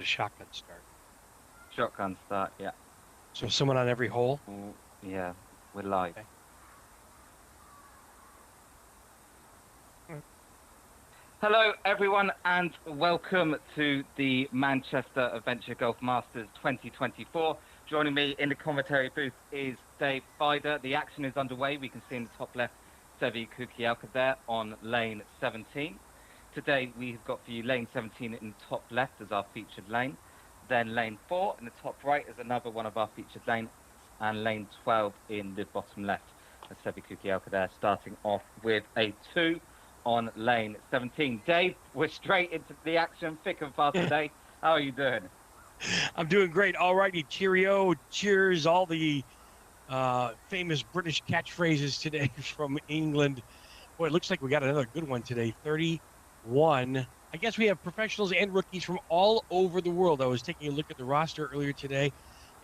a shotgun start. Shotgun start, yeah. So someone on every hole. Mm, yeah, we're live. Okay. Mm. Hello, everyone, and welcome to the Manchester Adventure Golf Masters 2024. Joining me in the commentary booth is Dave Bider. The action is underway. We can see in the top left Sevi Kukielka there on lane 17. Today, we've got for you lane 17 in the top left as our featured lane. Then lane 4 in the top right is another one of our featured lanes, and lane 12 in the bottom left. Sevi Kukielka there, starting off with a 2 on lane 17. Dave, we're straight into the action, thick and fast today. How are you doing? I'm doing great. All righty. Cheerio. Cheers. All the famous British catchphrases today from England. Boy, it looks like we got another good one today. 31. I guess we have professionals and rookies from all over the world. I was taking a look at the roster earlier today,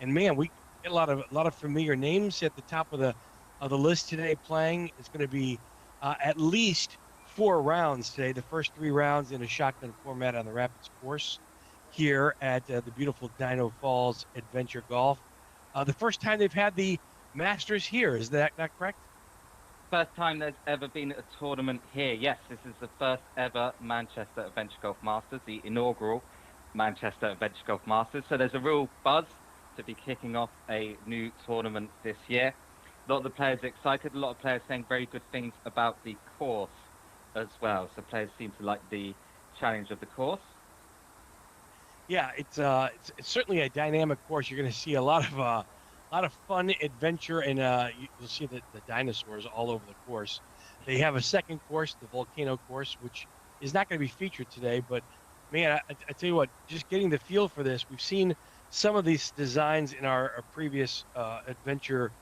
and man, we get a lot of familiar names at the top of the list today playing. It's going to be at least 4 rounds today. The first 3 rounds in a shotgun format on the Rapids course here at the beautiful Dino Falls Adventure Golf. The first time they've had the Masters here. Is that not correct? First time there's ever been a tournament here. Yes, this is the first ever Manchester Adventure Golf Masters, the inaugural Manchester Adventure Golf Masters. So there's a real buzz to be kicking off a new tournament this year. A lot of the players are excited. A lot of players saying very good things about the course as well. So players seem to like the challenge of the course. Yeah, it's certainly a dynamic course. You're going to see a lot of fun adventure, and you'll see the dinosaurs all over the course. They have a second course, the volcano course, which is not going to be featured today. But man, I tell you what, just getting the feel for this, we've seen some of these designs in our previous adventure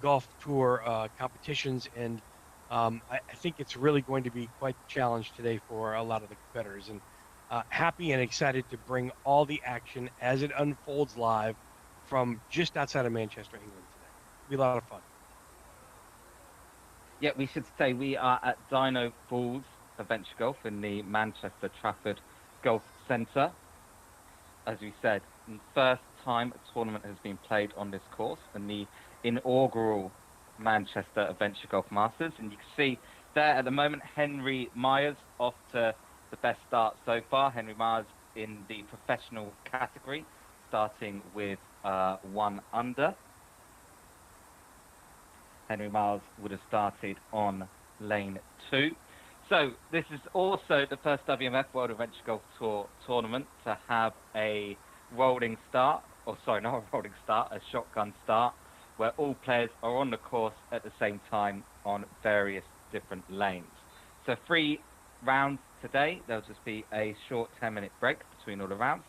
golf tour competitions, and I think it's really going to be quite the challenge today for a lot of the competitors. And happy and excited to bring all the action as it unfolds live from just outside of Manchester, England today. It'll be a lot of fun. Yeah, we should say we are at Dino Falls Adventure Golf in the Manchester Trafford Golf Centre. As we said, the first time a tournament has been played on this course and the inaugural Manchester Adventure Golf Masters. And you can see there at the moment, Henry Myers off to the best start so far. Henry Myers in the professional category, starting with 1 under. Henry Miles would have started on lane 2. So this is also the first WMF World Adventure Golf Tour tournament to have a rolling start, or sorry, not a rolling start, a shotgun start, where all players are on the course at the same time on various different lanes. So 3 rounds today. There'll just be a short 10-minute break between all the rounds.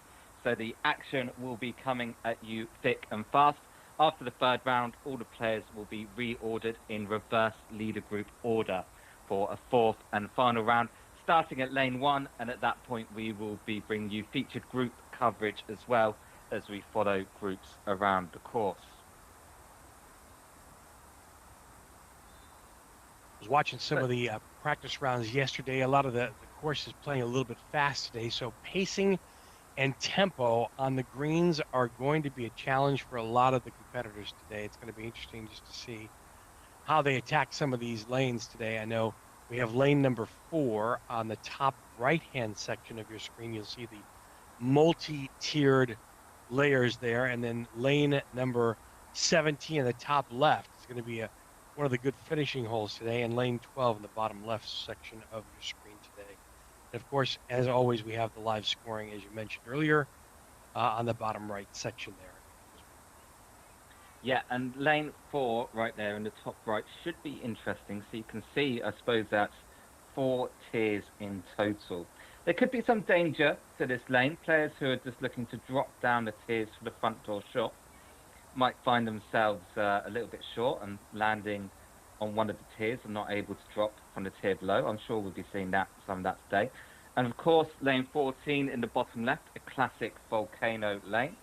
So the action will be coming at you thick and fast. After the third round, all the players will be reordered in reverse leader group order for a fourth and final round, starting at lane 1. And at that point, we will be bringing you featured group coverage as well as we follow groups around the course. I was watching some of the practice rounds yesterday. A lot of the course is playing a little bit fast today, so pacing and tempo on the greens are going to be a challenge for a lot of the competitors today. It's going to be interesting just to see how they attack some of these lanes today. I know we have lane number 4 on the top right-hand section of your screen. You'll see the multi-tiered layers there, and then lane number 17 in the top left is going to be one of the good finishing holes today, and lane 12 in the bottom left section of your screen today. And of course, as always, we have the live scoring, as you mentioned earlier, on the bottom right section there. Yeah, and lane 4 right there in the top right should be interesting. So you can see, I suppose that's 4 tiers in total. There could be some danger to this lane. Players who are just looking to drop down the tiers for the front door shot might find themselves a little bit short and landing on one of the tiers and not able to drop from the tier below. I'm sure we'll be seeing some of that today. And of course, lane 14 in the bottom left, a classic volcano lane.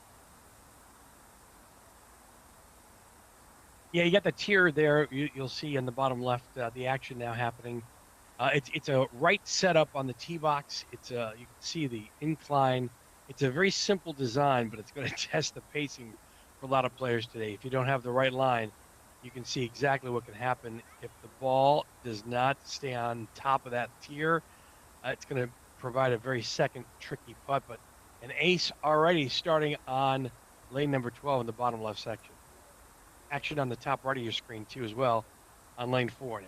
Yeah, you got the tier there. You'll see in the bottom left the action now happening. It's a right setup on the tee box. You can see the incline It's a very simple design, but it's going to test the pacing for a lot of players today. If you don't have the right line, you can see exactly what can happen if the ball does not stay on top of that tier. It's going to provide a very second tricky putt, but an ace already starting on lane number 12 in the bottom left section. Action on the top right of your screen too as well on lane 4 now.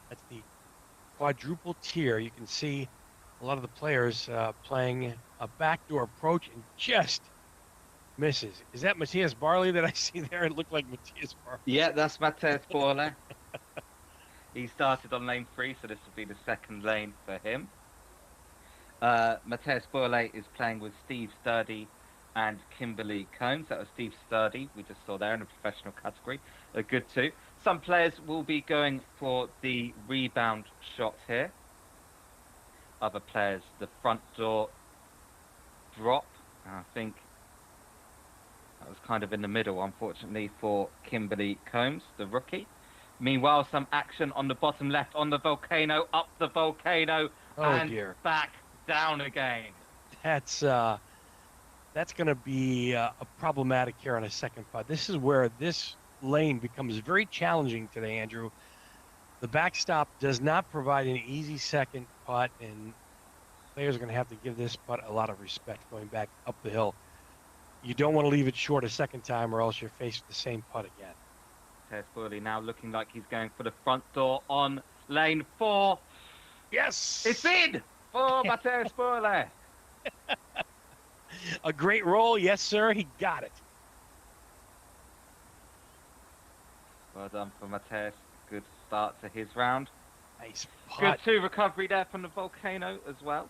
That's the quadruple tier. You can see a lot of the players playing a backdoor approach and just misses. Is that Matthias Barley that I see there? It looked like Matthias Barley. Yeah, that's Matthias Borle. He started on lane 3, so this will be the second lane for him. Matthias Borle is playing with Steve Sturdy and Kimberly Combs. That was Steve Sturdy, we just saw there in the professional category. A good two. Some players will be going for the rebound shot here. Other players, the front door drop. I think that was kind of in the middle, unfortunately, for Kimberly Combs, the rookie. Meanwhile, some action on the bottom left on the volcano, up the volcano, and dear. back down again. That's going to be a problematic here on a second putt. This is where this lane becomes very challenging today, Andrew. The backstop does not provide an easy second putt, and players are going to have to give this putt a lot of respect going back up the hill. You don't want to leave it short a second time, or else you're faced with the same putt again. Matthias Borle now looking like he's going for the front door on lane 4. Yes! It's in for Matthias Borle. A great roll. Yes, sir. He got it. Well done for Matthias. Good start to his round. Nice Good putt. 2 recovery there from the volcano as well.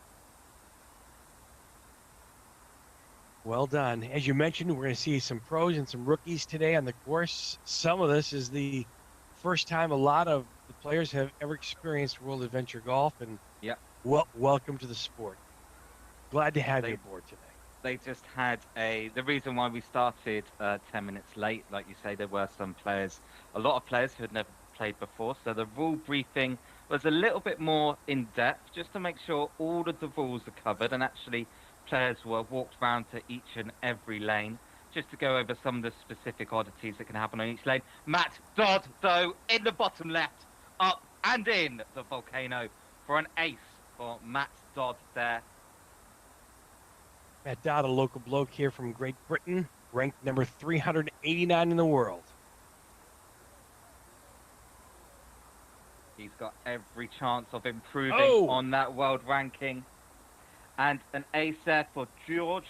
Well done. As you mentioned, we're going to see some pros and some rookies today on the course. Some of this is the first time a lot of the players have ever experienced World Adventure Golf, and welcome to the sport. Glad to have you aboard today. They just had the reason why we started 10 minutes late, like you say, there were a lot of players who had never played before, so the rule briefing was a little bit more in depth, just to make sure all of the rules are covered, and actually players were walked round to each and every lane, just to go over some of the specific oddities that can happen on each lane. Matt Dodd, though, in the bottom left, up and in the volcano for an ace for Matt Dodd there. Matt Dodd, a local bloke here from Great Britain, ranked number 389 in the world. He's got every chance of improving on that world ranking. And an ace there for George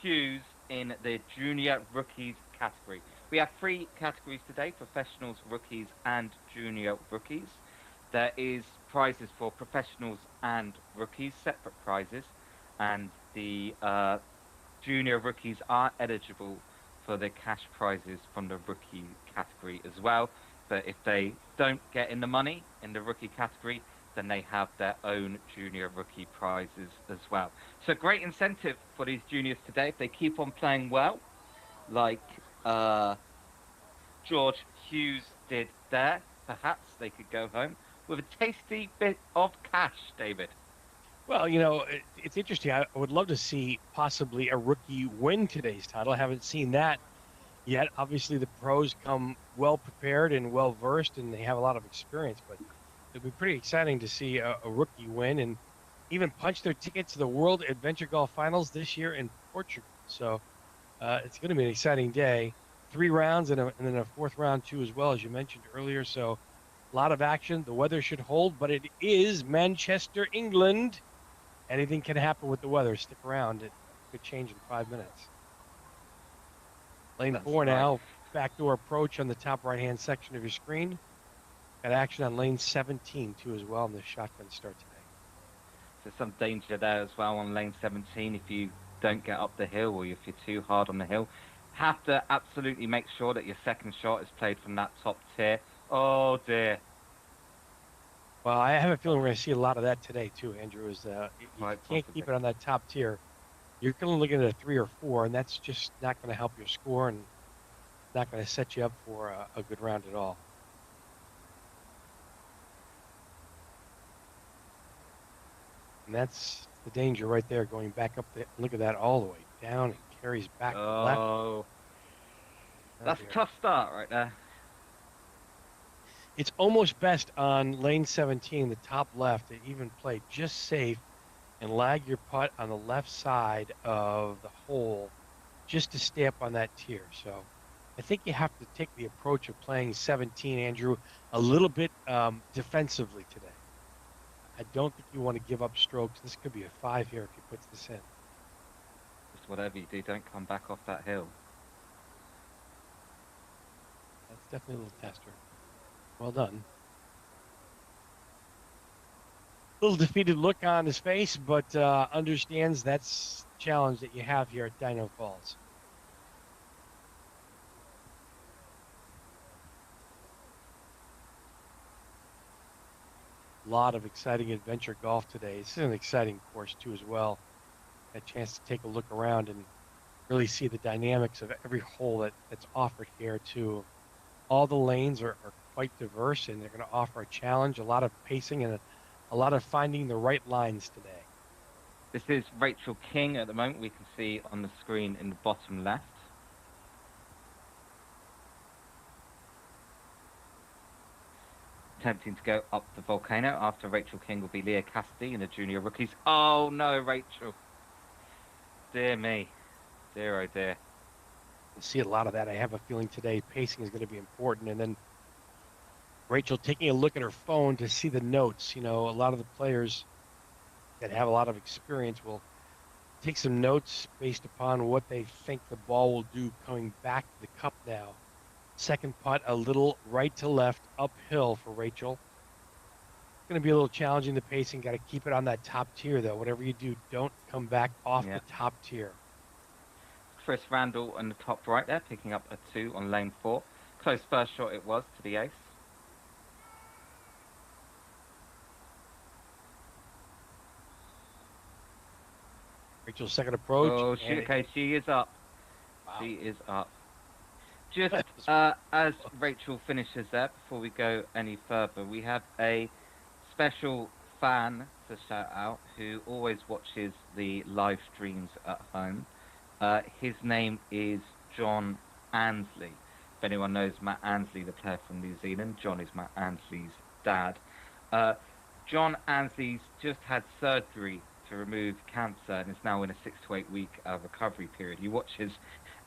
Hughes in the junior rookies category. We have 3 categories today: professionals, rookies, and junior rookies. There is prizes for professionals and rookies, separate prizes, and the junior rookies are eligible for the cash prizes from the rookie category as well. But if they don't get in the money in the rookie category, then they have their own junior rookie prizes as well. So great incentive for these juniors today. If they keep on playing well, like George Hughes did there, perhaps they could go home with a tasty bit of cash, David. Well, you know, it's interesting. I would love to see possibly a rookie win today's title. I haven't seen that yet. Obviously, the pros come well prepared and well versed, and they have a lot of experience, but it'll be pretty exciting to see a rookie win and even punch their ticket to the World Adventure Golf Finals this year in Portugal. So it's going to be an exciting day. 3 rounds and then a 4th round too, as well, as you mentioned earlier. So a lot of action. The weather should hold, but it is Manchester, England. Anything can happen with the weather. Stick around. It could change in 5 minutes. Lane 4 now. Backdoor approach on the top right-hand section of your screen. Got action on lane 17 too as well in the shotgun start today. There's some danger there as well on lane 17 if you don't get up the hill or if you're too hard on the hill. Have to absolutely make sure that your second shot is played from that top tier. Oh dear. Well, I have a feeling we're going to see a lot of that today too, Andrew. Is you can't keep it on that top tier. You're going to look at a 3 or 4, and that's just not going to help your score and not going to set you up for a good round at all. And that's the danger right there, going back up the. Look at that, all the way down and carries back left. Oh, Oh that's a dear. tough start right there. It's almost best on lane 17, the top left, to even play just safe and lag your putt on the left side of the hole just to stay up on that tier. So I think you have to take the approach of playing 17, Andrew, a little bit defensively today. I don't think you want to give up strokes. This could be a 5 here if he puts this in. Just whatever you do, don't come back off that hill. That's definitely a little tester. Well done. Little defeated look on his face, but understands that's the challenge that you have here at Dino Falls. A lot of exciting adventure golf today. This is an exciting course too as well. A chance to take a look around and really see the dynamics of every hole that's offered here too. All the lanes are quite diverse and they're going to offer a challenge, a lot of pacing and a lot of finding the right lines today. This is Rachel King at the moment. We can see on the screen in the bottom left. Attempting to go up the volcano. After Rachel King will be Leah Cassidy in the junior rookies. Oh no, Rachel. Dear me. Dear oh dear. We'll see a lot of that. I have a feeling today pacing is going to be important. And then Rachel taking a look at her phone to see the notes. You know, a lot of the players that have a lot of experience will take some notes based upon what they think the ball will do coming back to the cup now. Second putt, a little right to left uphill for Rachel. It's going to be a little challenging, the pacing. Got to keep it on that top tier, though. Whatever you do, don't come back off the top tier. Chris Randall on the top right there, picking up a 2 on lane 4. Close first shot it was to the ace. Rachel's second approach. Oh, she is up. Wow. She is up. Just as Rachel finishes there, before we go any further, we have a special fan to shout out who always watches the live streams at home. His name is John Ansley. If anyone knows Matt Ansley, the player from New Zealand, John is Matt Ansley's dad. John Ansley's just had surgery to remove cancer and is now in a 6 to 8 week recovery period. He watches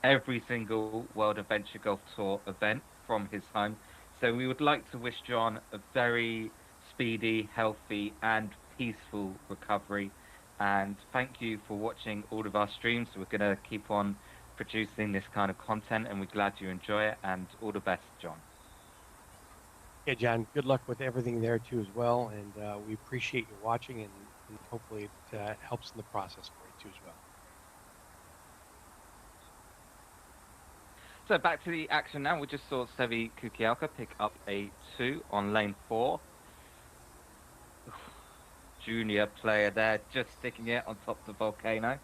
every single World Adventure Golf Tour event from his home. So we would like to wish John a very speedy, healthy and peaceful recovery. And thank you for watching all of our streams. We're going to keep on producing this kind of content and we're glad you enjoy it, and all the best, John. Yeah, John, good luck with everything there too as well. And we appreciate you watching and hopefully it helps in the process for you too as well. So back to the action now. We just saw Sevi Kukielka pick up a 2 on lane 4. Junior player there, just sticking it on top of the volcano.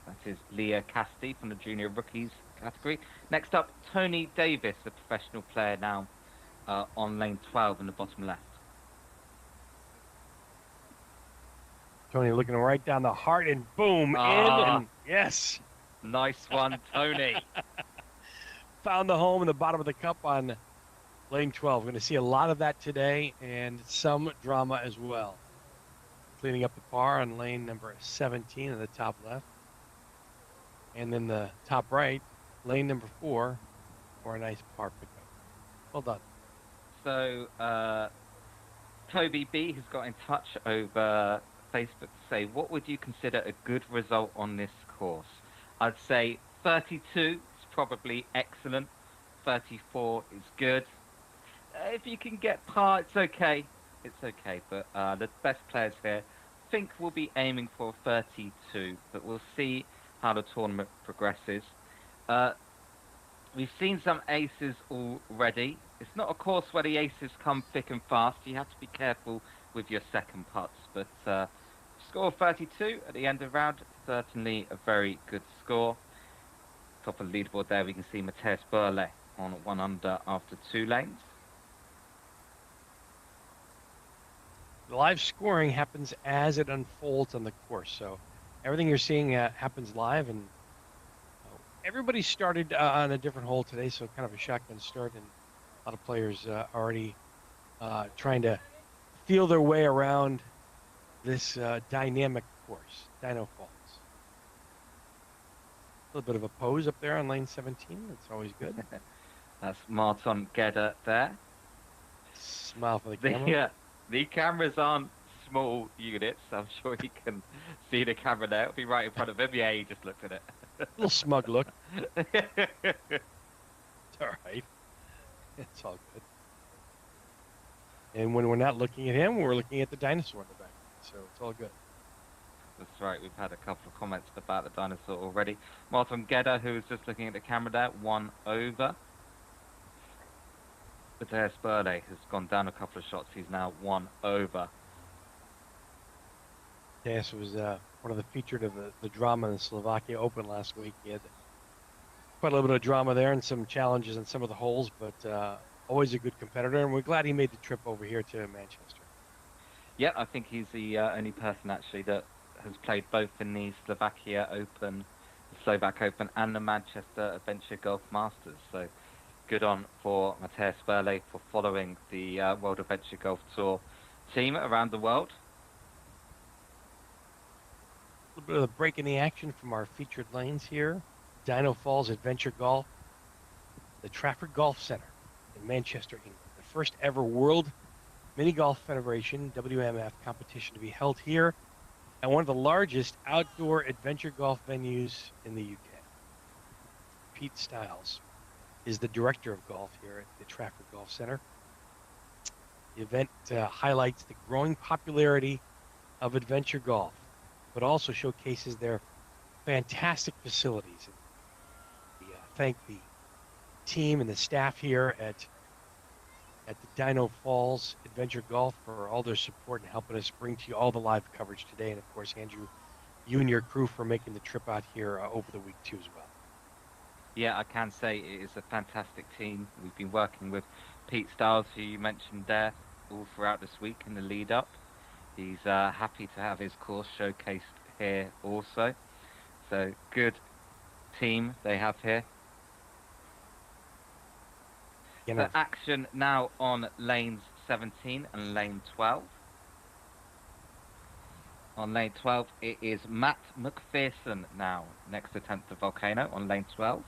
That is Leah Cassidy from the junior rookies category. Next up, Tony Davis, a professional player now on lane 12 in the bottom left. Tony looking right down the heart and boom, in. And yes. Nice one, Tony. Found the home in the bottom of the cup on lane 12. We're going to see a lot of that today and some drama as well. Cleaning up the par on lane number 17 in the top left. And then the top right, lane number 4 for a nice par pickup. Well done. So, Toby B has got in touch over Facebook to say, what would you consider a good result on this course? I'd say 32 is probably excellent. 34 is good. If you can get par, it's okay. It's okay, but the best players here think we'll be aiming for 32, but we'll see how the tournament progresses. We've seen some aces already. It's not a course where the aces come thick and fast. You have to be careful with your second putts, but score 32 at the end of the round, certainly a very good score. Top of the leaderboard there, we can see Mateus Burle on 1 under after 2 lanes. the live scoring happens as it unfolds on the course. So everything you're seeing happens live, and everybody started on a different hole today, so kind of a shotgun start, and a lot of players already trying to feel their way around this dynamic course, Dino Falls. A little bit of a pose up there on lane 17. That's always good. That's Martin Gedda there. Smile for the camera. The cameras aren't small units. I'm sure you can see the camera there. It'll be right in front of him. Yeah, he just looked at it. A little smug look. It's all right. It's all good. And when we're not looking at him, we're looking at the dinosaur in the back. So it's all good. That's right. We've had a couple of comments about the dinosaur already. Martin Gedda, who was just looking at the camera there, 1 over. Matthias Burley has gone down a couple of shots. He's now 1 over. This was one of the featured of the drama in the Slovakia Open last week. He had quite a little bit of drama there and some challenges in some of the holes, but always a good competitor, and we're glad he made the trip over here to Manchester. Yeah, I think he's the only person actually that has played both in the Slovakia Open, the Slovak Open, and the Manchester Adventure Golf Masters. So good on for Matthias Burley for following the World Adventure Golf Tour team around the world. A little bit of a break in the action from our featured lanes here. Dino Falls Adventure Golf, the Trafford Golf Center in Manchester, England. The first ever World Mini Golf Federation, WMF, competition to be held here at one of the largest outdoor adventure golf venues in the UK. Pete Stiles is the director of golf here at the Trafford Golf Center. The event highlights the growing popularity of adventure golf, but also showcases their fantastic facilities. We thank the team and the staff here at the Dino Falls Adventure Golf for all their support and helping us bring to you all the live coverage today. And of course, Andrew, you and your crew for making the trip out here over the week too as well. Yeah, I can say it is a fantastic team. We've been working with Pete Stiles, who you mentioned there, all throughout this week in the lead up. He's happy to have his course showcased here also. So good team they have here. The action now on lanes 17 and lane 12. On lane 12, it is Matt McPherson now. Next attempt to Volcano on lane 12.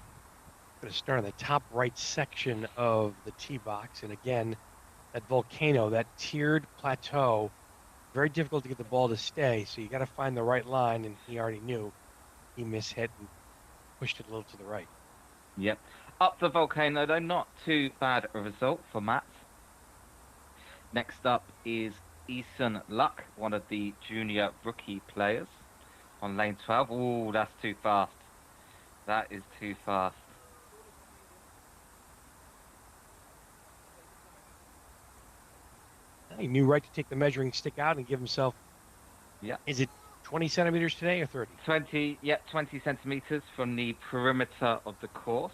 Going to start on the top right section of the tee box. And again, that Volcano, that tiered plateau, very difficult to get the ball to stay. So you got to find the right line. And he already knew. He mishit and pushed it a little to the right. Yep. Up the Volcano, though, not too bad a result for Matt. Next up is Eason Luck, one of the junior rookie players, on lane 12. Ooh, that's too fast. That is too fast. He knew right to take the measuring stick out and give himself, yeah. Is it 20 centimeters today or 30? 20 centimeters from the perimeter of the course.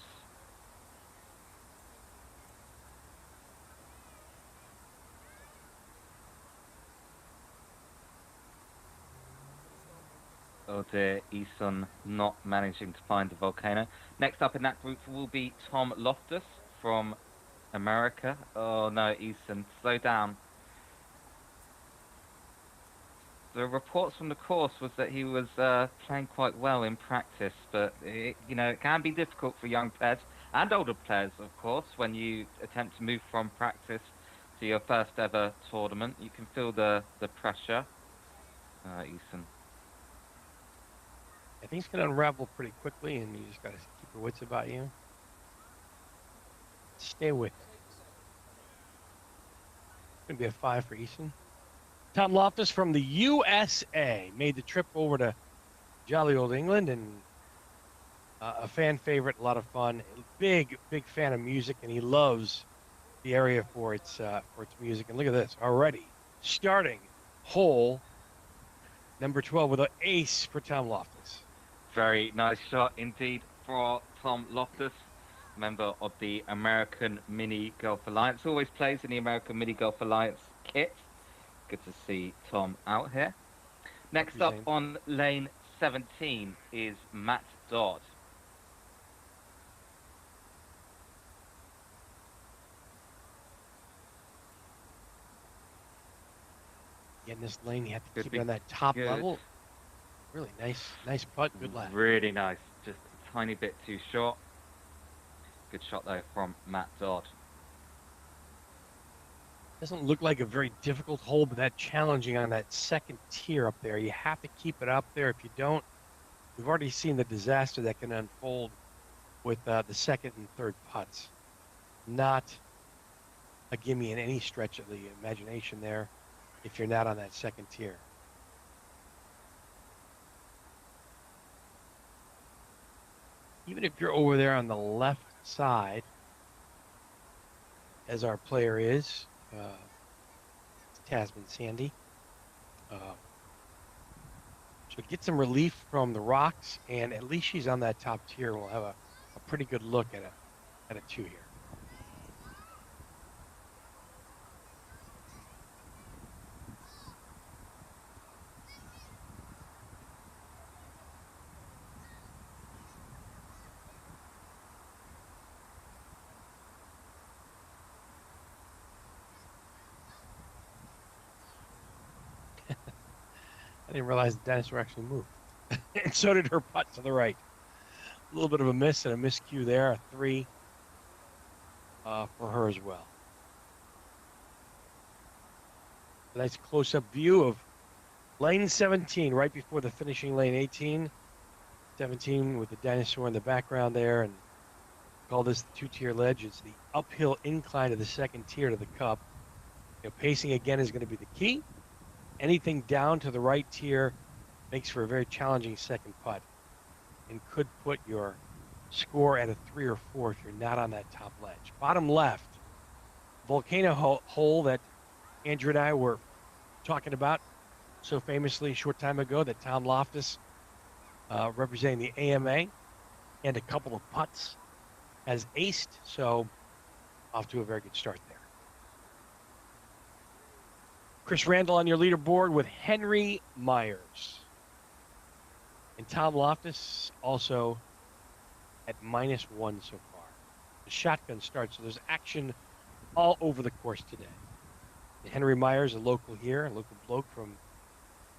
Oh dear, Eason not managing to find the Volcano. Next up in that group will be Tom Loftus from America. Oh no, Eason, slow down. The reports from the course was that he was playing quite well in practice, but it can be difficult for young players and older players, of course, when you attempt to move from practice to your first ever tournament. You can feel the pressure. Eason. I think it's going to unravel pretty quickly, and you just got to keep your wits about you. Stay with it. It's going to be a 5 for Eason. Tom Loftus from the USA made the trip over to jolly old England, and a fan favorite, a lot of fun. Big fan of music, and he loves the area for its music. And look at this already, starting hole number 12 with an ace for Tom Loftus. Very nice shot indeed for Tom Loftus, member of the American Mini Golf Alliance. Always plays in the American Mini Golf Alliance kit. Good to see Tom out here. Next you, up Zane. on lane 17 is Matt Dodd. Yeah, in this lane, you have to Could keep it be on that top good. level. Really nice putt. Good lap. Really nice. Just a tiny bit too short. Good shot though from Matt Dodd. Doesn't look like a very difficult hole, but that challenging on that second tier up there. You have to keep it up there. If you don't, we've already seen the disaster that can unfold with the second and third putts. Not a gimme in any stretch of the imagination there if you're not on that second tier. Even if you're over there on the left side, as our player is, Tasman Sandy. So get some relief from the rocks, and at least she's on that top tier. We'll have a pretty good look at a two here. I didn't realize the dinosaur actually moved. And so did her putt to the right. A little bit of a miss and a miscue there. A 3 for her as well. A nice close-up view of lane 17 right before the finishing lane 18. 17 with the dinosaur in the background there, and call this the two-tier ledge. It's the uphill incline to the second tier to the cup. Pacing again is going to be the key. Anything down to the right tier makes for a very challenging second putt and could put your score at a 3 or 4 if you're not on that top ledge. Bottom left, volcano hole that Andrew and I were talking about so famously a short time ago that Tom Loftus, representing the AMA, and a couple of putts has aced, so off to a very good start there. Chris Randall on your leaderboard with Henry Myers. And Tom Loftus also at -1 so far. The shotgun start, so there's action all over the course today. And Henry Myers, a local here, a local bloke from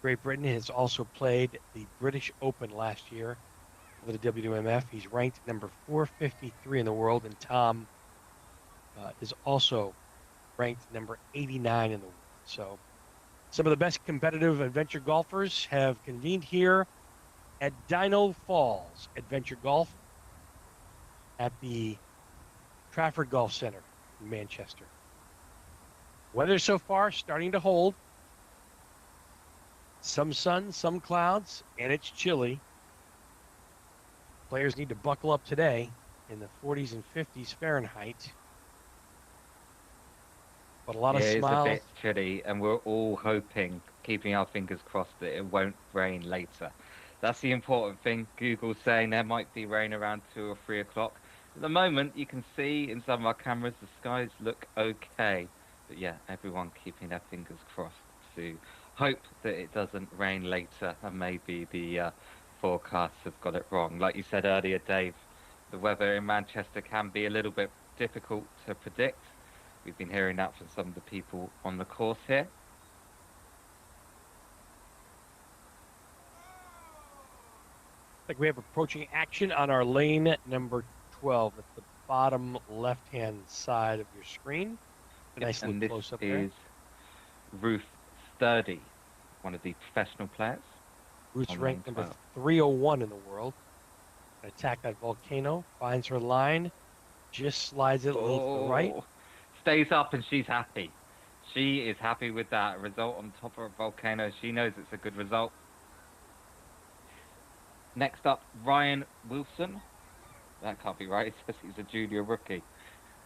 Great Britain, has also played the British Open last year for the WMF. He's ranked number 453 in the world, and Tom is also ranked number 89 in the world. So some of the best competitive adventure golfers have convened here at Dino Falls Adventure Golf at the Trafford Golf Center in Manchester. Weather so far starting to hold. Some sun, some clouds, and it's chilly. Players need to buckle up today in the 40s and 50s Fahrenheit. But a lot of smiles. It is a bit chilly, and we're all hoping, keeping our fingers crossed, that it won't rain later. That's the important thing. Google's saying there might be rain around 2 or 3 o'clock. At the moment, you can see in some of our cameras the skies look okay. But yeah, everyone keeping their fingers crossed to hope that it doesn't rain later, and maybe the forecasts have got it wrong. Like you said earlier, Dave, the weather in Manchester can be a little bit difficult to predict. We've been hearing that from some of the people on the course here. Like we have approaching action on our lane number 12 at the bottom left-hand side of your screen. A nice little close up there. And this is Ruth Sturdy, one of the professional players. Ruth's ranked number 301 in the world. Attack that volcano, finds her line, just slides it a little to the right. Stays up and she's happy. She is happy with that result on top of a volcano. She knows it's a good result. Next up, Ryan Wilson. That can't be right. It says he's a junior rookie.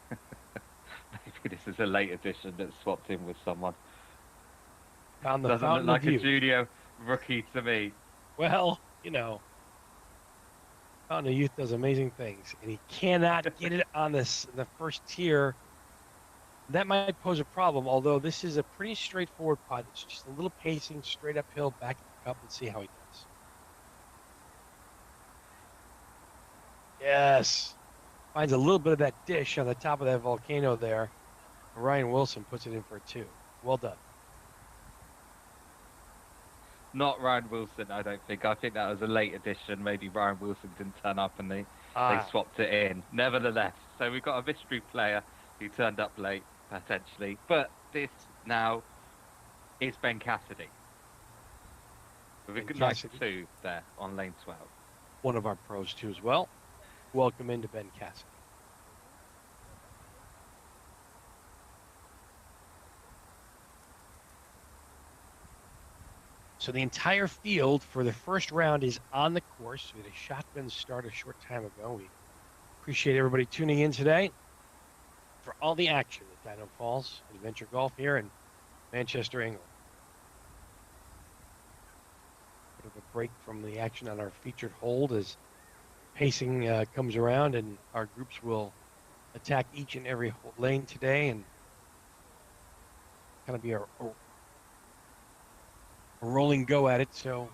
Maybe this is a late addition that's swapped in with someone. Doesn't look like a junior rookie to me. Well, Fountain of Youth does amazing things, and he cannot get it on the first tier That might pose a problem, although this is a pretty straightforward putt. It's just a little pacing straight uphill back at the cup. Let's see how he does. Yes. Finds a little bit of that dish on the top of that volcano there. Ryan Wilson puts it in for a 2. Well done. Not Ryan Wilson, I don't think. I think that was a late addition. Maybe Ryan Wilson didn't turn up and they Ah, swapped it in. Nevertheless, so we've got a mystery player who turned up late, potentially. But this now is Ben Cassidy. With a Ben good nice Cassidy, 2 there on lane 12. one of our pros too as well. Welcome into Ben Cassidy. So the entire field for the first round is on the course. We had a shotgun start a short time ago. We appreciate everybody tuning in today for all the action at Dino Falls Adventure Golf here in Manchester, England. Bit of a break from the action on our featured hold as pacing comes around, and our groups will attack each and every lane today and kind of be a rolling go at it. So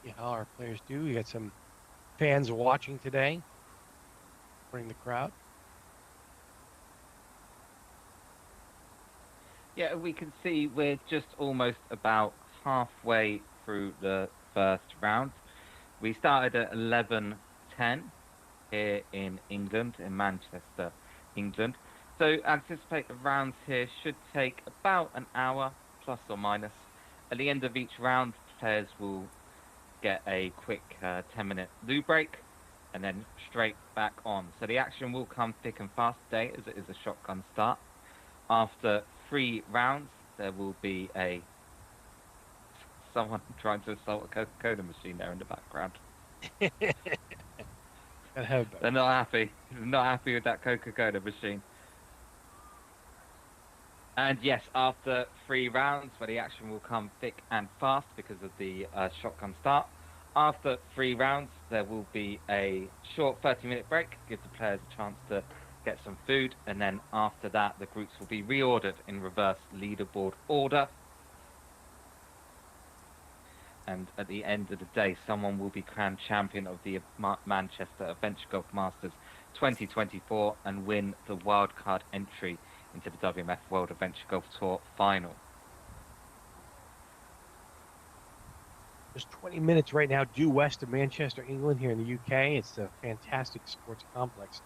see how our players do. We got some fans watching today, bring the crowd. Yeah, we can see we're just almost about halfway through the first round. We started at 11:10 here in England, in Manchester, England. So anticipate the rounds here should take about an hour, plus or minus. At the end of each round, players will get a quick 10-minute loo break and then straight back on. So the action will come thick and fast today as it is a shotgun start. After 3 rounds, there will be someone trying to assault a Coca-Cola machine there in the background. Gotta have better. They're not happy. They're not happy with that Coca-Cola machine. And yes, after 3 rounds, where the action will come thick and fast because of the shotgun start, after 3 rounds, there will be a short 30-minute break, give the players a chance to get some food, and then after that, the groups will be reordered in reverse leaderboard order. And at the end of the day, someone will be crowned champion of the Manchester Adventure Golf Masters 2024 and win the wildcard entry into the WMF World Adventure Golf Tour final. Just 20 minutes right now due west of Manchester, England, here in the UK. It's a fantastic sports complex.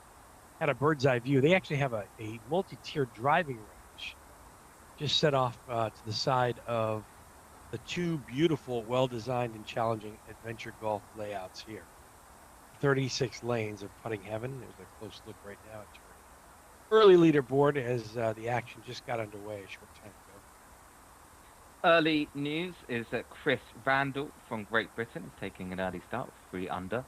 Had a bird's eye view. They actually have a multi-tiered driving range just set off to the side of the 2 beautiful, well-designed and challenging adventure golf layouts here. 36 lanes of putting heaven. There's a close look right now at your early leaderboard as the action just got underway a short time ago. Early news is that Chris Randall from Great Britain is taking an early start with 3 under,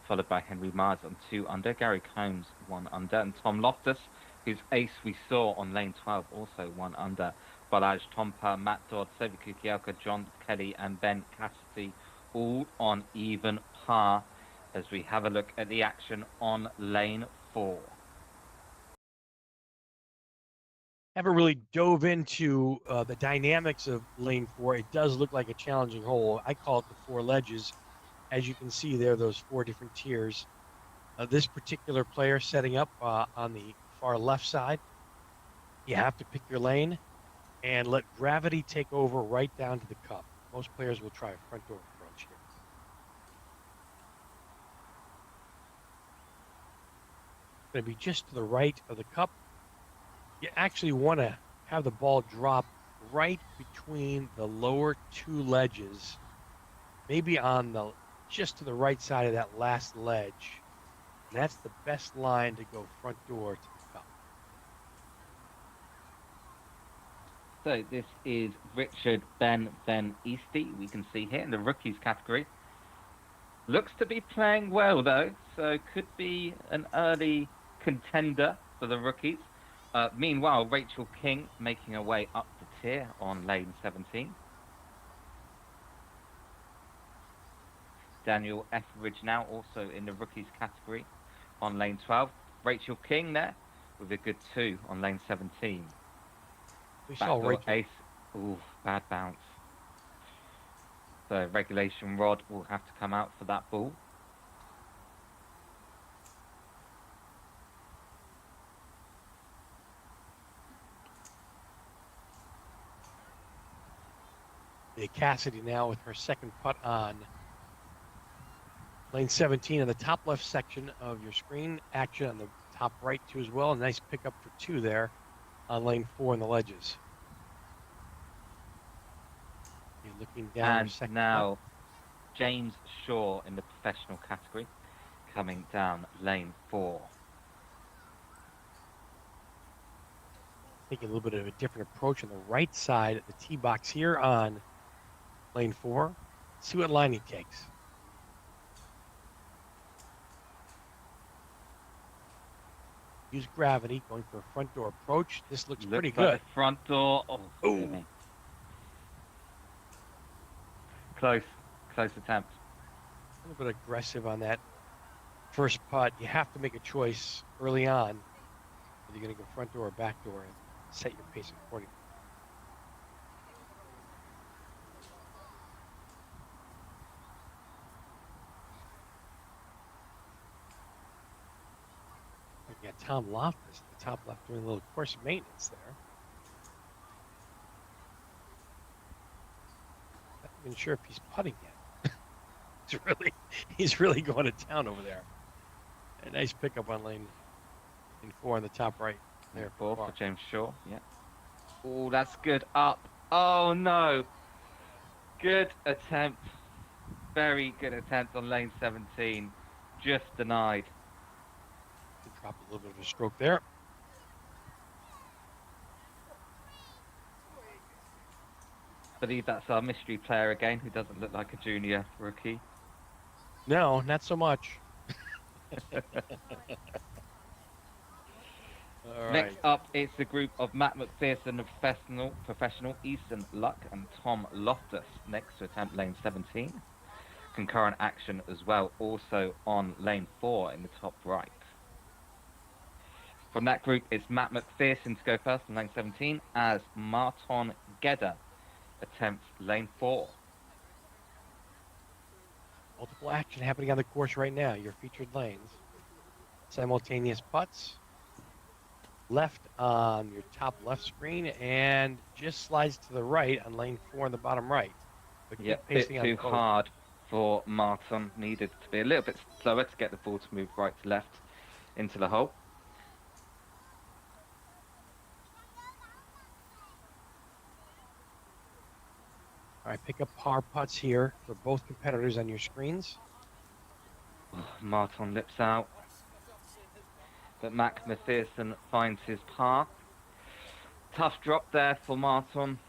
followed by Henry Myers on 2 under, Gary Combs 1 under, and Tom Loftus, whose ace we saw on lane 12, also 1 under. Balaj Tompa, Matt Dodd, Sevi Kukielka, John Kelly, and Ben Cassidy all on even par as we have a look at the action on lane 4. Haven't really dove into the dynamics of lane 4. It does look like a challenging hole. I call it the 4 ledges. As you can see there, those 4 different tiers. This particular player setting up on the far left side, you have to pick your lane and let gravity take over right down to the cup. Most players will try a front door approach here. Going to be just to the right of the cup. You actually want to have the ball drop right between the lower 2 ledges, maybe on the just to the right side of that last ledge. And that's the best line to go front door to the cup. So this is Richard Ben Easty, we can see here in the rookies category. Looks to be playing well though, so could be an early contender for the rookies. Meanwhile, Rachel King making her way up the tier on lane 17. Daniel Etheridge now also in the rookies category on lane 12. Rachel King there with a good 2 on lane 17. We saw Backdoor right to ace. Ooh, bad bounce. So regulation rod will have to come out for that ball. Cassidy now with her second putt on lane 17 in the top left section of your screen. Action on the top right too as well. A nice pickup for 2 there on lane 4 in the ledges. You're looking down her And second now James Shaw in the professional category coming down lane 4. taking a little bit of a different approach on the right side of the tee box here on lane 4. See what line he takes. Use gravity going for a front door approach. This looks pretty Like good. the front door. Oh, dear me. Close attempt. A little bit aggressive on that first putt. You have to make a choice early on whether you're going to go front door or back door and set your pace accordingly. You got Tom Loftus at the top left doing a little course maintenance there. Not even sure if he's putting yet. he's really going to town over there. A nice pickup on lane 4 on the top right there. 4 for James Shaw. Yeah. Oh, that's good. Up. Oh no. Good attempt. Very good attempt on lane 17. Just denied. Drop a little bit of a stroke there. I believe that's our mystery player again, who doesn't look like a junior rookie. No, not so much. All Next right. up, it's the group of Matt McPherson, the professional, Easton Luck, and Tom Loftus next to attempt lane 17. Concurrent action as well, also on lane 4 in the top right. From that group, it's Matt McPherson to go first on lane 17 as Marton Gedda attempts lane 4. Multiple action happening on the course right now. Your featured lanes. Simultaneous putts. Left on your top left screen and just slides to the right on lane 4 on the bottom right. But Yeah, keep bit too hard for Marton. Needed to be a little bit slower to get the ball to move right to left into the hole. All right, pick up par putts here for both competitors on your screens. Marton lips out. But Mac McPherson finds his par. Tough drop there for Marton.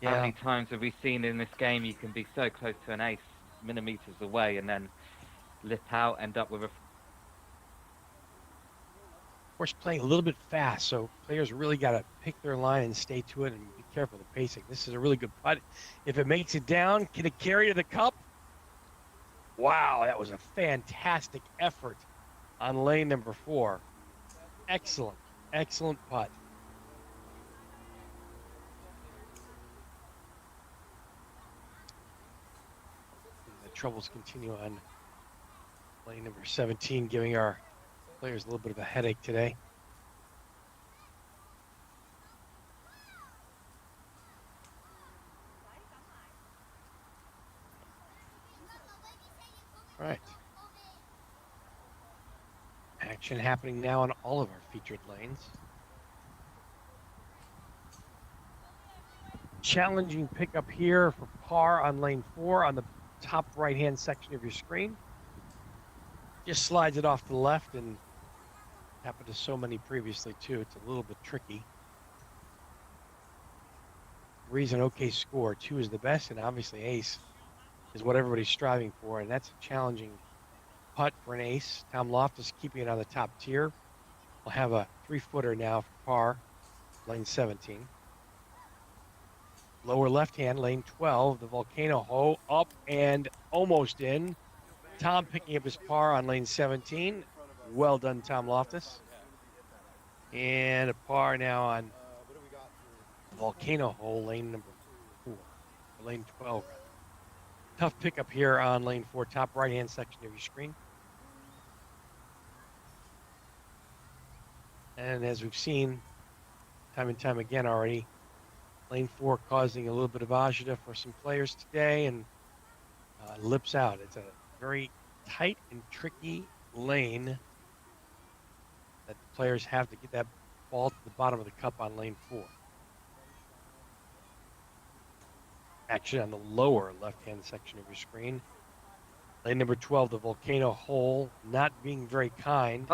Yeah. How many times have we seen in this game you can be so close to an ace, millimeters away, and then lip out, end up with a... Course playing a little bit fast, so players really got to pick their line and stay to it and be careful of the pacing. This is a really good putt. If it makes it down, can it carry to the cup? Wow, that was a fantastic effort on lane number 4. Excellent, excellent putt. And the troubles continue on lane number 17, giving our players a little bit of a headache today. All right. Action happening now on all of our featured lanes. Challenging pickup here for par on lane 4 on the top right-hand section of your screen. Just slides it off to the left, and happened to so many previously too. It's a little bit tricky. Reason okay score. 2 is the best, and obviously ace is what everybody's striving for, and that's a challenging putt for an ace. Tom Loftus keeping it on the top tier. We'll have a 3-footer now for par, lane 17. Lower left-hand, lane 12, the Volcano hole up and almost in. Tom picking up his par on lane 17. Well done, Tom Loftus. And a par now on Volcano hole, lane number 4, or lane 12 rather. Tough pickup here on lane 4, top right-hand section of your screen. And as we've seen time and time again already, lane 4 causing a little bit of agita for some players today, and lips out. It's a very tight and tricky lane that the players have to get that ball to the bottom of the cup on lane 4. Action on the lower left-hand section of your screen. Lane number 12, the Volcano hole, not being very kind.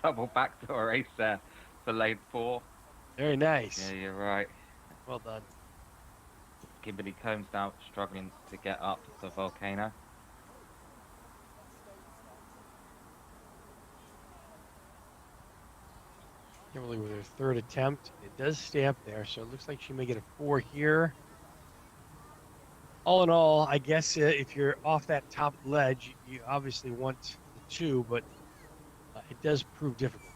Double backdoor ace there for lane 4. Very nice. Yeah, you're right. Well done. Kimberly Combs now struggling to get up the Volcano. Kimberly with her third attempt. It does stay up there, so it looks like she may get a 4 here. All in all, I guess if you're off that top ledge, you obviously want the 2, but it does prove difficult.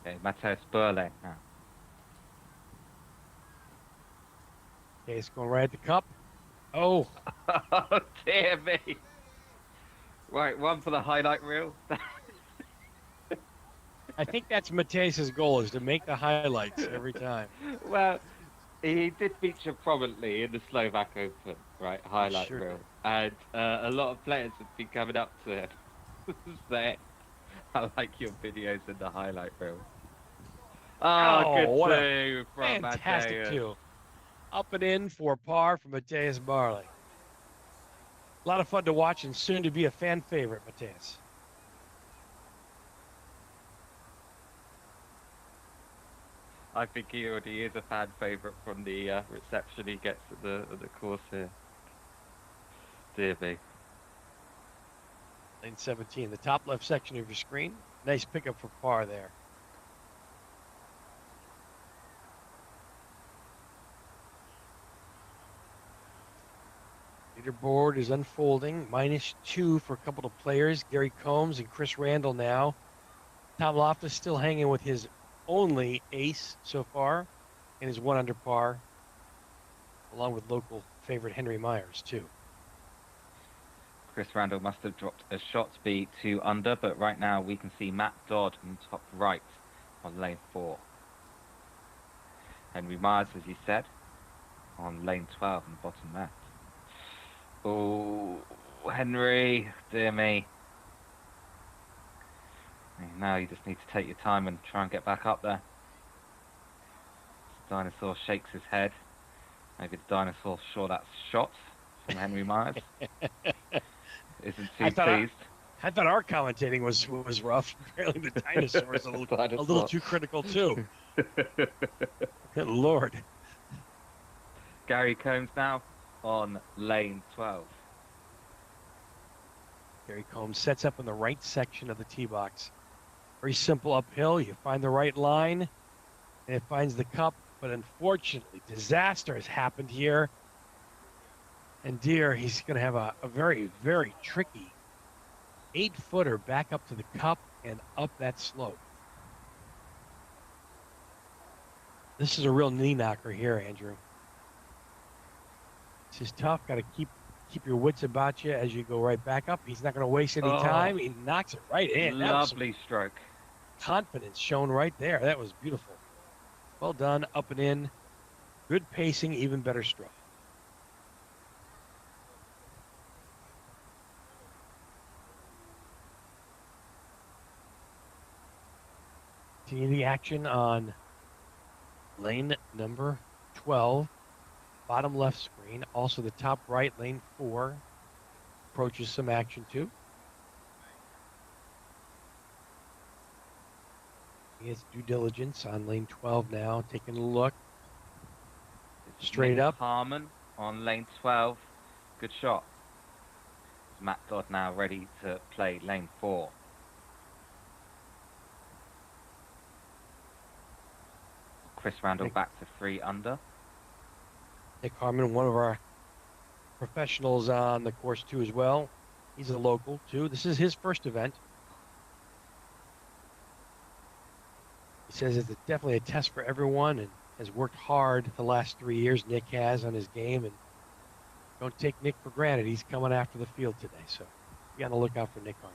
Okay, Mateus Burle now. Okay, it's going right at the cup. Oh, Oh, dear me. Right, one for the highlight reel. I think that's Mateus's goal, is to make the highlights every time. Well, he did feature prominently in the Slovak Open, right, highlight Sure reel. did. And a lot of players have been coming up to him saying, I like your videos in the highlight reel. Oh, good what a two from fantastic Mateus. 2. Up and in for par for Mateus Barley. A lot of fun to watch and soon to be a fan favorite, Mateus. I think he already is a fan favourite from the reception he gets at the course here. Dear me. Lane 17, the top left section of your screen. Nice pickup for par there. Leaderboard is unfolding. -2 for a couple of players. Gary Combs and Chris Randall now. Tom Loftus still hanging with his only ace so far and his 1 under par, along with local favorite Henry Myers, too. Chris Randall must have dropped a shot to be 2 under, but right now we can see Matt Dodd in top right on lane 4. Henry Myers, as you said, on lane 12 in the bottom left. Oh, Henry, dear me. Now you just need to take your time and try and get back up there. The dinosaur shakes his head. Maybe the dinosaur's sure that's shot from Henry Myers. Isn't too pleased. I thought our commentating was rough. Apparently the dinosaur is a little too critical too. Good Lord. Gary Combs now on lane 12. Gary Combs sets up in the right section of the tee box. Very simple uphill. You find the right line, and it finds the cup. But unfortunately, disaster has happened here. And dear, he's going to have a very, very tricky 8-footer back up to the cup and up that slope. This is a real knee knocker here, Andrew. This is tough. Got to keep your wits about you as you go right back up. He's not going to waste any time. He knocks it right in. Lovely stroke. Confidence shown right there. That was beautiful. Well done, up and in. Good pacing, even better stroke. Continue the action on lane number 12, bottom left screen. Also the top right, lane 4, approaches some action too. He has due diligence on lane 12 now, taking a look. Straight up. Harmon on lane 12. Good shot. Matt Dodd now ready to play lane 4. Chris Randall back to 3 under. Nick Harmon, one of our professionals on the course too as well. He's a local too. This is his first event. He says it's definitely a test for everyone and has worked hard the last 3 years. Nick has on his game, and don't take Nick for granted. He's coming after the field today, so be on the lookout for Nick Arnold.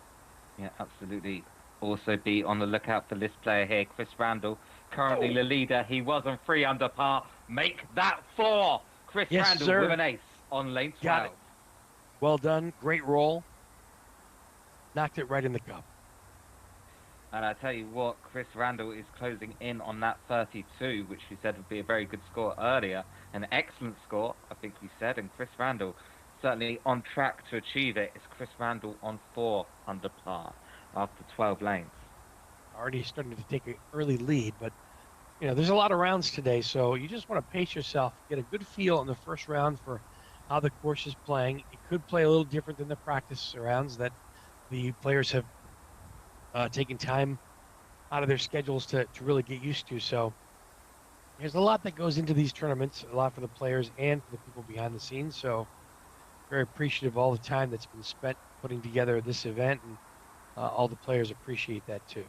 Yeah, absolutely. Also be on the lookout for this player here, Chris Randall, currently the leader. He was on 3 under par. Make that 4. Chris Yes, Randall sir. with an ace on lane 12. Got it. Well done. Great roll. Knocked it right in the cup. And I tell you what, Chris Randall is closing in on that 32, which we said would be a very good score earlier. An excellent score, I think we said. And Chris Randall certainly on track to achieve it. It's Chris Randall on 4 under par after 12 lanes. Already starting to take an early lead, but there's a lot of rounds today, so you just want to pace yourself, get a good feel in the first round for how the course is playing. It could play a little different than the practice rounds that the players have taken time out of their schedules to really get used to. So there's a lot that goes into these tournaments, a lot for the players and for the people behind the scenes. So very appreciative of all the time that's been spent putting together this event, and all the players appreciate that too.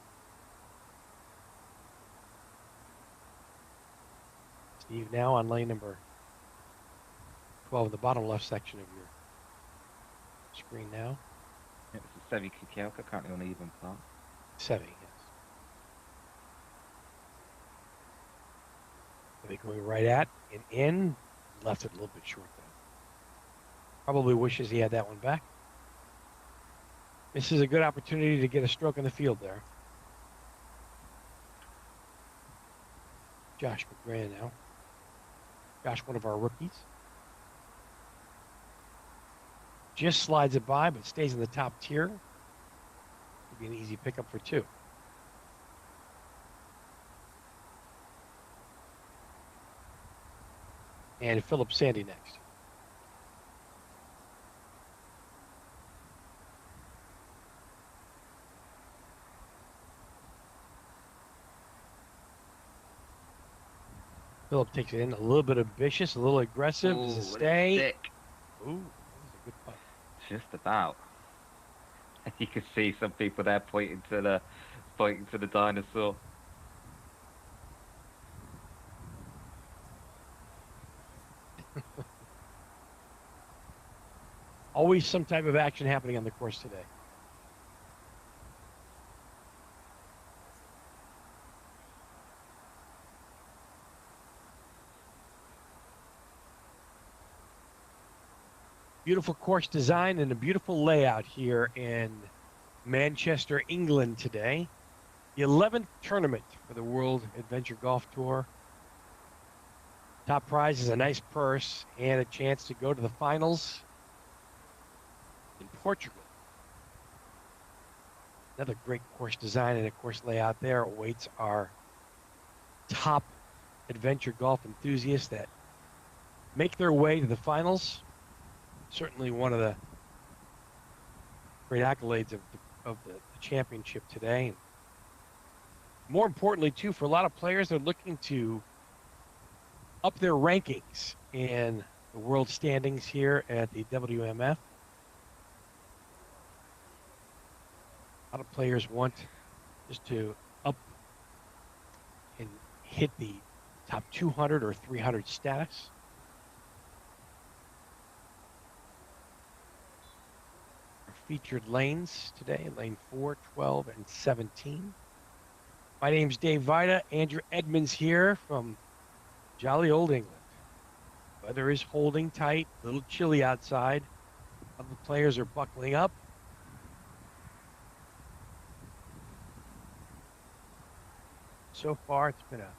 Steve now on lane number 12 in the bottom left section of your screen now. It's a Sevi Kukielka, currently on even par. Sevi, yes. Sevi going right at and in. Left it a little bit short though. Probably wishes he had that one back. This is a good opportunity to get a stroke in the field there. Josh McGran now. Josh, one of our rookies. Just slides it by, but stays in the top tier. Could be an easy pickup for 2. And Philip Sandy next. Philip takes it in a little bit ambitious, a little aggressive. Does it stay? Stick. Ooh, that was a good putt. Just about. You can see some people there pointing to the dinosaur. Always some type of action happening on the course today. Beautiful course design and a beautiful layout here in Manchester, England today. The 11th tournament for the World Adventure Golf Tour. Top prize is a nice purse and a chance to go to the finals in Portugal. Another great course design and a course layout there awaits our top adventure golf enthusiasts that make their way to the finals. Certainly one of the great accolades of the championship today. And more importantly, too, for a lot of players, they're looking to up their rankings in the world standings here at the WMF. A lot of players want just to up and hit the top 200 or 300 status. Featured lanes today, lane 4, 12, and 17. My name's Dave Vida. Andrew Edmonds here from jolly old England. Weather is holding tight, a little chilly outside. Other players are buckling up. So far, it's been a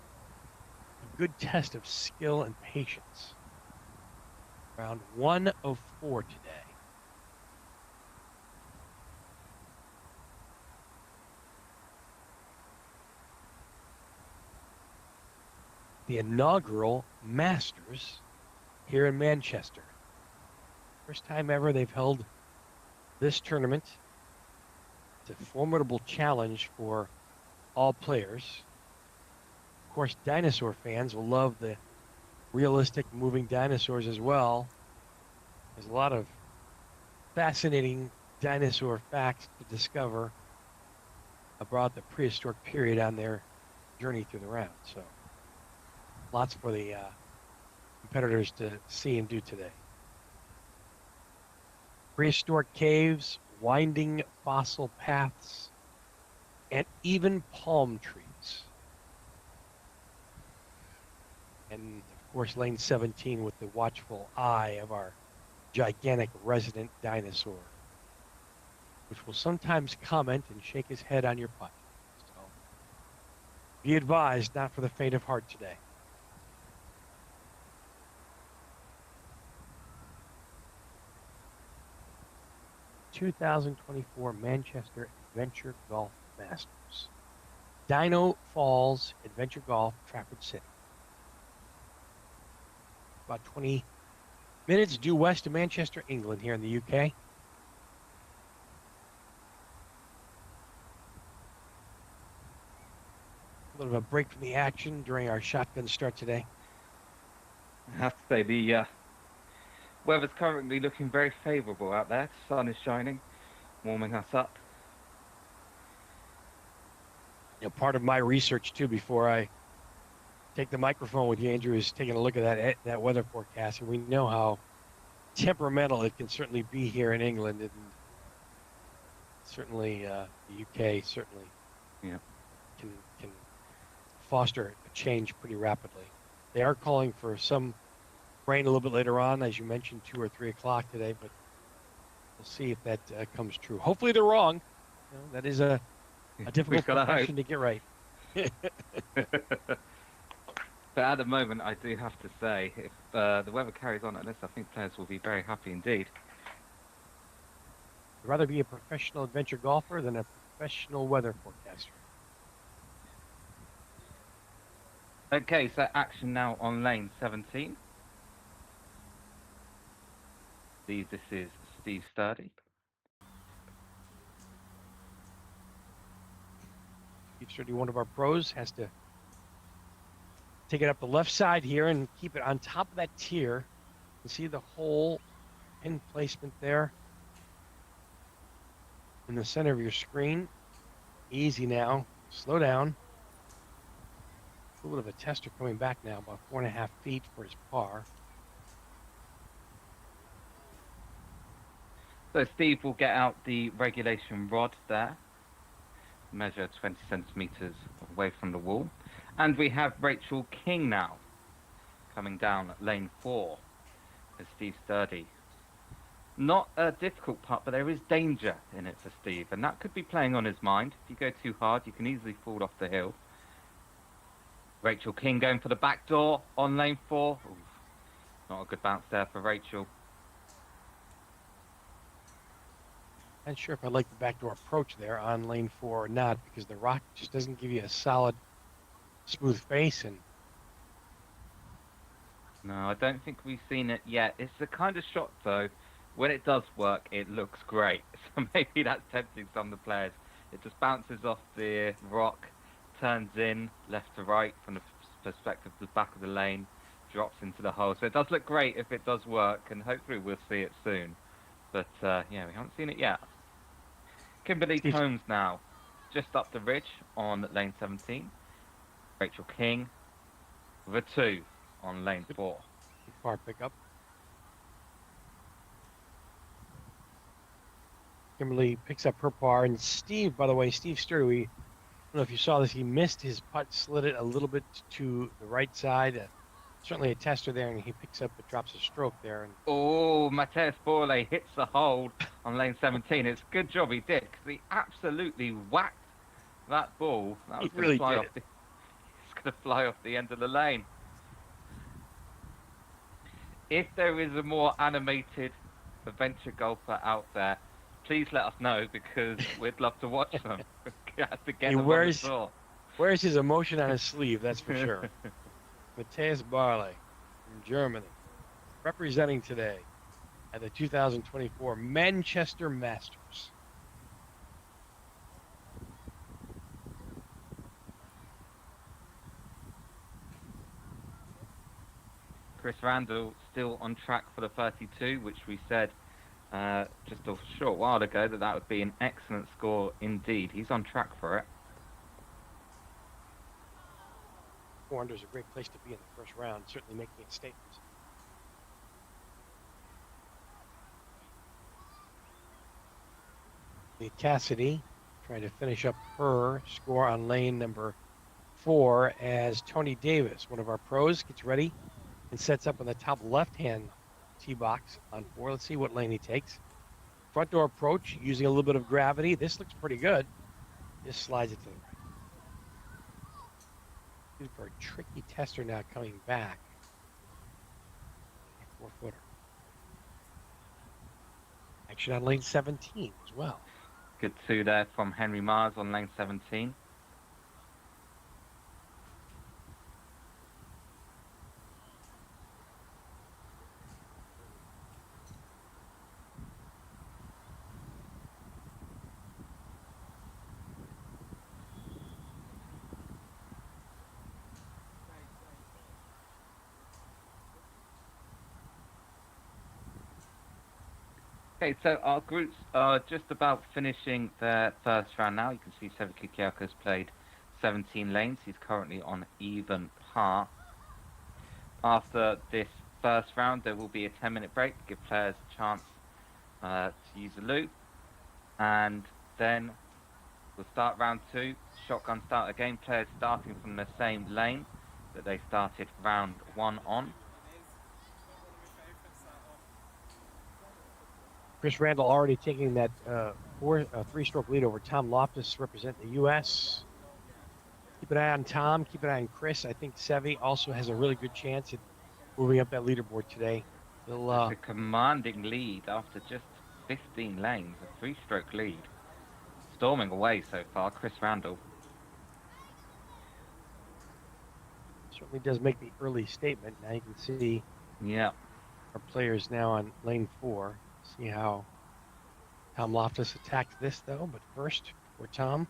good test of skill and patience. Round 1 of 4 today. The inaugural Masters here in Manchester. First time ever they've held this tournament. It's a formidable challenge for all players. Of course, dinosaur fans will love the realistic moving dinosaurs as well. There's a lot of fascinating dinosaur facts to discover about the prehistoric period on their journey through the round. So lots for the competitors to see and do today. Prehistoric caves, winding fossil paths, and even palm trees. And of course, lane 17 with the watchful eye of our gigantic resident dinosaur, which will sometimes comment and shake his head on your putt. So be advised, not for the faint of heart today. "2024 Manchester Adventure Golf Masters. Dino Falls Adventure Golf, Trafford City. About 20 minutes due west of Manchester, England, here in the UK. A little bit of a break from the action during our shotgun start today. I have to say the weather's currently looking very favourable out there. Sun is shining, warming us up. You know, part of my research too, before I take the microphone with you, Andrew, is taking a look at that weather forecast, and we know how temperamental it can certainly be here in England, and certainly the UK certainly can foster a change pretty rapidly. They are calling for some rain a little bit later on, as you mentioned, 2 or 3 o'clock today, but we'll see if that comes true. Hopefully they're wrong. You know, that is a difficult profession to get right. But at the moment, I do have to say, if the weather carries on like this, I think players will be very happy indeed. I'd rather be a professional adventure golfer than a professional weather forecaster. Okay, so action now on lane 17. This is Steve Sturdy. Steve Sturdy, one of our pros, has to take it up the left side here and keep it on top of that tier. You see the hole pin placement there in the center of your screen. Easy now. Slow down. A little bit of a tester coming back now, about 4.5 feet for his par. So Steve will get out the regulation rod there, measure 20 centimetres away from the wall. And we have Rachel King now coming down at lane 4 as Steve Sturdy. Not a difficult putt, but there is danger in it for Steve, and that could be playing on his mind. If you go too hard, you can easily fall off the hill. Rachel King going for the back door on lane 4. Oof, not a good bounce there for Rachel. Not sure if I like the backdoor approach there on lane 4 or not, because the rock just doesn't give you a solid, smooth face. And no, I don't think we've seen it yet. It's the kind of shot, though, when it does work, it looks great. So maybe that's tempting some of the players. It just bounces off the rock, turns in left to right from the perspective of the back of the lane, drops into the hole. So it does look great if it does work, and hopefully we'll see it soon. But yeah, we haven't seen it yet. Kimberly Combs now, just up the ridge on lane 17. Rachel King with a 2 on lane 4. Par pickup. Kimberly picks up her par, and Steve, by the way, Steve Sturdy, I don't know if you saw this, he missed his putt, slid it a little bit to the right side. Certainly a tester there, and he picks up, but drops a stroke there. And oh, Mateus Borle hits the hold on lane 17. It's a good job he did, because he absolutely whacked that ball. That was going to fly off it's going to fly off the end of the lane. If there is a more animated adventure golfer out there, please let us know, because we'd love to watch them. He wears his emotion on his sleeve, that's for sure. Mateus Borle from Germany, representing today at the 2024 Manchester Masters. Chris Randall still on track for the 32, which we said just a short while ago that would be an excellent score indeed. He's on track for it. 4 under is a great place to be in the first round, certainly making a statement. Cassidy trying to finish up her score on lane number 4 as Tony Davis, one of our pros, gets ready and sets up on the top left-hand tee box on 4. Let's see what lane he takes. Front door approach using a little bit of gravity. This looks pretty good. Just slides it to the right. Super tricky tester now coming back. 4-footer. Action on lane 17 as well. Good 2 there from Henry Mars on lane 17. Okay, so our groups are just about finishing their first round now. You can see Seviki Kiyaka's played 17 lanes. He's currently on even par. After this first round, there will be a 10-minute break to give players a chance to use the loop. And then we'll start round 2. Shotgun start again. Players starting from the same lane that they started round 1 on. Chris Randall already taking that 3-stroke lead over Tom Loftus, represent the U.S. Keep an eye on Tom. Keep an eye on Chris. I think Sevi also has a really good chance at moving up that leaderboard today. It's a commanding lead after just 15 lanes, a 3-stroke lead. Storming away so far, Chris Randall. Certainly does make the early statement. Now you can see our players now on lane 4. See how Tom Loftus attacked this, though. But first, for Tom,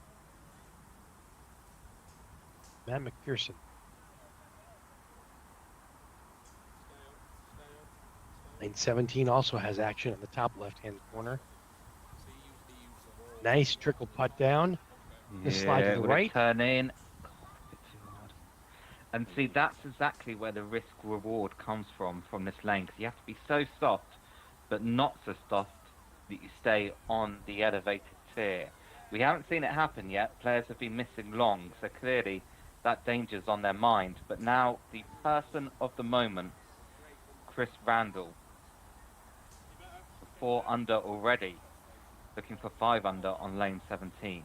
Matt McPherson. Lane 17 also has action in the top left-hand corner. Nice trickle putt down. This slide to the right. Turn in. And see, that's exactly where the risk-reward comes from this lane. Because you have to be so soft, but not so soft that you stay on the elevated tier. We haven't seen it happen yet. Players have been missing long, so clearly that danger's on their mind. But now the person of the moment, Chris Randall, 4 under already, looking for 5 under on lane 17.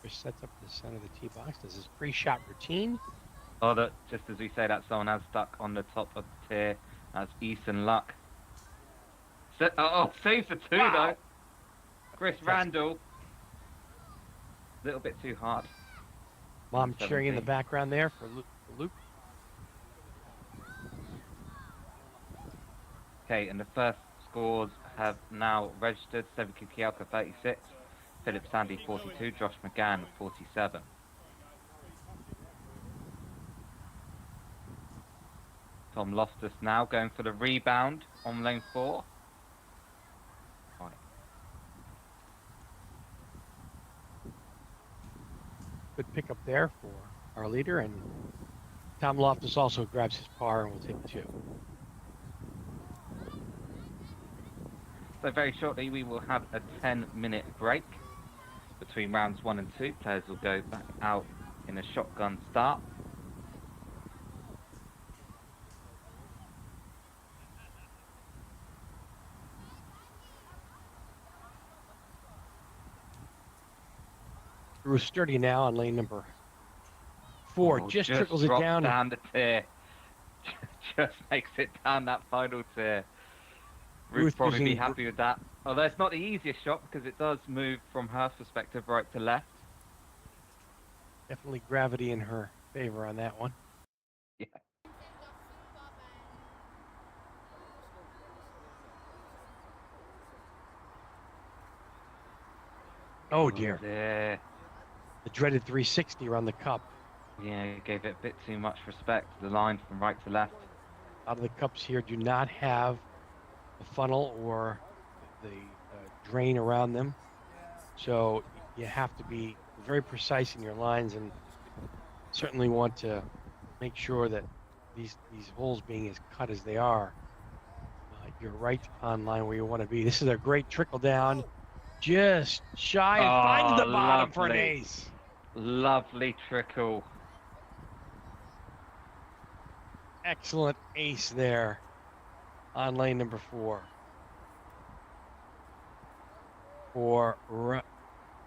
Chris sets up the center of the tee box. Does his pre-shot routine. Oh, that just as we say that, someone has stuck on the top of the tier. That's Easton Luck. Saves the 2 though. Chris Randall. A little bit too hard. Mom cheering in the background there for Luke. Okay, and the first scores have now registered. Seviki Kiyaka 36, Philip Sandy 42, Josh McGann 47. Tom Loftus now going for the rebound on lane 4. Right. Good pickup there for our leader, and Tom Loftus also grabs his par and will take the 2. So very shortly we will have a 10-minute break between rounds 1 and 2. Players will go back out in a shotgun start. Bruce Sturdy now on lane number 4. Just trickles it down. Down the tier. Just makes it down that final tier. Ruth probably be happy with that. Although it's not the easiest shot because it does move from her perspective right to left. Definitely gravity in her favor on that one. Yeah. Oh dear. Yeah. The dreaded 360 around the cup. Yeah, you gave it a bit too much respect. The line from right to left. A lot of the cups here do not have the funnel or the drain around them. So you have to be very precise in your lines and certainly want to make sure that these holes being as cut as they are, you're right on line where you want to be. This is a great trickle down, just shy and finds Oh, the bottom for an lovely. ace. Lovely trickle. Excellent ace there on lane number 4.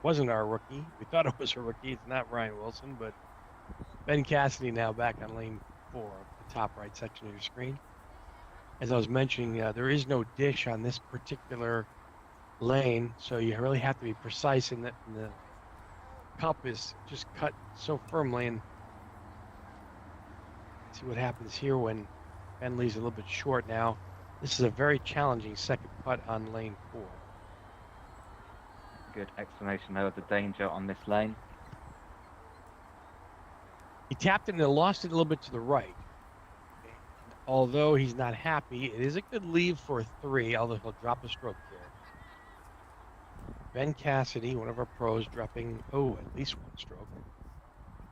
Wasn't our rookie. We thought it was a rookie. It's not Ryan Wilson, but Ben Cassidy now back on lane 4 up the top right section of your screen. As I was mentioning, there is no dish on this particular lane, so you really have to be precise in that. The cup is just cut so firmly, and see what happens here when Ben leaves a little bit short now. This is a very challenging second putt on lane 4. Good explanation there of the danger on this lane. He tapped it and lost it a little bit to the right. Although he's not happy, it is a good leave for a 3, although he'll drop a stroke here. Ben Cassidy, one of our pros, dropping, at least 1 stroke.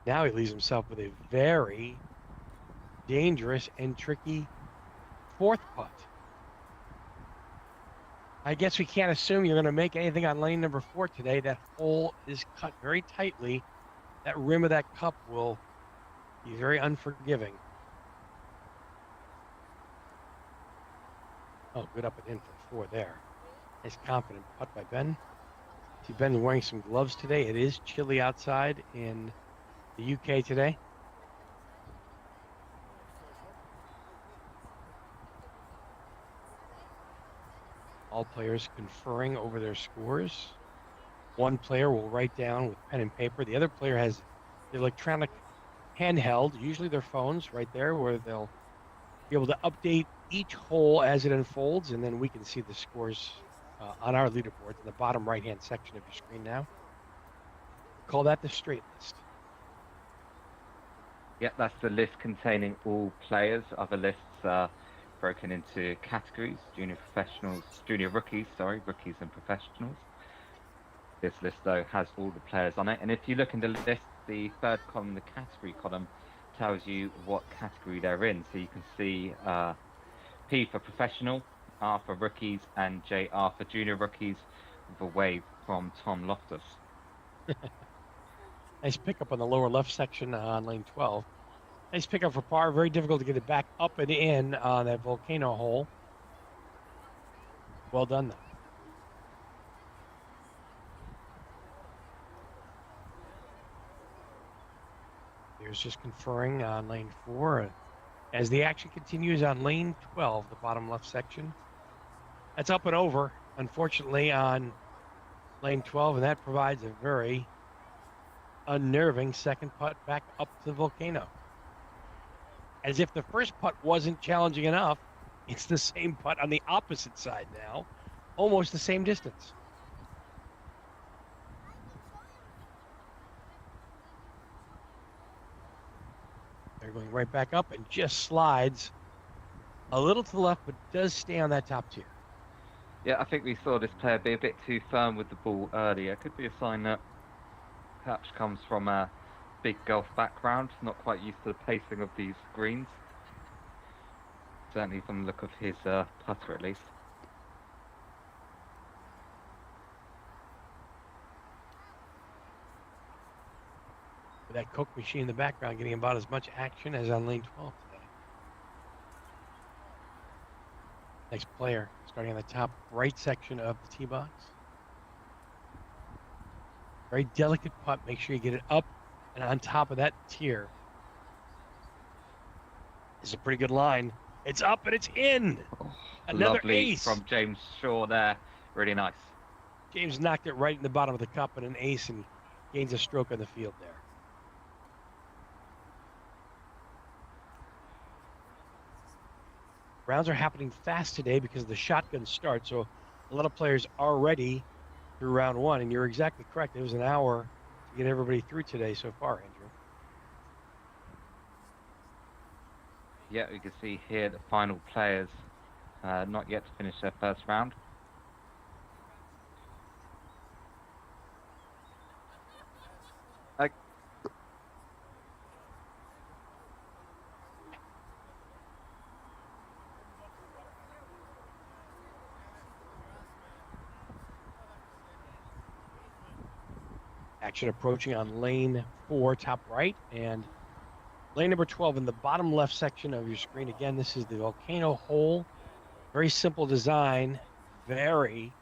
Now he leaves himself with a very dangerous and tricky 4th putt. I guess we can't assume you're going to make anything on lane number 4 today. That hole is cut very tightly. That rim of that cup will be very unforgiving. Oh, good up and in for 4 there. Nice confident putt by Ben. See, Ben's wearing some gloves today. It is chilly outside in the UK today. All players conferring over their scores. One player will write down with pen and paper. The other player has the electronic handheld, usually their phones, right there, where they'll be able to update each hole as it unfolds, and then we can see the scores on our leaderboard in the bottom right-hand section of your screen now. Call that the straight list. Yep, that's the list containing all players. Other lists are broken into categories: junior rookies and professionals. This list, though, has all the players on it. And if you look in the list, the third column, the category column, tells you what category they're in. So you can see P for professional, R for rookies, and JR for junior rookies, with a wave from Tom Loftus. Nice pickup on the lower left section on lane 12. Nice pickup for par. Very difficult to get it back up and in on that volcano hole. Well done, though. Here's just conferring on lane 4 as the action continues on lane 12, the bottom left section. That's up and over, unfortunately, on lane 12, and that provides a very unnerving second putt back up to the volcano. As if the first putt wasn't challenging enough, it's the same putt on the opposite side now, almost the same distance. They're going right back up and just slides a little to the left, but does stay on that top tier. Yeah, I think we saw this player be a bit too firm with the ball earlier. Could be a sign that perhaps comes from a big golf background, not quite used to the pacing of these greens. Certainly from the look of his putter, at least. With that Coke machine in the background getting about as much action as on lane 12 today. Next player starting on the top right section of the tee box. Very delicate putt. Make sure you get it up and on top of that tier. It's a pretty good line. It's up and it's in. Oh, Another lovely ace from James Shaw there. Really nice. James knocked it right in the bottom of the cup and an ace, and gains a stroke on the field there. Rounds are happening fast today because of the shotgun start, so a lot of players are ready through round 1, and you're exactly correct. It was an hour to get everybody through today so far, Andrew. Yeah, we can see here the final players not yet to finish their first round. Action approaching on lane 4, top right, and lane number 12 in the bottom left section of your screen. Again, this is the Volcano hole. Very simple design, very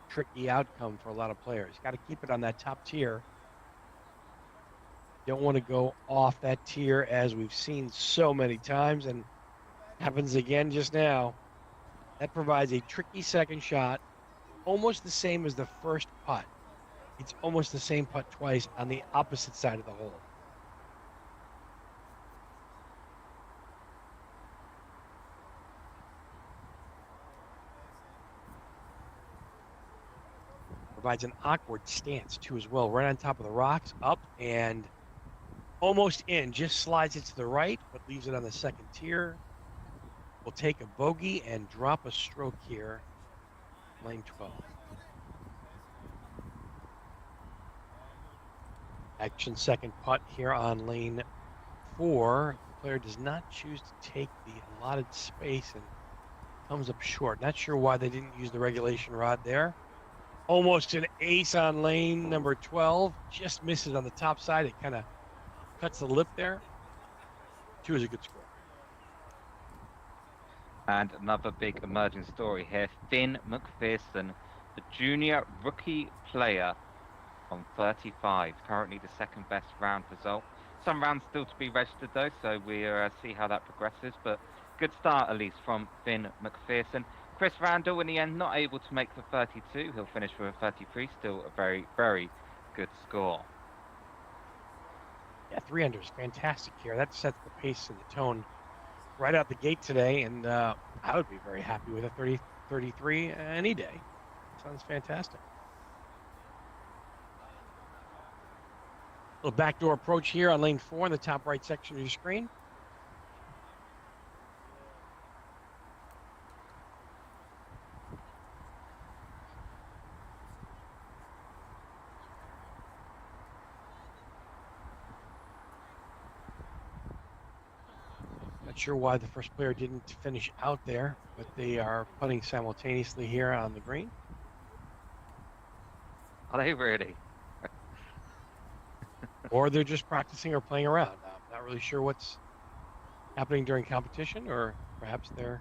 tricky outcome for a lot of players. Got to keep it on that top tier. Don't want to go off that tier as we've seen so many times and happens again just now. That provides a tricky second shot, almost the same as the first putt. It's almost the same putt twice on the opposite side of the hole. Provides an awkward stance too as well, right on top of the rocks, up and almost in, just slides it to the right, but leaves it on the second tier. We'll take a bogey and drop a stroke here, lane 12. Action second putt here on lane 4. The player does not choose to take the allotted space and comes up short. Not sure why they didn't use the regulation rod there. Almost an ace on lane number 12. Just misses on the top side. It kind of cuts the lip there. 2 is a good score. And another big emerging story here. Finn McPherson, the junior rookie player on 35. Currently the second best round result. Some rounds still to be registered though, so we'll see how that progresses. But good start at least from Finn McPherson. Chris Randall in the end not able to make the 32. He'll finish with a 33. Still a very, very good score. Yeah, 3 unders, fantastic here. That sets the pace and the tone right out the gate today, and I would be very happy with a 33 any day. Sounds fantastic. Little backdoor approach here on lane 4 in the top right section of your screen. Not sure why the first player didn't finish out there, but they are putting simultaneously here on the green. Are they really? Or they're just practicing or playing around. I'm not really sure what's happening during competition, or perhaps they're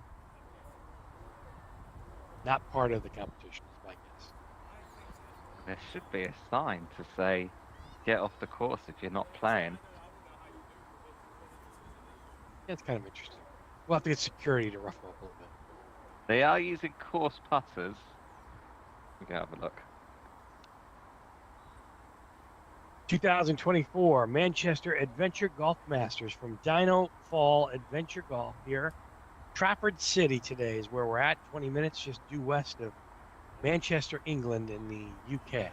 not part of the competition, is my guess. There should be a sign to say, get off the course if you're not playing. Yeah, it's kind of interesting. We'll have to get security to rough them up a little bit. They are using course putters. We can have a look. 2024 Manchester Adventure Golf Masters from Dino Fall Adventure Golf here. Trafford City today is where we're at, 20 minutes just due west of Manchester, England in the UK.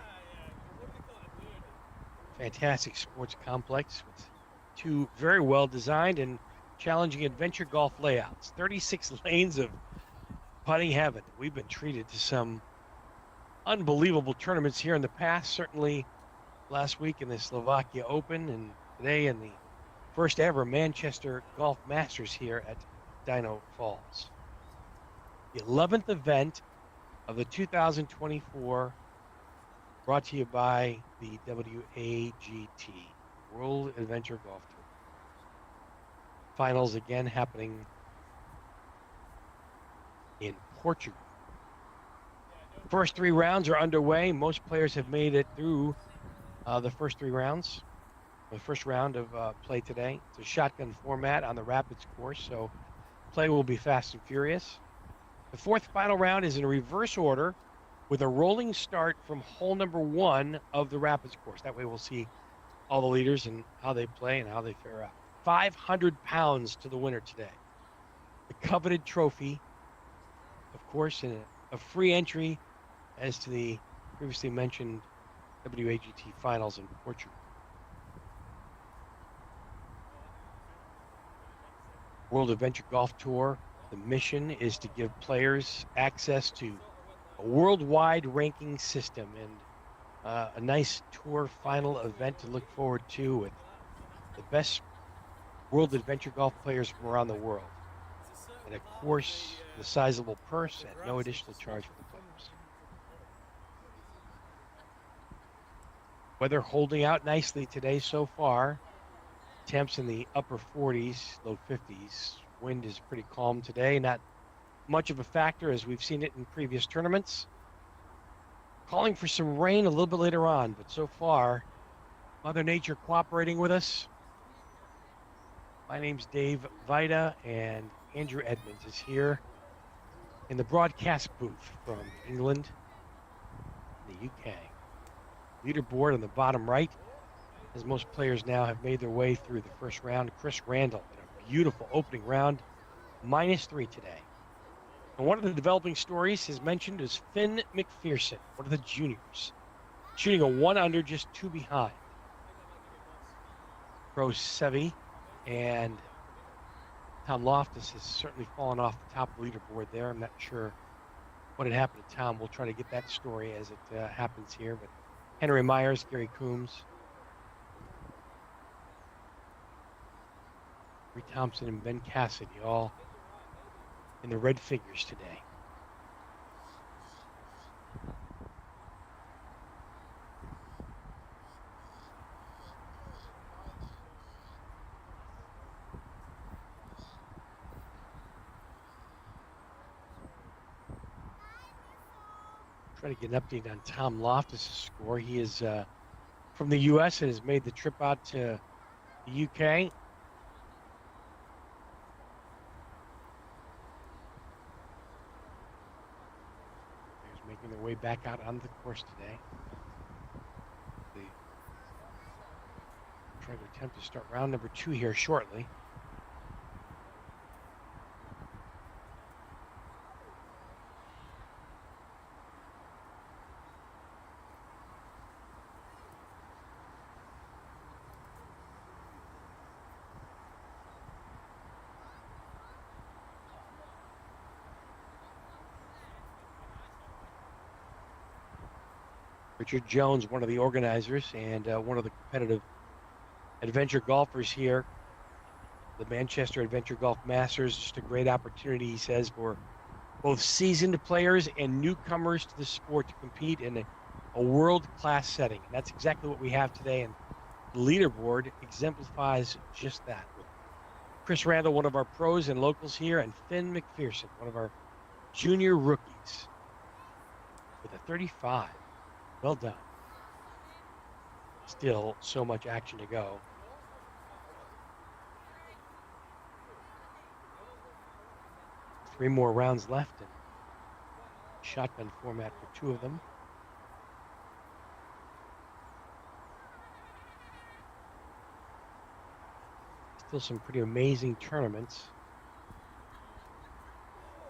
Fantastic sports complex with 2 very well designed and challenging adventure golf layouts. 36 lanes of putting heaven. We've been treated to some unbelievable tournaments here in the past, certainly last week in the Slovakia Open, and today in the first ever Manchester Golf Masters here at Dino Falls. The 11th event of the 2024, brought to you by the WAGT, World Adventure Golf Tour. Finals again happening in Portugal. First 3 rounds are underway. Most players have made it through the first 3 rounds, the first round of play today. It's a shotgun format on the Rapids course, so play will be fast and furious. The 4th final round is in reverse order with a rolling start from hole number 1 of the Rapids course. That way we'll see all the leaders and how they play and how they fare out. 500 pounds to the winner today. The coveted trophy, of course, and a free entry as to the previously mentioned WAGT finals in Portugal. World Adventure Golf Tour, the mission is to give players access to a worldwide ranking system and a nice tour final event to look forward to with the best World Adventure Golf players from around the world. And of course, the sizable purse at no additional charge for the players. Weather holding out nicely today so far. Temps in the upper 40s, low 50s. Wind is pretty calm today. Not much of a factor as we've seen it in previous tournaments. Calling for some rain a little bit later on, but so far, Mother Nature cooperating with us. My name's Dave Vita, and Andrew Edmonds is here in the broadcast booth from England, the UK. Leaderboard on the bottom right, as most players now have made their way through the first round. Chris Randall in a beautiful opening round, -3 today. And one of the developing stories is mentioned is Finn McPherson, one of the juniors, shooting a 1 under, just 2 behind. Pro Sevi and Tom Loftus has certainly fallen off the top of the leaderboard there. I'm not sure what had happened to Tom. We'll try to get that story as it happens here. But Henry Myers, Gary Coombs, Bree Thompson, and Ben Cassidy all in the red figures today. Try to get an update on Tom Loftus' score. He is from the U.S. and has made the trip out to the U.K. He's making their way back out onto the course today. They try to attempt to start round number 2 here shortly. Richard Jones, one of the organizers and one of the competitive adventure golfers here. The Manchester Adventure Golf Masters, just a great opportunity, he says, for both seasoned players and newcomers to the sport to compete in a world-class setting. And that's exactly what we have today. And the leaderboard exemplifies just that. With Chris Randall, one of our pros and locals here, and Finn McPherson, one of our junior rookies, with a 35. Well done. Still so much action to go. Three more rounds left and shotgun format for 2 of them. Still some pretty amazing tournaments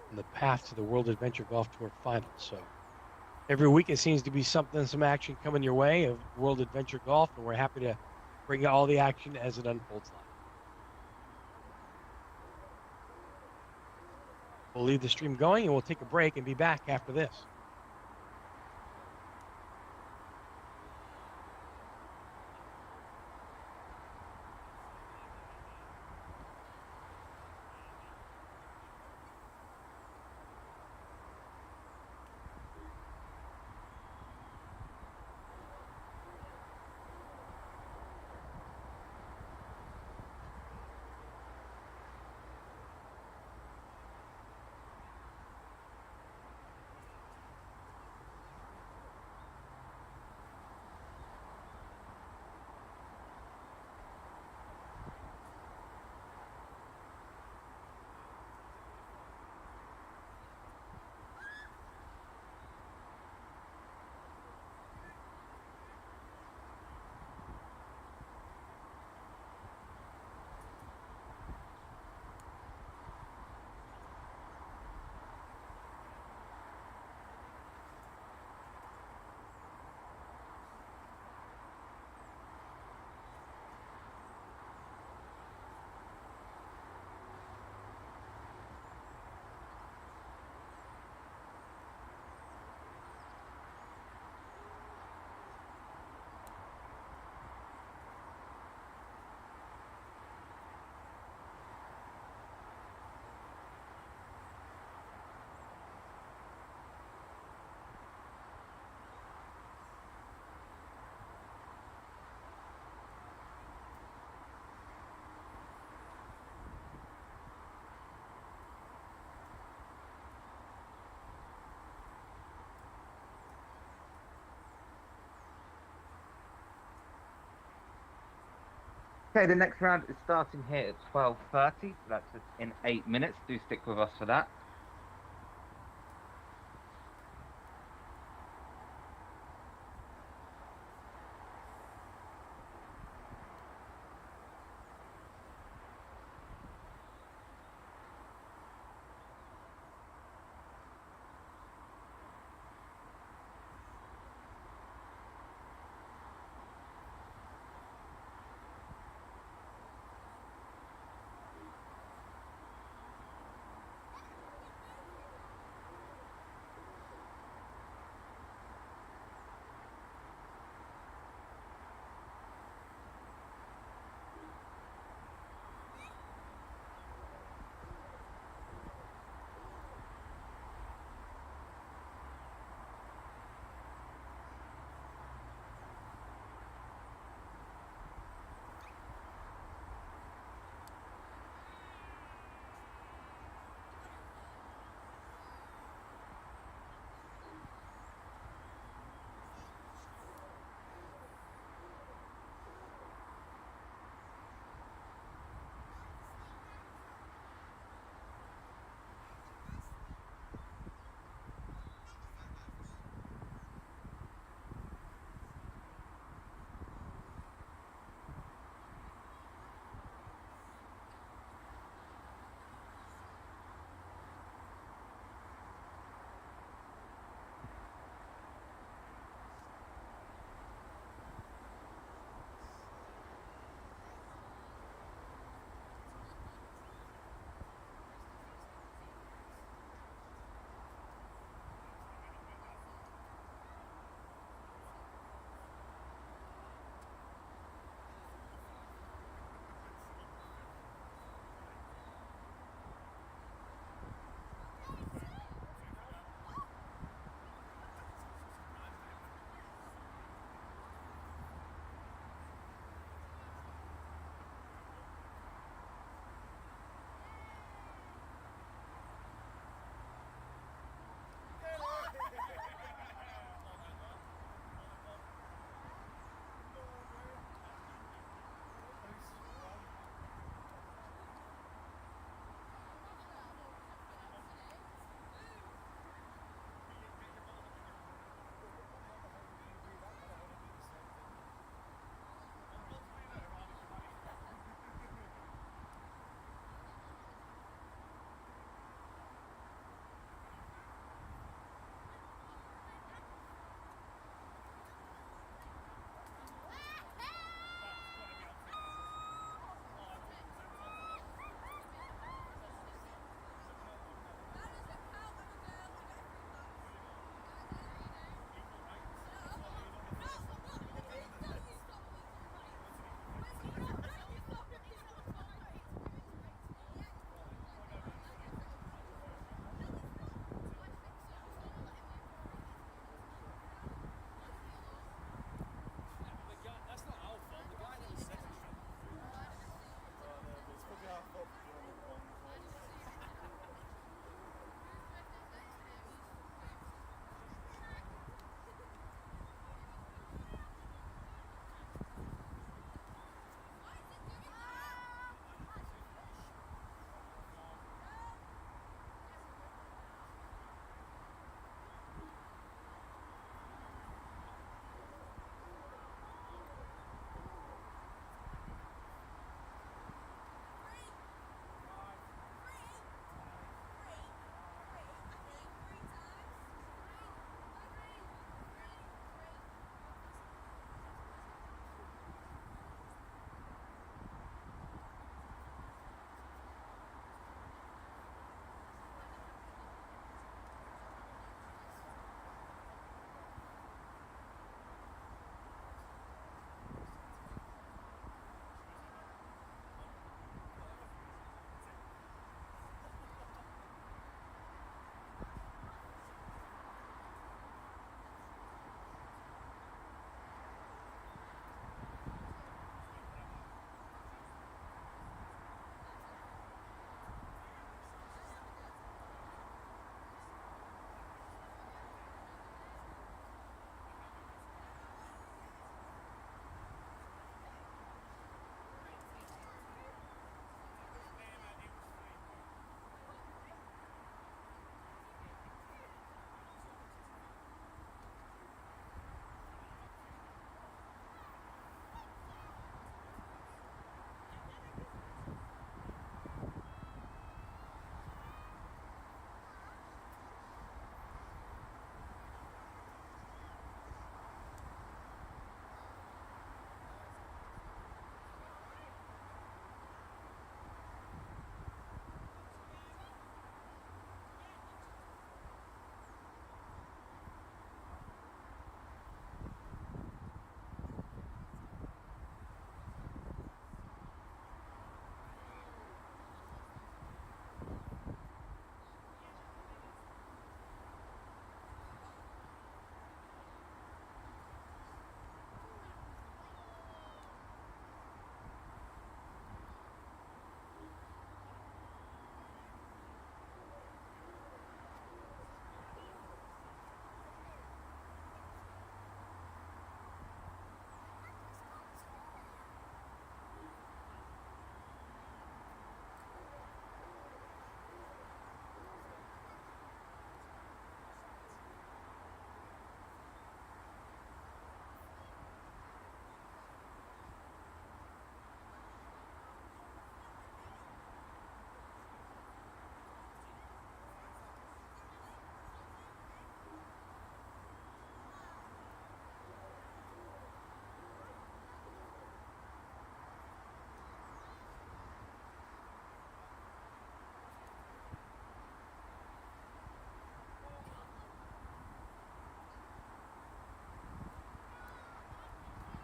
on the path to the World Adventure Golf Tour Finals. So every week it seems to be some action coming your way of World Adventure Golf, and we're happy to bring you all the action as it unfolds live. We'll leave the stream going and we'll take a break and be back after this. Okay, the next round is starting here at 12:30, so that's in 8 minutes. Do stick with us for that.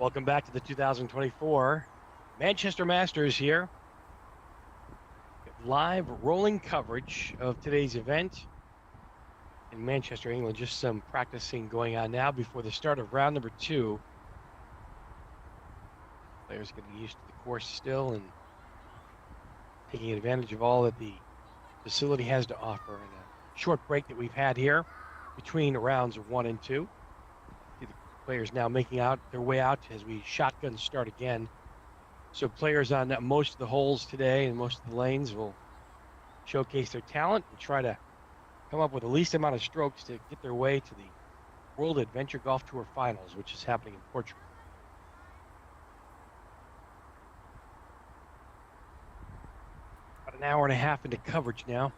Welcome back to the 2024 Manchester Masters here. Live rolling coverage of today's event in Manchester, England. Just some practicing going on now before the start of round number 2. Players getting used to the course still and taking advantage of all that the facility has to offer. And a short break that we've had here between rounds 1 and 2. See the players now making their way out as we shotgun start again. So players on most of the holes today and most of the lanes will showcase their talent and try to come up with the least amount of strokes to get their way to the World Adventure Golf Tour Finals, which is happening in Portugal. About an hour and a half into coverage now.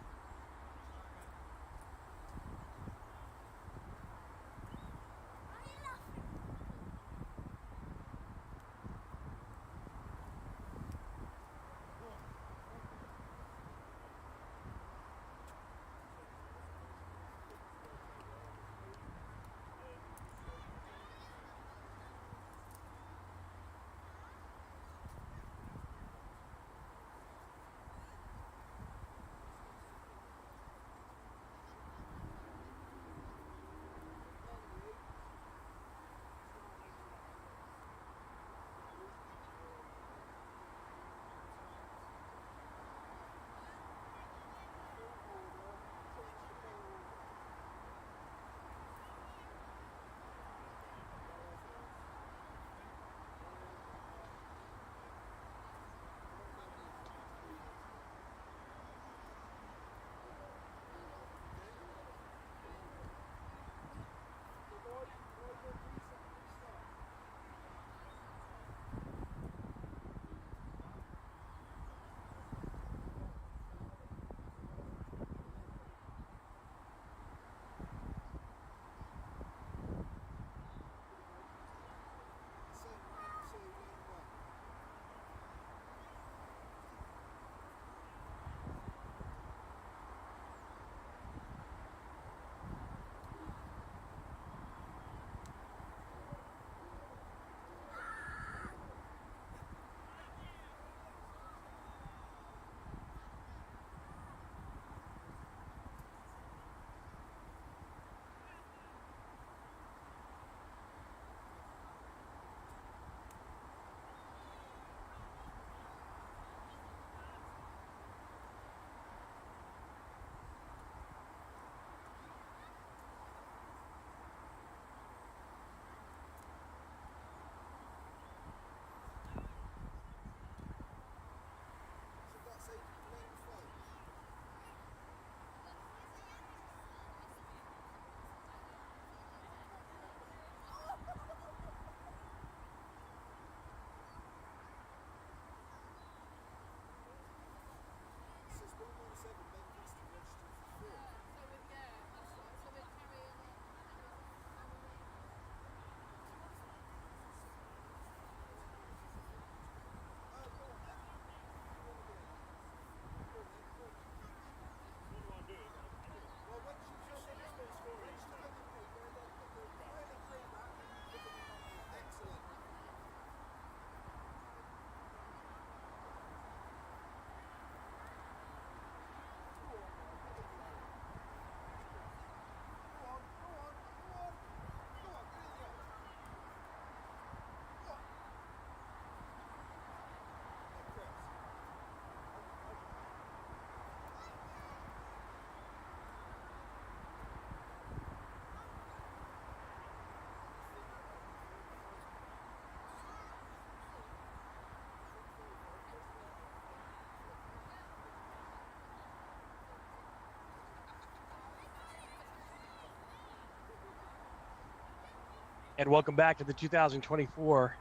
And welcome back to the 2024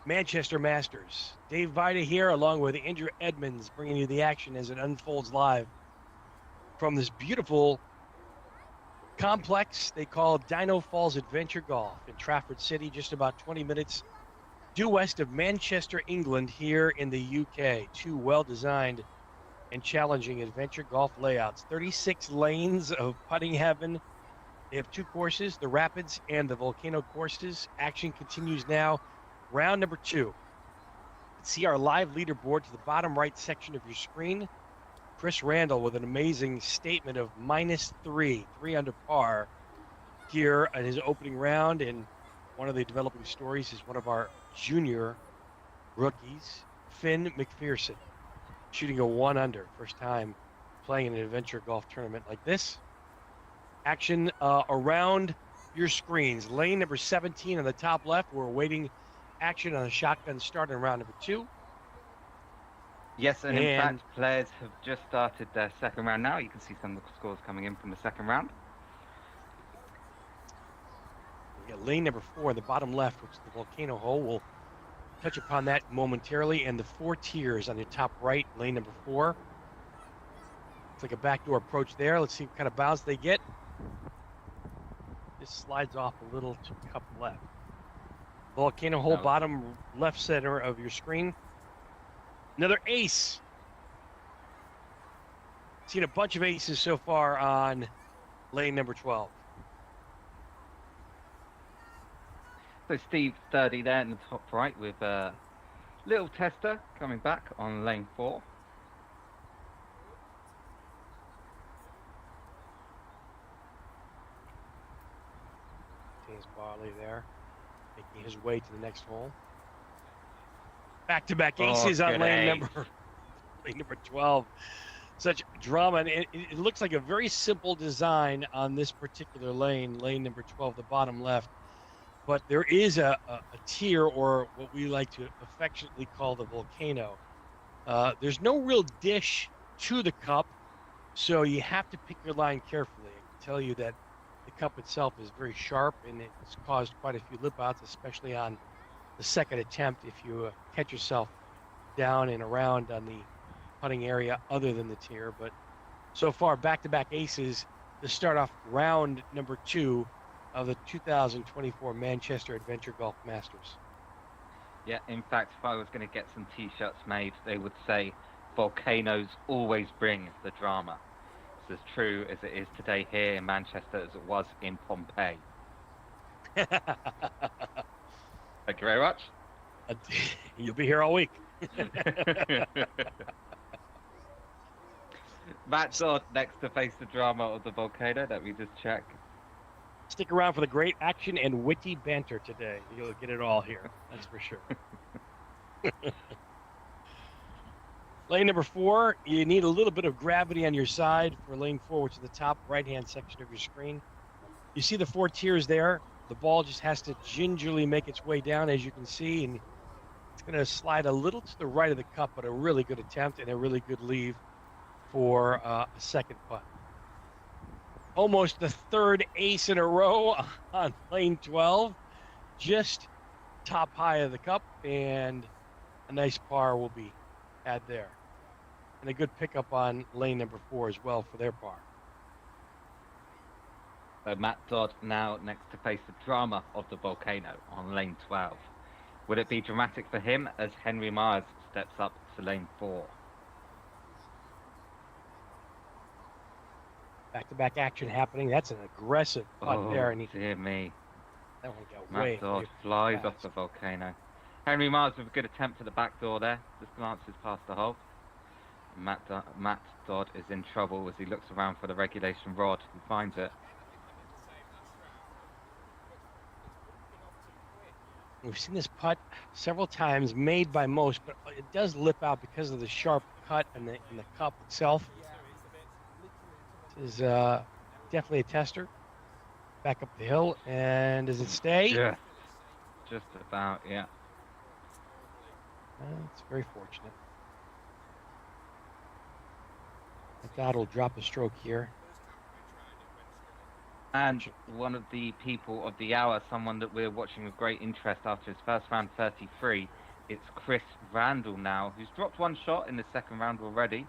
Manchester Masters. Dave Vida here, along with Andrew Edmonds, bringing you the action as it unfolds live from this beautiful complex they call Dino Falls Adventure Golf in Trafford City, just about 20 minutes due west of Manchester, England, here in the UK. Two well-designed and challenging adventure golf layouts. 36 lanes of putting heaven. They have two courses, the Rapids and the Volcano courses. Action continues now round number 2. See our live leaderboard to the bottom right section of your screen. Chris Randall with an amazing statement of -3, 3 under par here at his opening round. And one of the developing stories is one of our junior rookies, Finn McPherson, shooting a 1 under, first time playing in an adventure golf tournament like this. Action around your screens. Lane number 17 on the top left. We're awaiting action on a shotgun start in round number 2. Yes, and in fact, players have just started their second round now. You can see some of the scores coming in from the second round. We got lane number 4 in the bottom left, which is the volcano hole. We'll touch upon that momentarily. And the 4 tiers on your top right, lane number 4. It's like a backdoor approach there. Let's see what kind of bounce they get. This slides off a little to cup left. Volcano hole, bottom left center of your screen. Another ace. Seen a bunch of aces so far on lane number 12. So Steve Sturdy there in the top right with a little tester coming back on lane 4. James Barley there, making his way to the next hole. Back-to-back aces on lane number 12. Such drama, and it looks like a very simple design on this particular lane number 12, the bottom left. But there is a tier, or what we like to affectionately call the volcano. There's no real dish to the cup, so you have to pick your line carefully. I can tell you that the cup itself is very sharp, and it's caused quite a few lip outs, especially on the second attempt if you catch yourself down and around on the putting area other than the tier. But so far, back-to-back aces to start off round number 2 of the 2024 Manchester Adventure Golf Masters. Yeah, in fact, if I was going to get some t-shirts made, they would say, volcanoes always bring the drama. It's as true as it is today here in Manchester as it was in Pompeii. Thank you very much. You'll be here all week. Matt Dodd next to face the drama of the volcano. Let me just check. Stick around for the great action and witty banter today. You'll get it all here. That's for sure. Lane number 4, you need a little bit of gravity on your side for lane 4, which is the top right-hand section of your screen. You see the 4 tiers there. The ball just has to gingerly make its way down, as you can see, and it's going to slide a little to the right of the cup, but a really good attempt and a really good leave for a second putt. Almost the 3rd ace in a row on lane 12, just top high of the cup, and a nice par will be had there. And a good pickup on lane number 4 as well for their par. So Matt Dodd now next to face the drama of the volcano on lane 12. Would it be dramatic for him as Henry Myers steps up to lane 4? Back-to-back action happening. That's an aggressive putt there. And dear me. That one got way Matt Dodd flies off the volcano. Henry Myers with a good attempt at the back door there. Just glances past the hole. Matt Dodd is in trouble as he looks around for the regulation rod and finds it. We've seen this putt several times, made by most, but it does lip out because of the sharp cut in the cup itself. This is definitely a tester. Back up the hill, and does it stay? Yeah, just about, yeah. It's very fortunate. I thought will drop a stroke here. And one of the people of the hour, someone that we're watching with great interest after his first round 33, it's Chris Randall now, who's dropped 1 shot in the second round already.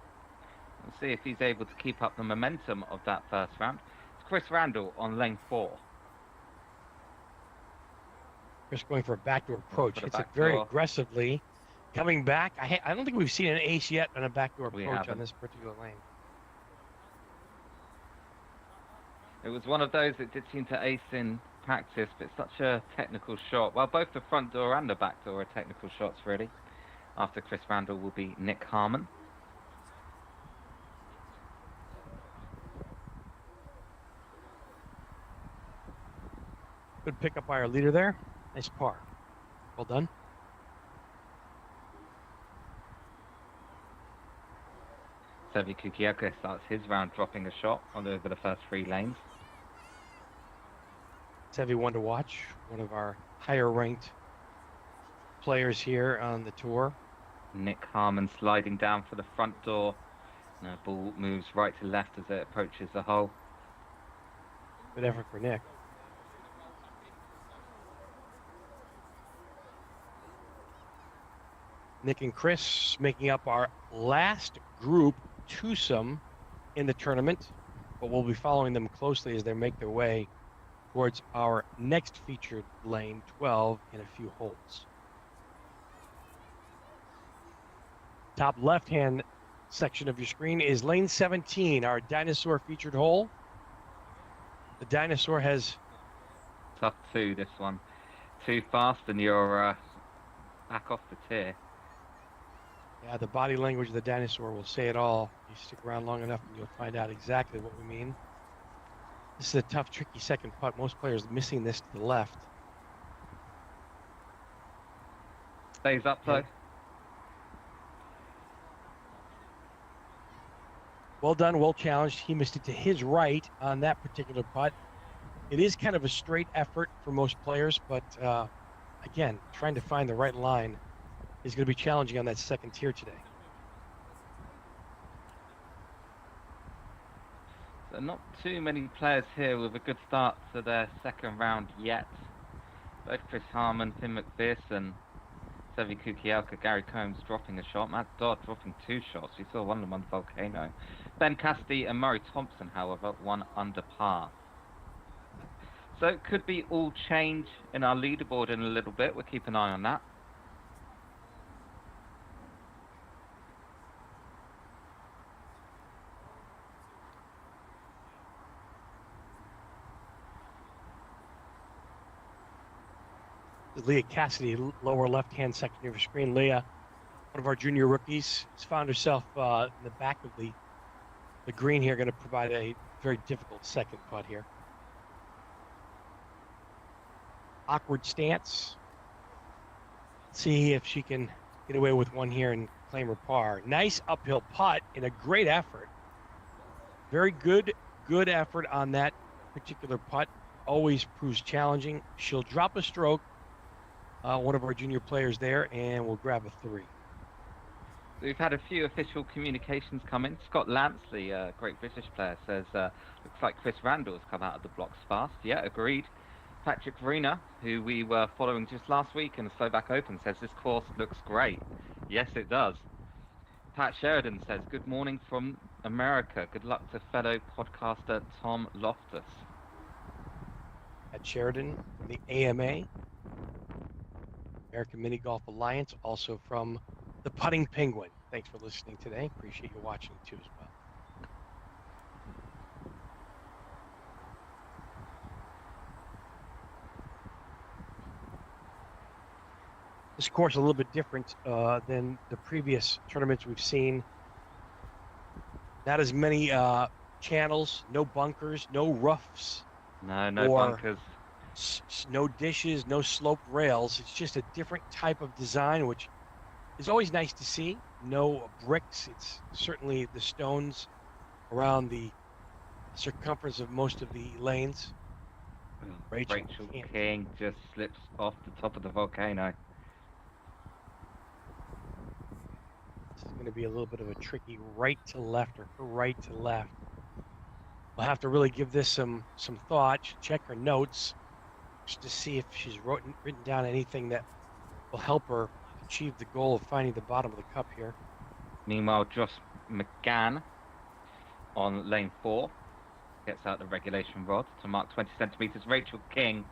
We'll see if he's able to keep up the momentum of that first round. It's Chris Randall on lane 4. Chris going for a backdoor approach. Hits it very aggressively. Coming back. I don't think we've seen an ace yet on a backdoor approach on this particular lane. It was one of those that did seem to ace in practice, but it's such a technical shot. Well, both the front door and the back door are technical shots, really. After Chris Randall will be Nick Harmon. Good pickup by our leader there. Nice par. Well done. Sevi Kukielka starts his round dropping a shot on over the first 3 lanes. Sevi one to watch. One of our higher ranked players here on the tour. Nick Harmon sliding down for the front door. And the ball moves right to left as it approaches the hole. Good effort for Nick. Nick and Chris making up our last group twosome in the tournament, but we'll be following them closely as they make their way towards our next featured lane 12 in a few holes. Top left-hand section of your screen is lane 17, our dinosaur featured hole. The dinosaur has Tough 2, this one. Too fast and you're back off the tier. Yeah, the body language of the dinosaur will say it all. You stick around long enough and you'll find out exactly what we mean. This is a tough, tricky second putt. Most players missing this to the left. Stays up though. Well done, well challenged. He missed it to his right on that particular putt. It is kind of a straight effort for most players, but again, trying to find the right line is going to be challenging on that second tier today. So not too many players here with a good start to their second round yet. Both Chris Harmon, Finn McPherson, Sevi Kukielka, Gary Combs dropping a shot, Matt Dodd dropping 2 shots. We saw one of them on Volcano. Ben Cassidy and Murray Thompson, however, 1 under par. So it could be all change in our leaderboard in a little bit. We'll keep an eye on that. Leah Cassidy, lower left-hand section of your screen. Leah, one of our junior rookies, has found herself in the back of the green here, going to provide a very difficult second putt here. Awkward stance. See if she can get away with one here and claim her par. Nice uphill putt and a great effort. Very good effort on that particular putt. Always proves challenging. She'll drop a stroke. One of our junior players there, and we'll grab a 3. We've had a few official communications come in. Scott Lansley, a great British player, says, looks like Chris Randall's come out of the blocks fast. Yeah, agreed. Patrick Verena, who we were following just last week in the Slovak Open, says this course looks great. Yes, it does. Pat Sheridan says, good morning from America. Good luck to fellow podcaster Tom Loftus. Pat Sheridan from the AMA, American Mini Golf Alliance, also from the Putting Penguin. Thanks for listening today. Appreciate you watching too as well. This course a little bit different than the previous tournaments we've seen. Not as many channels, no bunkers, no roughs. No bunkers. No dishes, no sloped rails. It's just a different type of design, which is always nice to see. No bricks. It's certainly the stones around the circumference of most of the lanes. Rachel King just slips off the top of the volcano. This is going to be a little bit of a tricky right to left or right to left. We'll have to really give this some thought. Check her notes just to see if she's written down anything that will help her achieve the goal of finding the bottom of the cup here. Meanwhile, Josh McGann on lane 4 gets out the regulation rod to mark 20 centimeters. Rachel King,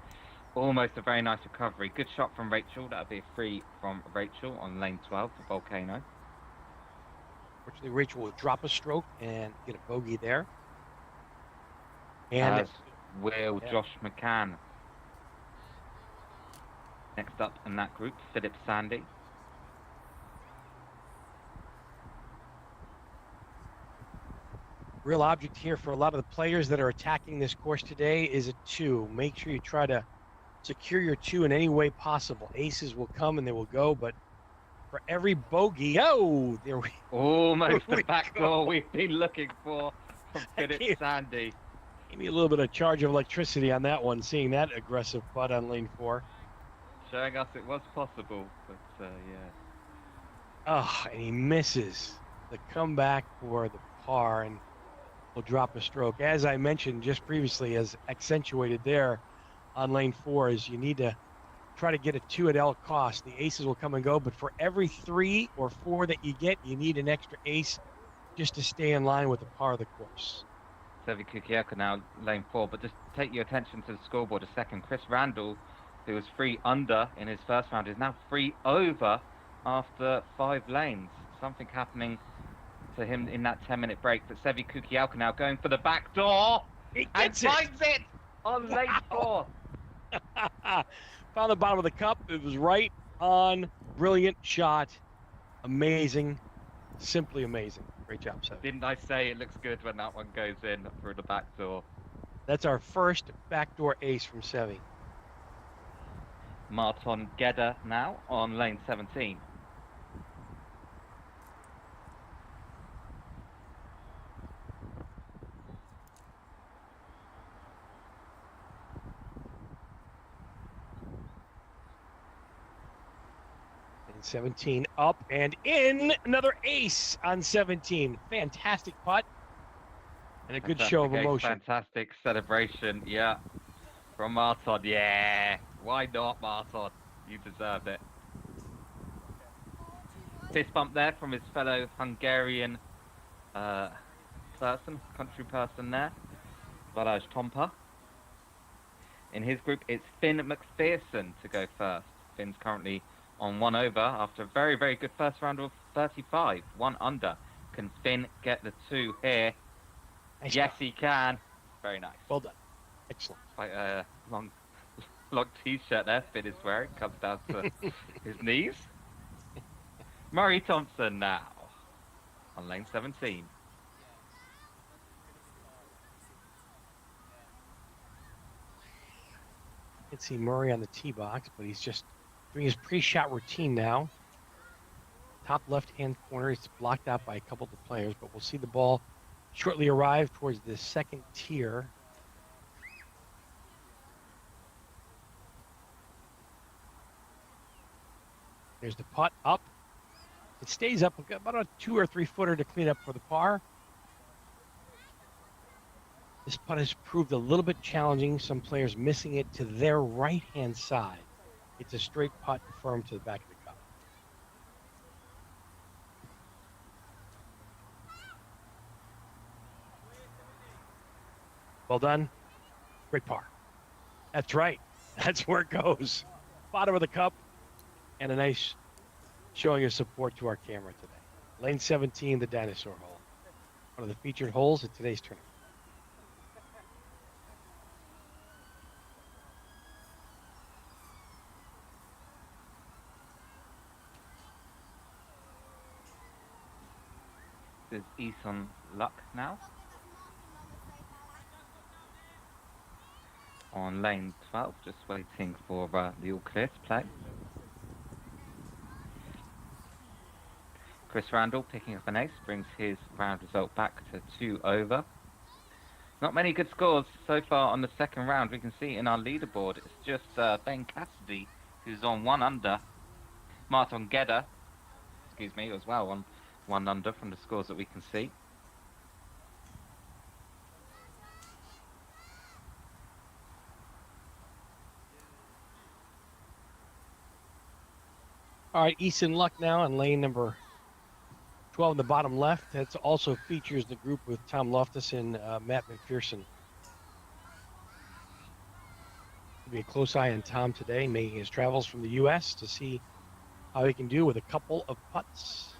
almost a very nice recovery. Good shot from Rachel. That'll be a 3 from Rachel on lane 12 for Volcano. Fortunately, Rachel will drop a stroke and get a bogey there. And as will Josh McCann. Next up in that group, Philip Sandy. Real object here for a lot of the players that are attacking this course today is a 2. Make sure you try to secure your 2 in any way possible. Aces will come and they will go, but for every bogey, oh, there we, Almost there the we backdoor go. we've been looking for from That Philip Sandy. gave me a little bit of charge of electricity on that one, seeing that aggressive putt on lane 4. Showing us it was possible, but yeah. Oh, and he misses the comeback for the par and will drop a stroke. As I mentioned just previously, as accentuated there on lane 4, is you need to try to get a 2 at all costs. The aces will come and go, but for every 3 or 4 that you get, you need an extra ace just to stay in line with the par of the course. Sevi Kukielka now lane 4, but just take your attention to the scoreboard a second. Chris Randall, who was 3 under in his first round, is now 3 over after 5 lanes. Something happening to him in that 10-minute break. But Sevi Kukielka now going for the back door He and gets it. finds it on lane 4. Found the bottom of the cup. It was right on. Brilliant shot. Amazing. Simply amazing. Great job, Sevi. Didn't I say it looks good when that one goes in through the back door? That's our first backdoor ace from Sevi. Martin Gedda now on lane 17. And 17 up and in. Another ace on 17. Fantastic putt. And a good show of Fantastic ace, emotion. Fantastic celebration, yeah. From Martin, yeah. Why not, Martin? You deserved it. Fist bump there from his fellow Hungarian country person there, Balázs Tompa. In his group, it's Finn McPherson to go first. Finn's currently on 1 over after a very, very good first round of 35, 1 under. Can Finn get the 2 here? Nice Yes, job. he can. Very nice. Well done. Excellent. Quite a long t-shirt there Finn is wearing. Comes down to his knees. Murray Thompson now on lane 17. You can see Murray on the tee box, but he's just doing his pre-shot routine now. Top left-hand corner, it's blocked out by a couple of the players, but we'll see the ball shortly arrive towards the second tier. There's the putt up. It stays up about a 2 or 3 footer to clean up for the par. This putt has proved a little bit challenging. Some players missing it to their right-hand side. It's a straight putt firm to the back of the cup. Well done. Great par. That's right. That's where it goes. Bottom of the cup and a nice showing of support to our camera today. Lane 17, the dinosaur hole. One of the featured holes at today's tournament. This is Eason Luck now on lane 12, just waiting for the all clear to play. Chris Randall picking up an ace brings his round result back to 2 over. Not many good scores so far on the second round. We can see in our leaderboard it's just Ben Cassidy who's on 1 under. Martin Gedda, as well, on 1 under from the scores that we can see. All right, Easton Luck now on lane number 12 in the bottom left. That also features the group with Tom Loftus and Matt McPherson. Will be a close eye on Tom today, making his travels from the U.S. to see how he can do with a couple of putts.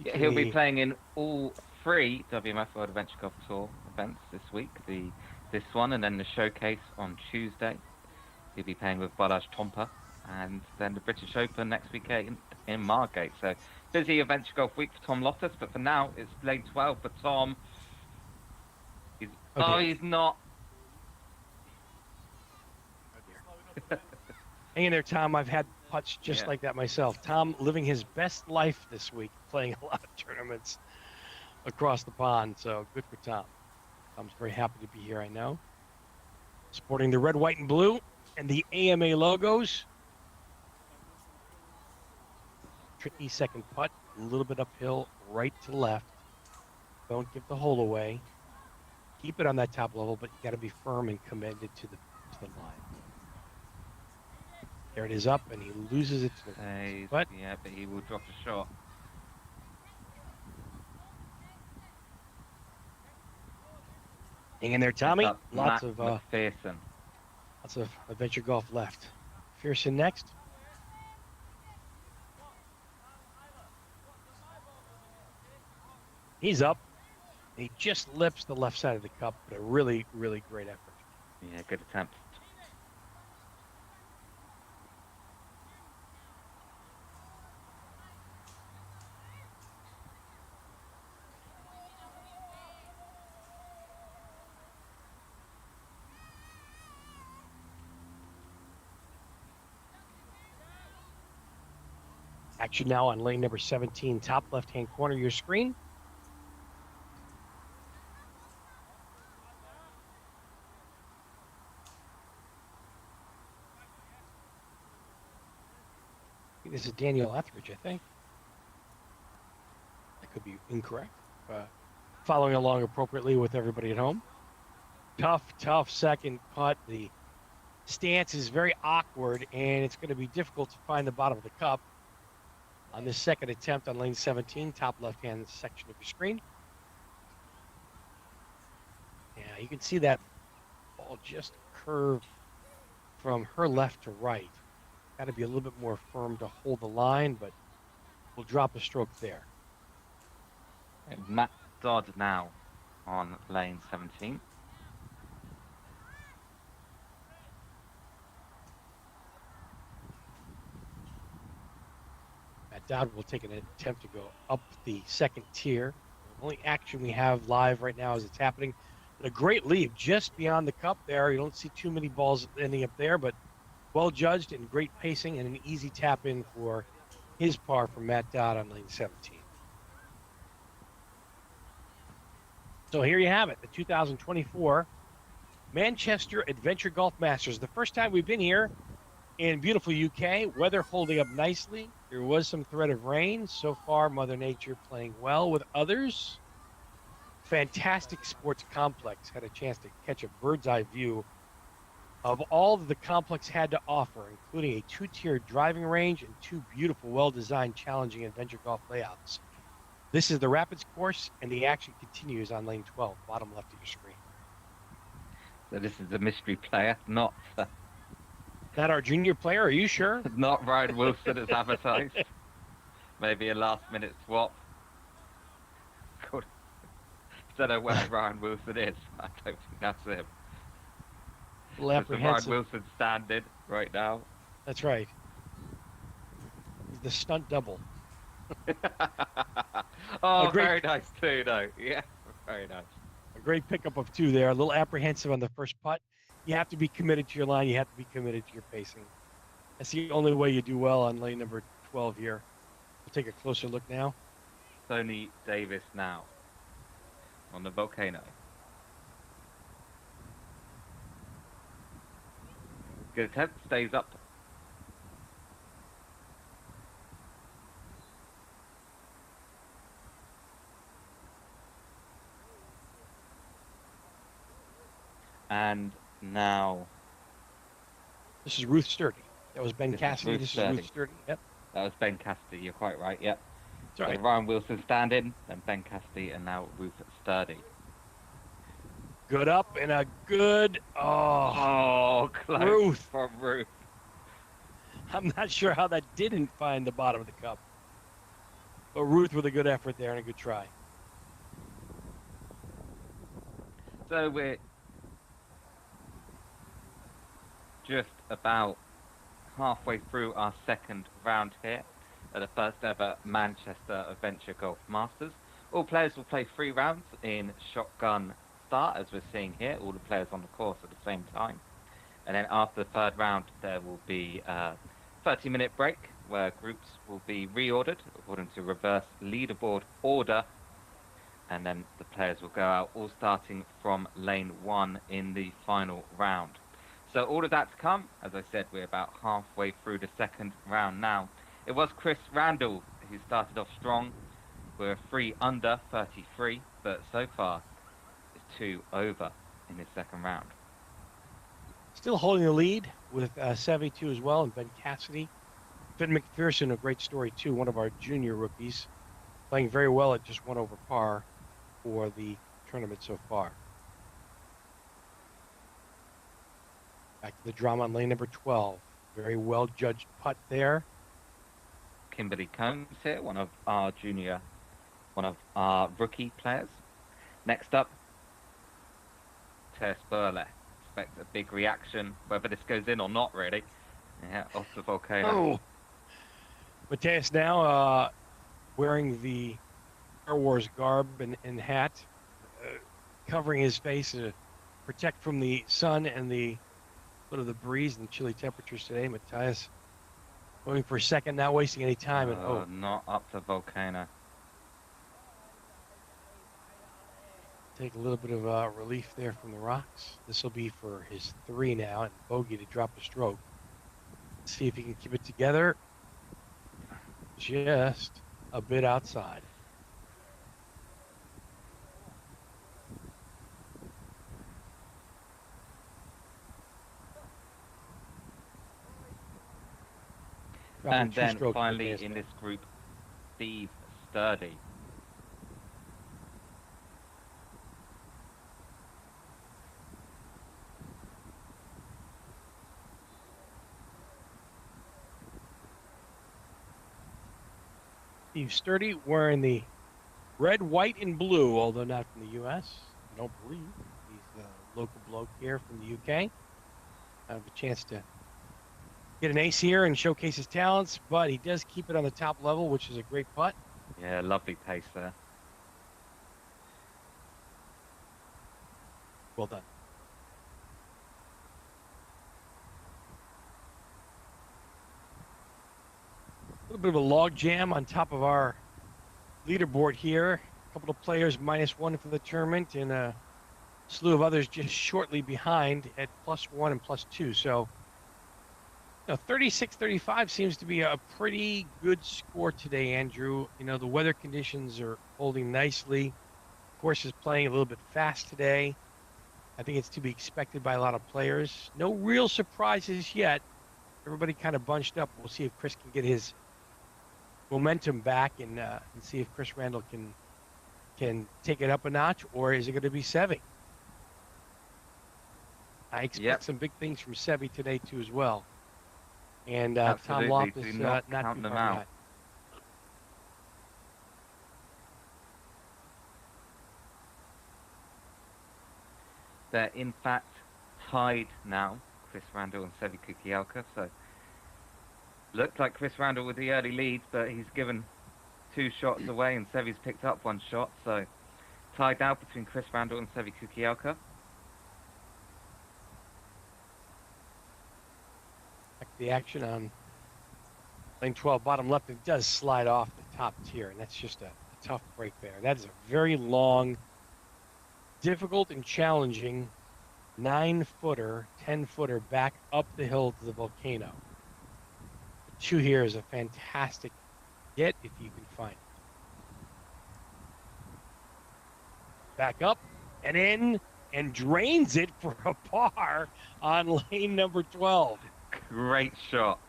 Yeah, he'll be playing in all 3 WMF World Adventure Golf Tour events this week. This one and then the showcase on Tuesday. He'll be playing with Balázs Tompa and then the British Open next weekend in Margate. So busy adventure golf week for Tom Loftus, but for now it's lane 12 for Tom. He's, Oh oh, dear. he's not. Oh dear. Hang in there, Tom. I've had putts just Yeah. like that myself. Tom living his best life this week, playing a lot of tournaments across the pond. So good for Tom. Tom's very happy to be here, I know. Sporting the red, white, and blue and the AMA logos. Tricky second putt, a little bit uphill, right to left. Don't give the hole away. Keep it on that top level, but you got to be firm and committed to the line. There it is up, and he loses it to the right. But Yeah, but he will drop a shot. hang in there, Tommy. Up Lots Matt of McPherson. adventure golf left. Pearson next. He's up. He just lips the left side of the cup, but a really, really great effort. Yeah, good attempt. Action now on lane number 17, top left-hand corner of your screen. This is Daniel Etheridge, I think. That could be incorrect. Following along appropriately with everybody at home. Tough second putt. The stance is very awkward, and it's going to be difficult to find the bottom of the cup on this second attempt on lane 17, top left-hand section of your screen. Yeah, you can see that ball just curve from her left to right. Got to be a little bit more firm to hold the line, but we'll drop a stroke there. And Matt Dodd now on lane 17. Matt Dowd will take an attempt to go up the second tier. The only action we have live right now as it's happening. And a great lead just beyond the cup there. You don't see too many balls ending up there, but well judged and great pacing and an easy tap in for his par from Matt Dodd on lane 17. So here you have it, the 2024 Manchester Adventure Golf Masters. The first time we've been here in beautiful UK, weather holding up nicely. There was some threat of rain. So far, Mother Nature playing well with others. Fantastic sports complex. Had a chance to catch a bird's eye view of all that the complex had to offer, including a two-tiered driving range and two beautiful, well-designed, challenging adventure golf layouts. This is the Rapids course, and the action continues on lane 12, bottom left of your screen. So this is a mystery player, not Not our junior player, are you sure? not Ryan Wilson as advertised. Maybe a last-minute swap. God. Don't know where Ryan Wilson is. I don't think that's him. A little There's Ryan apprehensive. Wilson standing right now. That's right. He's the stunt double. Oh, great- very nice too, though. Yeah, very nice. A great pickup of two there. A little apprehensive on the first putt. You have to be committed to your line. You have to be committed to your pacing. That's the only way you do well on lane number 12 here. We'll take a closer look now. Tony Davis now on the Volcano. Good attempt, stays up. And now This is Ruth Sturdy. That was Ben This is Cassidy. Ruth This is Sturdy. Ruth Sturdy. Yep. that was Ben Cassidy, you're quite right, yep. That's right. So Ryan Wilson standing, then Ben Cassidy, and now Ruth Sturdy. Good up and a good. Oh, Oh, close Ruth. from Ruth. I'm not sure how that didn't find the bottom of the cup. But Ruth with a good effort there and a good try. So we're just about halfway through our second round here at the first ever Manchester Adventure Golf Masters. All players will play 3 rounds in shotgun start, as we're seeing here, all the players on the course at the same time. And then after the third round, there will be a 30-minute break where groups will be reordered according to reverse leaderboard order. And then the players will go out, all starting from lane 1 in the final round. So all of that to come. As I said, we're about halfway through the second round now. It was Chris Randall who started off strong. We're 3 under 33, but so far it's 2 over in his second round. Still holding the lead with Seve too as well, and Ben Cassidy. Finn McPherson, a great story too, one of our junior rookies, playing very well at just 1 over par for the tournament so far. Back to the drama on lane number 12. Very well judged putt there. Kimberly Combs here, one of our rookie players. Next up, Tess Burley. Expect a big reaction, whether this goes in or not, really. Yeah, off the volcano. Oh, Mateus now wearing the Star Wars garb and hat, covering his face to protect from the sun and the bit of the breeze and chilly temperatures today. Matthias going for a second, not wasting any time. And not up the volcano. Take a little bit of relief there from the rocks. This will be for his 3 now, and bogey to drop a stroke. See if he can keep it together. Just a bit outside. And then finally in this group, Steve Sturdy. Steve Sturdy wearing the red, white, and blue, although not from the U.S. I don't believe. He's a local bloke here from the UK. I have a chance to get an ace here and showcase his talents, but he does keep it on the top level, which is a great putt. Yeah, lovely pace there. Well done. A little bit of a log jam on top of our leaderboard here. A couple of players -1 for the tournament, and a slew of others just shortly behind at +1 and +2. So 36-35 seems to be a pretty good score today, Andrew. The weather conditions are holding nicely. Course is playing a little bit fast today. I think it's to be expected by a lot of players. No real surprises yet. Everybody kind of bunched up. We'll see if Chris can get his momentum back and see if Chris Randall can take it up a notch, or is it going to be Seve? I expect some big things from Seve today too as well. And Tom Loftus not too far behind. They're in fact tied now, Chris Randall and Seve Kukielka. So looked like Chris Randall with the early lead, but he's given 2 shots away, and Seve's picked up 1 shot. So tied now between Chris Randall and Seve Kukielka. The action on lane 12, bottom left, it does slide off the top tier, and that's just a tough break there. That is a very long, difficult and challenging 9-footer, 10-footer back up the hill to the volcano. The 2 here is a fantastic get if you can find it. Back up and in, and drains it for a par on lane number 12. Great shot.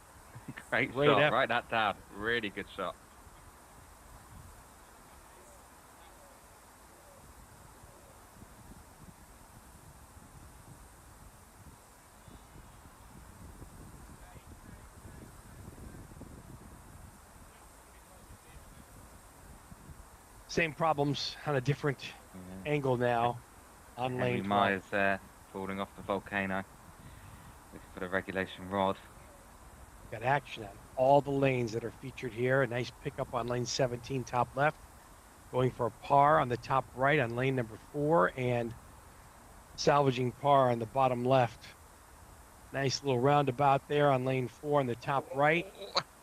Great shot. Effort. Write that down. Really good shot. Same problems on a different angle now on Henry lane 12. Myers there, falling off the volcano. Looking for the regulation rod. Got action on all the lanes that are featured here. A nice pickup on lane 17, top left. Going for a par on the top right on lane number 4, and salvaging par on the bottom left. Nice little roundabout there on lane 4 on the top right.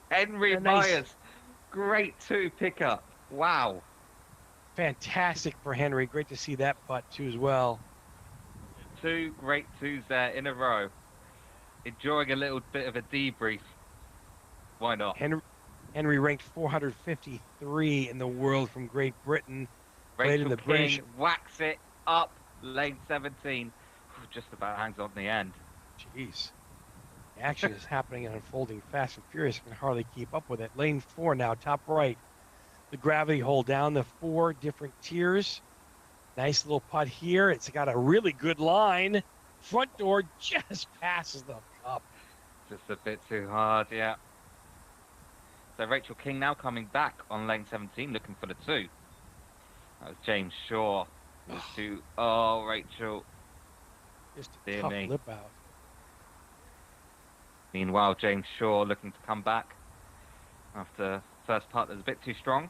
Henry A nice, Myers, great 2 pickup. Wow. fantastic for Henry. Great to see that putt too as well. 2 great 2s there in a row. Enjoying a little bit of a debrief. Why not? Henry ranked 453 in the world from Great Britain. Played in Rachel the King British. whacks it up lane 17. Just about hangs on the end. Jeez. The action is happening and unfolding fast and furious. I can hardly keep up with it. Lane 4 now, top right. The gravity hole down the 4 different tiers. Nice little putt here. It's got a really good line. Front door just passes the cup. Just a bit too hard, yeah. So Rachel King now coming back on lane 17, looking for the 2. That was James Shaw. Oh, Rachel. Just a Dear tough me. lip out. Meanwhile, James Shaw looking to come back after first putt that's a bit too strong.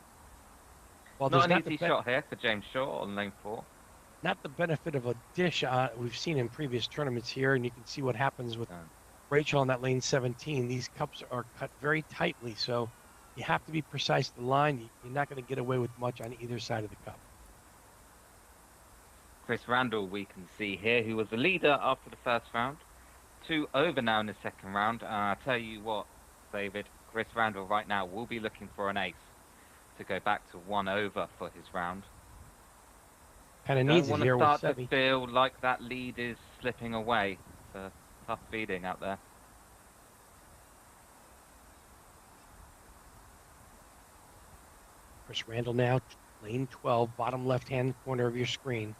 Well, Not there's an easy shot here for James Shaw on lane 4. not the benefit of a dish we've seen in previous tournaments here, and you can see what happens with Yeah. Rachel on that lane 17. These cups are cut very tightly, so you have to be precise to the line. You're not going to get away with much on either side of the cup. Chris Randall we can see here, who was the leader after the first round. 2 over now in the second round. I tell you what, David, Chris Randall right now will be looking for an ace to go back to 1 over for his round. Kind of Don't needs it want here to with start to Seve. feel like that lead is slipping away. It's a tough feeding out there. Chris Randall now, lane 12, bottom left-hand corner of your screen.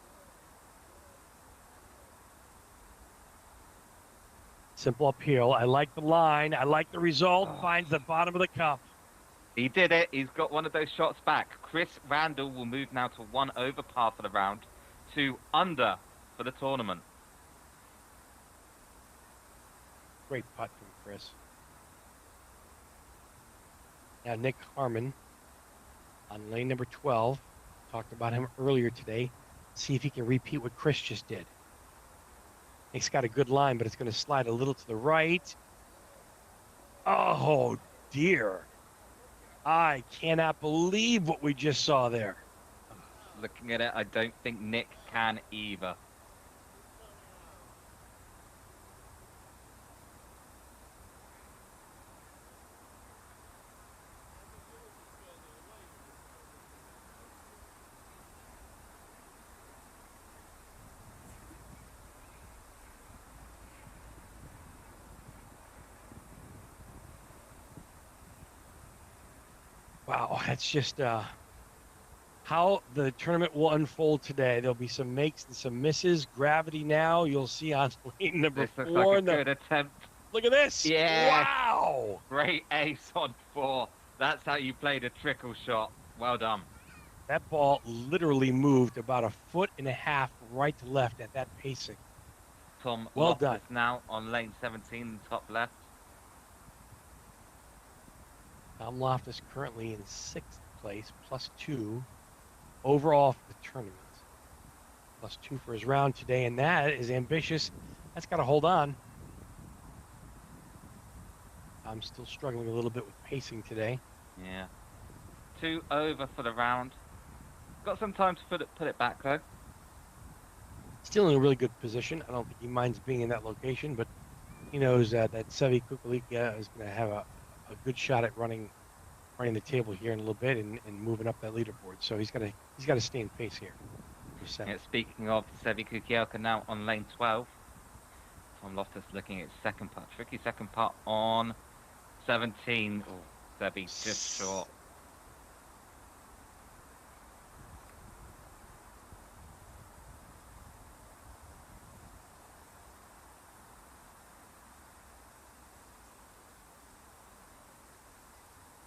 Simple uphill. I like the line. I like the result. Oh. Finds the bottom of the cup. He did it. He's got one of those shots back. Chris Randall will move now to 1 over par for the round, 2 under for the tournament. Great putt from Chris. Now Nick Harmon on lane number 12. Talked about him earlier today. See if he can repeat what Chris just did. Nick's got a good line, but it's going to slide a little to the right. Oh, dear. I cannot believe what we just saw there. Looking at it, I don't think Nick can either. Wow, that's just how the tournament will unfold today. There'll be some makes and some misses. Gravity now, you'll see on lane number This looks 4. like a good attempt. Look at this. Yeah. Wow. Great ace on 4. That's how you played a trickle shot. Well done. That ball literally moved about 1.5 feet right to left at that pacing. Tom Well Loftus done. now on lane 17, top left. Tom Loftus currently in 6th place, +2 overall for the tournament. +2 for his round today, and that is ambitious. That's got to hold on. I'm still struggling a little bit with pacing today. Yeah. 2 over for the round. Got some time to put it back though. Still in a really good position. I don't think he minds being in that location, but he knows that Seve Kukulika is going to have a good shot at running the table here in a little bit and moving up that leaderboard. So he's got to stay in pace here. Yeah, speaking of Seve Kukielka now on lane 12. Tom Loftus looking at second putt. Tricky second putt on 17. Oh, Seve just short.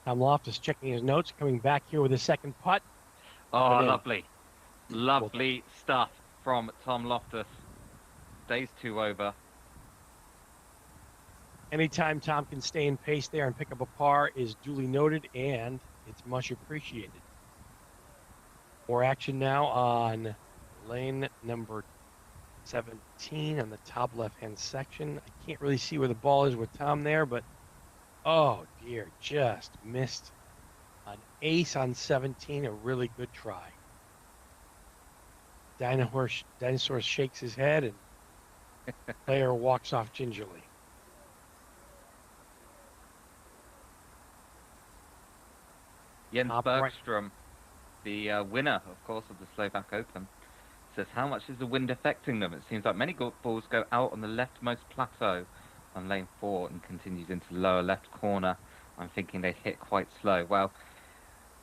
Tom Loftus checking his notes, coming back here with a second putt. Oh, Put it in. lovely. Lovely stuff from Tom Loftus. Stays 2 over. Anytime Tom can stay in pace there and pick up a par is duly noted, and it's much appreciated. More action now on lane number 17 on the top left-hand section. I can't really see where the ball is with Tom there, but oh dear, just missed an ace on 17. A really good try. Dinosaur shakes his head and player walks off gingerly. Jens Top right. Bergstrom, the winner, of course, of the Slovak Open, says, how much is the wind affecting them? It seems like many golf balls go out on the leftmost plateau on lane 4 and continues into the lower left corner. I'm thinking they hit quite slow. Well,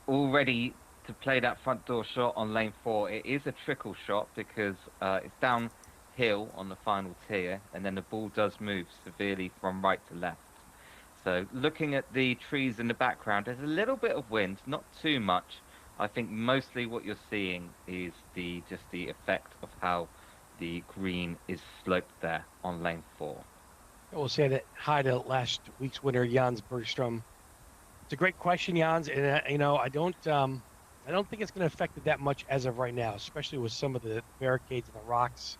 already to play that front door shot on lane 4, it is a trickle shot because it's downhill on the final tier, and then the ball does move severely from right to left. So looking at the trees in the background, there's a little bit of wind, not too much. I think mostly what you're seeing is just the effect of how the green is sloped there on lane 4. I will say that hi to last week's winner, Jens Bergstrom. It's a great question, Jens, and I don't think it's going to affect it that much as of right now, especially with some of the barricades and the rocks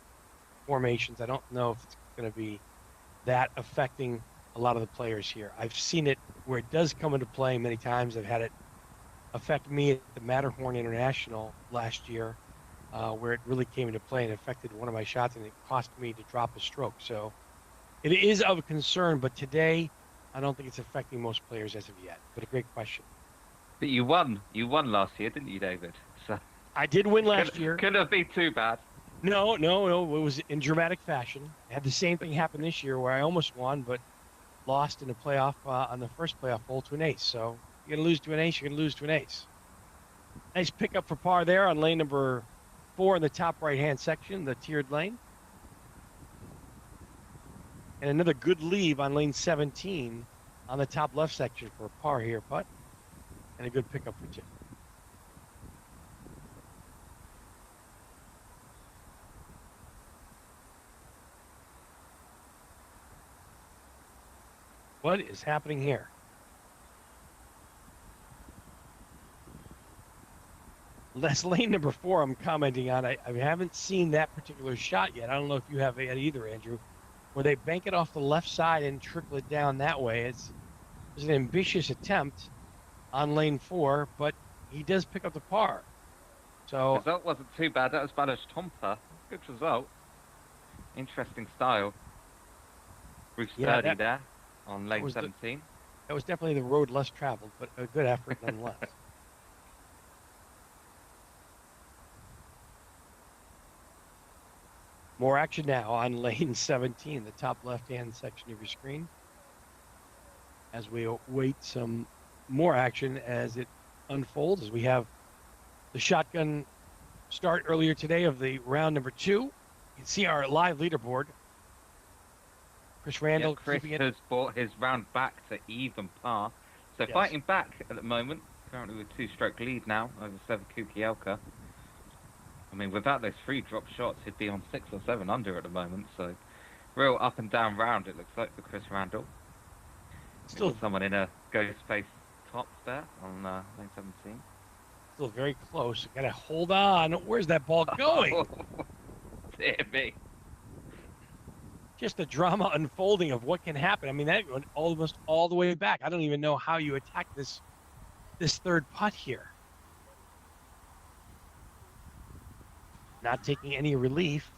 formations. I don't know if it's going to be that affecting a lot of the players here. I've seen it where it does come into play many times. I've had it affect me at the Matterhorn International last year, where it really came into play and affected one of my shots, and it cost me to drop a stroke. So it is of concern, but today I don't think it's affecting most players as of yet. But a great question. But you won last year, didn't you, David? So I did win last year. Couldn't have been too bad. No. It was in dramatic fashion. I had the same thing happen this year where I almost won, but lost in a playoff on the first playoff hole to an ace. So you're going to lose to an ace, you're going to lose to an ace. Nice pickup for par there on lane number 4 in the top right-hand section, the tiered lane. And another good leave on lane 17 on the top left section for a par here, putt. And a good pickup for Tim. What is happening here? That's lane number 4 I'm commenting on. I haven't seen that particular shot yet. I don't know if you have it either, Andrew, where they bank it off the left side and trickle it down that way. It's an ambitious attempt on lane 4, but he does pick up the par. So The result wasn't too bad. That was Balazs Tompa. Good result. Interesting style. Bruce Sturdy there on lane 17. That was definitely the road less traveled, but a good effort nonetheless. More action now on lane 17, the top left-hand section of your screen, as we await some more action as it unfolds, as we have the shotgun start earlier today of the round number 2. You can see our live leaderboard. Chris Randall Chris keeping it. has brought his round back to even par. So Yes. fighting back at the moment, currently with 2-stroke lead now over Sever Kukielka. I mean, without those 3 drop shots, he'd be on 6 or 7 under at the moment. So real up and down round, it looks like, for Chris Randall. Still someone in a ghost face tops there on lane 17. Still very close. Got to hold on. Where's that ball going? Dear me. Just the drama unfolding of what can happen. I mean, that went almost all the way back. I don't even know how you attack this third putt here. Not taking any relief.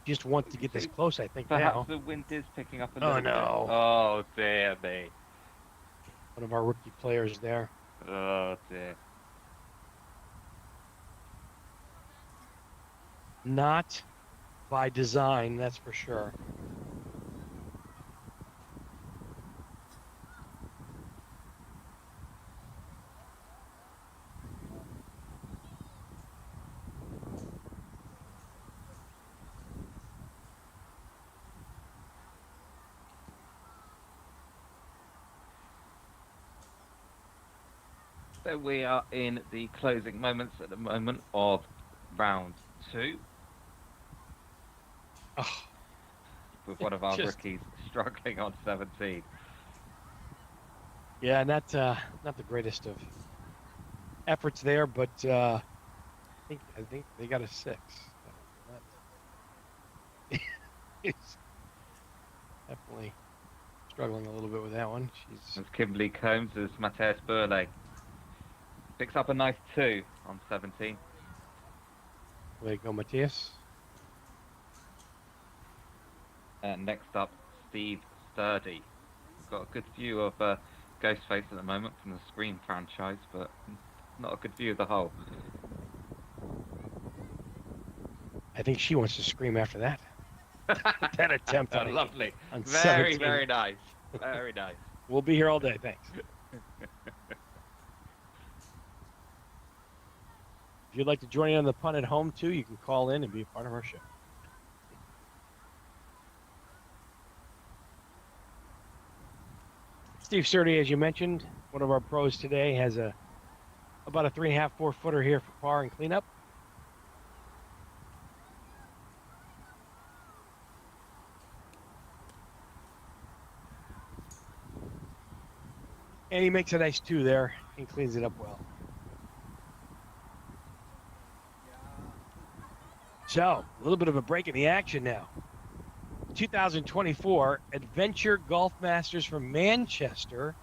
Just wants to get this close, I think, Perhaps now. the wind is picking up a little bit. No. Oh, dear me. One of our rookie players there. Oh, dear. Not by design, that's for sure. So we are in the closing moments at the moment of round 2. Oh, with one of our Just rookies struggling on 17. yeah, not the greatest of efforts there, but I think they got a 6. So it's definitely struggling a little bit with that one. She's As Kimberly Combs as Mateus Burle picks up a nice 2 on 17. Way to go, Matthias. And next up, Steve Sturdy. We've got a good view of Ghostface at the moment from the Scream franchise, but not a good view of the whole. I think she wants to scream after that. That attempt on Lovely. on Very, 17. very nice. Very nice. We'll be here all day. Thanks. If you'd like to join in on the punt at home too, you can call in and be a part of our show. Steve Sturdy, as you mentioned, one of our pros today, has about a 3.5, 4-footer here for par and cleanup. And he makes a nice 2 there and cleans it up well. So, a little bit of a break in the action now. 2024 Adventure Golf Masters from Manchester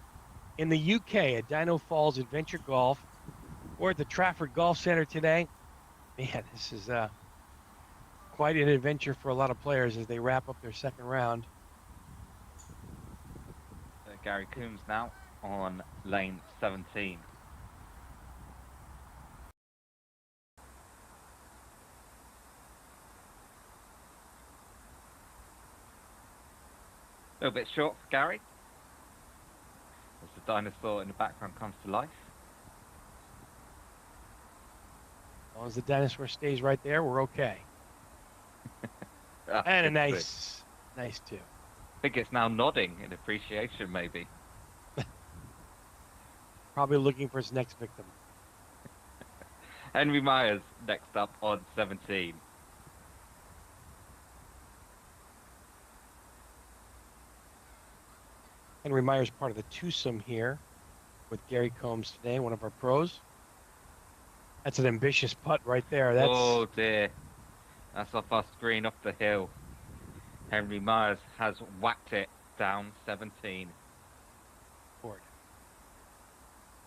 in the UK at Dino Falls Adventure Golf. We're at the Trafford Golf Centre today. Man, this is quite an adventure for a lot of players as they wrap up their second round. Gary Coombs now on lane 17. A little bit short for Gary, as the dinosaur in the background comes to life. As long as the dinosaur stays right there, we're okay. Ah, And a good to see. nice 2. I think it's now nodding in appreciation, maybe. Probably looking for his next victim. Henry Myers next up on 17. Henry Myers part of the twosome here with Gary Combs today, one of our pros. That's an ambitious putt right there. That's Oh dear. That's off our screen, off the hill. Henry Myers has whacked it down 17. forward.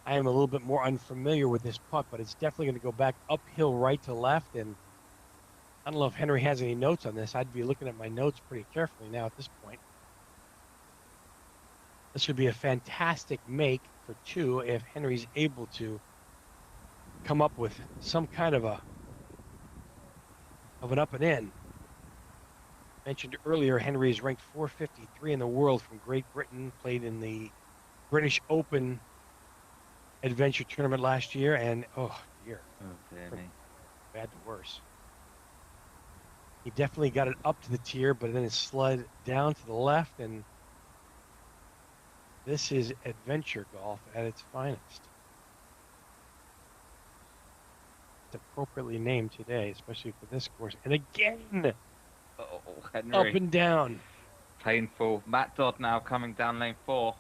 I am a little bit more unfamiliar with this putt, but it's definitely going to go back uphill right to left. And I don't know if Henry has any notes on this. I'd be looking at my notes pretty carefully now at this point. This would be a fantastic make for 2 if Henry's able to come up with some kind of an up and in. Mentioned earlier, Henry is ranked 453 in the world from Great Britain, played in the British Open Adventure Tournament last year, and oh dear, Oh dear me. bad to worse. He definitely got it up to the tier, but then it slid down to the left, and this is adventure golf at its finest. It's appropriately named today, especially for this course. And again, Oh, Henry. up and down. Painful. Matt Dodd now coming down lane 4.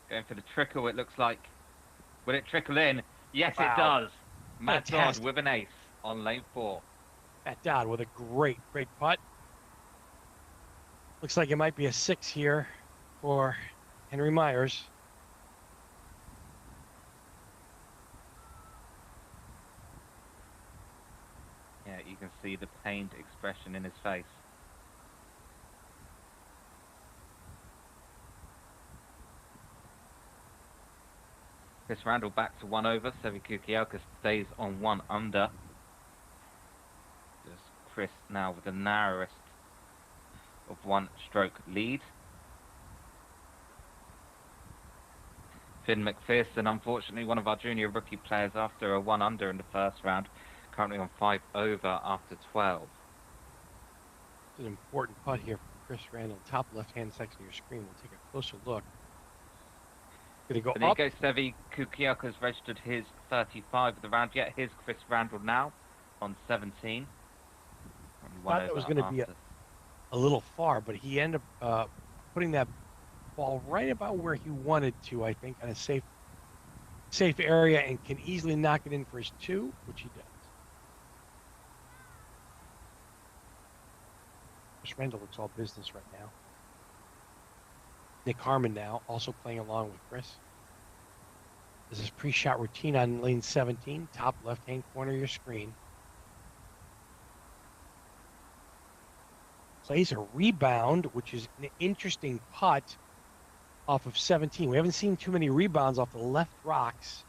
Going for the trickle, it looks like. Will it trickle in? Yes, Wow. it does. Matt Fantastic. Dodd with an ace on lane 4. Matt Dodd with a great putt. Looks like it might be a 6 here for Henry Myers. Yeah, you can see the pained expression in his face. Chris Randall back to 1 over. Sevi Kukielka stays on 1 under. Just Chris now with the narrowest of 1 stroke lead. Finn McPherson, unfortunately, one of our junior rookie players after a 1 under in the first round. Currently on 5 over after 12. It's an important putt here from Chris Randall. Top left-hand section of your screen. We'll take a closer look. Going to go But there you up. go, Sevi Kukielka's registered his 35 of the round yet. Here's Chris Randall now on 17. Thought that was going to be a a little far, but he ended up putting that ball right about where he wanted to, I think, on a safe area, and can easily knock it in for his 2, which he does. Chris Rendell looks all business right now. Nick Harmon now also playing along with Chris. This is pre-shot routine on lane 17, top left-hand corner of your screen. Plays a rebound, which is an interesting putt off of 17. We haven't seen too many rebounds off the left rocks.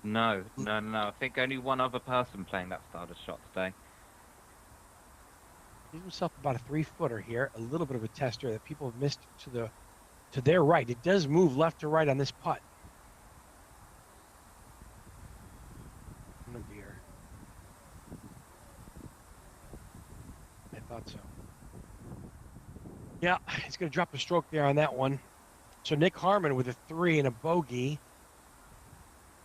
No. I think only one other person playing that style of shot today. Gives himself about a 3-footer here, a little bit of a tester that people have missed to their right. It does move left to right on this putt. Oh dear. I thought so. Yeah, he's going to drop a stroke there on that one. So Nick Harmon with a 3 and a bogey.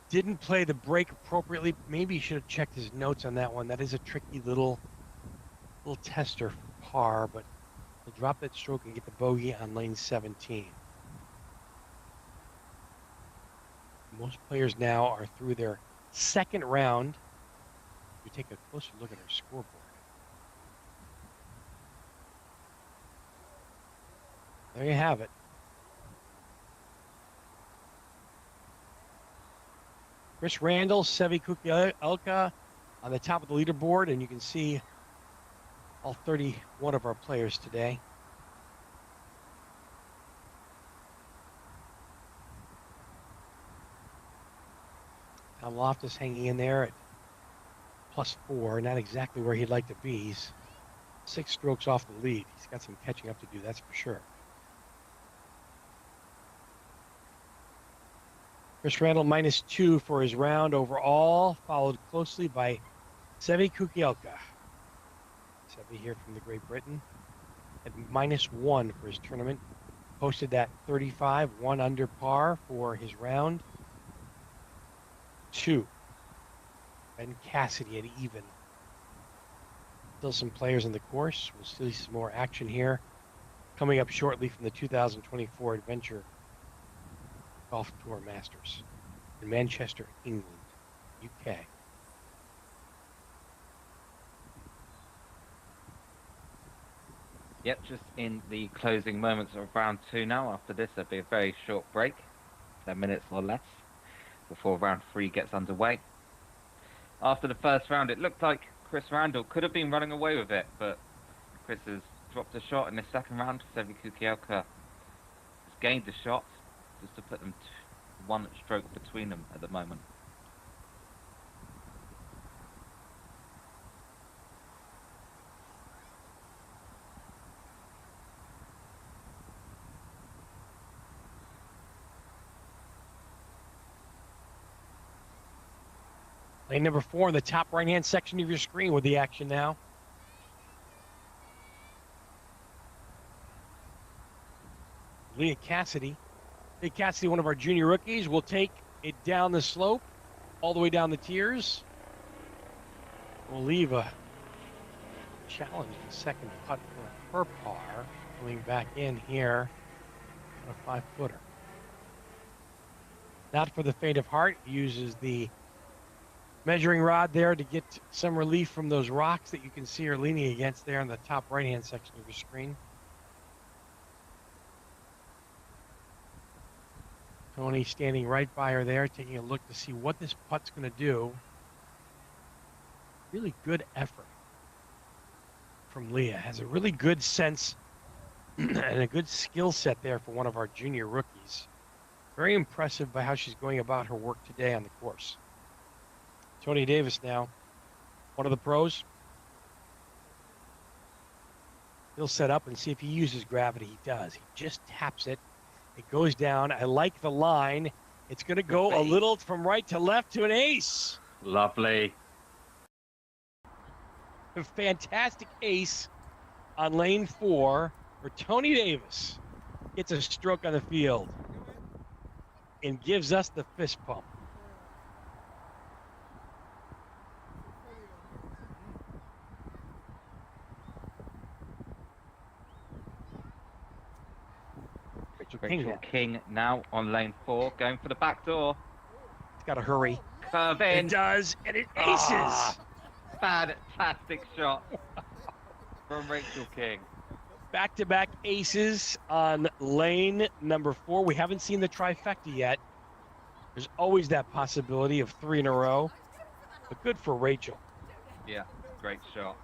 Didn't play the break appropriately. Maybe he should have checked his notes on that one. That is a tricky little tester for par, but he'll drop that stroke and get the bogey on lane 17. Most players now are through their second round. We take a closer look at our scoreboard. There you have it. Chris Randall, Sevi Kukielka on the top of the leaderboard, and you can see all 31 of our players today. Tom Loftus hanging in there at +4, not exactly where he'd like to be. He's 6 strokes off the lead. He's got some catching up to do, that's for sure. Chris Randall -2 for his round overall, followed closely by Sevi Kukielka. Sevi here from the Great Britain at -1 for his tournament. Posted that 35, 1 under par for his round. 2. Ben Cassidy at even. Still some players in the course. We'll see some more action here coming up shortly from the 2024 Adventure Golf Tour Masters in Manchester, England, UK. Yep, just in the closing moments of round 2 now. After this, there'll be a very short break, 10 minutes or less, before round 3 gets underway. After the first round, it looked like Chris Randall could have been running away with it, but Chris has dropped a shot in the second round. Sevi Kukielka has gained a shot, just to put them 1 stroke between them at the moment. Lane number 4 in the top right-hand section of your screen with the action now. Leah Cassidy. Leah Cassidy, one of our junior rookies, will take it down the slope, all the way down the tiers. We'll leave a challenge in second putt for her par, coming back in here on a 5-footer. Not for the faint of heart. Uses the measuring rod there to get some relief from those rocks that you can see her leaning against there in the top right-hand section of your screen. Tony standing right by her there, taking a look to see what this putt's going to do. Really good effort from Leah. Has a really good sense and a good skill set there for one of our junior rookies. Very impressive by how she's going about her work today on the course. Tony Davis now, one of the pros. He'll set up and see if he uses gravity. He does. He just taps it. It goes down. I like the line. It's going to go a little from right to left to an ace. Lovely. A fantastic ace on lane 4 for Tony Davis. Gets a stroke on the field and gives us the fist pump. Rachel King now on lane 4, going for the back door. It's got to hurry. Curve in. It does, and it aces. Fantastic shot from Rachel King. Back-to-back aces on lane number 4. We haven't seen the trifecta yet. There's always that possibility of 3 in a row, but good for Rachel. Yeah, great shot.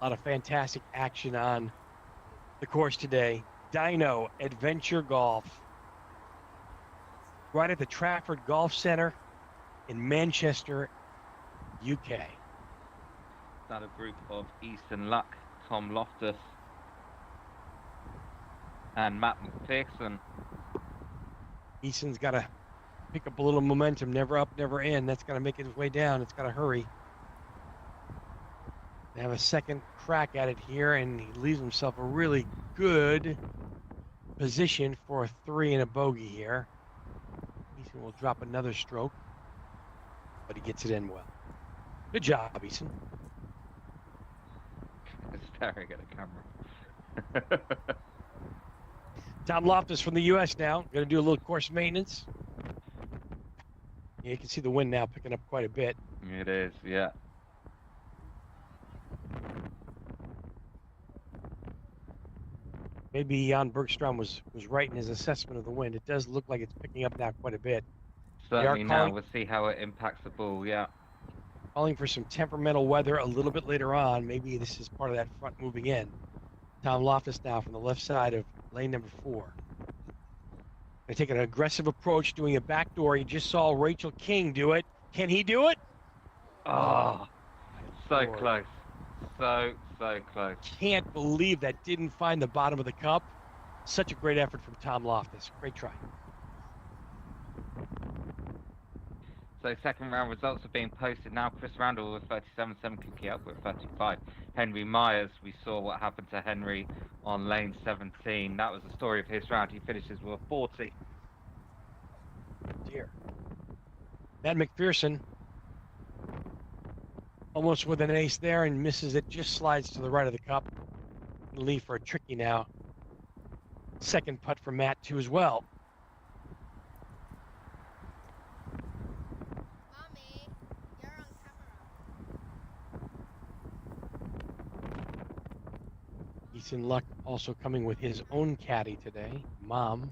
A lot of fantastic action on the course today. Dino Adventure Golf, right at the Trafford Golf Centre in Manchester, UK. That a group of Easton Luck, Tom Loftus, and Matt McPherson. Easton's got to pick up a little momentum. Never up, never in. That's got to make its way down. It's got to hurry. They have a second crack at it here, and he leaves himself a really good position for a 3 and a bogey here. Easton will drop another stroke, but he gets it in well. Good job, Easton. Staring at the camera. Tom Loftus from the U.S. now. Going to do a little course maintenance. Yeah, you can see the wind now picking up quite a bit. It is, yeah. Maybe Jan Bergstrom was right in his assessment of the wind. It does look like it's picking up now quite a bit. Certainly now. We'll see how it impacts the ball, yeah. Calling for some temperamental weather a little bit later on. Maybe this is part of that front moving in. Tom Loftus now from the left side of lane number 4. They take an aggressive approach, doing a backdoor. You just saw Rachel King do it. Can he do it? Oh, so close. So close. Can't believe that didn't find the bottom of the cup. Such a great effort from Tom Loftus. Great try. So second round results are being posted now. Chris Randall with 37, 7 kicking up with 35. Henry Myers, we saw what happened to Henry on lane 17. That was the story of his round. He finishes with a 40. Dear. Matt McPherson almost with an ace there and misses it. Just slides to the right of the cup. Leave for a tricky now. Second putt for Matt too as well. Easton Luck also coming with his own caddy today. Mom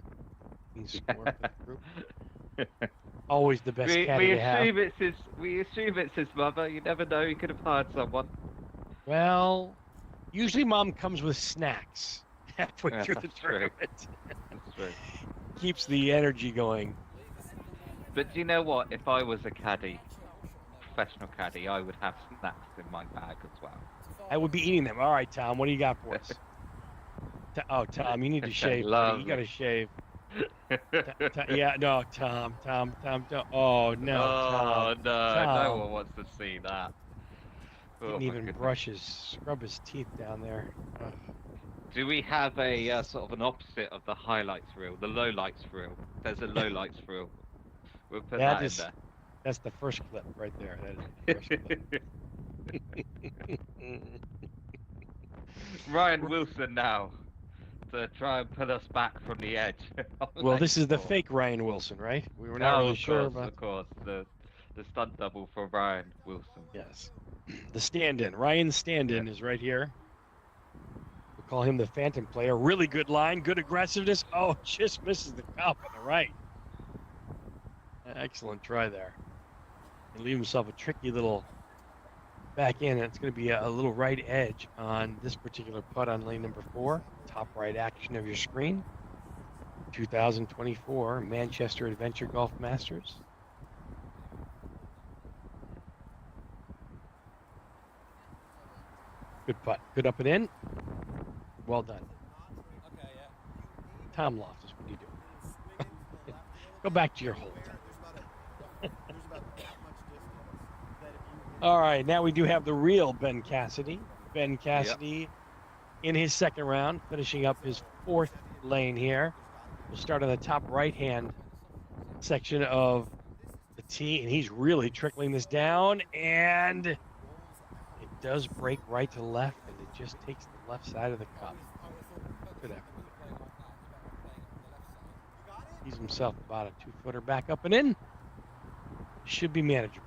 being support for the group. Always the best caddy to have. We assume it's his mother. You never know. He could have hired someone. Well, usually Mom comes with snacks halfway through the tournament. That's true. Keeps the energy going. But do you know what? If I was a caddy, professional caddy, I would have snacks in my bag as well. I would be eating them. All right, Tom, what do you got for us? Oh, Tom, you need to shave. You got to shave. Yeah, no, Tom. Oh, no, Oh, Tom. no. Tom. No one wants to see that. Didn't even scrub his teeth down there. Ugh. Do we have a sort of an opposite of the highlights reel, the lowlights reel? There's a lowlights reel. We'll put that in there. That's the first clip right there. That is the first clip. Ryan Wilson now to try and pull us back from the edge. Well, this is the fake Ryan Wilson, right? We were not really sure about. Of course, the stunt double for Ryan Wilson. Yes, the stand-in. Ryan stand-in is right here. We'll call him the Phantom player. Really good line, good aggressiveness. Oh, just misses the cup on the right. Excellent try there. And leave himself a tricky little back in. It's going to be a little right edge on this particular putt on lane number 4. Top right action of your screen. 2024 Manchester Adventure Golf Masters. Good putt. Good up and in. Well done. Tom Loftus, what are you doing? Go back to your hole. All right, now we do have the real Ben Cassidy. Ben Cassidy in his second round, finishing up his 4th lane here. We'll start on the top right-hand section of the tee, and he's really trickling this down, and does break right to left, and it just takes the left side of the cup. Good effort. He's himself about a 2-footer back up and in. Should be manageable.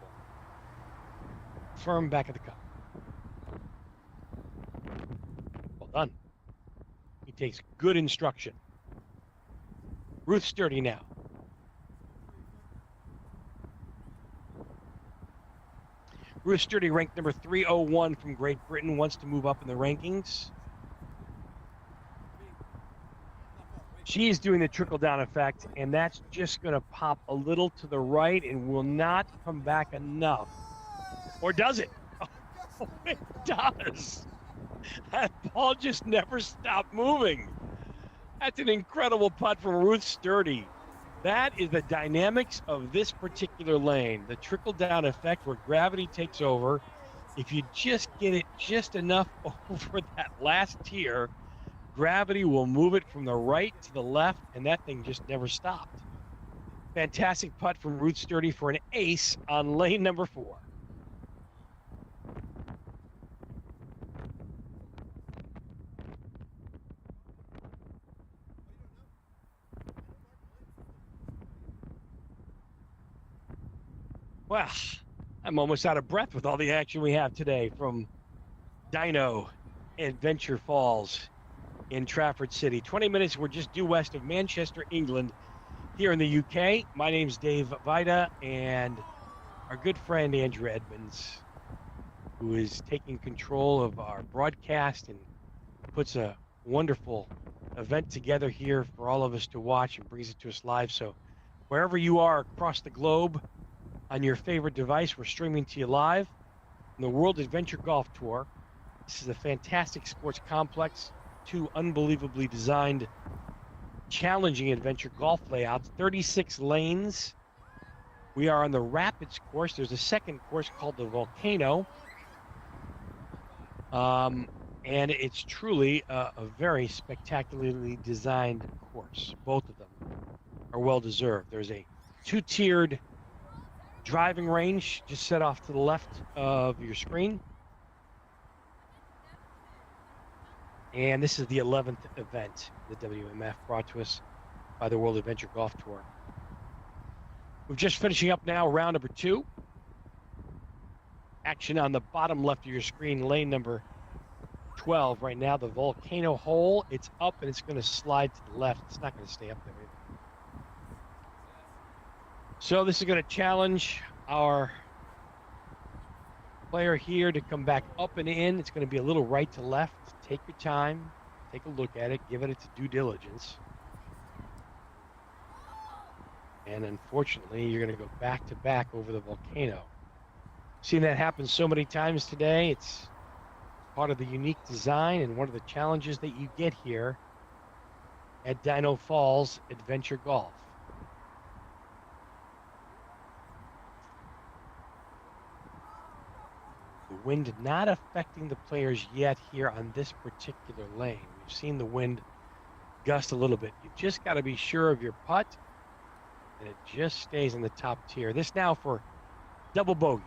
Firm back of the cup. Well done. He takes good instruction. Ruth Sturdy now. Ruth Sturdy, ranked number 301 from Great Britain, wants to move up in the rankings. She is doing the trickle-down effect, and that's just going to pop a little to the right and will not come back enough. Or does it? Oh, it does. That ball just never stopped moving. That's an incredible putt from Ruth Sturdy. That is the dynamics of this particular lane, the trickle-down effect where gravity takes over. If you just get it just enough over that last tier, gravity will move it from the right to the left, and that thing just never stopped. Fantastic putt from Ruth Sturdy for an ace on lane number 4. Well, I'm almost out of breath with all the action we have today from Dino Adventure Falls in Trafford City. 20 minutes, we're just due west of Manchester, England, here in the UK. My name's Dave Vida, and our good friend Andrew Edmonds, who is taking control of our broadcast and puts a wonderful event together here for all of us to watch and brings it to us live. So wherever you are across the globe, on your favorite device, we're streaming to you live on the World Adventure Golf Tour. This is a fantastic sports complex, 2 unbelievably designed, challenging adventure golf layouts, 36 lanes. We are on the Rapids course. There's a second course called the Volcano. And it's truly a very spectacularly designed course. Both of them are well-deserved. There's a 2-tiered driving range just set off to the left of your screen. And this is the 11th event, the WMF, brought to us by the World Adventure Golf Tour. We're just finishing up now round number 2. Action on the bottom left of your screen, lane number 12 right now, the Volcano hole. It's up and it's going to slide to the left. It's not going to stay up there either. So this is going to challenge our player here to come back up and in. It's going to be a little right to left. Take your time, take a look at it, give it its due diligence. And unfortunately, you're going to go back to back over the Volcano. Seen that happen so many times today. It's part of the unique design and one of the challenges that you get here at Dino Falls Adventure Golf. The wind not affecting the players yet here on this particular lane. We've seen the wind gust a little bit. You've just got to be sure of your putt, and it just stays in the top tier. This now for double bogey.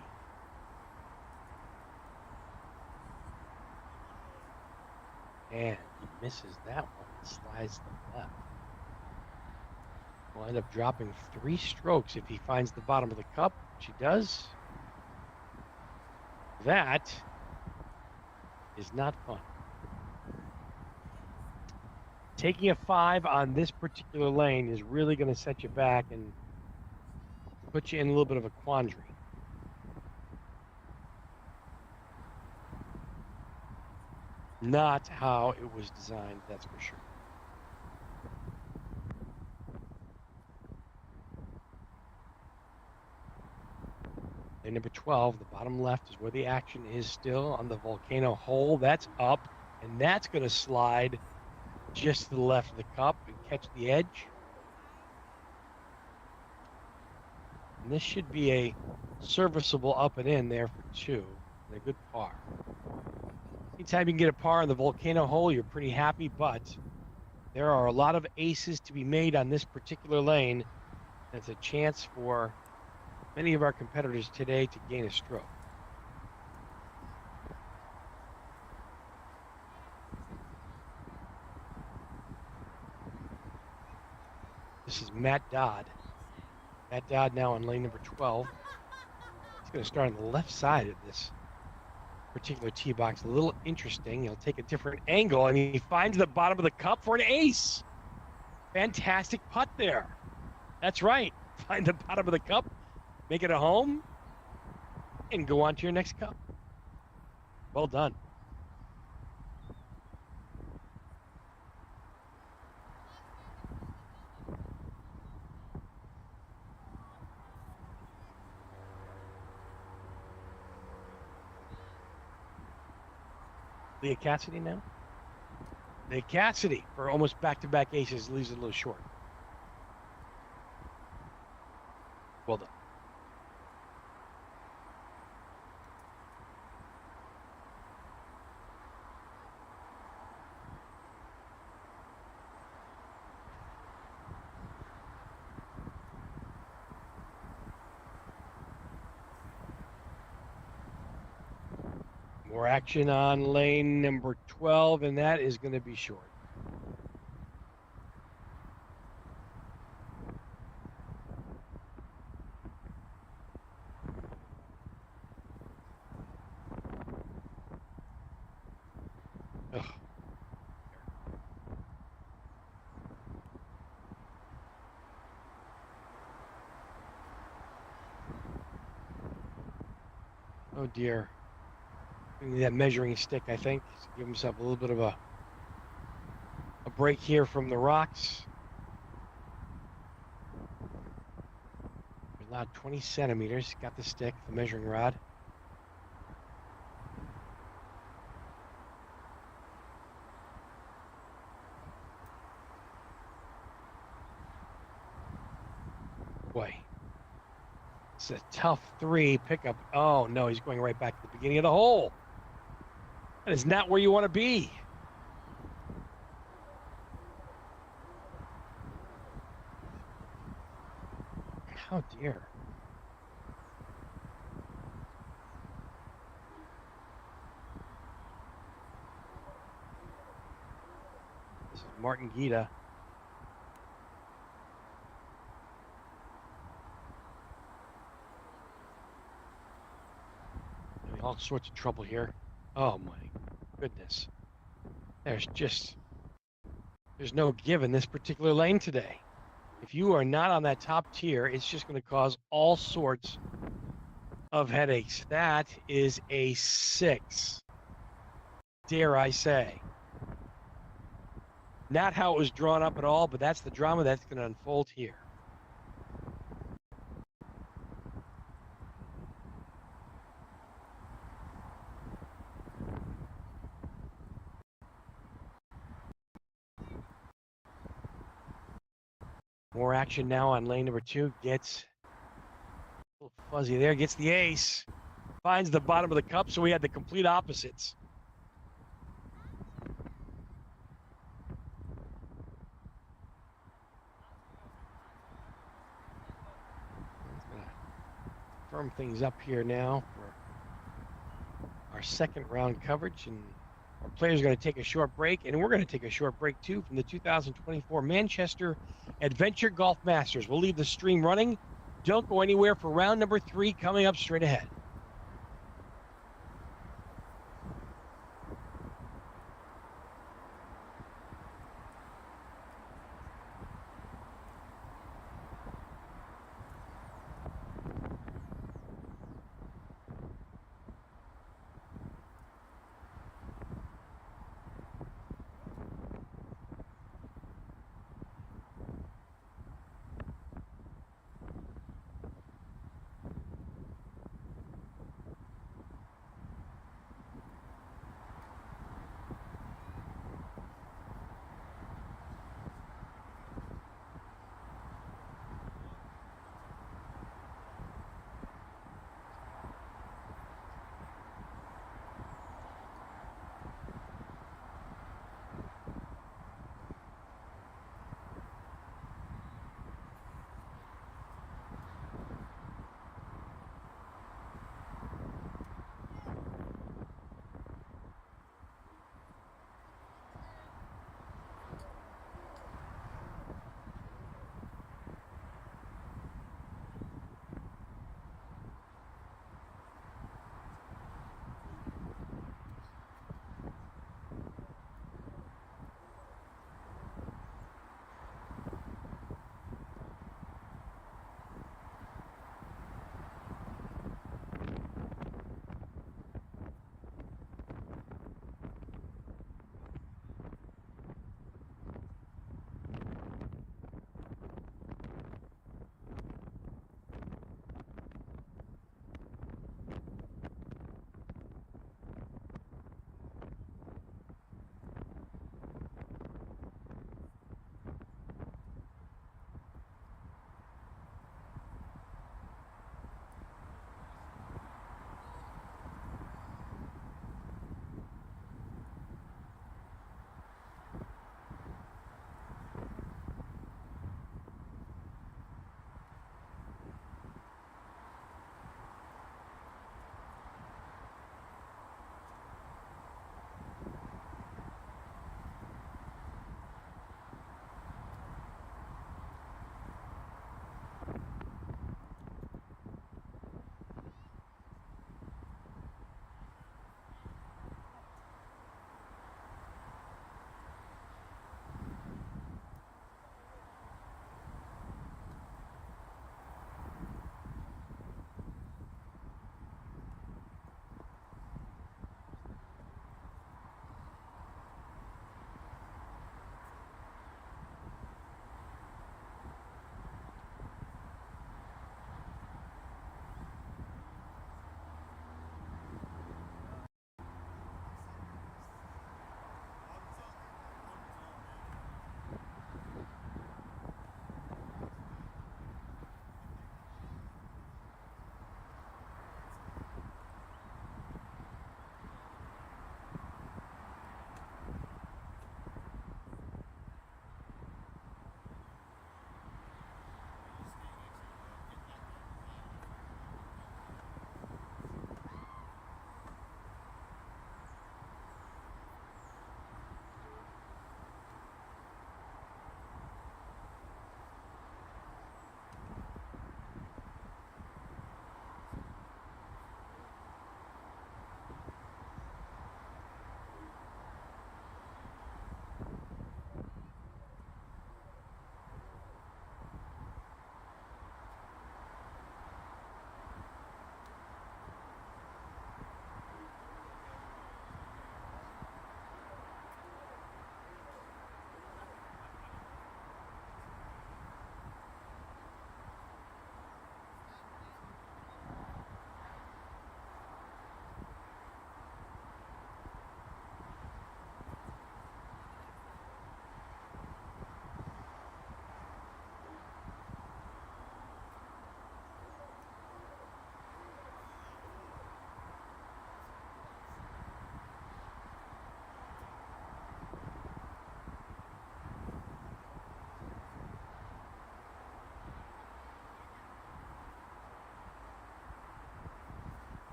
And he misses that one and slides to the left. Will end up dropping 3 strokes if he finds the bottom of the cup, which he does. That is not fun. Taking a 5 on this particular lane is really going to set you back and put you in a little bit of a quandary. Not how it was designed, that's for sure. And number 12, the bottom left, is where the action is still on the Volcano hole. That's up, and that's going to slide just to the left of the cup and catch the edge. And this should be a serviceable up and in there for 2, and a good par. Anytime you can get a par on the Volcano hole, you're pretty happy, but there are a lot of aces to be made on this particular lane. That's a chance for many of our competitors today to gain a stroke. This is Matt Dodd. Matt Dodd now on lane number 12. He's going to start on the left side of this particular tee box. A little interesting. He'll take a different angle, and he finds the bottom of the cup for an ace. Fantastic putt there. That's right. Find the bottom of the cup, make it a home, and go on to your next cup. Well done. Leah Cassidy now. Leah Cassidy for almost back-to-back aces leaves it a little short. Well done. More action on lane number 12, and that is going to be short. Ugh. Oh dear. We need that measuring stick, I think, to give himself a little bit of a break here from the rocks. We're allowed 20 centimeters. Got the stick, the measuring rod. Boy, it's a tough 3 pickup. Oh no, he's going right back to the beginning of the hole. That is not where you want to be. Oh dear. This is Martin Guida. All sorts of trouble here. Oh my goodness. There's no give in this particular lane today. If you are not on that top tier, it's just going to cause all sorts of headaches. That is a 6. Dare I say. Not how it was drawn up at all, but that's the drama that's going to unfold here. More action now on lane number 2. Gets a little fuzzy there. Gets the ace. Finds the bottom of the cup, so we had the complete opposites. Firm things up here now for our second round coverage, and our players are going to take a short break, and we're going to take a short break too from the 2024 Manchester Adventure Golf Masters. We'll leave the stream running. Don't go anywhere for round number 3 coming up straight ahead.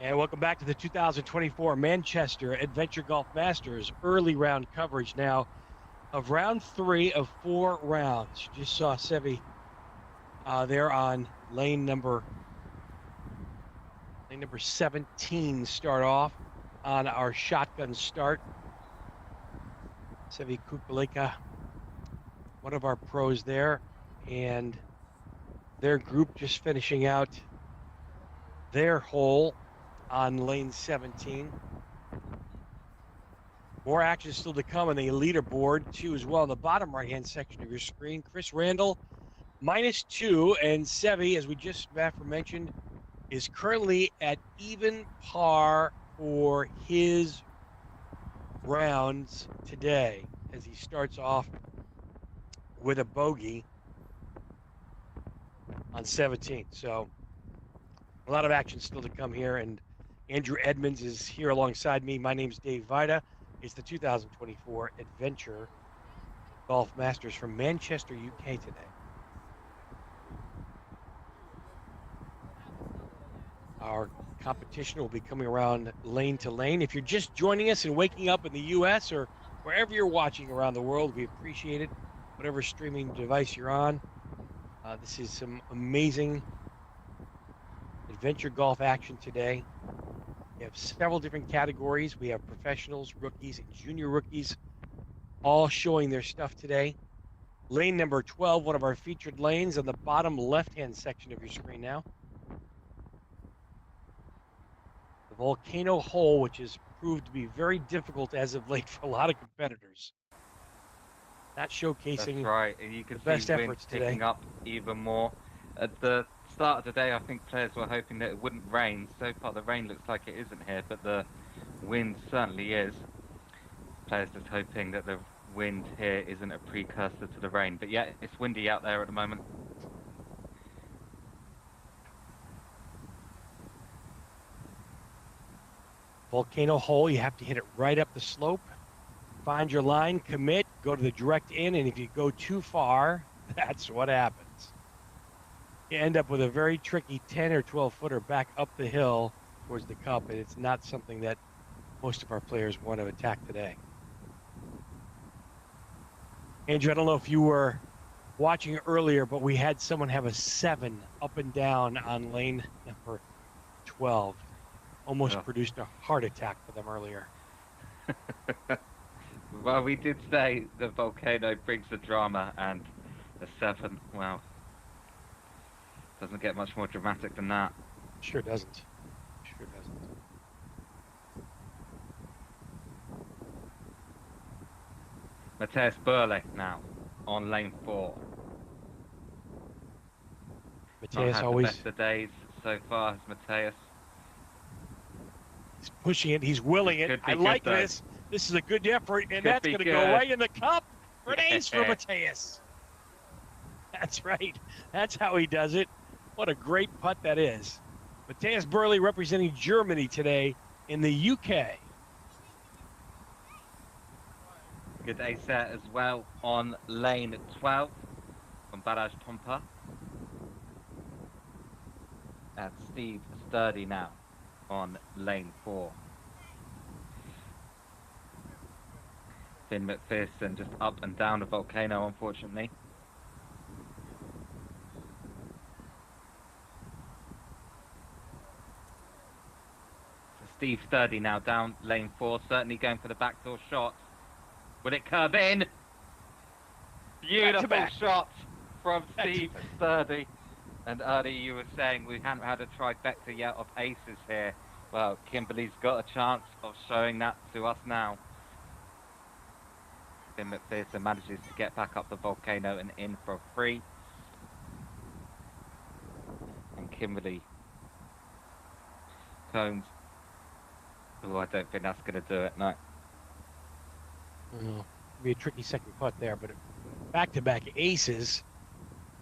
And welcome back to the 2024 Manchester Adventure Golf Masters early round coverage now of round 3 of 4 rounds. You just saw Seve there on lane number 17 start off on our shotgun start. Seve Kukuleka, one of our pros there, and their group just finishing out their hole on lane 17. More action still to come on the leaderboard, too, as well. In the bottom right-hand section of your screen, Chris Randall, -2, and Seve, as we just aforementioned, is currently at even par for his rounds today, as he starts off with a bogey on 17. So a lot of action still to come here, and Andrew Edmonds is here alongside me. My name's Dave Vida. It's the 2024 Adventure Golf Masters from Manchester, UK today. Our competition will be coming around lane to lane. If you're just joining us and waking up in the US or wherever you're watching around the world, we appreciate it. Whatever streaming device you're on. This is some amazing adventure golf action today. We have several different categories. We have professionals, rookies, and junior rookies all showing their stuff today. Lane number 12, one of our featured lanes on the bottom left-hand section of your screen now. The Volcano Hole, which has proved to be very difficult as of late for a lot of competitors. Not showcasing That's right. And you can the best see wind efforts today. picking up even more. At the start of the day, I think players were hoping that it wouldn't rain. So far, the rain looks like it isn't here, but the wind certainly is. Players just hoping that the wind here isn't a precursor to the rain. But yeah, it's windy out there at the moment. Volcano Hole, you have to hit it right up the slope. Find your line, commit, go to the direct in, and if you go too far, that's what happens. You end up with a very tricky 10 or 12 footer back up the hill towards the cup, and it's not something that most of our players want to attack today. Andrew, I don't know if you were watching earlier, but we had someone have a 7 up and down on lane number 12. Almost produced a heart attack for them earlier. Well, we did say the volcano brings the drama, and the 7, well, doesn't get much more dramatic than that. Sure doesn't. Sure doesn't. Matthias Burley now on lane 4. Matthias Not had always the best of days so far as Matthias. He's pushing it. He's willing it. I like this. This is a good effort, and that's going to go right in the cup for an ace for Matthias. That's right. That's how he does it. What a great putt that is. Matthias Burley representing Germany today in the UK. Good ace there as well on lane 12 from Balazs Tompa. That's Steve Sturdy now on lane 4. Finn McPherson just up and down the volcano, unfortunately. So Steve Sturdy now down lane 4, certainly going for the backdoor shot. Will it curve in? Beautiful shot from Steve Sturdy. And earlier you were saying we hadn't had a trifecta yet of aces here. Well, Kimberly's got a chance of showing that to us now. Finn McPherson manages to get back up the volcano and in for a free. And Kimberly Combs. Oh, I don't think that's going to do it, no. It'll be a tricky second putt there, but back-to-back aces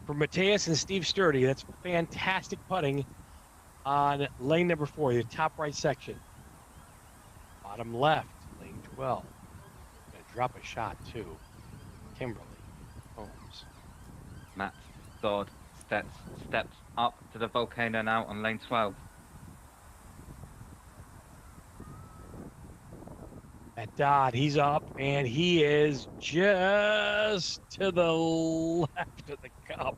for Matthias and Steve Sturdy. That's fantastic putting on lane number 4, the top right section. Bottom left, lane 12. Gonna drop a shot too. Kimberly Holmes. Matt Dodd steps up to the volcano now on lane 12. Matt Dodd, he's up, and he is just to the left of the cup.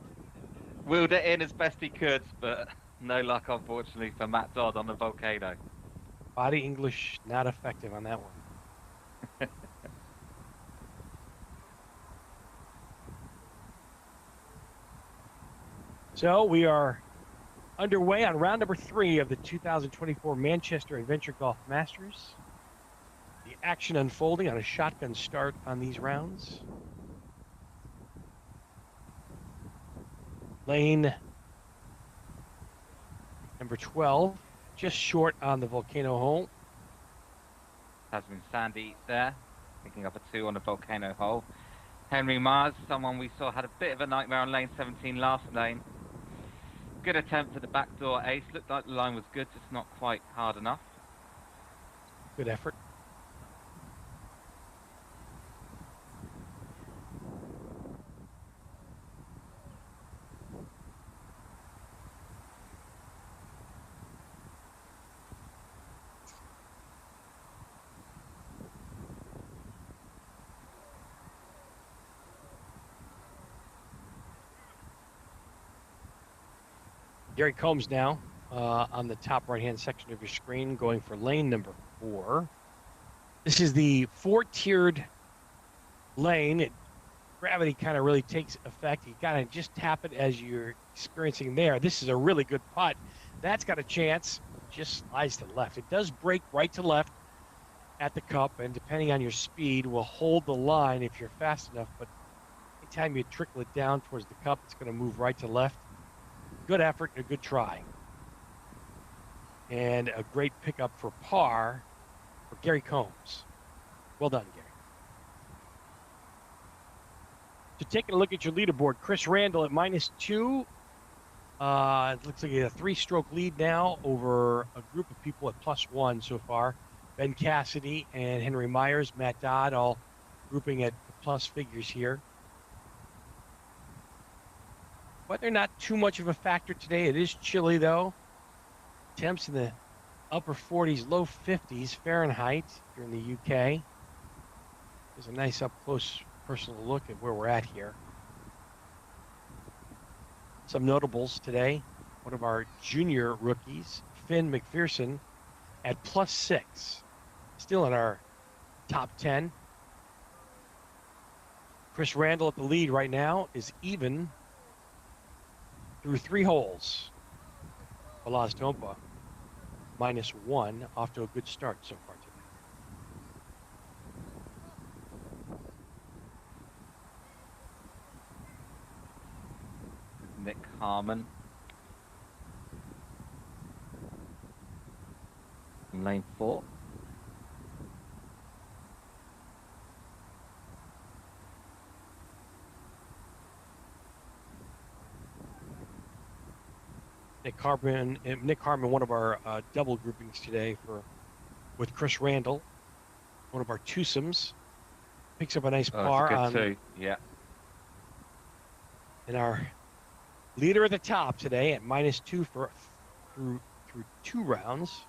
Wheeled it in as best he could, but no luck, unfortunately, for Matt Dodd on the Volcano. Body English not effective on that one. So we are underway on round number 3 of the 2024 Manchester Adventure Golf Masters. The action unfolding on a shotgun start on these rounds. Lane number 12, just short on the Volcano hole. Has been Sandy there, picking up a 2 on the Volcano hole. Henry Myers, someone we saw had a bit of a nightmare on lane 17 last lane. Good attempt at the backdoor ace. Looked like the line was good, just not quite hard enough. Good effort. Gary Combs now on the top right-hand section of your screen, going for lane number 4. This is the 4-tiered lane. Gravity kind of really takes effect. You got to just tap it as you're experiencing there. This is a really good putt. That's got a chance. Just slides to the left. It does break right to left at the cup, and depending on your speed, will hold the line if you're fast enough. But anytime you trickle it down towards the cup, it's going to move right to left. Good effort and a good try. And a great pickup for par for Gary Combs. Well done, Gary. So taking a look at your leaderboard, Chris Randall at -2. It looks like he has a 3-stroke lead now over a group of people at +1 so far. Ben Cassidy and Henry Myers, Matt Dodd, all grouping at plus figures here. Weather not too much of a factor today. It is chilly, though. Temps in the upper 40s, low 50s Fahrenheit if you're in the UK. There's a nice up-close personal look at where we're at here. Some notables today. One of our junior rookies, Finn McPherson, at +6. Still in our top 10. Chris Randall at the lead right now is even through 3 holes. Balazs Tompa, -1, off to a good start so far today. Nick Harmon. In lane 4. Nick Harmon, one of our double groupings today with Chris Randall, one of our twosomes, picks up a nice par That's a on good 2. Yeah. and our leader at the top today at -2 through 2 rounds.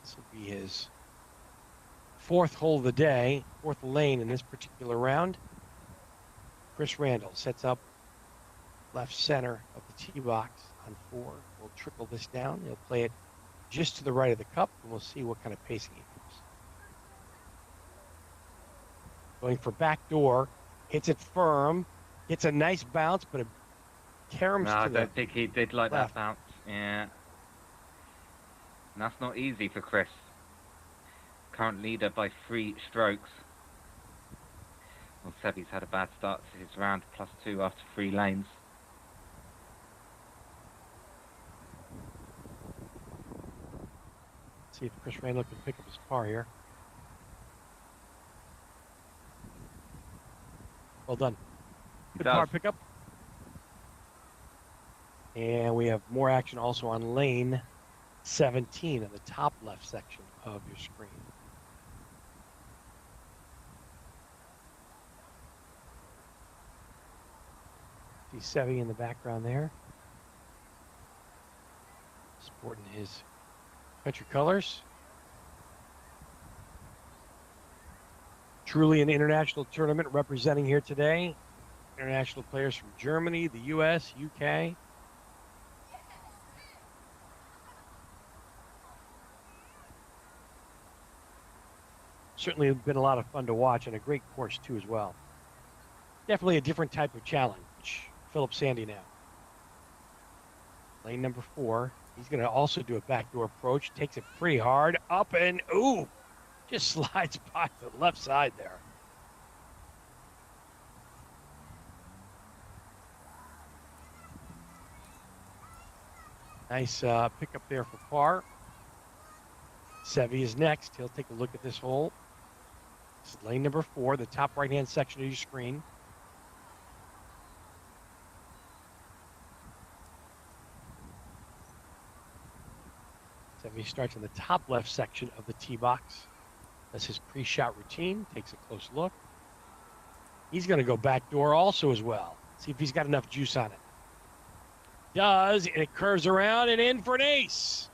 This will be his 4th hole of the day, 4th lane in this particular round. Chris Randall sets up left center of the tee box on 4. We'll trickle this down. He'll play it just to the right of the cup, and we'll see what kind of pacing he gives. Going for backdoor, hits it firm, hits a nice bounce, but it caroms No, to I the don't think he did like left. that bounce. Yeah. And that's not easy for Chris. Current leader by 3 strokes. Well, Sebi's had a bad start to his round, +2 after 3 lanes. See if Chris Randall can pick up his par here. Well done. Good par pickup. And we have more action also on lane 17 in the top left section of your screen. See Sevi in the background there, sporting his country colors. Truly an international tournament representing here today. International players from Germany, the U.S., UK. Certainly been a lot of fun to watch and a great course too as well. Definitely a different type of challenge. Philip Sandy now. Lane number 4. He's going to also do a backdoor approach. Takes it pretty hard. Up and, ooh, just slides by the left side there. Nice pickup there for par. Seve is next. He'll take a look at this hole. This is lane number 4, the top right-hand section of your screen. Seve starts in the top left section of the tee box. That's his pre-shot routine. Takes a close look. He's going to go backdoor also as well. See if he's got enough juice on it. Does, and it curves around and in for an ace.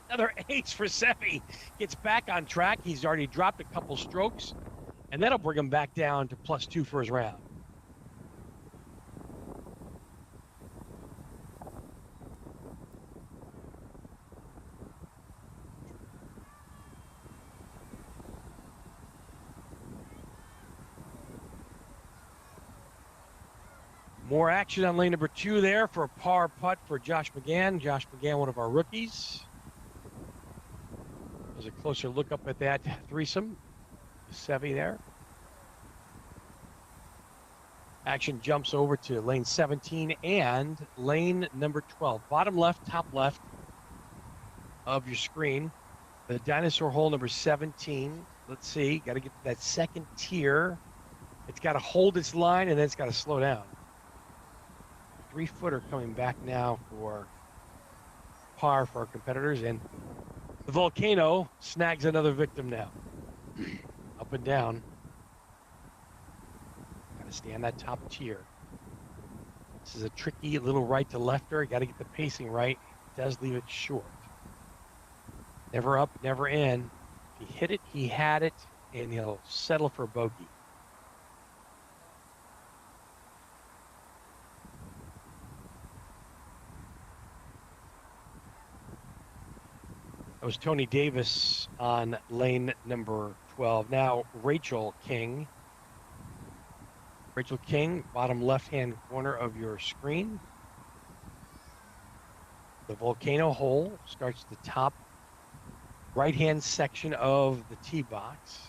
Another ace for Seve. Gets back on track. He's already dropped a couple strokes, and that'll bring him back down to +2 for his round. More action on lane number 2 there for a par putt for Josh McGann. Josh McGann, one of our rookies. There's a closer look up at that threesome. Seve there. Action jumps over to lane 17 and lane number 12. Bottom left, top left of your screen. The dinosaur hole number 17. Let's see, got to get to that second tier. It's got to hold its line and then it's got to slow down. 3-footer coming back now for par for our competitors, and the Volcano snags another victim now. Up and down. Got to stay on that top tier. This is a tricky little right to lefter. Got to get the pacing right. It does leave it short. Never up, never in. If he hit it, he had it, and he'll settle for bogey. That was Tony Davis on lane number 12. Now Rachel King. Rachel King, bottom left-hand corner of your screen. The Volcano hole starts at the top right-hand section of the tee box.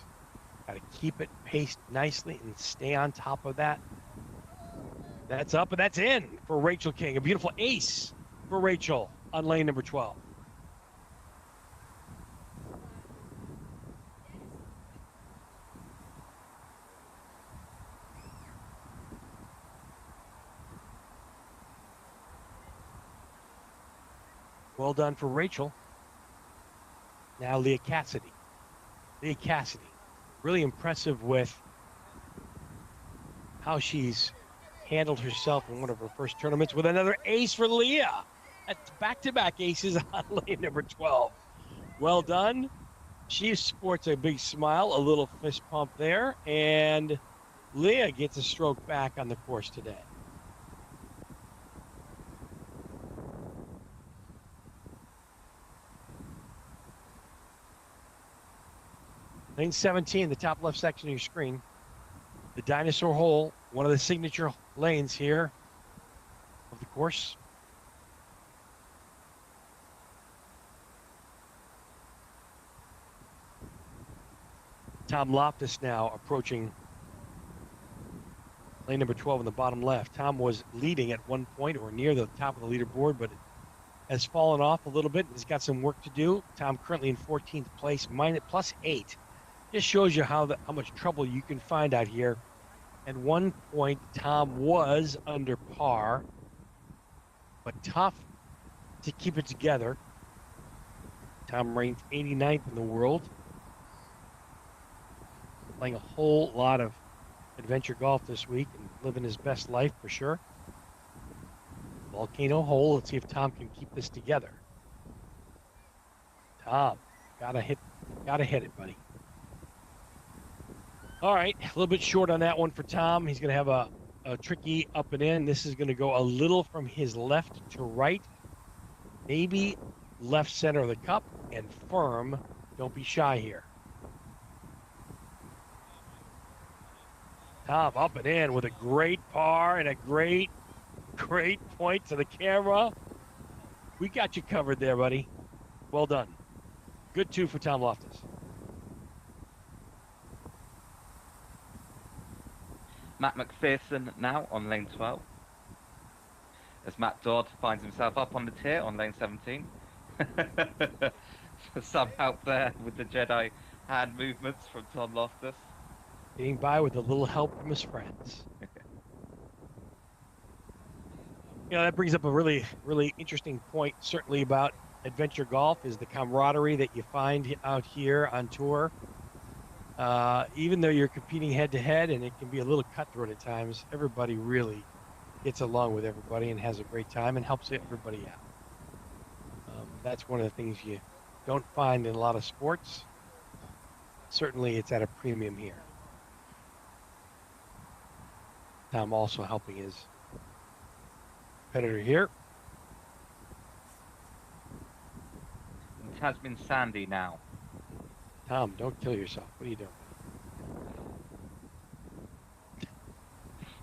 Got to keep it paced nicely and stay on top of that. That's up and that's in for Rachel King. A beautiful ace for Rachel on lane number 12. Well done for Rachel. Now Leah Cassidy. Leah Cassidy, really impressive with how she's handled herself in one of her first tournaments with another ace for Leah. That's back-to-back aces on lane number 12. Well done. She sports a big smile, a little fist pump there, and Leah gets a stroke back on the course today. Lane 17, the top left section of your screen. The dinosaur hole, one of the signature lanes here of the course. Tom Loftus now approaching lane number 12 in the bottom left. Tom was leading at one point or near the top of the leaderboard, but has fallen off a little bit. He's got some work to do. Tom currently in 14th place, +8. Just shows you how much trouble you can find out here. At one point, Tom was under par, but tough to keep it together. Tom ranked 89th in the world, playing a whole lot of adventure golf this week and living his best life for sure. Volcano hole. Let's see if Tom can keep this together. Tom, gotta hit it, buddy. All right, a little bit short on that one for Tom. He's going to have a tricky up and in. This is going to go a little from his left to right, maybe left center of the cup and firm. Don't be shy here. Tom up and in with a great par and a great point to the camera. We got you covered there, buddy. Well done. Good two for Tom Loftus. Matt McPherson now on lane 12. As Matt Dodd finds himself up on the tier on lane 17. Some help there with the Jedi hand movements from Tom Loftus. Getting by with a little help from his friends. That brings up a really, really interesting point, certainly about adventure golf, is the camaraderie that you find out here on tour. Even though you're competing head to head and it can be a little cutthroat at times, everybody really gets along with everybody and has a great time and helps everybody out. That's one of the things you don't find in a lot of sports. Certainly it's at a premium here. Tom also helping his competitor here. Tasman Sandy now. Tom, don't kill yourself. What are you doing?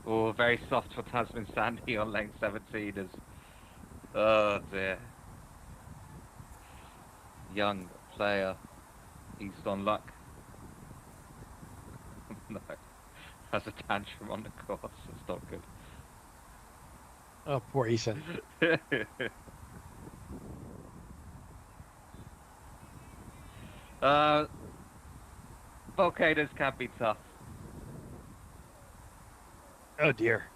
Oh, very soft for Tasman Sandy on lane 17 as... Oh dear. Young player. East on luck. No. Has a tantrum on the course. It's not good. Oh, poor Eason. Volcanoes can be tough. Oh dear.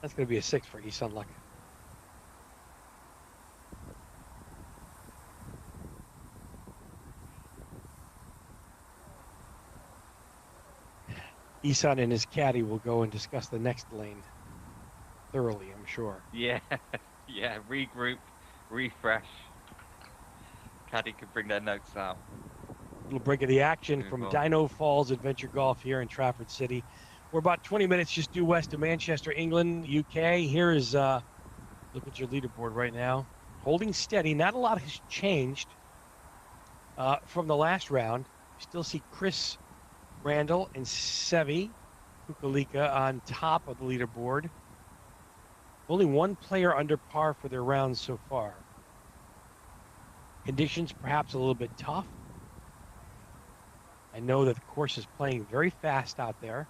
That's going to be a 6 for East on luck. Isan and his caddy will go and discuss the next lane thoroughly, I'm sure. Yeah, yeah, regroup, refresh. Caddy can bring their notes out. Little break of the action from Dino Falls Adventure Golf here in Trafford City. We're about 20 minutes just due west of Manchester, England, UK. Here is, look at your leaderboard right now. Holding steady. Not a lot has changed from the last round. You still see Chris Randall and Sevi Kukalika on top of the leaderboard. Only one player under par for their rounds so far. Conditions perhaps a little bit tough. I know that the course is playing very fast out there.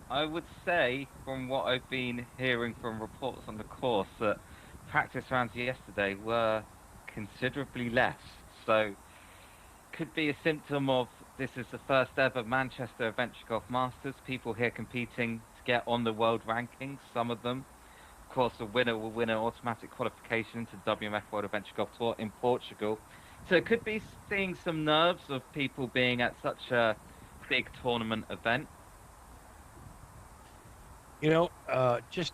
I would say, from what I've been hearing from reports on the course, that practice rounds yesterday were considerably less. So, could be a symptom of this is the first ever Manchester Adventure Golf Masters. People here competing to get on the world rankings, some of them. Of course, the winner will win an automatic qualification to WMF World Adventure Golf Tour in Portugal. So it could be seeing some nerves of people being at such a big tournament event. Just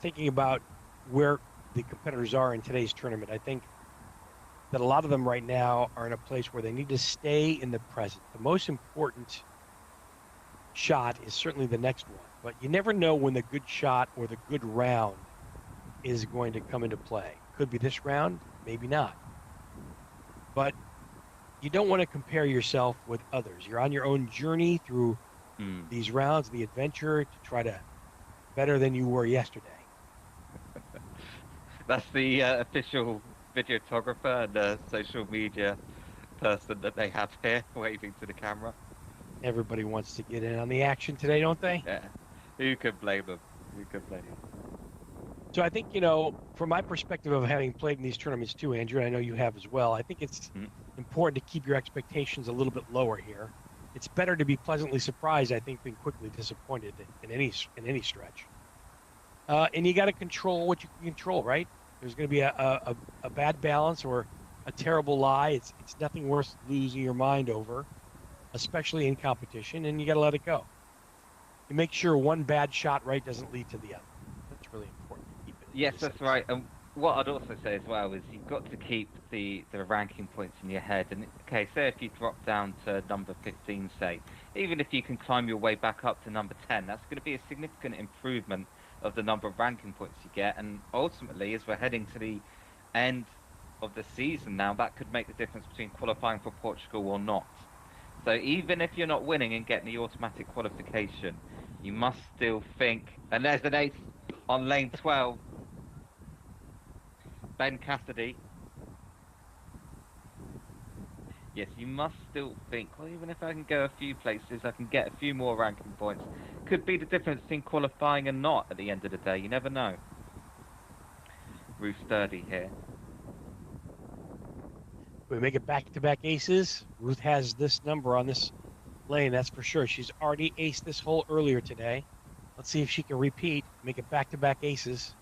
thinking about where the competitors are in today's tournament, I think that a lot of them right now are in a place where they need to stay in the present. The most important shot is certainly the next one, but you never know when the good shot or the good round is going to come into play. Could be this round, maybe not. But you don't want to compare yourself with others. You're on your own journey through these rounds, the adventure, to try to better than you were yesterday. That's the official videographer and the social media person that they have here waving to the camera. Everybody wants to get in on the action today, don't they? Yeah. Who could blame them? Who could blame them? So I think, from my perspective of having played in these tournaments too, Andrew, I know you have as well, I think it's important to keep your expectations a little bit lower here. It's better to be pleasantly surprised, I think, than quickly disappointed in any stretch. And you got to control what you can control, right? There's going to be a bad balance or a terrible lie. It's nothing worth losing your mind over, especially in competition, and you got to let it go. You make sure one bad shot right doesn't lead to the other. That's really important. Yes, that's right. And what I'd also say as well is you've got to keep the ranking points in your head. And okay, say if you drop down to number 15, say, even if you can climb your way back up to number 10, that's going to be a significant improvement of the number of ranking points you get. And ultimately, as we're heading to the end of the season now, that could make the difference between qualifying for Portugal or not. So even if you're not winning and getting the automatic qualification, you must still think. And there's an ace on lane 12. Ben Cassidy. Yes, you must still think, well, even if I can go a few places, I can get a few more ranking points. Could be the difference between qualifying and not at the end of the day. You never know. Ruth Sturdy here. We make it back-to-back aces. Ruth has this number on this lane, that's for sure. She's already aced this hole earlier today. Let's see if she can repeat, make it back-to-back aces.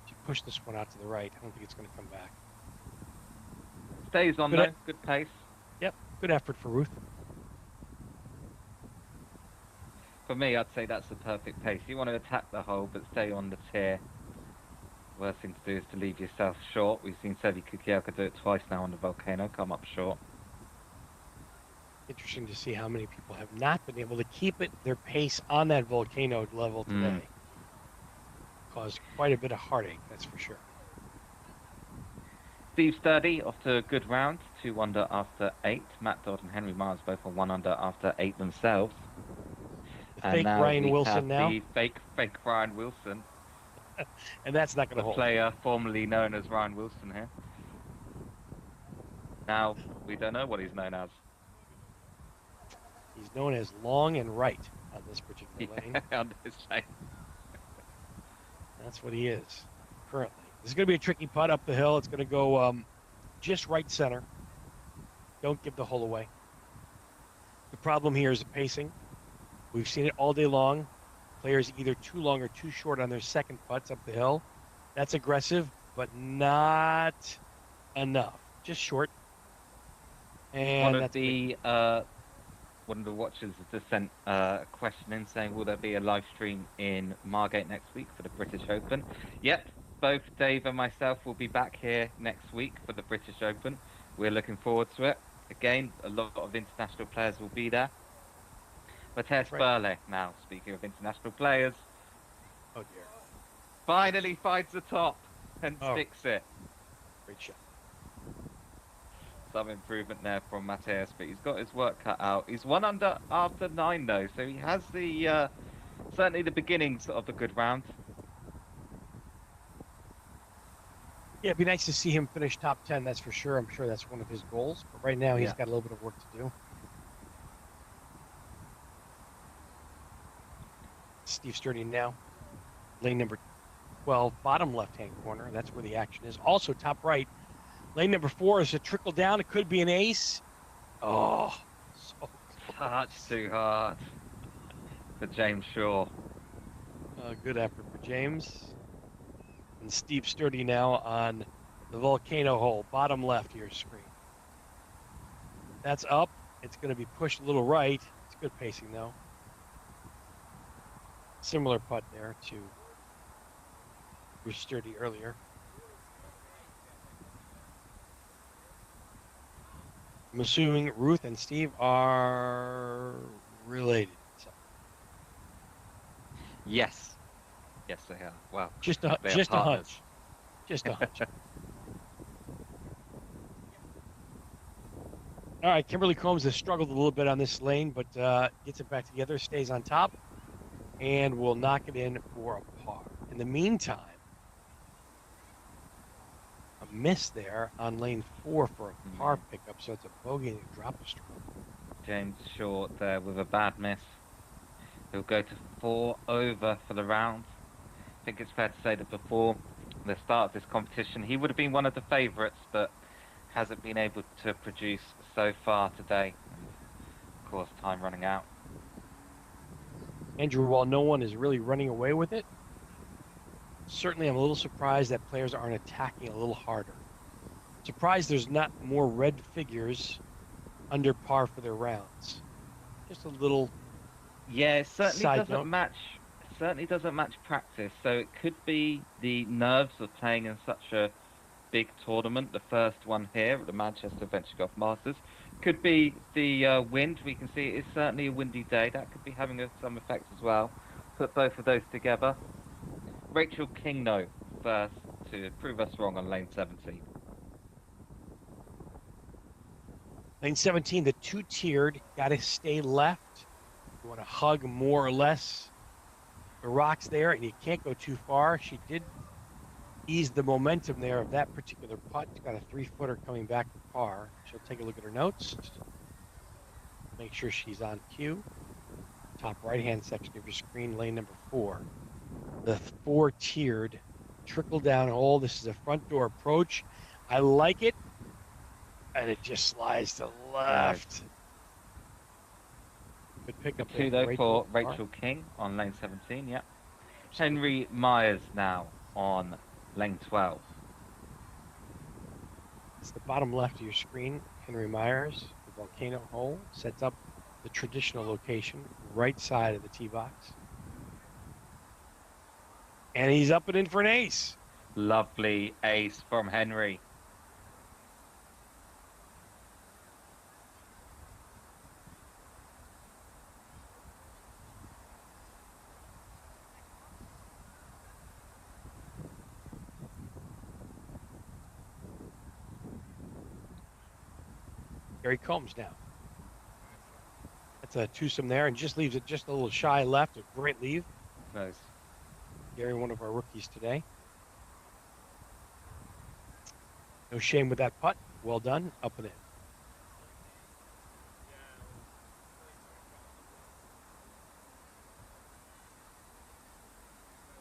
She pushed this one out to the right. I don't think it's going to come back. Stays on though. Good pace. Yep, good effort for Ruth. For me, I'd say that's the perfect pace. You want to attack the hole, but stay on the tier. Worst thing to do is to leave yourself short. We've seen Sevi Kukioka do it twice now on the Volcano, come up short. Interesting to see how many people have not been able to keep their pace on that Volcano level today. Caused quite a bit of heartache, that's for sure. Steve Sturdy off to a good round, 2 under after 8. Matt Dodd and Henry Miles both on 1 under after 8 themselves. The fake Ryan Wilson now. The fake Ryan Wilson. And that's not going to hold. The player formerly known as Ryan Wilson here. Now, we don't know what he's known as. He's known as long and right on this particular lane. On this lane. That's what he is currently. This is going to be a tricky putt up the hill. It's going to go just right center. Don't give the hole away. The problem here is the pacing. We've seen it all day long. Players either too long or too short on their second putts up the hill. That's aggressive, but not enough. Just short. And one of the watchers has just sent a question in saying, will there be a live stream in Margate next week for the British Open? Yep, both Dave and myself will be back here next week for the British Open. We're looking forward to it. Again, a lot of international players will be there. Matthias Burle, now, speaking of international players. Oh, dear. Finally finds the top and sticks it. Great shot. Some improvement there from Matthias, but he's got his work cut out. He's 1 under after 9, though, so he has the certainly the beginnings of a good round. Yeah, it'd be nice to see him finish top 10, that's for sure. I'm sure that's one of his goals, but right now he's got a little bit of work to do. Steve Sturdy now, lane number 12, bottom left-hand corner. That's where the action is. Also top right. Lane number 4 is a trickle down. It could be an ace. Oh, so touch too hard for James Shaw. Good effort for James. And Steve Sturdy now on the Volcano hole, bottom left of your screen. That's up. It's going to be pushed a little right. It's good pacing though. Similar putt there to Bruce Sturdy earlier. I'm assuming Ruth and Steve are related. So. Yes. Yes, they are. Wow. Just a hunch. Just a hunch. All right, Kimberly Combs has struggled a little bit on this lane, but gets it back together, stays on top, and will knock it in for a par. In the meantime, a miss there on lane 4 for a par pickup, so it's a bogey and a drop a stroke. James Short there with a bad miss. He'll go to 4 over for the round. I think it's fair to say that before the start of this competition, he would have been one of the favourites, but hasn't been able to produce so far today. Of course, time running out. Andrew, while no one is really running away with it, certainly I'm a little surprised that players aren't attacking a little harder. Surprised there's not more red figures under par for their rounds. Just a little Yeah, it certainly doesn't match. certainly doesn't match practice. So it could be the nerves of playing in such a big tournament, the first one here at the Manchester Venture Golf Masters. Could be the wind. We can see it is certainly a windy day. That could be having some effect as well. Put both of those together. Rachel King, though, first to prove us wrong on lane 17. Lane 17, the two-tiered, got to stay left. You want to hug more or less the rocks there, and you can't go too far. She did ease the momentum there of that particular putt. She's got a 3-footer coming back to par. She'll take a look at her notes. Make sure she's on cue. Top right-hand section of your screen, lane number 4. The 4-tiered trickle-down hole. This is a front door approach. I like it. And it just slides to the left. Good pickup there. 2 though for Rachel King on lane 17, yeah. Henry Myers now on lane 12. It's the bottom left of your screen. Henry Myers, the volcano hole, sets up the traditional location, right side of the tee box. And he's up and in for an ace. Lovely ace from Henry. Here he comes now. That's a twosome there and just leaves it just a little shy left. A great leave. Nice. Gary, one of our rookies today. No shame with that putt. Well done. Up and in.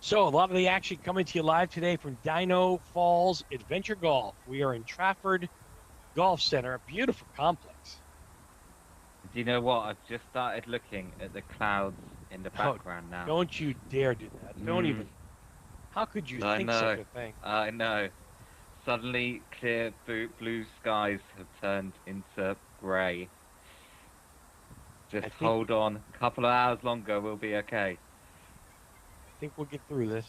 So a lot of the action coming to you live today from Dino Falls Adventure Golf. We are in Trafford Golf Center, a beautiful complex. Do you know what? I've just started looking at the clouds in the background now. Don't you dare do that. Don't even. How could you think such a thing? I know. Suddenly, clear blue skies have turned into grey. Just hold on. A couple of hours longer, we'll be okay. I think we'll get through this.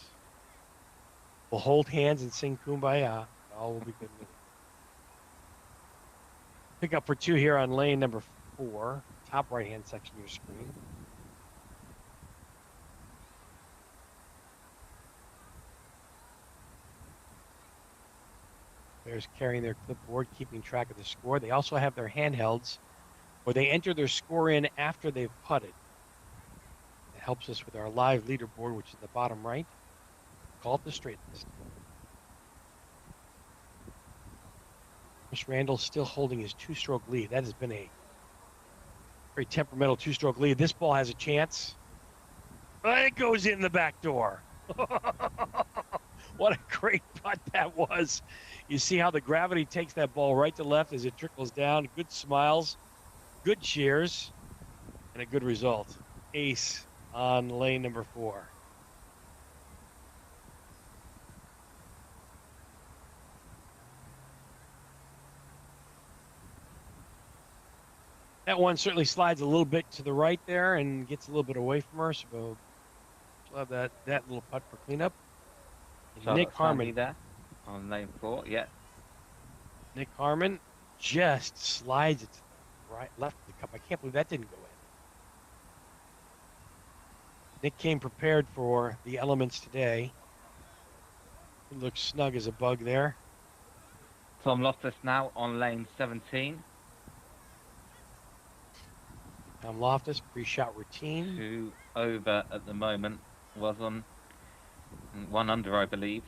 We'll hold hands and sing Kumbaya. All will be good. Pick up for 2 here on lane number 4, top right-hand section of your screen. Players carrying their clipboard, keeping track of the score. They also have their handhelds where they enter their score in after they've putted. It helps us with our live leaderboard, which is the bottom right. Call it the straight list. Chris Randall still holding his 2-stroke lead. That has been a very temperamental 2-stroke lead. This ball has a chance. It goes in the back door. What a great putt that was. You see how the gravity takes that ball right to left as it trickles down. Good smiles, good cheers, and a good result. Ace on lane number 4. That one certainly slides a little bit to the right there and gets a little bit away from her. So she'll have that little putt for cleanup. Nick Harmon there on lane 4, yeah. Nick Harmon just slides it to the right, left of the cup. I can't believe that didn't go in. Nick came prepared for the elements today. He looks snug as a bug there. Tom Loftus now on lane 17. Tom Loftus, pre-shot routine. 2 over at the moment. Was on 1 under, I believe,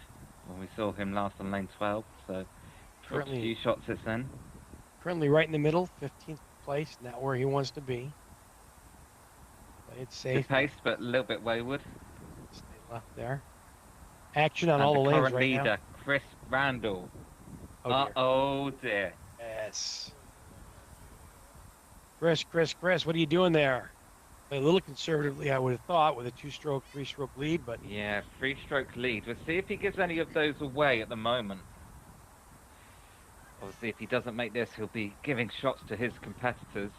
when we saw him last on lane 12. So dropped a few shots since then. Currently right in the middle, 15th place, not where he wants to be. Play it safe. Good pace, but a little bit wayward. Stay left there. Action on all the lanes right now. Current leader, Chris Randall. Oh dear. Yes. Chris, what are you doing there? A little conservatively, I would have thought, with a 2-stroke, 3-stroke lead, but... Yeah, 3-stroke lead. We'll see if he gives any of those away at the moment. Obviously, if he doesn't make this, he'll be giving shots to his competitors.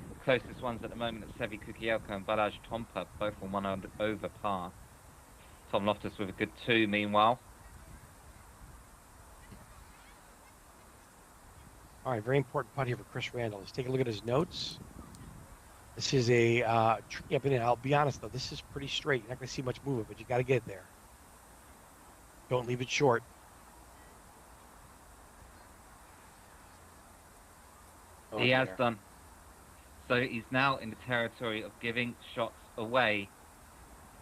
The closest ones at the moment are Sevi Kukielko and Balazs Tompa, both on 1 over par. Tom Loftus with a good 2 meanwhile. All right, very important putt here for Chris Randall. Let's take a look at his notes. This is a tricky up and in. I'll be honest though, this is pretty straight. You're not going to see much movement, but you got to get there. Don't leave it short. Oh, He has done. So he's now in the territory of giving shots away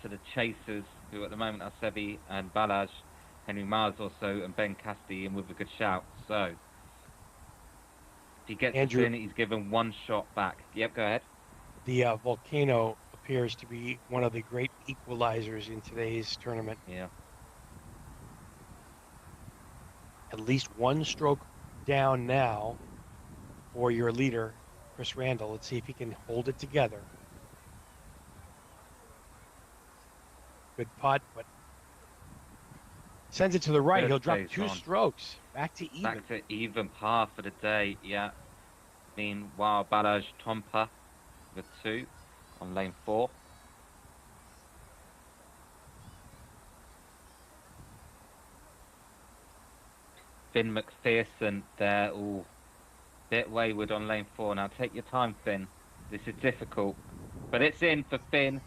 to the chasers, who at the moment are Seve and Balazs, Henry Mars also, and Ben Casti in with a good shout. So if he gets Andrew, it in, he's given 1 shot back. Yep, go ahead. The Volcano appears to be one of the great equalizers in today's tournament. Yeah. At least 1 stroke down now for your leader, Chris Randall. Let's see if he can hold it together. Good putt, but sends it to the right. Good He'll drop plays 2 on. strokes. Back to even. Back to even par for the day, yeah. Meanwhile, Balazs Tompa with 2 on lane 4. Finn McPherson there, all bit wayward on lane 4. Now take your time, Finn. This is difficult, but it's in for Finn.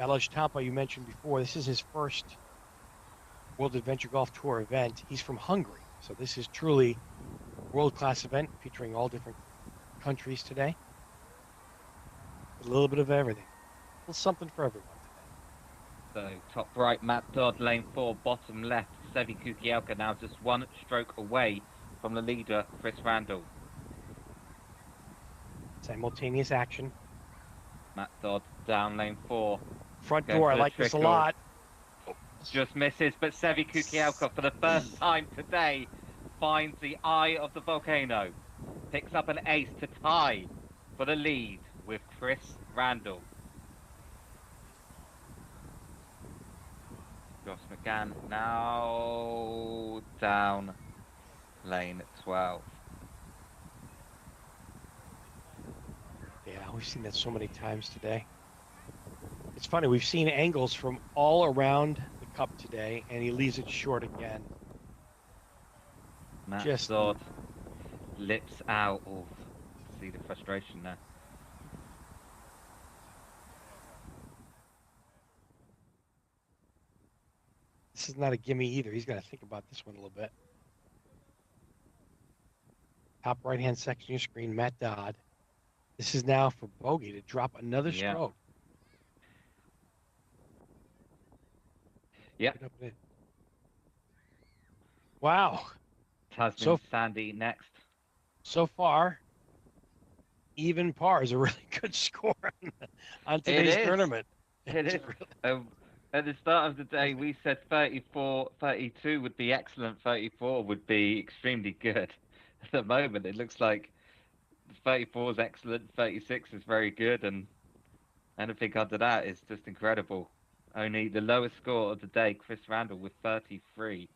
Balazs Tompa, you mentioned before, this is his first World Adventure Golf Tour event. He's from Hungary, so this is truly a world-class event featuring all different countries today. A little bit of everything. A little something for everyone today. So top right, Matt Dodd, lane 4, bottom left, Seve Kukielka now just 1 stroke away from the leader, Chris Randall. Simultaneous action. Matt Dodd down lane 4. Front Going door, for I the like this a trickle. lot. Just misses, but Seve Kukielka for the first time today finds the eye of the volcano. Picks up an ace to tie for the lead with Chris Randall. Josh McGann now down lane 12. Yeah, we've seen that so many times today. It's funny, we've seen angles from all around the cup today, and he leaves it short again. Matt Just- Dodd, lips out. Oh, see the frustration there. This is not a gimme either. He's got to think about this one a little bit. Top right-hand section of your screen, Matt Dodd. This is now for bogey to drop another Yeah. stroke. Yep. Right up and in. Wow. Tasman So- Sandy next. So far, even par is a really good score on today's is. tournament. It It's is. really- At the start of the day, we said 34, 32 would be excellent, 34 would be extremely good. At the moment, it looks like 34 is excellent, 36 is very good, and anything under that is just incredible. Only the lowest score of the day, Chris Randall with 33.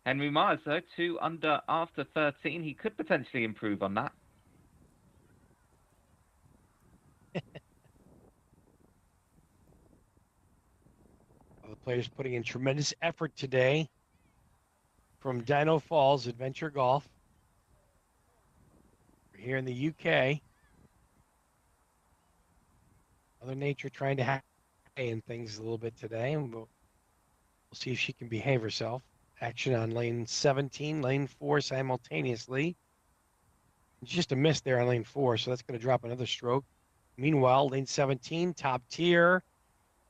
Henry Mars, though, 2 under after 13. He could potentially improve on that. All the players putting in tremendous effort today from Dino Falls Adventure Golf. We're here in the UK. Mother Nature trying to hack in things a little bit today, and we'll see if she can behave herself. Action on lane 17, lane 4 simultaneously. It's just a miss there on lane 4, so that's going to drop another stroke. Meanwhile, lane 17, top tier,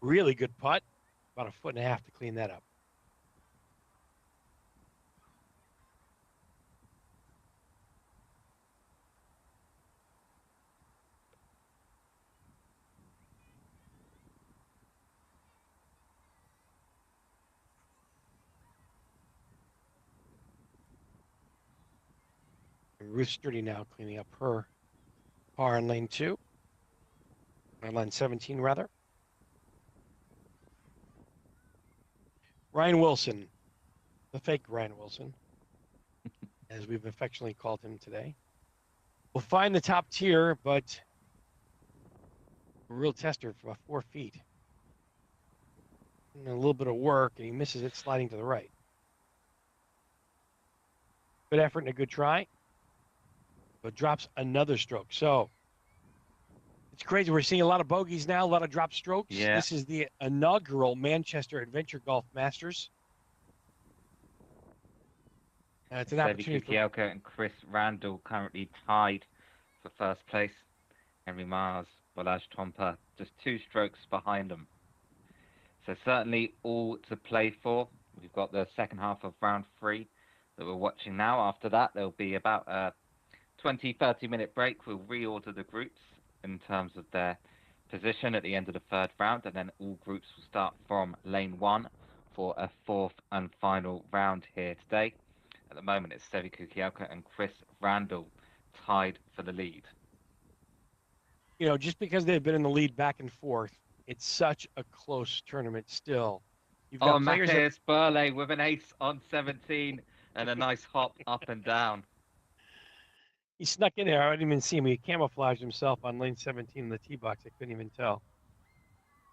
really good putt. About a foot and a half to clean that up. And Ruth Sturdy now cleaning up her par in lane 2. On lane 17, rather. Ryan Wilson, the fake Ryan Wilson, as we've affectionately called him today, will find the top tier, but a real tester for about 4 feet. And a little bit of work, and he misses it, sliding to the right. Good effort and a good try, but drops another stroke. So it's crazy. We're seeing a lot of bogeys now, a lot of drop strokes. Yeah. This is the inaugural Manchester Adventure Golf Masters. It's an Sevi opportunity for Kukielka and Chris Randall currently tied for first place. Henry Mars, Balazs Tompa, just 2 strokes behind them. So certainly all to play for. We've got the second half of round 3 that we're watching now. After that, there'll be about a 20-30-minute break. We'll reorder the groups in terms of their position at the end of the 3rd round, and then all groups will start from lane 1 for a 4th and final round here today. At the moment, it's Sevi Kukielka and Chris Randall tied for the lead. just because they've been in the lead back and forth, it's such a close tournament still. You've got players Matthias Burley with an ace on 17 and a nice hop up and down. He snuck in there. I didn't even see him. He camouflaged himself on lane 17 in the tee box. I couldn't even tell.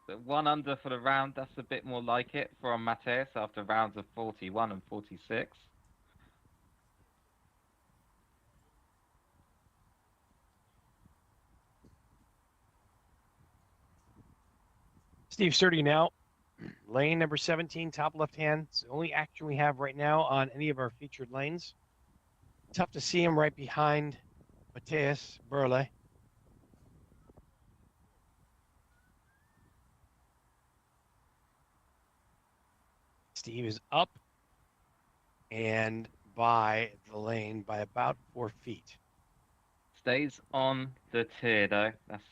But 1 under for the round, that's a bit more like it from Matthias after rounds of 41 and 46. Steve Sturdy now, lane number 17, top left hand. It's the only action we have right now on any of our featured lanes. Tough to see him right behind Matthias Burle. Steve is up and by the lane by about 4 feet. Stays on the tier though. That's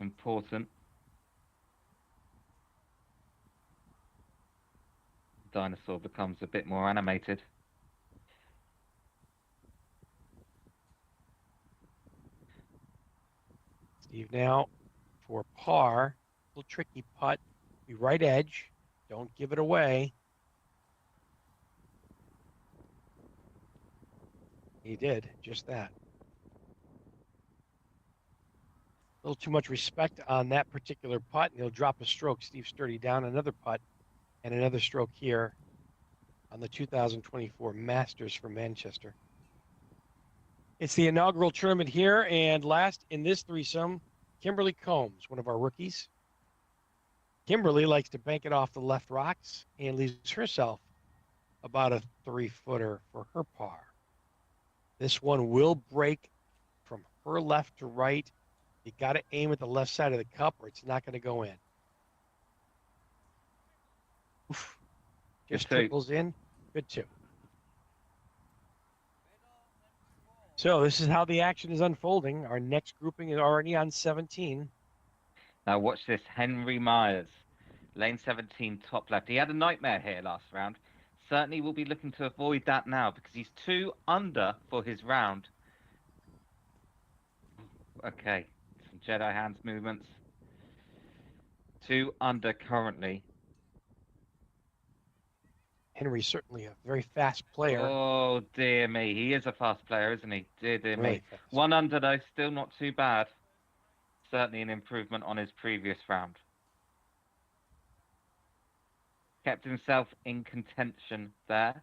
important. Dinosaur becomes a bit more animated. Steve now for par. A little tricky putt. Be right edge. Don't give it away. He did just that. A little too much respect on that particular putt, and he'll drop a stroke. Steve Sturdy down another putt and another stroke here on the 2024 Masters for Manchester. It's the inaugural tournament here, and last in this threesome, Kimberly Combs, one of our rookies. Kimberly likes to bank it off the left rocks and leaves herself about a 3-footer for her par. This one will break from her left to right. You got to aim at the left side of the cup or it's not going to go in. Oof. Just trickles in. Good 2. So this is how the action is unfolding. Our next grouping is already on 17. Now watch this. Henry Myers, lane 17, top left. He had a nightmare here last round. Certainly will be looking to avoid that now because he's 2 under for his round. Okay, some Jedi hands movements. 2 under currently. Henry's certainly a very fast player. Oh, dear me. He is a fast player, isn't he? Dear Really me. fast. 1 under, though. Still not too bad. Certainly an improvement on his previous round. Kept himself in contention there.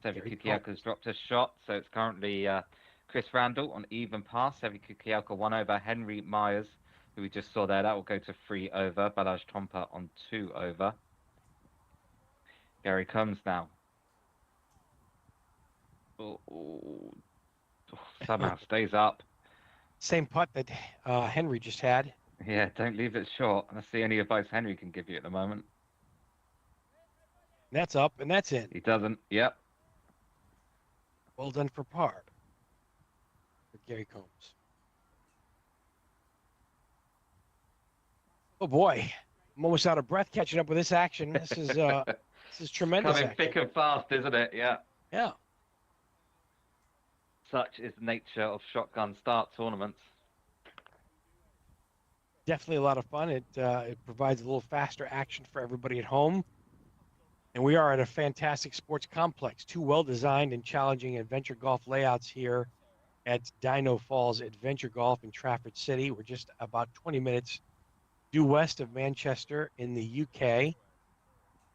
Sevi Kukielka's dropped a shot, so it's currently Chris Randall on even par. Sevi Kukielka 1 over. Henry Myers, who we just saw there, that will go to 3 over. Balazs Tompa on 2 over. Gary Combs now. Somehow stays up. Same putt that Henry just had. Yeah, don't leave it short. That's the only advice Henry can give you at the moment. That's up and that's in. He doesn't. Yep. Well done for par with Gary Combs. Oh boy, I'm almost out of breath catching up with this action. This is tremendous. Coming thick and fast, isn't it? Yeah. Yeah. Such is the nature of shotgun start tournaments. Definitely a lot of fun. It provides a little faster action for everybody at home. And we are at a fantastic sports complex. 2 well-designed and challenging adventure golf layouts here at Dino Falls Adventure Golf in Trafford City. We're just about 20 minutes due west of Manchester in the UK.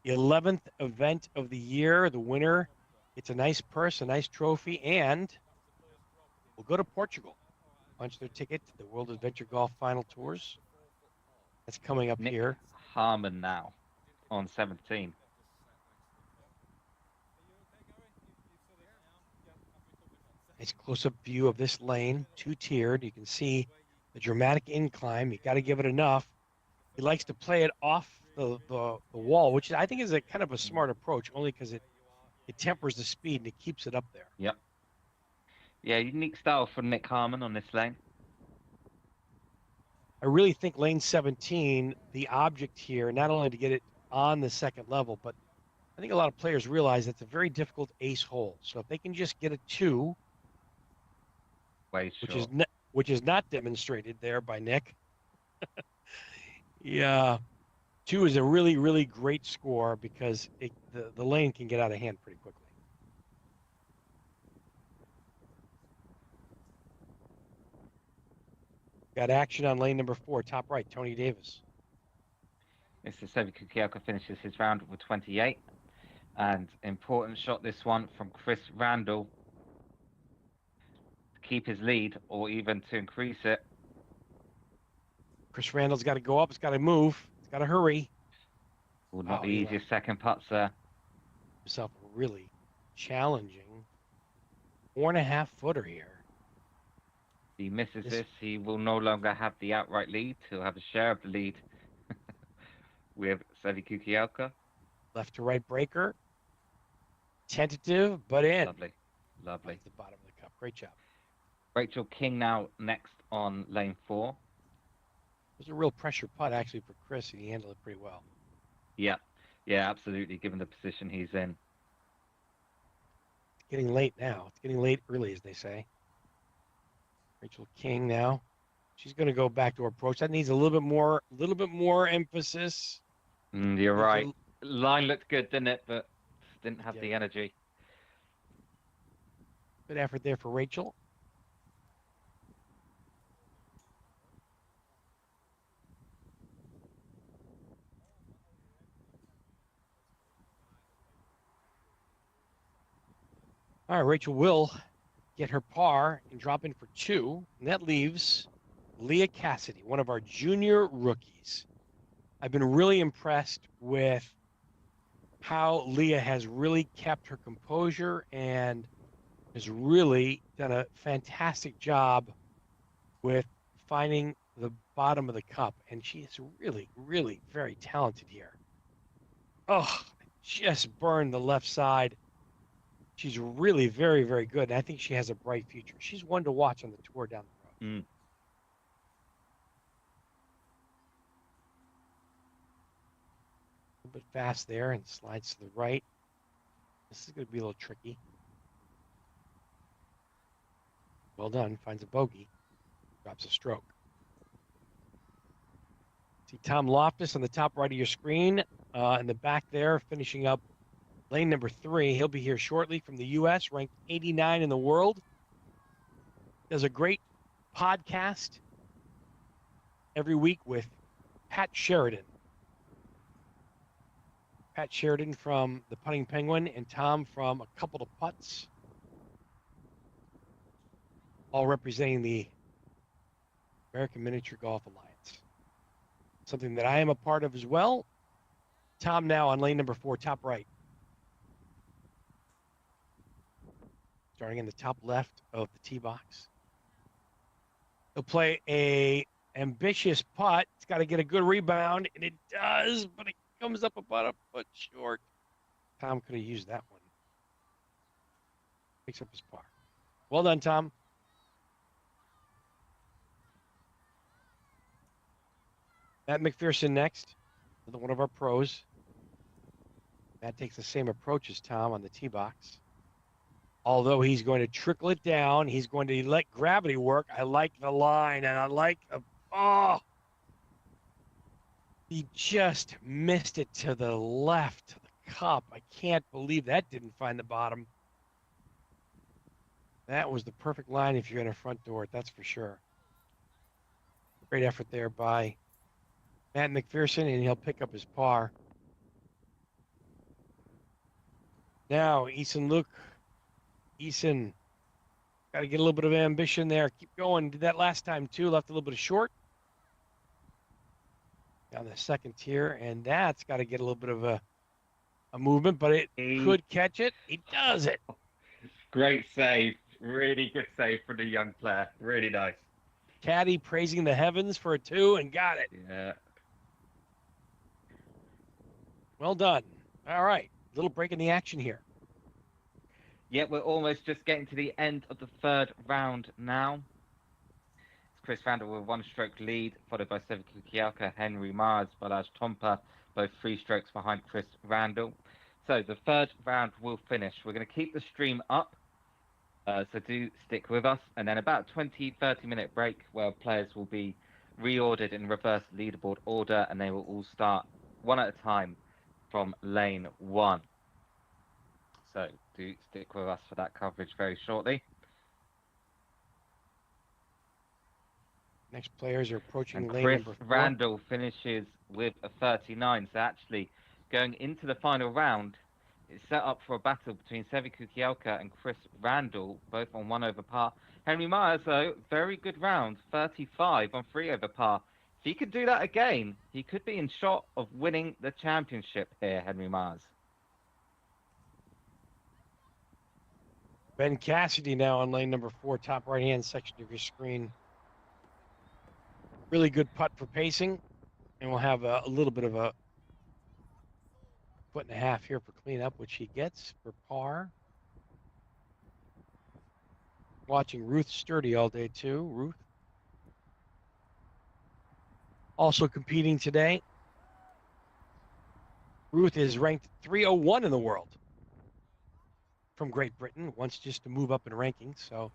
The 11th event of the year. The winner gets a nice purse, a nice trophy, and we'll go to Portugal. Punch their ticket to the World Adventure Golf Final Tours. That's coming up Nick here. Harmon now on 17. Nice close-up view of this lane, two-tiered. You can see the dramatic incline. You got to give it enough. He likes to play it off the wall, which I think is a kind of a smart approach, only because it tempers the speed and it keeps it up there. Yep. Yeah, unique style from Nick Harmon on this lane. I really think lane 17, the object here, not only to get it on the second level, but I think a lot of players realize that's a very difficult ace hole. So if they can just get a 2, Way which short. is not demonstrated there by Nick. Yeah, 2 is a really, really great score because the lane can get out of hand pretty quickly. Got action on lane number 4, top right, Tony Davis. Mr. Sebi Kukielka finishes his round with 28. And important shot this one from Chris Randall to keep his lead or even to increase it. Chris Randall's got to go up. It's got to move. It's got to hurry. Well, not the Eli. easiest second putts there. Himself a really challenging 4.5 footer here. If he misses this, he will no longer have the outright lead. He'll have a share of the lead with Sebi Kukielka. Left to right breaker. Tentative, but in. Lovely. Lovely. At the bottom of the cup. Great job. Rachel King now next on lane 4. It was a real pressure putt, actually, for Chris, and he handled it pretty well. Yeah. Yeah, absolutely, given the position he's in. It's getting late now. It's getting late early, as they say. Rachel King now. She's going to go back to her approach. That needs a little bit more emphasis. You're right. Line looked good, didn't it? But didn't have the energy. Good effort there for Rachel. All right, Rachel will get her par and drop in for 2. And that leaves Leah Cassidy, one of our junior rookies. I've been really impressed with how Leah has really kept her composure and has really done a fantastic job with finding the bottom of the cup. And she is really, really very talented here. Oh, just burned the left side. She's really very, very good. And I think she has a bright future. She's one to watch on the tour down the road. A little bit fast there and slides to the right. This is going to be a little tricky. Well done. Finds a bogey. Drops a stroke. See Tom Loftus on the top right of your screen. In the back there, finishing up lane number 3. He'll be here shortly from the U.S., ranked 89 in the world. Does a great podcast every week with Pat Sheridan. Pat Sheridan from the Putting Penguin and Tom from A Couple of Putts. All representing the American Miniature Golf Alliance. Something that I am a part of as well. Tom now on lane number 4, top right. Starting in the top left of the tee box. He'll play a ambitious putt. It's got to get a good rebound, and it does, but it comes up about a foot short. Tom could have used that one. Picks up his par. Well done, Tom. Matt McPherson next, another one of our pros. Matt takes the same approach as Tom on the tee box. Although he's going to trickle it down, he's going to let gravity work. I like the line, and I like he just missed it to the left, to the cup. I can't believe that didn't find the bottom. That was the perfect line if you're in a front door, that's for sure. Great effort there by Matt McPherson, and he'll pick up his par. Now, Eason Luke. Eason, got to get a little bit of ambition there. Keep going. Did that last time, too. Left a little bit of short on the second tier, and that's got to get a little bit of a movement, but it could catch it. He does it. Great save. Really good save for the young player. Really nice. Caddy praising the heavens for a 2 and got it. Yeah. Well done. All right. Little break in the action here. Yeah, we're almost just getting to the end of the third round now. It's Chris Randall with 1-stroke lead, followed by Seviku Kielka, Henry Mars, Balazs Tompa, both 3 strokes behind Chris Randall. So the third round will finish. We're going to keep the stream up, so do stick with us. And then about 20-30 minute break where players will be reordered in reverse leaderboard order, and they will all start one at a time from lane 1. So do stick with us for that coverage very shortly. Next players are approaching And lane Chris number 4. Randall finishes with a 39. So actually, going into the final round, it's set up for a battle between Seviku Kielka and Chris Randall, both on 1 over par. Henry Myers, though, very good round, 35 on 3 over par. If he could do that again, he could be in shot of winning the championship here, Henry Myers. Ben Cassidy now on lane number 4, top right-hand section of your screen. Really good putt for pacing, and we'll have a little bit of a 1.5 here for cleanup, which he gets for par. Watching Ruth Sturdy all day, too. Ruth also competing today. Ruth is ranked 301 in the world from Great Britain, wants just to move up in rankings. So,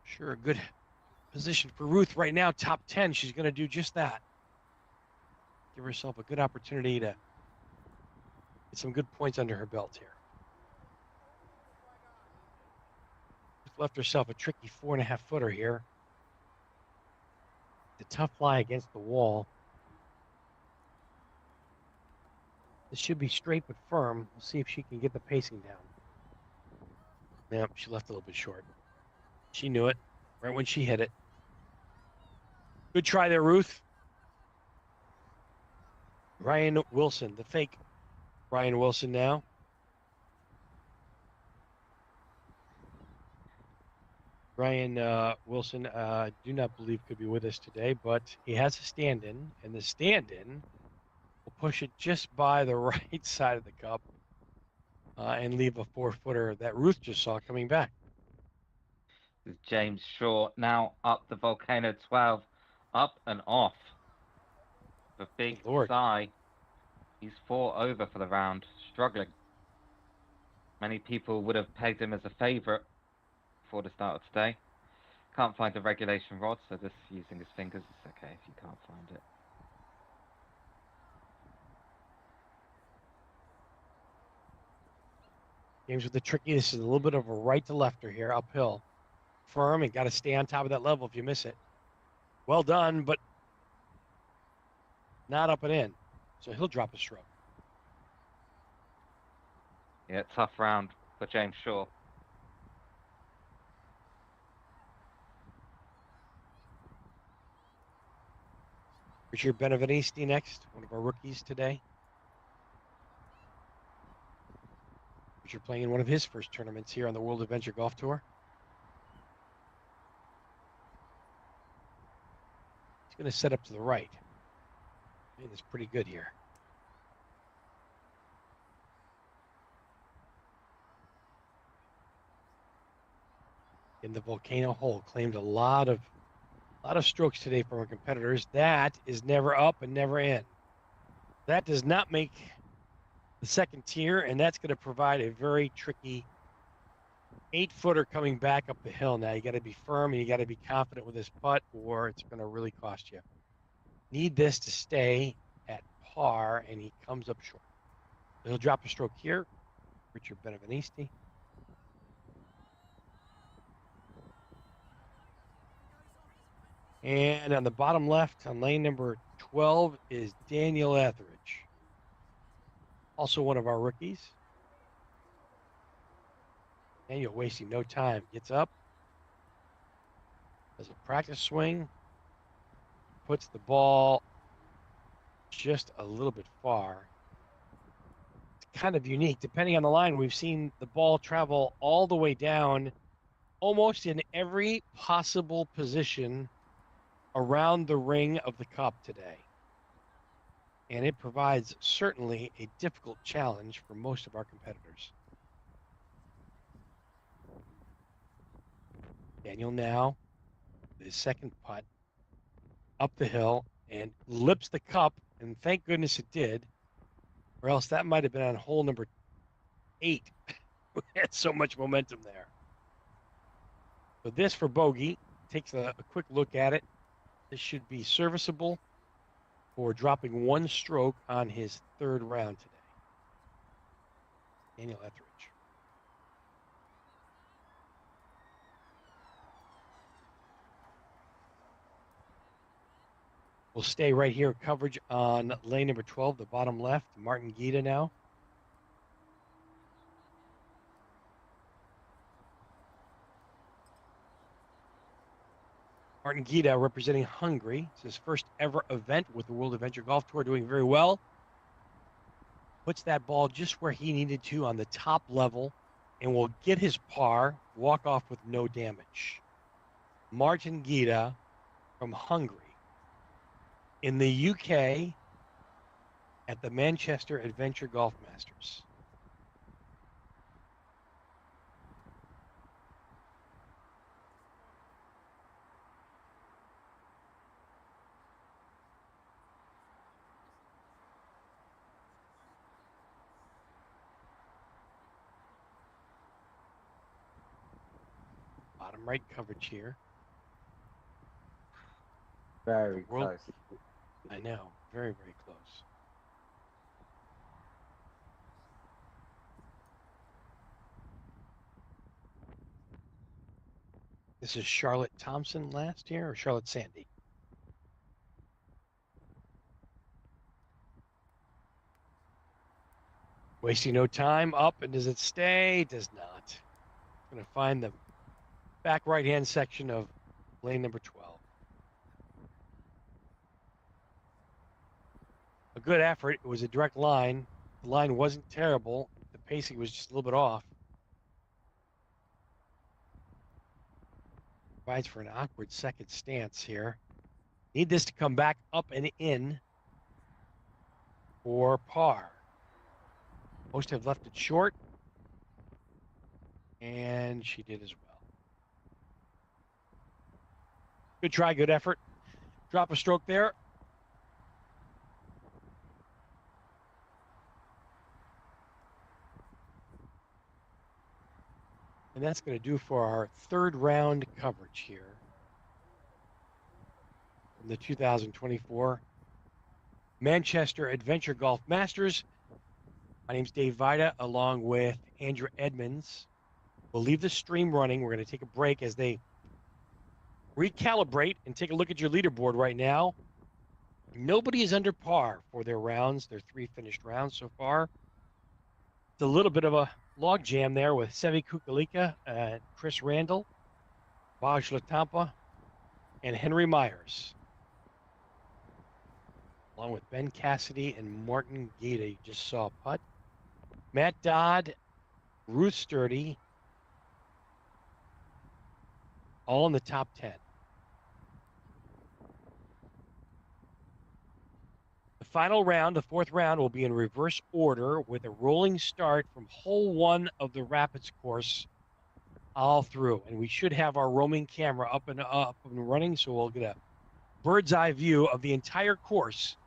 sure, a good position for Ruth right now, top 10. She's going to do just that. Give herself a good opportunity to get some good points under her belt here. Ruth left herself a tricky 4.5 footer here. The tough lie against the wall. This should be straight but firm. We'll see if she can get the pacing down. Yep, she left a little bit short. She knew it right when she hit it. Good try there, Ruth. Ryan Wilson, the fake Ryan Wilson now. Ryan Wilson, do not believe could be with us today, but he has a stand-in, and the stand-in will push it just by the right side of the cup and leave a 4-footer that Ruth just saw coming back. James Shaw now up the Volcano 12, up and off. The big sigh. He's 4 over for the round, struggling. Many people would have pegged him as a favourite before the start of today. Can't find the regulation rod, so just using his fingers is okay if you can't find it. James with the tricky. This is a little bit of a right to lefter here, uphill. Firm, and got to stay on top of that level if you miss it. Well done, but not up and in. So he'll drop a stroke. Yeah, tough round for James Shaw. Richard Benavisti next, one of our rookies today. Richard playing in one of his first tournaments here on the World Adventure Golf Tour. He's going to set up to the right. And it's pretty good here. In the Volcano hole, claimed a lot of strokes today from our competitors. That is never up and never in. That does not make the second tier, and that's going to provide a very tricky 8-footer coming back up the hill. Now you got to be firm and you got to be confident with this putt, or it's going to really cost you. Need this to stay at par, and he comes up short. He'll drop a stroke here. Richard Benavisti. And on the bottom left, on lane number 12, is Daniel Etheridge, also one of our rookies. Daniel wasting no time. Gets up, does a practice swing, puts the ball just a little bit far. It's kind of unique. Depending on the line, we've seen the ball travel all the way down almost in every possible position around the ring of the cup today. And it provides certainly a difficult challenge for most of our competitors. Daniel now, his second putt up the hill and lips the cup, and thank goodness it did, or else that might have been on hole number 8. We had so much momentum there. So this for bogey, takes a quick look at it. This should be serviceable for dropping one stroke on his third round today. Daniel Etheridge. We'll stay right here, coverage on lane number 12, the bottom left, Martin Gita now. Martin Gita representing Hungary. It's his first ever event with the World Adventure Golf Tour, doing very well. Puts that ball just where he needed to on the top level and will get his par, walk off with no damage. Martin Gita from Hungary. In the UK at the Manchester Adventure Golf Masters. Bottom right coverage here. Very close. I know, very, very close. This is Charlotte Thompson last year, or Charlotte Sandy? Wasting no time, up, and does it stay? Does not. Going to find the back right-hand section of lane number 12. A good effort. It was a direct line. The line wasn't terrible. The pacing was just a little bit off. Provides for an awkward second stance here. Need this to come back up and in for par. Most have left it short, and she did as well. Good try, good effort. Drop a stroke there. And that's going to do for our third round coverage here from the 2024 Manchester Adventure Golf Masters. My name's Dave Vida, along with Andrew Edmonds. We'll leave the stream running. We're going to take a break as they recalibrate and take a look at your leaderboard right now. Nobody is under par for their rounds, their 3 finished rounds so far. It's a little bit of a log jam there with Sevi Kukalika, Chris Randall, Vaj Latampa, and Henry Myers, along with Ben Cassidy and Martin Gita. You just saw a putt. Matt Dodd, Ruth Sturdy, all in the top 10. The final round, the fourth round, will be in reverse order with a rolling start from hole 1 of the Rapids course all through. And we should have our roaming camera up and running, so we'll get a bird's eye view of the entire course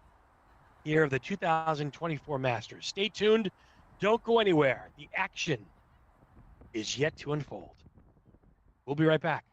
here of the 2024 Masters. Stay tuned. Don't go anywhere. The action is yet to unfold. We'll be right back.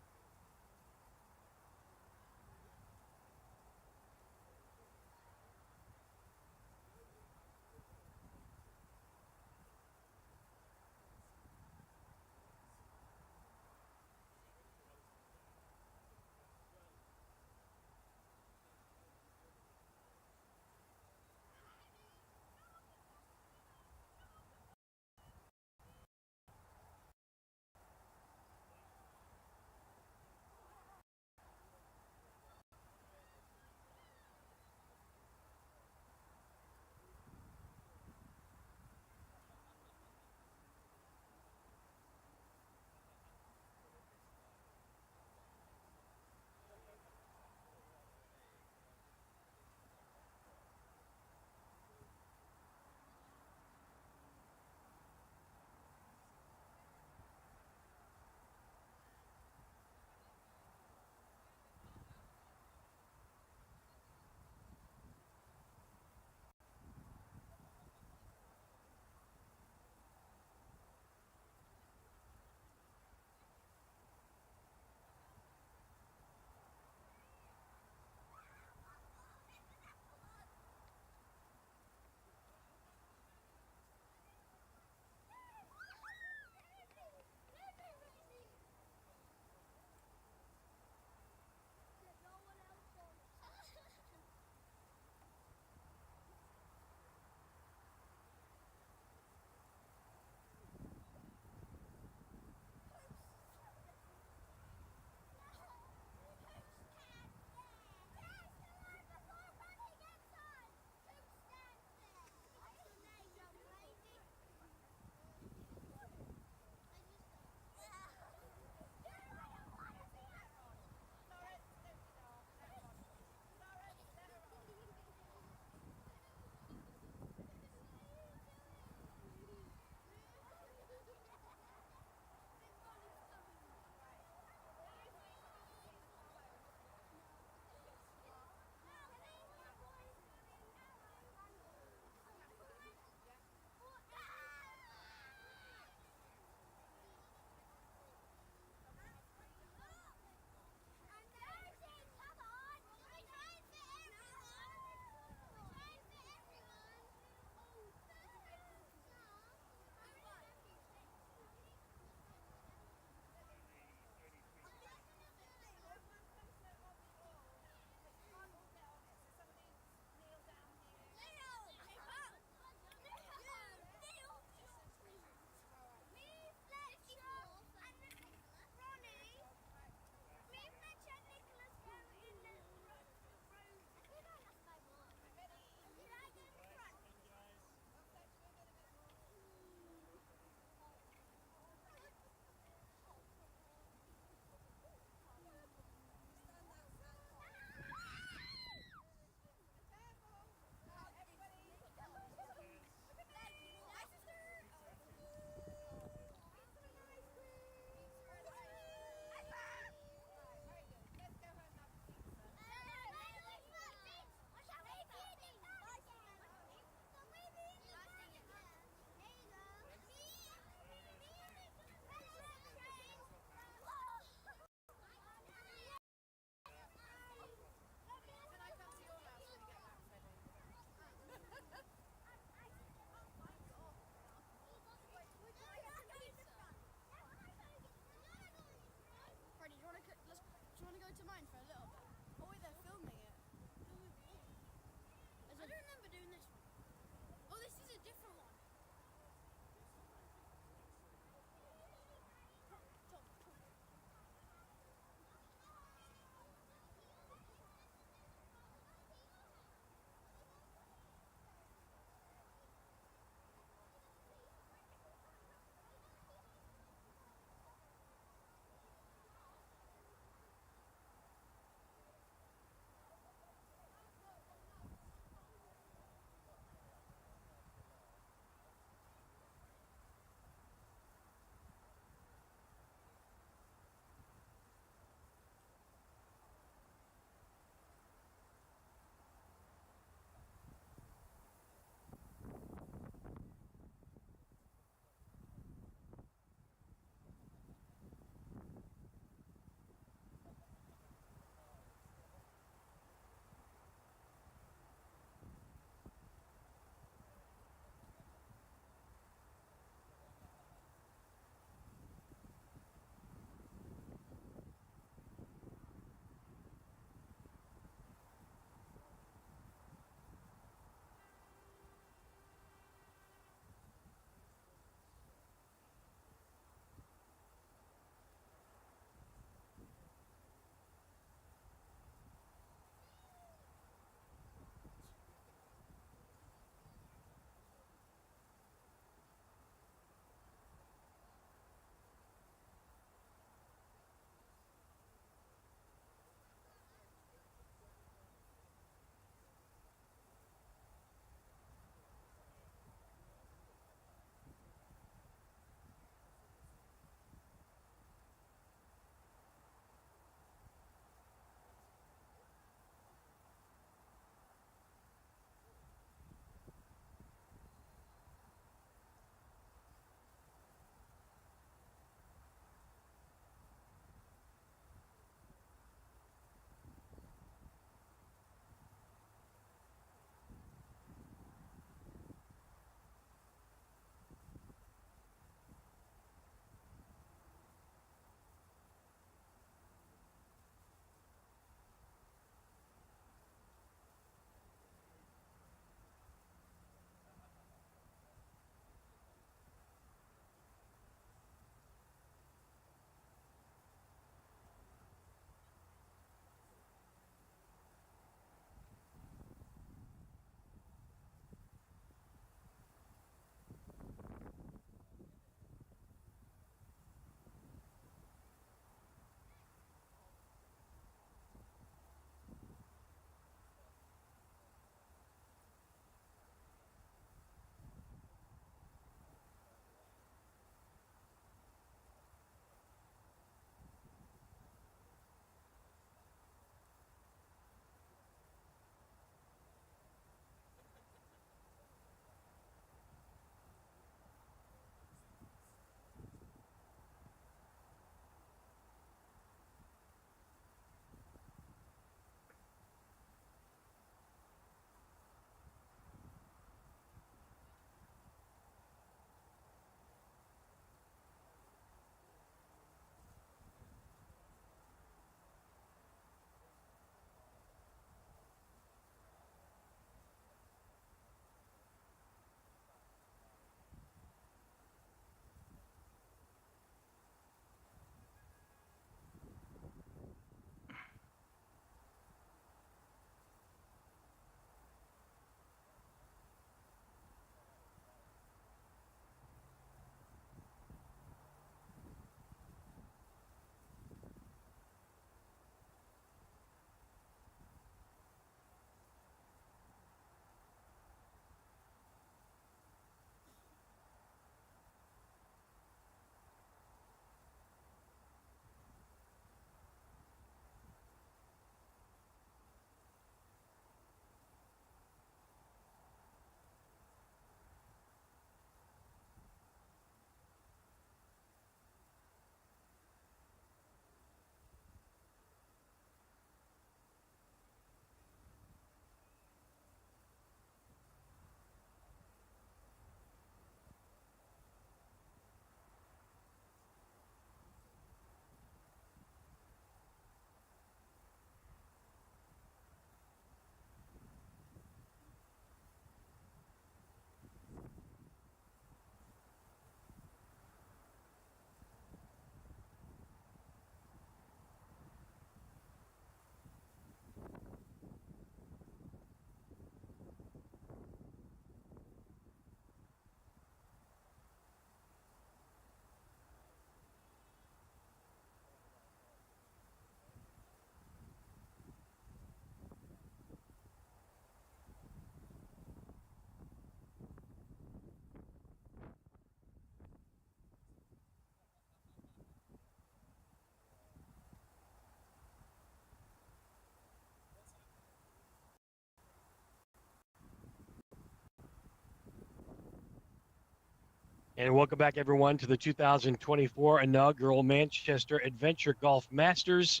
And welcome back, everyone, to the 2024 inaugural Manchester Adventure Golf Masters.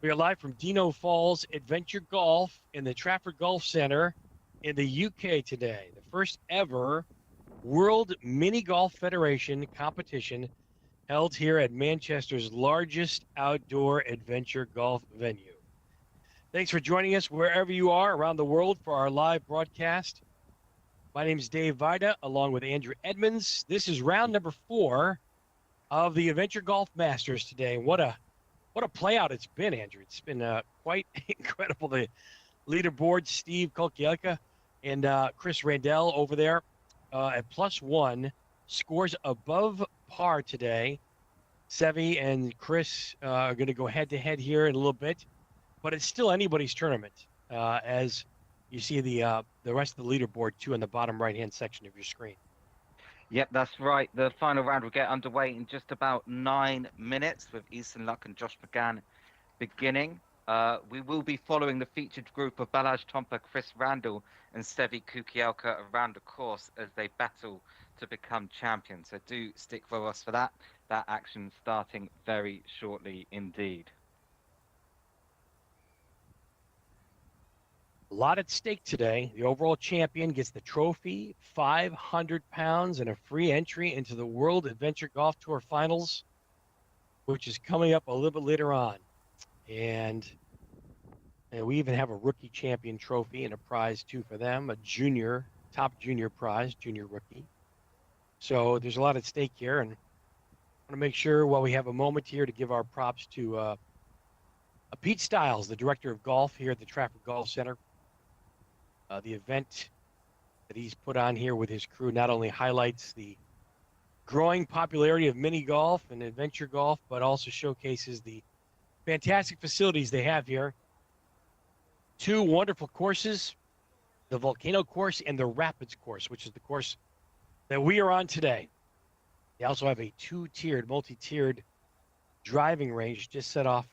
We are live from Dino Falls Adventure Golf in the Trafford Golf Center in the UK today. The first ever World Mini Golf Federation competition held here at Manchester's largest outdoor adventure golf venue. Thanks for joining us wherever you are around the world for our live broadcast. My name is Dave Vida, along with Andrew Edmonds. This is round number 4 of the Adventure Golf Masters today. What a play out it's been, Andrew. It's been quite incredible. The leaderboard, Steve Kokielka and Chris Randell over there at +1, scores above par today. Sevi and Chris are going to go head-to-head here in a little bit, but it's still anybody's tournament, as you see the rest of the leaderboard, too, in the bottom right-hand section of your screen. Yep, that's right. The final round will get underway in just about 9 minutes with Ethan Luck and Josh McGann beginning. We will be following the featured group of Balazs Tompa, Chris Randall and Sevi Kukielka around the course as they battle to become champions. So do stick with us for that. That action starting very shortly indeed. A lot at stake today. The overall champion gets the trophy, 500 pounds, and a free entry into the World Adventure Golf Tour Finals, which is coming up a little bit later on. And we even have a rookie champion trophy and a prize, too, for them, a top junior prize, junior rookie. So there's a lot at stake here, and I want to make sure while we have a moment here to give our props to Pete Stiles, the director of golf here at the Trafford Golf Center. The event that he's put on here with his crew not only highlights the growing popularity of mini golf and adventure golf, but also showcases the fantastic facilities they have here. 2 wonderful courses, the Volcano course and the Rapids course, which is the course that we are on today. They also have a multi-tiered driving range just set off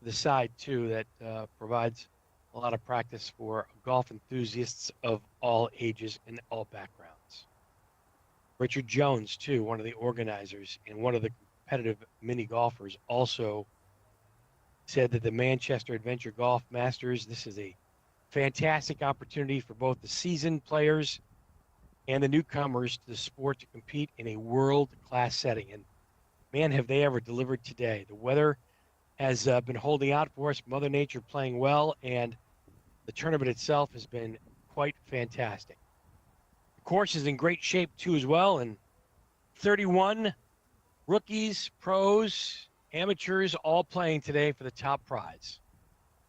the side, too, that provides a lot of practice for golf enthusiasts of all ages and all backgrounds. Richard Jones, too, one of the organizers and one of the competitive mini golfers, also said that the Manchester Adventure Golf Masters, this is a fantastic opportunity for both the seasoned players and the newcomers to the sport to compete in a world-class setting. And man, have they ever delivered today. The weather has been holding out for us, Mother Nature playing well, and the tournament itself has been quite fantastic. The course is in great shape, too, as well, and 31 rookies, pros, amateurs, all playing today for the top prize.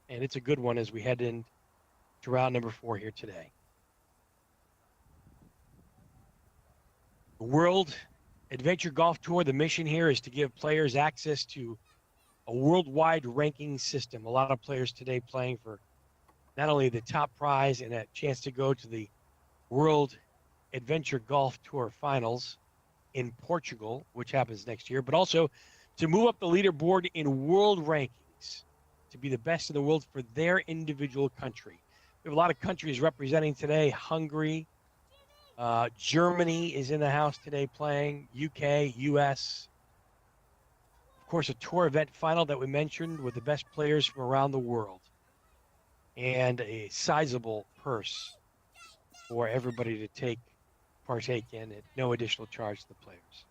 And it's a good one as we head into round number 4 here today. The World Adventure Golf Tour, the mission here is to give players access to a worldwide ranking system. A lot of players today playing for not only the top prize and a chance to go to the World Adventure Golf Tour Finals in Portugal, which happens next year, but also to move up the leaderboard in world rankings, to be the best in the world for their individual country. We have a lot of countries representing today. Hungary, Germany is in the house today playing, UK, US. Of course, a tour event final that we mentioned with the best players from around the world, and a sizable purse for everybody to partake in at no additional charge to the players.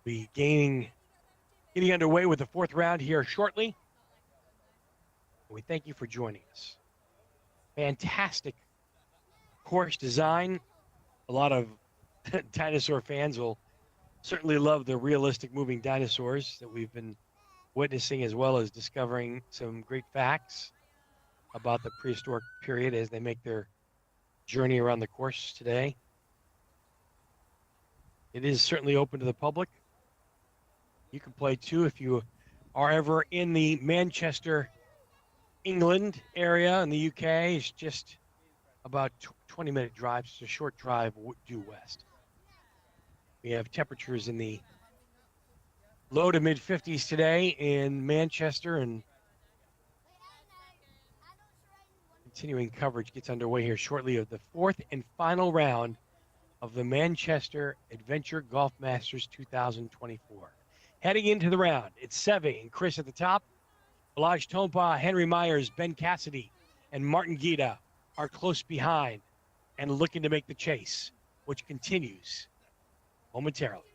Be getting underway with the 4th round here shortly. We thank you for joining us. Fantastic course design. A lot of dinosaur fans will certainly love the realistic moving dinosaurs that we've been witnessing, as well as discovering some great facts about the prehistoric period as they make their journey around the course today. It is certainly open to the public. You can play too if you are ever in the Manchester, England area in the UK. It's just about 20-minute drive. It's a short drive due west. We have temperatures in the low to mid 50s today in Manchester, and continuing coverage gets underway here shortly of the 4th and final round of the Manchester Adventure Golf Masters 2024. Heading into the round, it's Seve and Chris at the top. Balaj Tompa, Henry Myers, Ben Cassidy, and Martin Guida are close behind and looking to make the chase, which continues momentarily.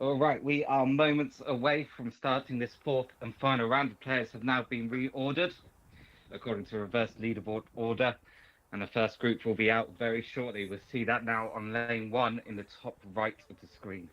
All right, we are moments away from starting this fourth and final round. The players have now been reordered according to reverse leaderboard order, and the first group will be out very shortly. We'll see that now on lane 1 in the top right of the screen.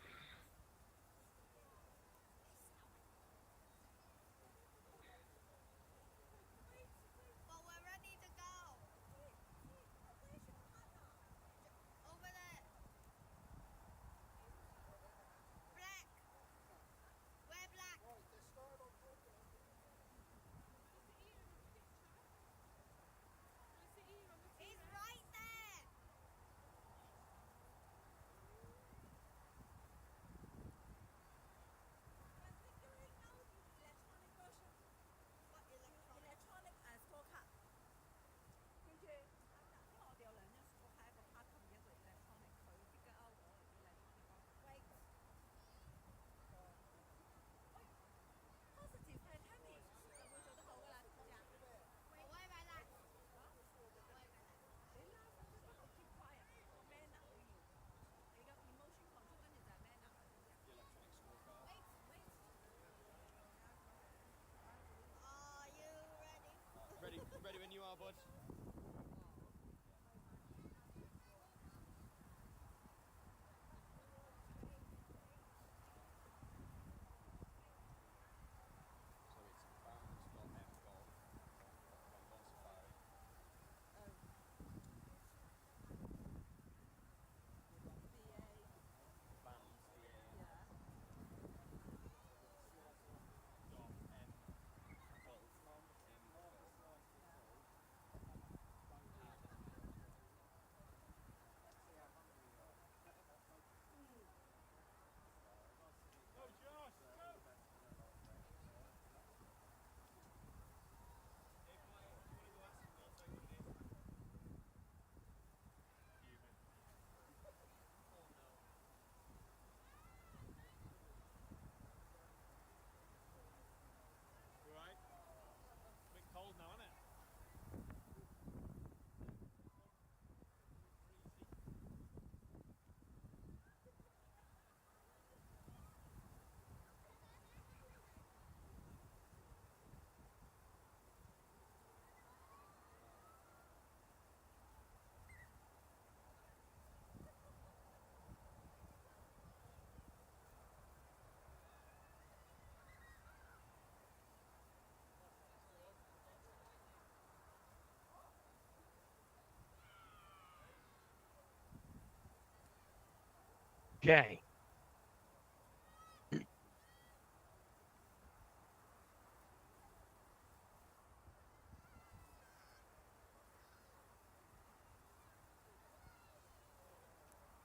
Ready when you are, bud. Cold now, isn't it? Okay.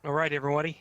All right, everybody.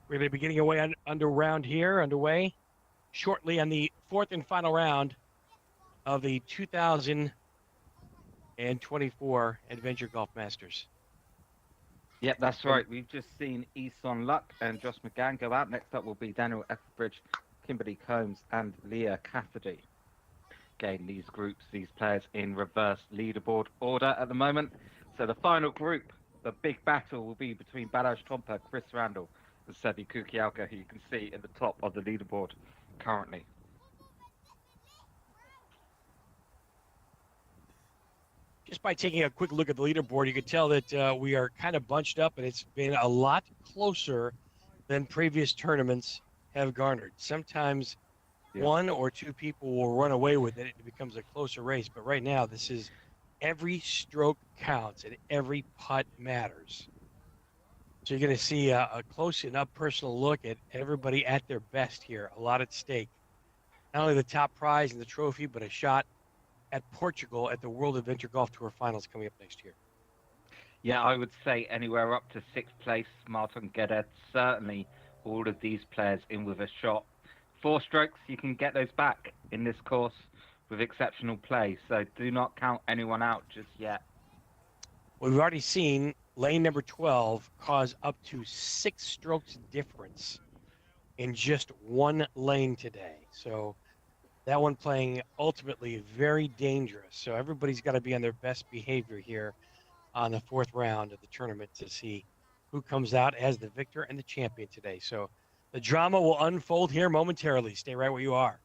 We're going to be getting underway shortly on the fourth and final round of the 2024 Adventure Golf Masters. Yep, that's right. We've just seen Eson Luck and Josh McGann go out. Next up will be Daniel Etheridge, Kimberly Combs, and Leah Cassidy. Again, these players in reverse leaderboard order at the moment. So the final group, the big battle will be between Balazs Trompa, Chris Randall, and Sebi Kukielka, who you can see at the top of the leaderboard currently. Just by taking a quick look at the leaderboard, you can tell that we are kind of bunched up, and it's been a lot closer than previous tournaments have garnered. Sometimes Yeah. one or two people will run away with it. It becomes a closer race. But right now, this is every stroke counts and every putt matters. So you're going to see a close and up personal look at everybody at their best here. A lot at stake. Not only the top prize and the trophy, but a shot at Portugal at the World Adventure Golf Tour Finals coming up next year. Yeah, I would say anywhere up to sixth place, Martin Guedes. Certainly, all of these players in with a shot. 4 strokes, you can get those back in this course with exceptional play. So do not count anyone out just yet. Well, we've already seen lane number 12 cause up to 6 strokes difference in just one lane today. So that one playing ultimately very dangerous. So everybody's got to be on their best behavior here on the 4th round of the tournament to see who comes out as the victor and the champion today. So the drama will unfold here momentarily. Stay right where you are.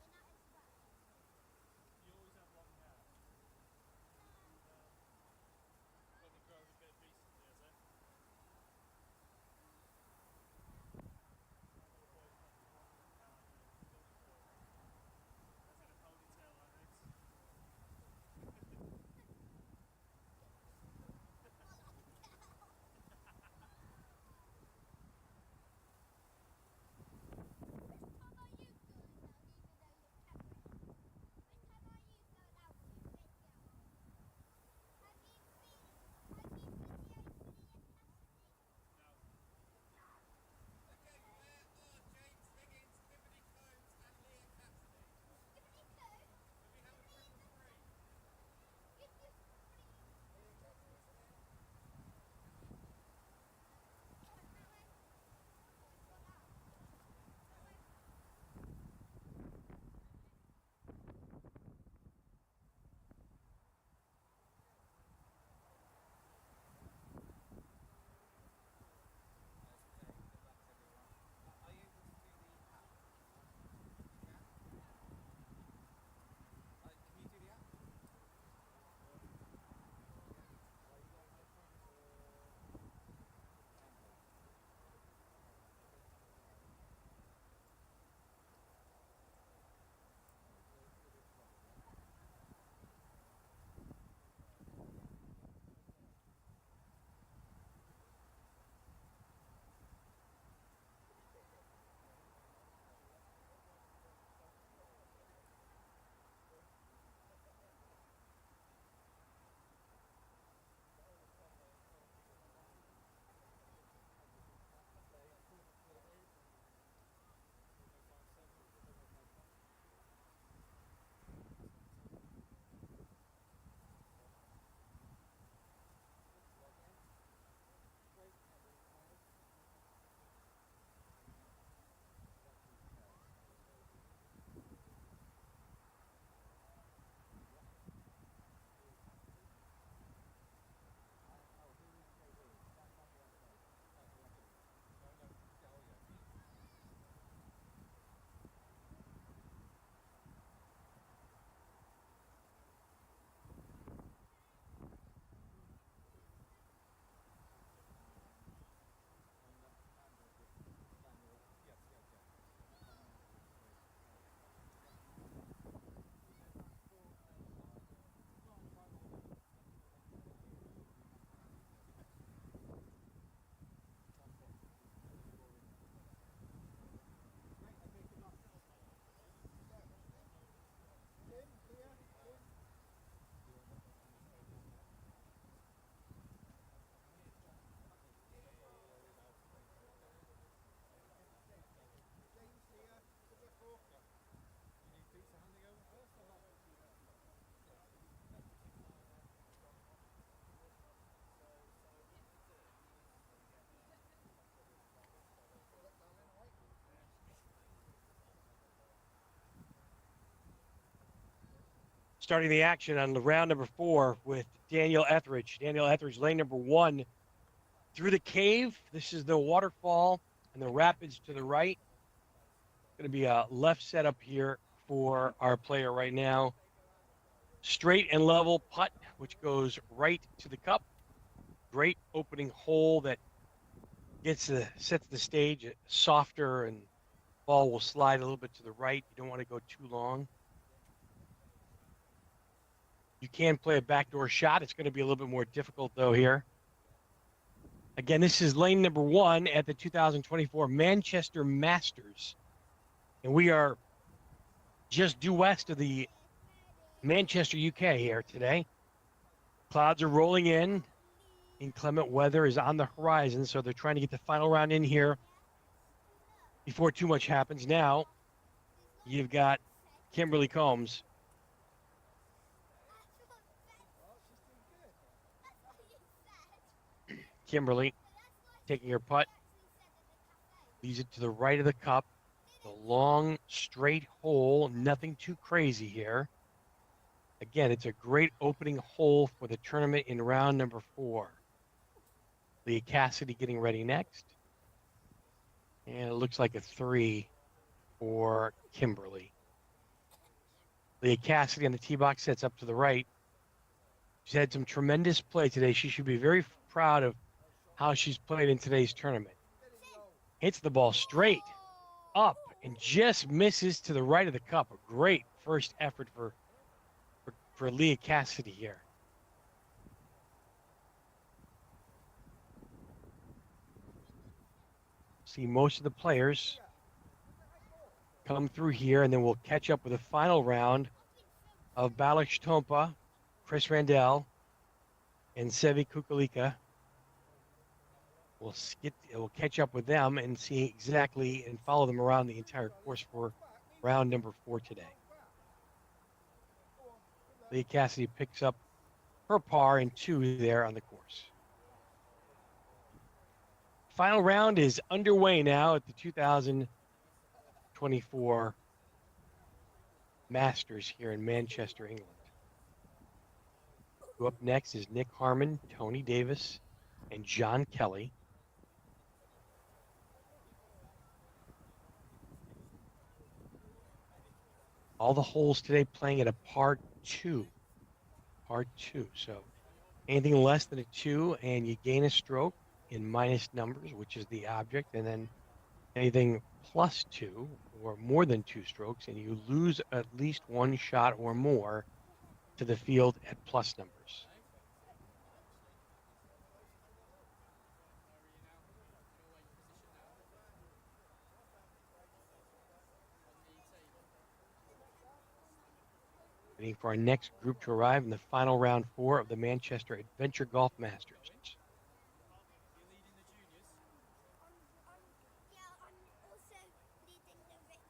Probably grown a bit recently, has it? Has had a ponytail like this. Starting the action on the round number 4 with Daniel Etheridge. Daniel Etheridge, lane number 1 through the cave. This is the waterfall and the rapids to the right. Going to be a left setup here for our player right now. Straight and level putt, which goes right to the cup. Great opening hole that sets the stage softer, and ball will slide a little bit to the right. You don't want to go too long. You can play a backdoor shot. It's going to be a little bit more difficult though here. Again, this is lane number 1 at the 2024 Manchester Masters, and we are just due west of the Manchester, UK here today. Clouds are rolling in. Inclement weather is on the horizon, so they're trying to get the final round in here before too much happens. Now, you've got Kimberly Combs. Kimberly taking her putt, leaves it to the right of the cup. The long, straight hole, nothing too crazy here. Again, it's a great opening hole for the tournament in round number 4. Leah Cassidy getting ready next. And it looks like a 3 for Kimberly. Leah Cassidy on the tee box sets up to the right. She's had some tremendous play today. She should be very proud of how she's played in today's tournament. Hits the ball straight up and just misses to the right of the cup. A great first effort for Leah Cassidy here. See most of the players come through here, and then we'll catch up with the final round of Balázs Tompa, Chris Randall, and Sevi Kukulika. We'll catch up with them and see exactly and follow them around the entire course for round number 4 today. Leah Cassidy picks up her par in 2 there on the course. Final round is underway now at the 2024 Masters here in Manchester, England. Up next is Nick Harman, Tony Davis, and John Kelly. All the holes today playing at a par 2. Par 2. So anything less than a 2 and you gain a stroke in minus numbers, which is the object, and then anything plus 2 or more than 2 strokes, and you lose at least 1 shot or more to the field at plus numbers. Waiting for our next group to arrive in the final round 4 of the Manchester Adventure Golf Masters. You're leading the juniors. Yeah, I'm also leading the Rickies.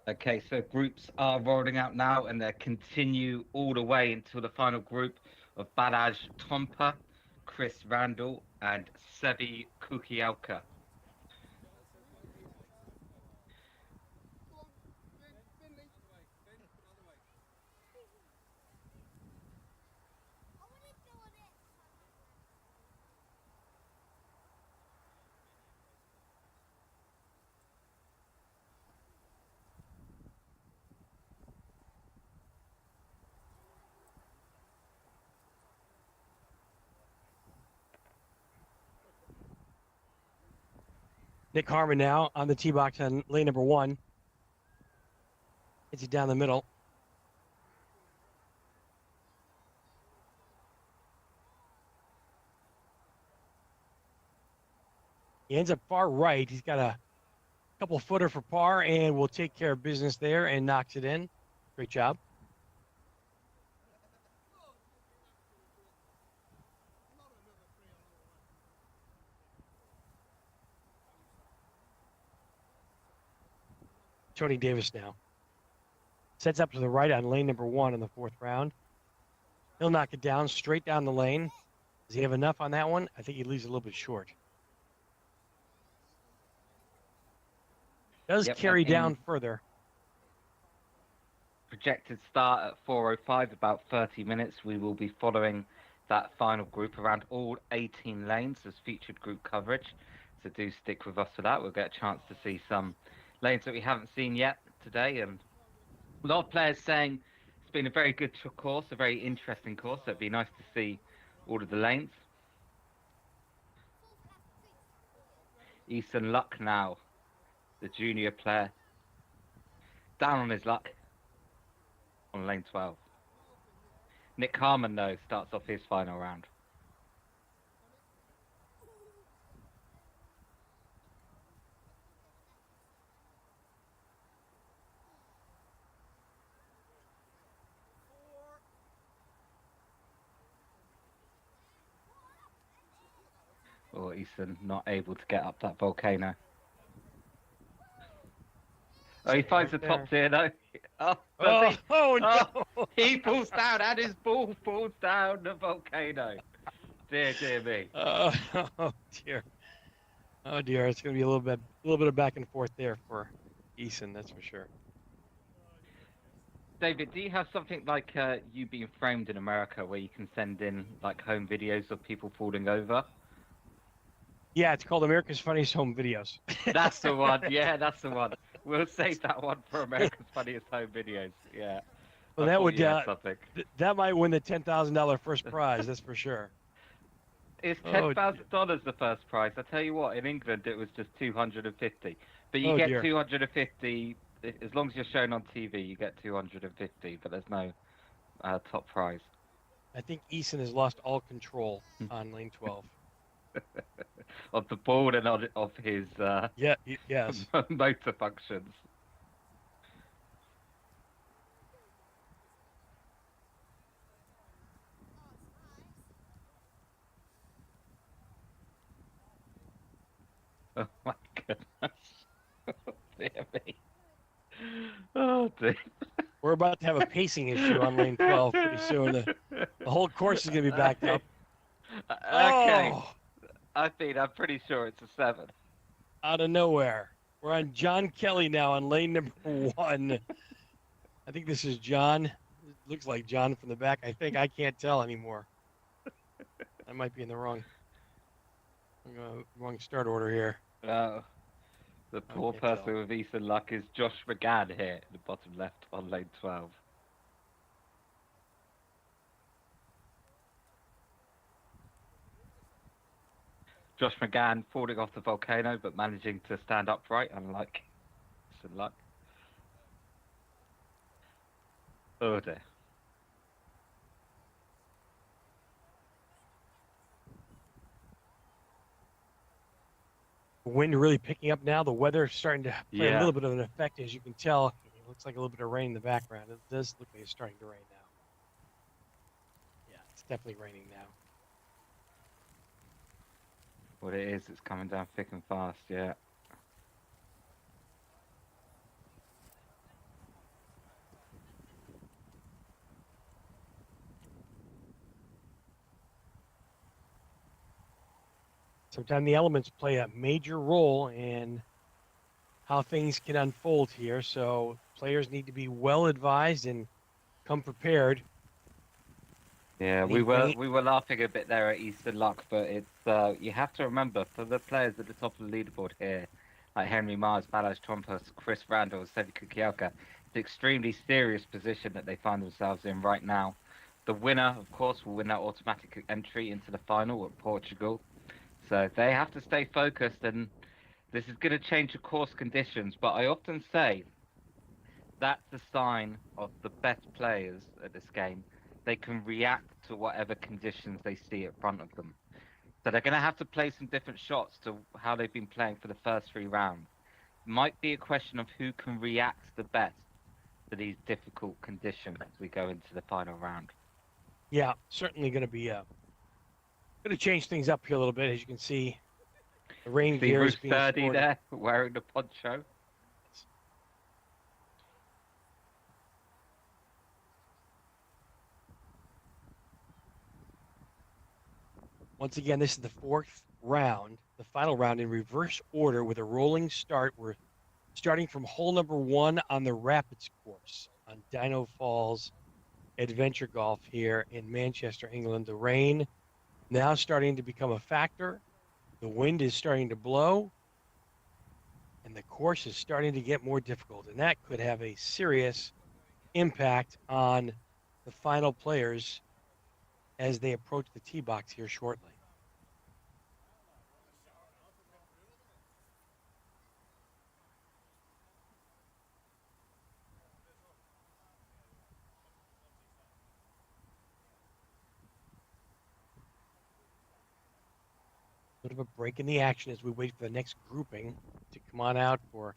Okay, so groups are rolling out now, and they continue all the way until the final group of Balázs Tompa, Chris Randall, and Sevi Kukielka. I want to go on it. Nick Harman now on the tee box on lane number 1. Hits it down the middle. He ends up far right. He's got a couple footer for par and will take care of business there and knocks it in. Great job. Tony Davis now sets up to the right on lane number 1 in the 4th round. He'll knock it down straight down the lane. Does he have enough on that one? I think he leaves a little bit short. Does Yep, carry and in down further. projected start at 4:05, about 30 minutes. We will be following that final group around all 18 lanes as featured group coverage. So do stick with us for that. We'll get a chance to see some lanes that we haven't seen yet today. And a lot of players saying it's been a very good course, a very interesting course. So it'd be nice to see all of the lanes. Ethan Luck now, the junior player, down on his luck on lane 12. Nick Harmon, though, starts off his final round. Oh, Easton not able to get up that volcano. Oh, he finds the top tier, though. Oh, does he? Oh Oh, no! he falls down and his ball falls down the volcano. Dear, dear me. Oh dear. Oh dear. It's gonna be a little bit of back and forth there for Eason, that's for sure. David, do you have something like You Being Framed in America where you can send in like home videos of people falling over? Yeah, it's called America's Funniest Home Videos. That's the one. Yeah, that's the one. We'll save that one for America's Funniest Home Videos. Yeah. Well, I that thought would you had something. that might win the $10,000 first prize. That's for sure. It's Oh, $10,000 the first prize. I tell you what, in England it was just 250. But you Oh, get dear. 250 as long as you're shown on TV. You get 250, but there's no top prize. I think Eason has lost all control on lane 12. Of the ball and of his Yeah. Yes. motor functions. Oh my goodness. Dear me. Oh dear. We're about to have a pacing issue on lane 12 pretty soon. The whole course is going to be backed up. Okay. Oh, I'm pretty sure it's a 7. out of nowhere. We're on John Kelly now on lane number 1. I think this is John. It looks like John from the back. I think I can't tell anymore. I might be in the wrong start order here. The poor can't person tell. with Ethan Luck is Josh McGann here in the bottom left on lane 12. Josh McGann falling off the volcano but managing to stand upright, unlike Ethan Luck. Oh dear. Wind really picking up now. The weather starting to play a Yeah. little bit of an effect, as you can tell. It looks like a little bit of rain in the background. It does look like it's starting to rain now. Yeah, it's definitely raining now. What it is, it's coming down thick and fast, yeah. Sometimes the elements play a major role in how things can unfold here. So players need to be well advised and come prepared. Yeah, we were laughing a bit there at Eastern Luck, but it's you have to remember for the players at the top of the leaderboard here, like Henry Mars, Balazs Trompas, Chris Randall, Sevi Kukielka, it's an extremely serious position that they find themselves in right now. The winner, of course, will win that automatic entry into the final at Portugal. So they have to stay focused, and this is going to change the course conditions. But I often say that's a sign of the best players at this game. They can react to whatever conditions they see in front of them. So they're going to have to play some different shots to how they've been playing for the first 3 rounds. Might be a question of who can react the best to these difficult conditions as we go into the final round. Yeah, certainly going to be going to change things up here a little bit. As you can see, the rain See gear is Bruce being Sturdy sported. there wearing the poncho. Once again, this is the 4th round, the final round in reverse order with a rolling start. We're starting from hole number 1 on the Rapids course on Dino Falls Adventure Golf here in Manchester, England. The rain now starting to become a factor. The wind is starting to blow, and the course is starting to get more difficult, and that could have a serious impact on the final players as they approach the tee box here shortly. Bit of a break in the action as we wait for the next grouping to come on out for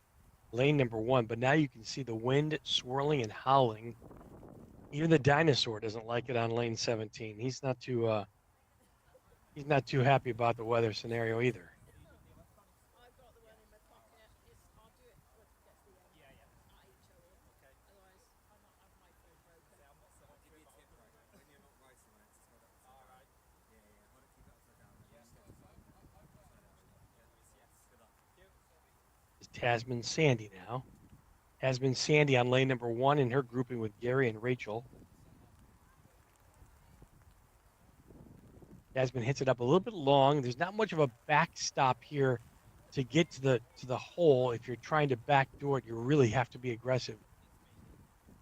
lane number 1. But now you can see the wind swirling and howling. Even the dinosaur doesn't like it on lane 17. He's not too happy about the weather scenario either. I've got the one in my pocket. I'll do it once it gets to the end. Yeah, yeah. At each other. Okay. Otherwise, I might have my phone broken. I'm not set up. Give you a tip, right? When you're not writing, right, just hold up. All right. Yeah, yeah. Hold it, keep it upside down. Yes. Yes. Good luck. It's Tasman Sandy now. Tasman Sandy on lane number 1 in her grouping with Gary and Rachel. Tasman hits it up a little bit long. There's not much of a backstop here to get to the hole. If you're trying to backdoor it, you really have to be aggressive.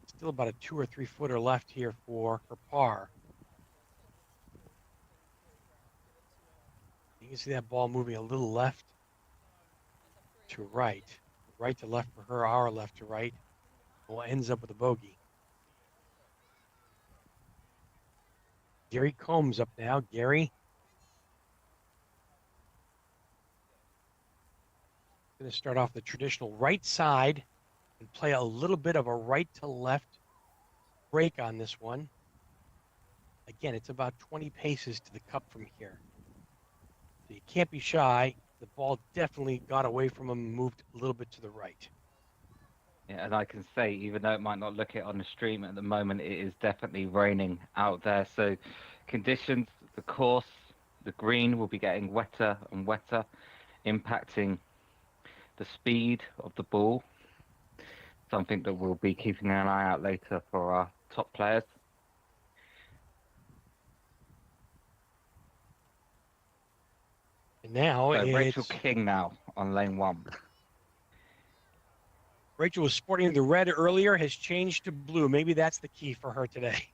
Still about a 2 or 3 footer left here for her par. You can see that ball moving a little left to right. Right to left for her, our left to right. Well, ends up with a bogey. Gary Combs up now. Gary. Going to start off the traditional right side and play a little bit of a right to left break on this one. Again, it's about 20 paces to the cup from here. So you can't be shy. The ball definitely got away from him and moved a little bit to the right. Yeah, and I can say, even though it might not look it on the stream at the moment, it is definitely raining out there. So conditions, the course, the green will be getting wetter and wetter, impacting the speed of the ball. Something that we'll be keeping an eye out later for our top players. And now So it's Rachel King now on lane 1. Rachel was sporting the red earlier, has changed to blue. Maybe that's the key for her today.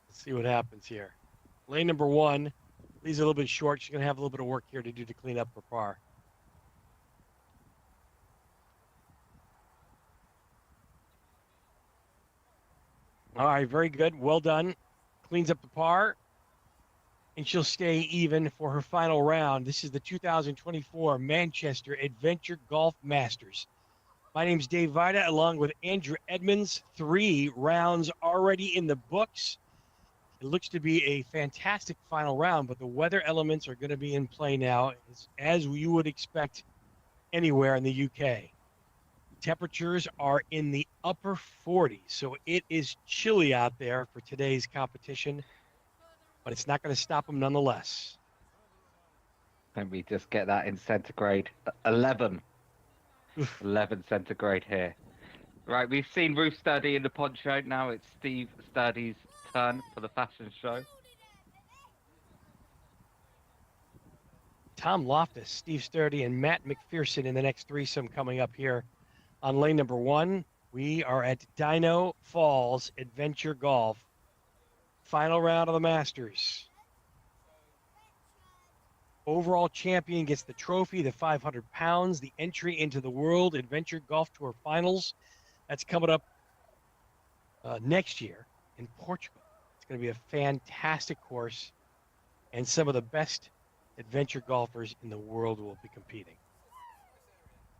Let's see what happens here. Lane number 1, leaves a little bit short. She's going to have a little bit of work here to do to clean up her par. All right, very good. Well done. Cleans up the par. And she'll stay even for her final round. This is the 2024 Manchester Adventure Golf Masters. My name's Dave Vida, along with Andrew Edmonds. 3 rounds already in the books. It looks to be a fantastic final round, but the weather elements are going to be in play now, as you would expect anywhere in the UK. Temperatures are in the upper 40s, so it is chilly out there for today's competition. But it's not going to stop them nonetheless. Let me just get that in centigrade. 11. 11 centigrade here. Right, we've seen Ruth Sturdy in the poncho. Now it's Steve Sturdy's turn for the fashion show. Tom Loftus, Steve Sturdy, and Matt McPherson in the next threesome coming up here on lane number 1. We are at Dino Falls Adventure Golf. Final round of the Masters. Overall champion gets the trophy, the 500 pounds, the entry into the World Adventure Golf Tour Finals. That's coming up next year in Portugal. It's going to be a fantastic course, and some of the best adventure golfers in the world will be competing.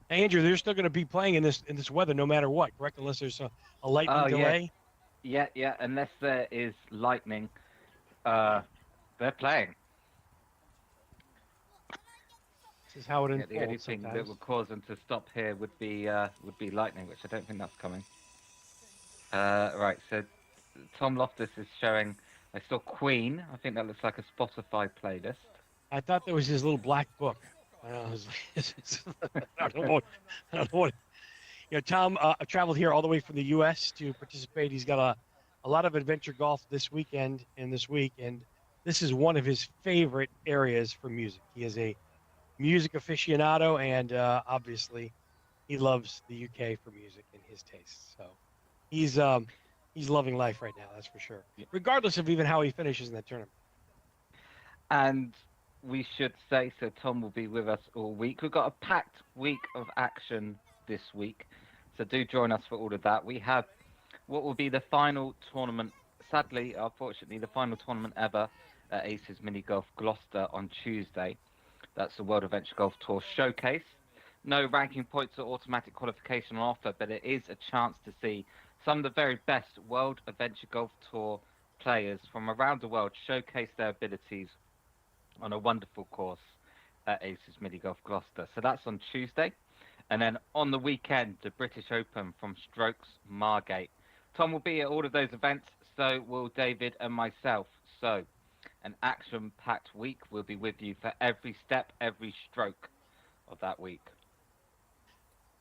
Andrew, they're still going to be playing in this weather no matter what, correct? Unless there's a lightning delay. Yeah. Unless there is lightning, they're playing. This is how it unfolds. The only thing that would cause them to stop here would be lightning, which I don't think that's coming. Right, so Tom Loftus is showing. I saw Queen. I think that looks like a Spotify playlist. I thought that was his little black book. Well, I don't know what, I don't know what, Tom traveled here all the way from the U.S. to participate. He's got a lot of adventure golf this weekend and this week, and this is one of his favorite areas for music. He is a music aficionado, and obviously he loves the UK for music and his tastes. So he's loving life right now, that's for sure. Yeah. Regardless of even how he finishes in that tournament. And we should say, so Tom will be with us all week. We've got a packed week of action this week, so do join us for all of that. We have what will be the final tournament, sadly, unfortunately, the final tournament ever at Aces Mini Golf Gloucester on Tuesday. That's the World Adventure Golf Tour Showcase. No ranking points or automatic qualification on offer, but it is a chance to see some of the very best World Adventure Golf Tour players from around the world showcase their abilities on a wonderful course at Aces Mini Golf Gloucester. So that's on Tuesday. And then on the weekend, the British Open from Strokes Margate. Tom will be at all of those events, so will David and myself. So an action-packed week. We'll be with you for every step, every stroke of that week.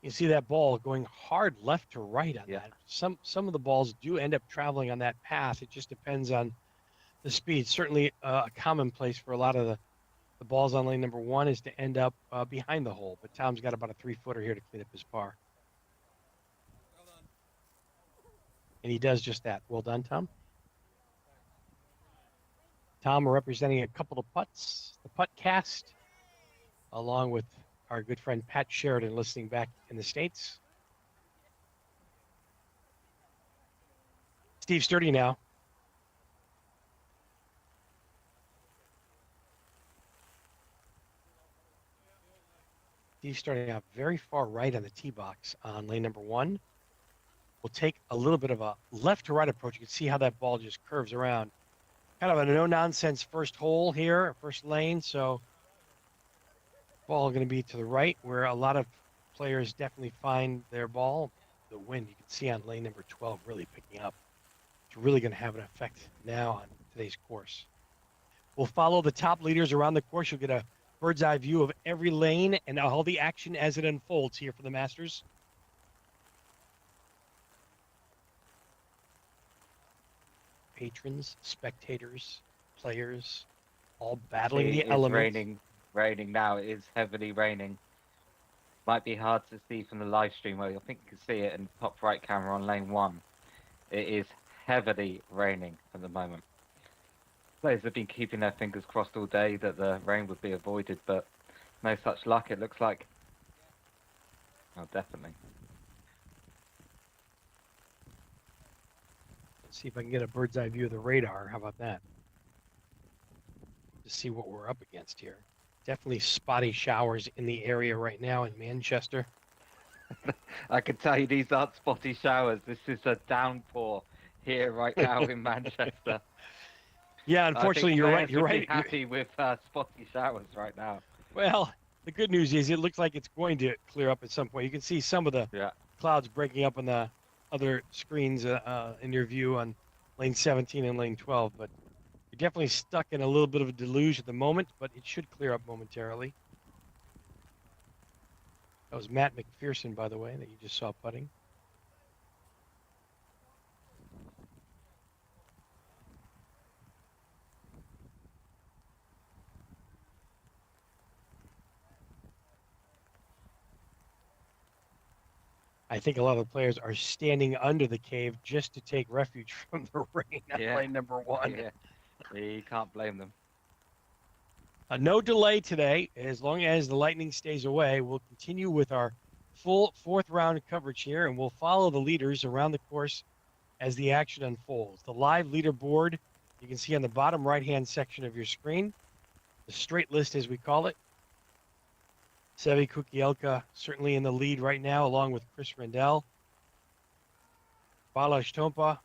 You see that ball going hard left to right on Yeah. that. Some of the balls do end up traveling on that path. It just depends on the speed. Certainly a commonplace for a lot of the balls on lane number 1 is to end up behind the hole. But Tom's got about a 3-footer here to clean up his par. Well done. And he does just that. Well done, Tom. Tom representing a couple of putts, the putt cast, along with our good friend Pat Sheridan listening back in the States. Steve Sturdy now. Steve starting out very far right on the tee box on lane number 1. We'll take a little bit of a left to right approach. You can see how that ball just curves around. Kind of a no-nonsense first hole here, first lane. So ball going to be to the right, where a lot of players definitely find their ball. The wind you can see on lane number 12 really picking up. It's really going to have an effect now on today's course. We'll follow the top leaders around the course. You'll get a bird's eye view of every lane and all the action as it unfolds here for the Masters. Patrons, spectators, players, all battling the elements. Raining now. It is heavily raining. Might be hard to see from the live stream, where I think you can see it in the top right camera on lane 1. It is heavily raining at the moment. Players have been keeping their fingers crossed all day that the rain would be avoided, but no such luck, it looks like. Oh, definitely. Let's see if I can get a bird's eye view of the radar. How about that? To see what we're up against here. Definitely spotty showers in the area right now in Manchester. I can tell you these aren't spotty showers. This is a downpour here right now in Manchester. Yeah, unfortunately, you're right. You're right. Happy with spotty showers right now. Well, the good news is it looks like it's going to clear up at some point. You can see some of the clouds breaking up on the other screens in your view on lane 17 and lane 12, but you're definitely stuck in a little bit of a deluge at the moment, but it should clear up momentarily. That was Matt McPherson, by the way, that you just saw putting. I think a lot of the players are standing under the cave just to take refuge from the rain on lane number 1. Yeah, you can't blame them. No delay today. As long as the lightning stays away, we'll continue with our full 4th round coverage here, and we'll follow the leaders around the course as the action unfolds. The live leaderboard you can see on the bottom right-hand section of your screen, the straight list as we call it. Sevi Kukielka certainly in the lead right now, along with Chris Rendell. Balázs Tompa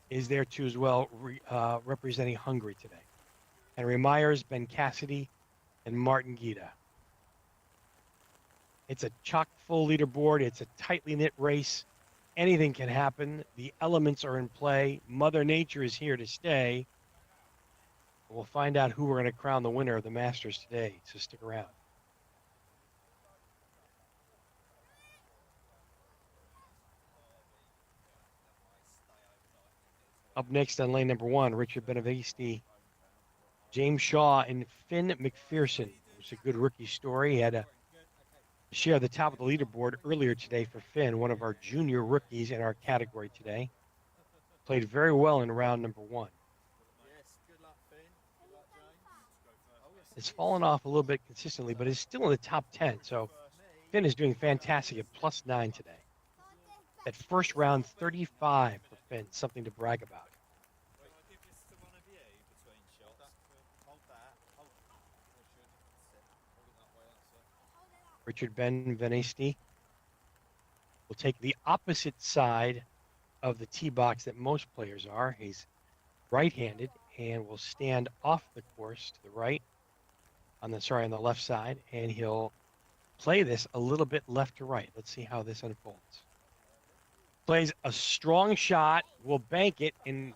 is there too as well, representing Hungary today. Henry Myers, Ben Cassidy, and Martin Guida. It's a chock-full leaderboard. It's a tightly knit race. Anything can happen. The elements are in play. Mother Nature is here to stay. We'll find out who we're going to crown the winner of the Masters today, so stick around. Up next on lane number 1, Richard Benavisti, James Shaw, and Finn McPherson. It was a good rookie story. He had a share the top of the leaderboard earlier today for Finn, one of our junior rookies in our category today. Played very well in round number 1. Yes, good luck, Finn. Good luck, James. It's fallen off a little bit consistently, but is still in the top 10. So Finn is doing fantastic at +9 today. That first round, 35 for Finn, something to brag about. Can I give this to one of you between shots? Hold that. Hold it that way, that's it. Richard Benavisti will take the opposite side of the tee box that most players are. He's right-handed and will stand off the course to the right, on the left side, and he'll play this a little bit left to right. Let's see how this unfolds. Plays a strong shot, will bank it, and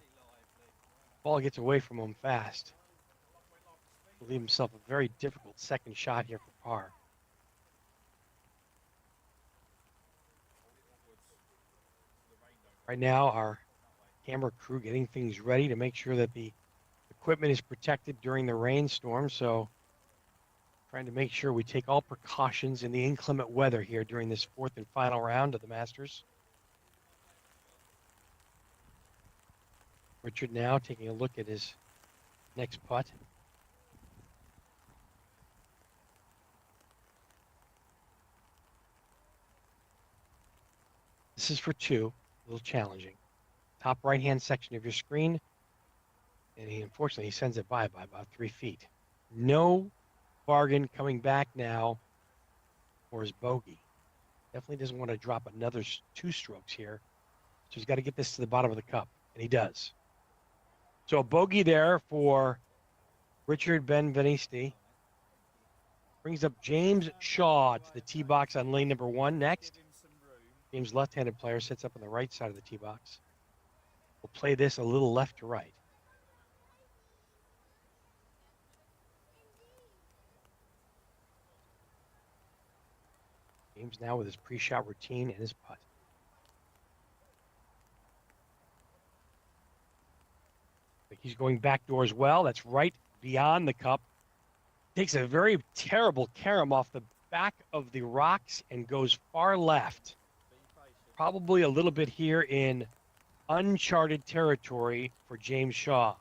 ball gets away from him fast. Will leave himself a very difficult second shot here for par. Right now, our camera crew getting things ready to make sure that the equipment is protected during the rainstorm. So trying to make sure we take all precautions in the inclement weather here during this 4th and final round of the Masters. Richard now taking a look at his next putt. This is for 2, a little challenging. Top right-hand section of your screen. And unfortunately, he sends it by about 3 feet. No bargain coming back now for his bogey. Definitely doesn't want to drop another 2 strokes here. So he's got to get this to the bottom of the cup, and he does. So a bogey there for Richard Benavisti. Brings up James Shaw to the tee box on lane number 1 next. James, left-handed player, sits up on the right side of the tee box. We'll play this a little left to right. James now with his pre-shot routine and his putt. He's going backdoor as well. That's right beyond the cup. Takes a very terrible carom off the back of the rocks and goes far left. Probably a little bit here in uncharted territory for James Shaw.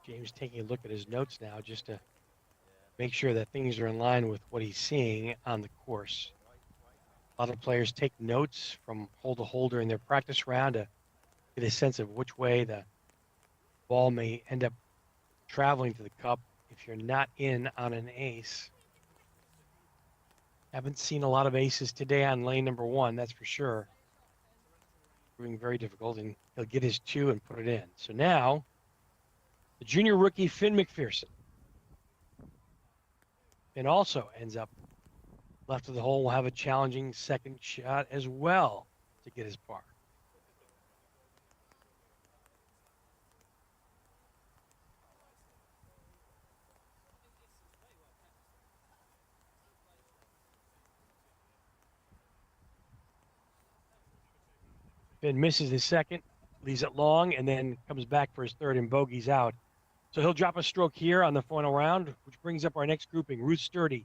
James taking a look at his notes now just to make sure that things are in line with what he's seeing on the course. A lot of players take notes from hole to hole during their practice round to get a sense of which way the ball may end up traveling to the cup if you're not in on an ace. Haven't seen a lot of aces today on lane number 1, that's for sure. Proving very difficult, and he'll get his 2 and put it in. So now, the junior rookie Finn McPherson. Finn also ends up left of the hole, will have a challenging second shot as well to get his par. Finn misses his second, leaves it long, and then comes back for his third and bogeys out. So he'll drop a stroke here on the final round, which brings up our next grouping: Ruth Sturdy,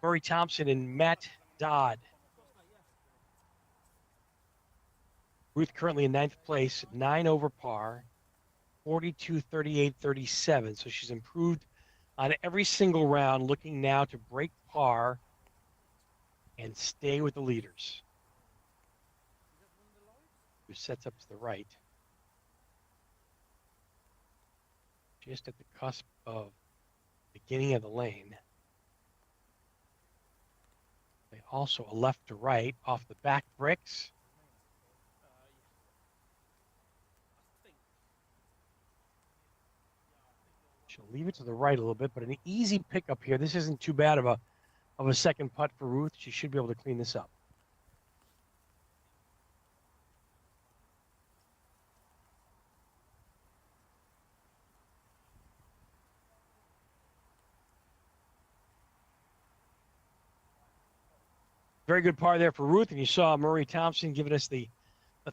Murray Thompson, and Matt Dodd. Ruth currently in 9th place, 9 over par, 42, 38, 37. So she's improved on every single round, looking now to break par and stay with the leaders. Who sets up to the right. Just at the cusp of beginning of the lane. They also a left to right off the back bricks. She'll leave it to the right a little bit, but an easy pickup here. This isn't too bad of a second putt for Ruth. She should be able to clean this up. Very good par there for Ruth, and you saw Murray Thompson giving us the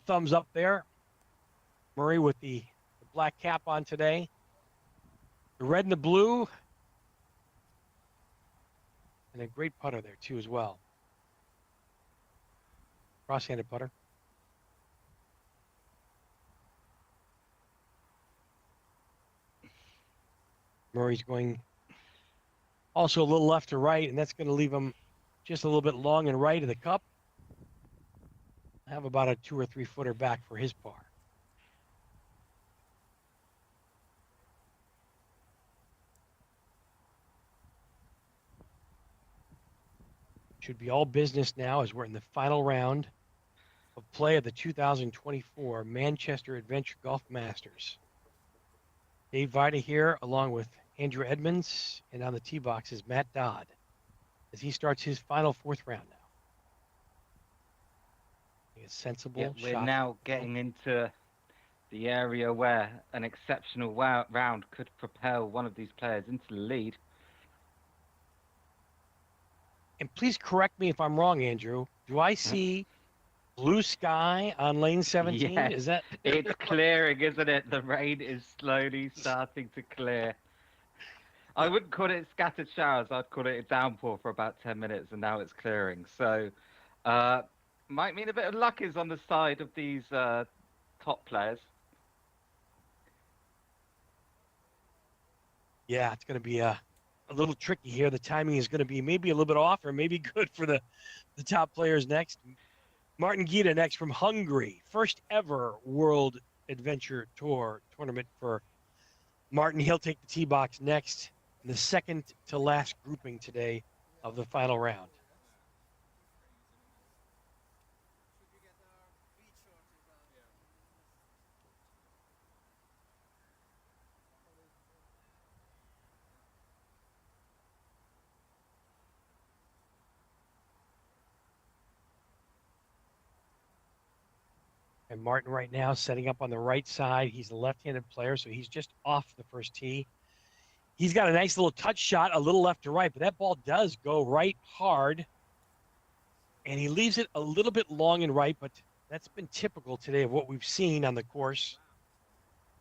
thumbs up there. Murray with the black cap on today. The red and the blue. And a great putter there, too, as well. Cross-handed putter. Murray's going also a little left to right, and that's going to leave him just a little bit long and right of the cup. Have about a 2 or 3 footer back for his par. Should be all business now as we're in the final round of play of the 2024 Manchester Adventure Golf Masters. Dave Vida here along with Andrew Edmonds, and on the tee box is Matt Dodd as he starts his final 4th round now. A sensible We're shot. now getting into the area where an exceptional round could propel one of these players into the lead. And please correct me if I'm wrong, Andrew. Do I see blue sky on lane 17? Yes. Is that It's clearing, isn't it? The rain is slowly starting to clear. I wouldn't call it scattered showers. I'd call it a downpour for about 10 minutes, and now it's clearing. So, might mean a bit of luck is on the side of these top players. Yeah, it's going to be a little tricky here. The timing is going to be maybe a little bit off or maybe good for the top players next. Martin Gita next from Hungary. First ever World Adventure Tour tournament for Martin. He'll take the tee box next in the second to last grouping today of the final round. And Martin right now setting up on the right side. He's a left-handed player, so he's just off the first tee. He's got a nice little touch shot, a little left to right, but that ball does go right hard. And he leaves it a little bit long and right, but that's been typical today of what we've seen on the course.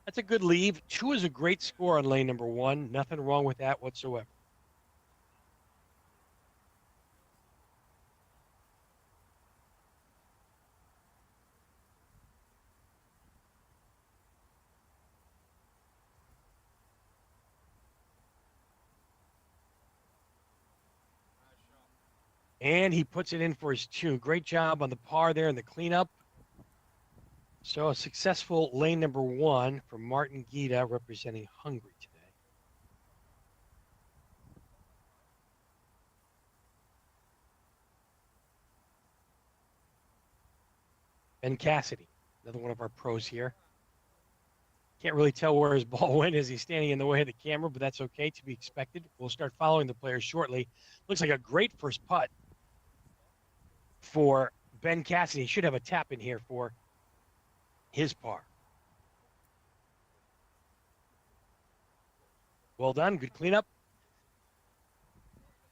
That's a good leave. 2 is a great score on lane number 1. Nothing wrong with that whatsoever. And he puts it in for his 2. Great job on the par there in the cleanup. So a successful lane number 1 for Martin Gita representing Hungary today. Ben Cassidy, another one of our pros here. Can't really tell where his ball went as he's standing in the way of the camera, but that's okay, to be expected. We'll start following the players shortly. Looks like a great first putt for Ben Cassidy. He should have a tap in here for his par. Well done. Good cleanup.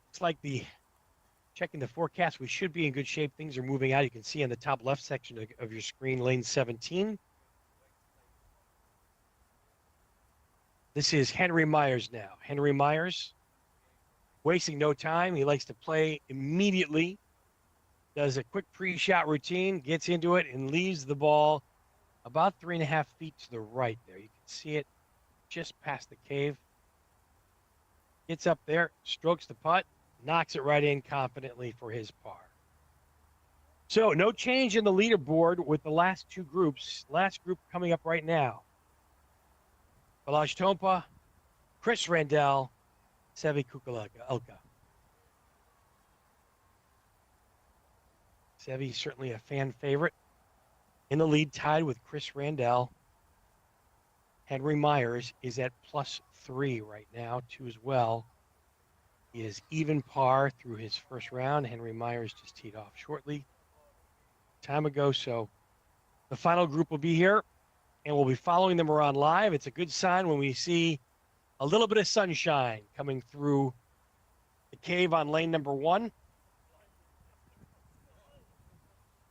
Looks like checking the forecast, we should be in good shape. Things are moving out. You can see on the top left section of your screen, lane 17. This is Henry Myers now. Henry Myers, wasting no time. He likes to play immediately. Does a quick pre-shot routine, gets into it, and leaves the ball about 3.5 feet to the right there. You can see it just past the cave. Gets up there, strokes the putt, knocks it right in confidently for his par. So no change in the leaderboard with the last 2 groups. Last group coming up right now. Balazs Tompa, Chris Randall, Sevi Kukuelka. Sevi certainly a fan favorite. In the lead, tied with Chris Randall. Henry Myers is at +3. 3 right now, 2 as well. He is even par through his first round. Henry Myers just teed off shortly time ago. So the final group will be here, and we'll be following them around live. It's a good sign when we see a little bit of sunshine coming through the cave on lane number 1.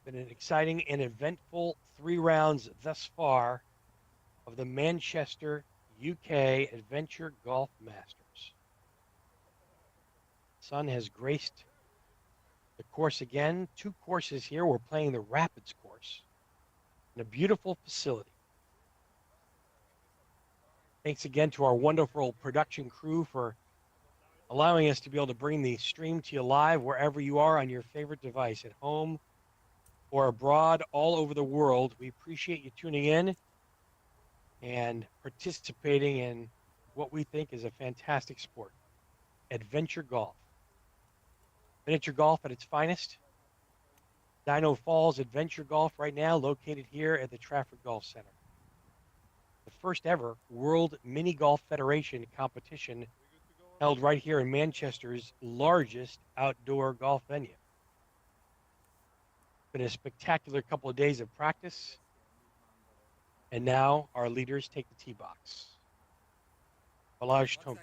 Been an exciting and eventful 3 rounds thus far of the Manchester, UK Adventure Golf Masters. Sun has graced the course again. 2 courses here. We're playing the Rapids course in a beautiful facility. Thanks again to our wonderful production crew for allowing us to be able to bring the stream to you live wherever you are on your favorite device, at home or abroad, all over the world. We appreciate you tuning in and participating in what we think is a fantastic sport, adventure golf. Miniature golf at its finest. Dino Falls Adventure Golf right now located here at the Trafford Golf Center. The first ever World Mini Golf Federation competition held right here in Manchester's largest outdoor golf venue. Been a spectacular couple of days of practice. And now our leaders take the tee box. Balázs Tompa.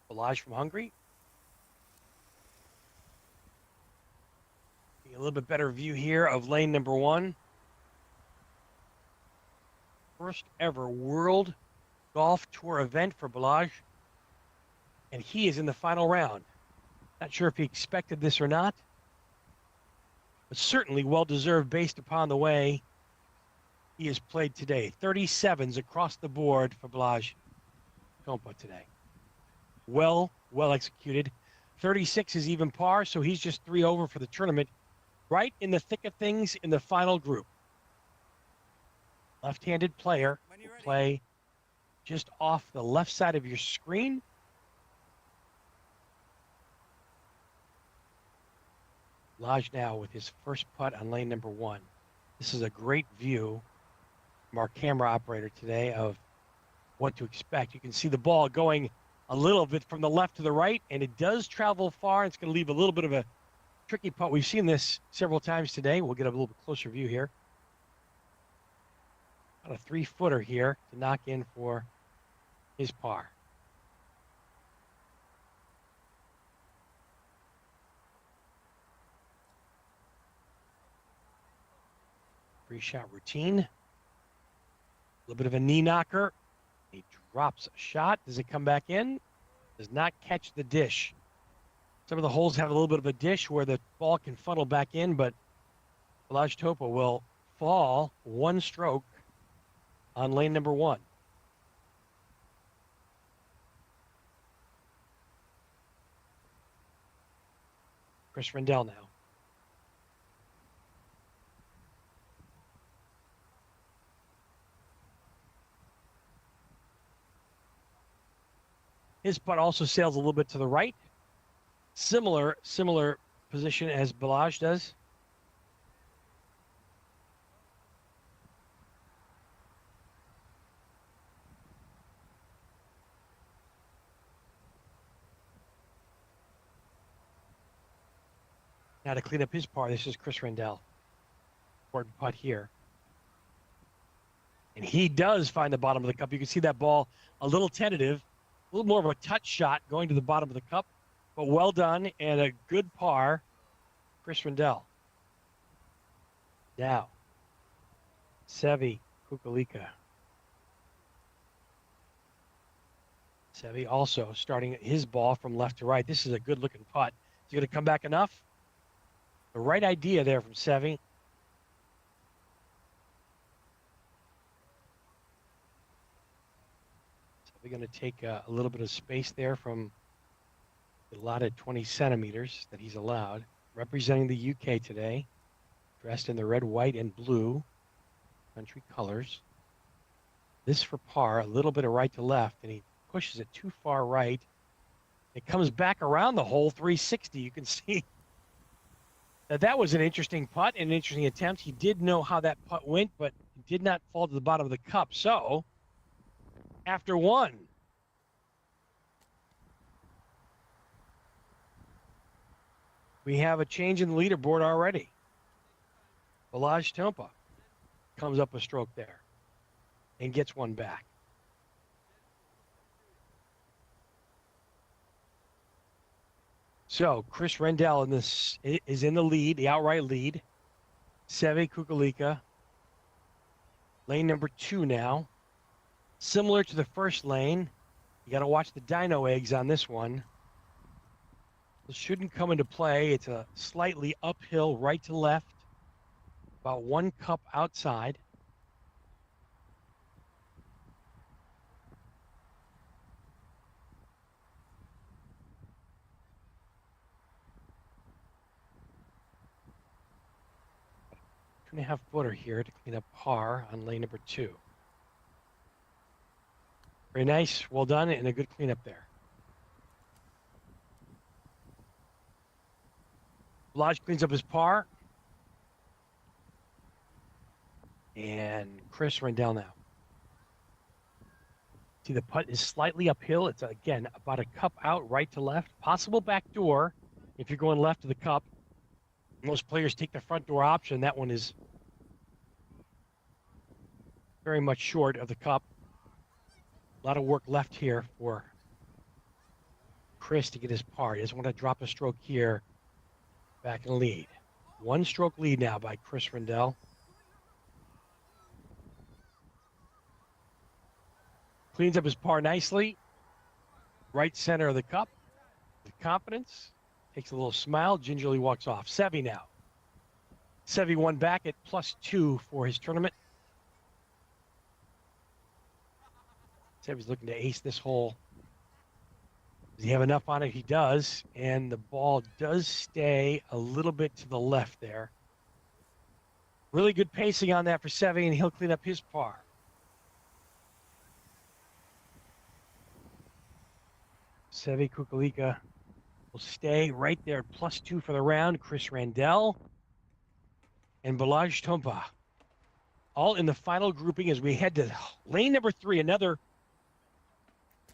Balázs from Hungary. A little bit better view here of lane number 1. First ever World Golf Tour event for Balázs. And he is in the final round. Not sure if he expected this or not, but certainly well-deserved based upon the way he has played today. 37s across the board for Balázs Tompa today. Well executed. 36 is even par, so he's just 3 over for the tournament. Right in the thick of things in the final group. Left-handed player will play just off the left side of your screen. Balázs now with his first putt on lane number 1. This is a great view from our camera operator today of what to expect. You can see the ball going a little bit from the left to the right, and it does travel far. It's going to leave a little bit of a tricky putt. We've seen this several times today. We'll get a little bit closer view here. About a 3-footer here to knock in for his par. Pre-shot routine. A little bit of a knee knocker. He drops a shot. Does it come back in? Does not catch the dish. Some of the holes have a little bit of a dish where the ball can funnel back in, but Balázs Tompa will fall 1 stroke on lane number 1. Chris Rendell now. His putt also sails a little bit to the right. Similar position as Balázs does. Now to clean up his par, this is Chris Rendell. Important putt here. And he does find the bottom of the cup. You can see that ball a little tentative, a little more of a touch shot going to the bottom of the cup. But well done and a good par, Chris Rendell. Now, Sevi Kukulika. Sevi also starting his ball from left to right. This is a good-looking putt. Is he going to come back enough? The right idea there from Sevi. Sevi going to take a little bit of space there from the allotted 20 centimeters that he's allowed. Representing the UK today, dressed in the red, white, and blue country colors. This for par, a little bit of right to left, and he pushes it too far right. It comes back around the hole 360. You can see that was an interesting putt, an interesting attempt. He did know how that putt went, but it did not fall to the bottom of the cup. So after one. We have a change in the leaderboard already. Balazs Tompa comes up a stroke there and gets one back. So Chris Rendell in this is in the lead, the outright lead. Seve Kukulika, lane number 2 now. Similar to the first lane, you got to watch the dyno eggs on this one. This shouldn't come into play. It's a slightly uphill right to left, about 1 cup outside. Two and a half footer here to clean up par on lane number 2. Very nice, well done, and a good cleanup there. Balazs cleans up his par. And Chris Rendell now. See, the putt is slightly uphill. It's, again, about a cup out, right to left. Possible back door if you're going left of the cup. Most players take the front door option. That one is very much short of the cup. A lot of work left here for Chris to get his par. He doesn't want to drop a stroke here. Back in the lead. 1 stroke lead now by Chris Rendell. Cleans up his par nicely. Right center of the cup. With confidence. Takes a little smile. Gingerly walks off. Seve now. Seve won back at +2 for his tournament. Seve's looking to ace this hole. Does he have enough on it? He does. And the ball does stay a little bit to the left there. Really good pacing on that for Seve, and he'll clean up his par. Seve Kukulika will stay right there at +2 for the round. Chris Rendell and Balazs Tompa all in the final grouping as we head to lane number 3. Another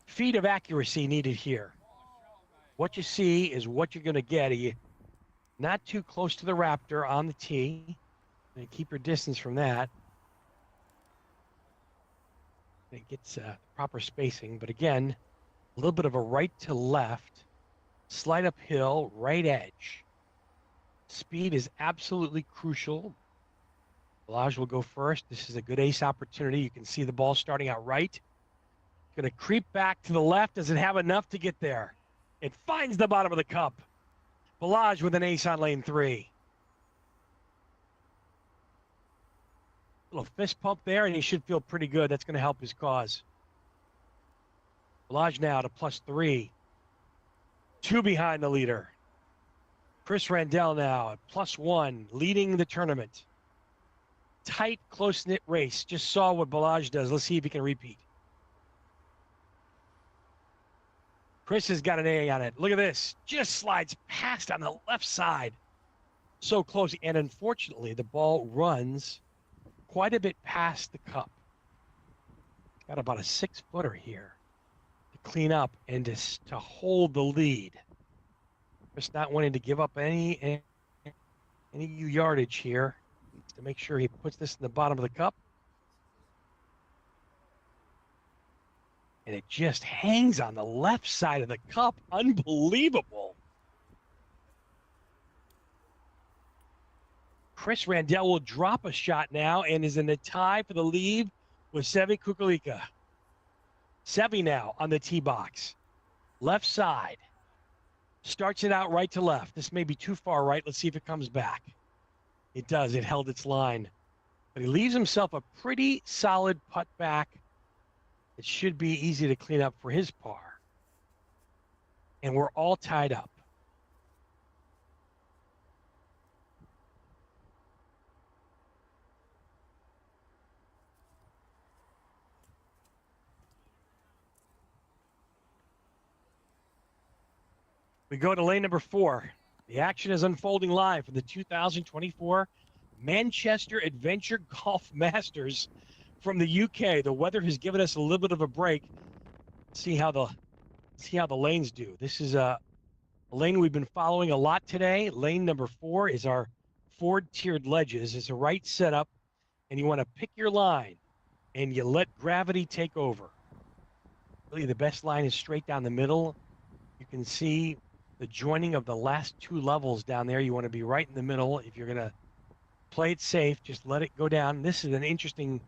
feat of accuracy needed here. What you see is what you're going to get. You not too close to the Raptor on the tee. And keep your distance from that. It gets proper spacing. But again, a little bit of a right to left. Slight uphill, right edge. Speed is absolutely crucial. Balazs will go first. This is a good ace opportunity. You can see the ball starting out right. Going to creep back to the left. Does it have enough to get there? It finds the bottom of the cup. Balazs with an ace on lane 3. Little fist pump there, and he should feel pretty good. That's going to help his cause. Balazs now to +3. 2 behind the leader. Chris Rendell now at +1, leading the tournament. Tight, close-knit race. Just saw what Balazs does. Let's see if he can repeat. Chris has got an A on it. Look at this. Just slides past on the left side. So close. And unfortunately, the ball runs quite a bit past the cup. Got about a 6-footer here to clean up and to hold the lead. Chris not wanting to give up any yardage here. Needs to make sure he puts this in the bottom of the cup. And it just hangs on the left side of the cup. Unbelievable. Chris Rendell will drop a shot now and is in the tie for the lead with Seve Kukulika. Seve now on the tee box. Left side. Starts it out right to left. This may be too far right. Let's see if it comes back. It does. It held its line. But he leaves himself a pretty solid putt back. It should be easy to clean up for his par. And we're all tied up. We go to lane number 4. The action is unfolding live for the 2024 Manchester Adventure Golf Masters from the UK. The weather has given us a little bit of a break. See how the lanes do. This is a lane we've been following a lot today. Lane number 4 is our Ford tiered ledges. It's a right setup, and you want to pick your line, and you let gravity take over. Really, the best line is straight down the middle. You can see the joining of the last 2 levels down there. You want to be right in the middle. If you're going to play it safe, just let it go down. This is an interesting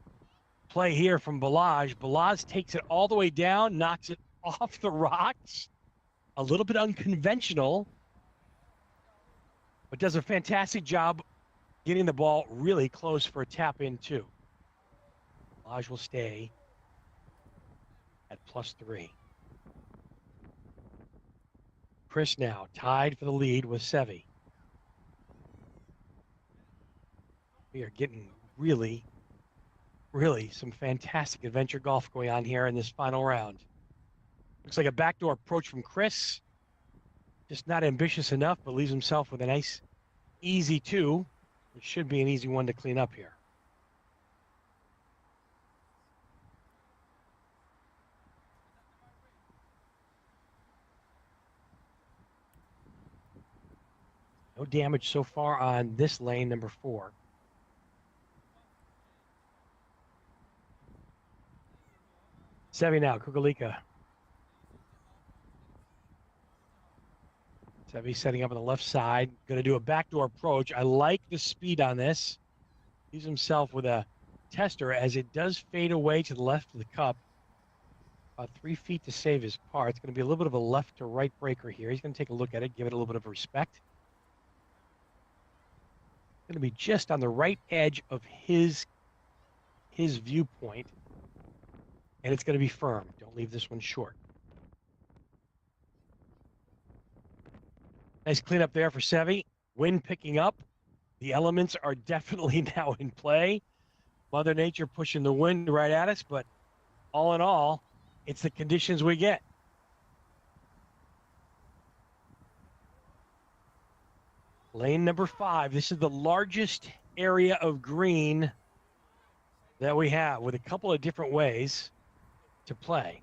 play here from Balazs. Balazs takes it all the way down, knocks it off the rocks. A little bit unconventional, but does a fantastic job getting the ball really close for a tap in too. Balazs will stay at +3. Chris now tied for the lead with Seve. We are getting really some fantastic adventure golf going on here in this final round. Looks like a backdoor approach from Chris. Just not ambitious enough, but leaves himself with a nice, easy 2. It should be an easy one to clean up here. No damage so far on this lane, number 4. Seve now, Kukulika. Seve setting up on the left side. Going to do a backdoor approach. I like the speed on this. Leaves himself with a tester as it does fade away to the left of the cup. About 3 feet to save his par. It's going to be a little bit of a left to right breaker here. He's going to take a look at it, give it a little bit of respect. Going to be just on the right edge of his viewpoint. And it's going to be firm. Don't leave this one short. Nice cleanup there for Seve. Wind picking up. The elements are definitely now in play. Mother Nature pushing the wind right at us, but all in all, it's the conditions we get. Lane number 5. This is the largest area of green that we have, with a couple of different ways to play.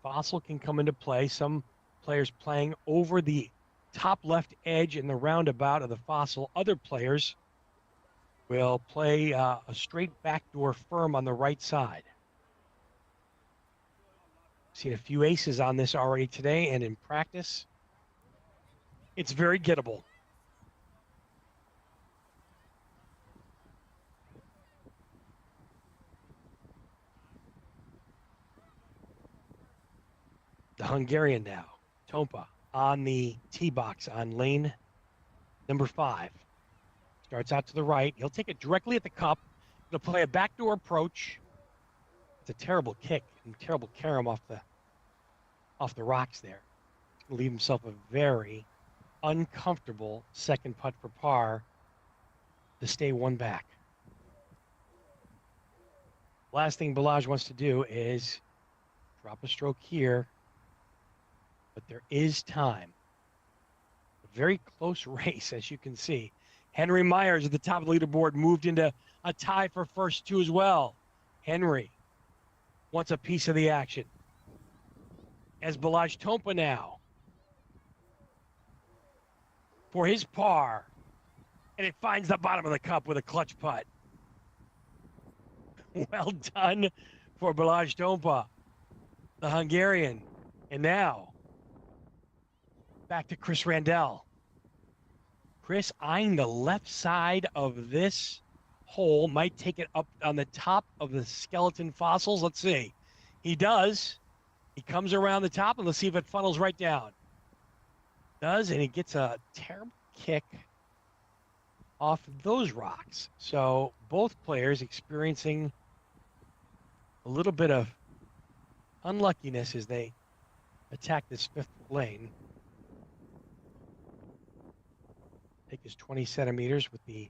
Fossil can come into play. Some players playing over the top left edge in the roundabout of the Fossil. Other players will play a straight backdoor firm on the right side. Seen a few aces on this already today, and in practice, it's very gettable. The Hungarian now, Tompa, on the tee box on lane number 5. Starts out to the right. He'll take it directly at the cup. He'll play a backdoor approach. It's a terrible kick and terrible carom off the rocks there. He's going to leave himself a very uncomfortable second putt for par to stay 1 back. Last thing Balazs wants to do is drop a stroke here, but there is time. A very close race, as you can see. Henry Myers at the top of the leaderboard moved into a tie for first 2 as well. Henry wants a piece of the action. As Balazs Tompa now for his par, and it finds the bottom of the cup with a clutch putt. Well done for Balazs Tompa, the Hungarian. And now back to Chris Randell. Chris eyeing the left side of this hole, might take it up on the top of the skeleton fossils. Let's see. He does. He comes around the top, and let's see if it funnels right down. Does, and he gets a terrible kick off those rocks. So both players experiencing a little bit of unluckiness as they attack this 5th lane. Take his 20 centimeters with the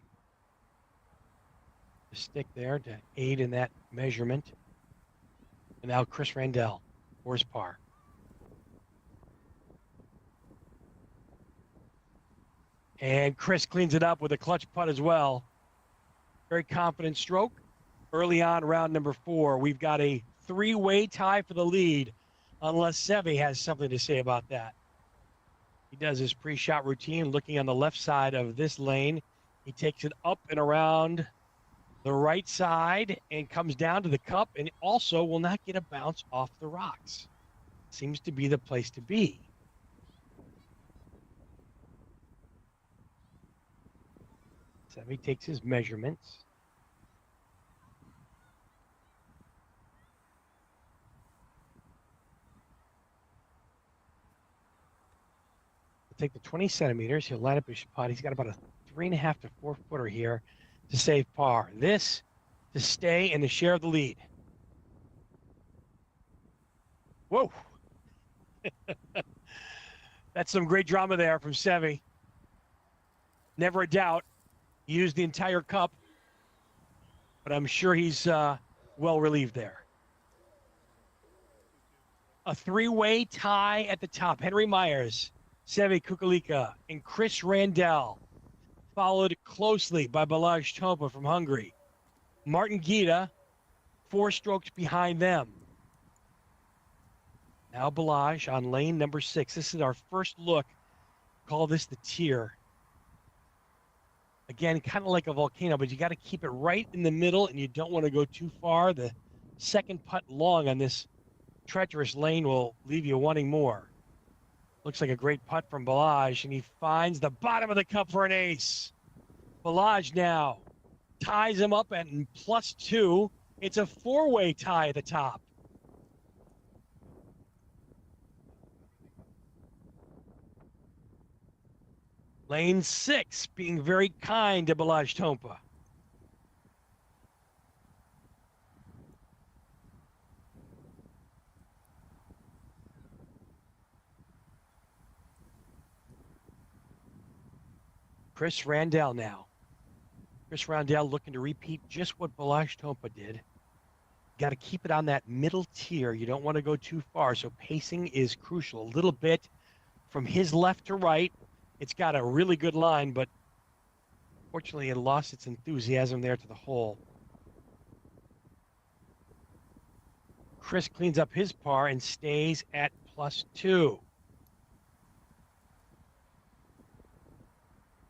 stick there to aid in that measurement. And now Chris Randell, horse par. And Chris cleans it up with a clutch putt as well. Very confident stroke. early on round number 4. We've got a 3-way tie for the lead, unless Sevi has something to say about that. He does his pre-shot routine looking on the left side of this lane. He takes it up and around the right side and comes down to the cup, and also will not get a bounce off the rocks. Seems to be the place to be. Sevi takes his measurements. Take the 20 centimeters. He'll line up his putt. He's got about a 3.5 to 4 footer here to save par. This to stay in the share of the lead. Whoa. That's some great drama there from Sevi. Never a doubt. He used the entire cup, but I'm sure he's well relieved there. A 3-way tie at the top. Henry Myers, Sevi Kukulika, and Chris Randall, followed closely by Balázs Tompa from Hungary. Martin Gita, 4 strokes behind them. Now Balázs on lane number 6. This is our first look. Call this the tier. Again, kind of like a volcano, but you got to keep it right in the middle, and you don't want to go too far. The second putt long on this treacherous lane will leave you wanting more. Looks like a great putt from Balázs, and he finds the bottom of the cup for an ace. Balázs now ties him up at +2. It's a 4-way tie at the top. Lane 6 being very kind to Balázs Tompa. Chris Randall now. Chris Randall looking to repeat just what Balázs Tompa did. Got to keep it on that middle tier. You don't want to go too far, so pacing is crucial. A little bit from his left to right. It's got a really good line, but fortunately it lost its enthusiasm there to the hole. Chris cleans up his par and stays at +2.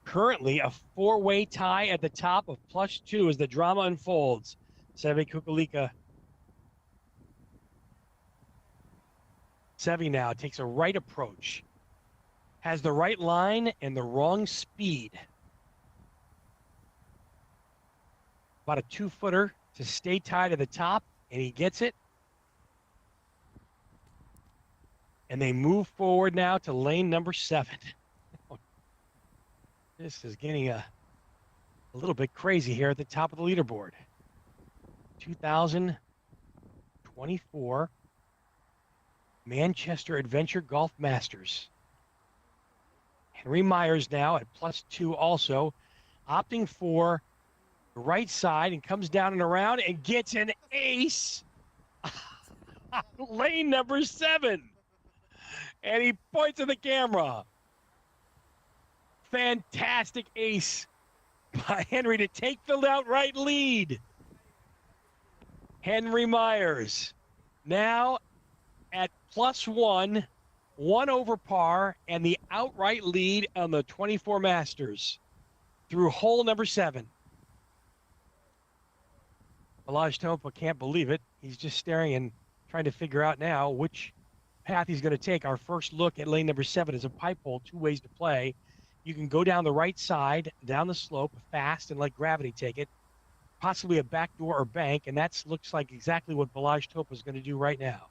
Currently a 4-way tie at the top of +2 as the drama unfolds. Sevi Kukulika. Sevi now takes a right approach. Has the right line and the wrong speed. About a 2-footer to stay tied at the top, and he gets it. And they move forward now to lane number 7. This is getting a little bit crazy here at the top of the leaderboard. 2024 Manchester Adventure Golf Masters. Henry Myers now at +2 also, opting for the right side and comes down and around and gets an ace. Lane number 7. And he points at the camera. Fantastic ace by Henry to take the outright lead. Henry Myers now at +1, 1 over par, and the outright lead on the 24 Masters through hole number 7. Balázs Tompa can't believe it. He's just staring and trying to figure out now which path he's going to take. Our first look at lane number 7 is a pipe hole, 2 ways to play. You can go down the right side, down the slope fast and let gravity take it, possibly a backdoor or bank, and that looks like exactly what Balázs Tompa is going to do right now.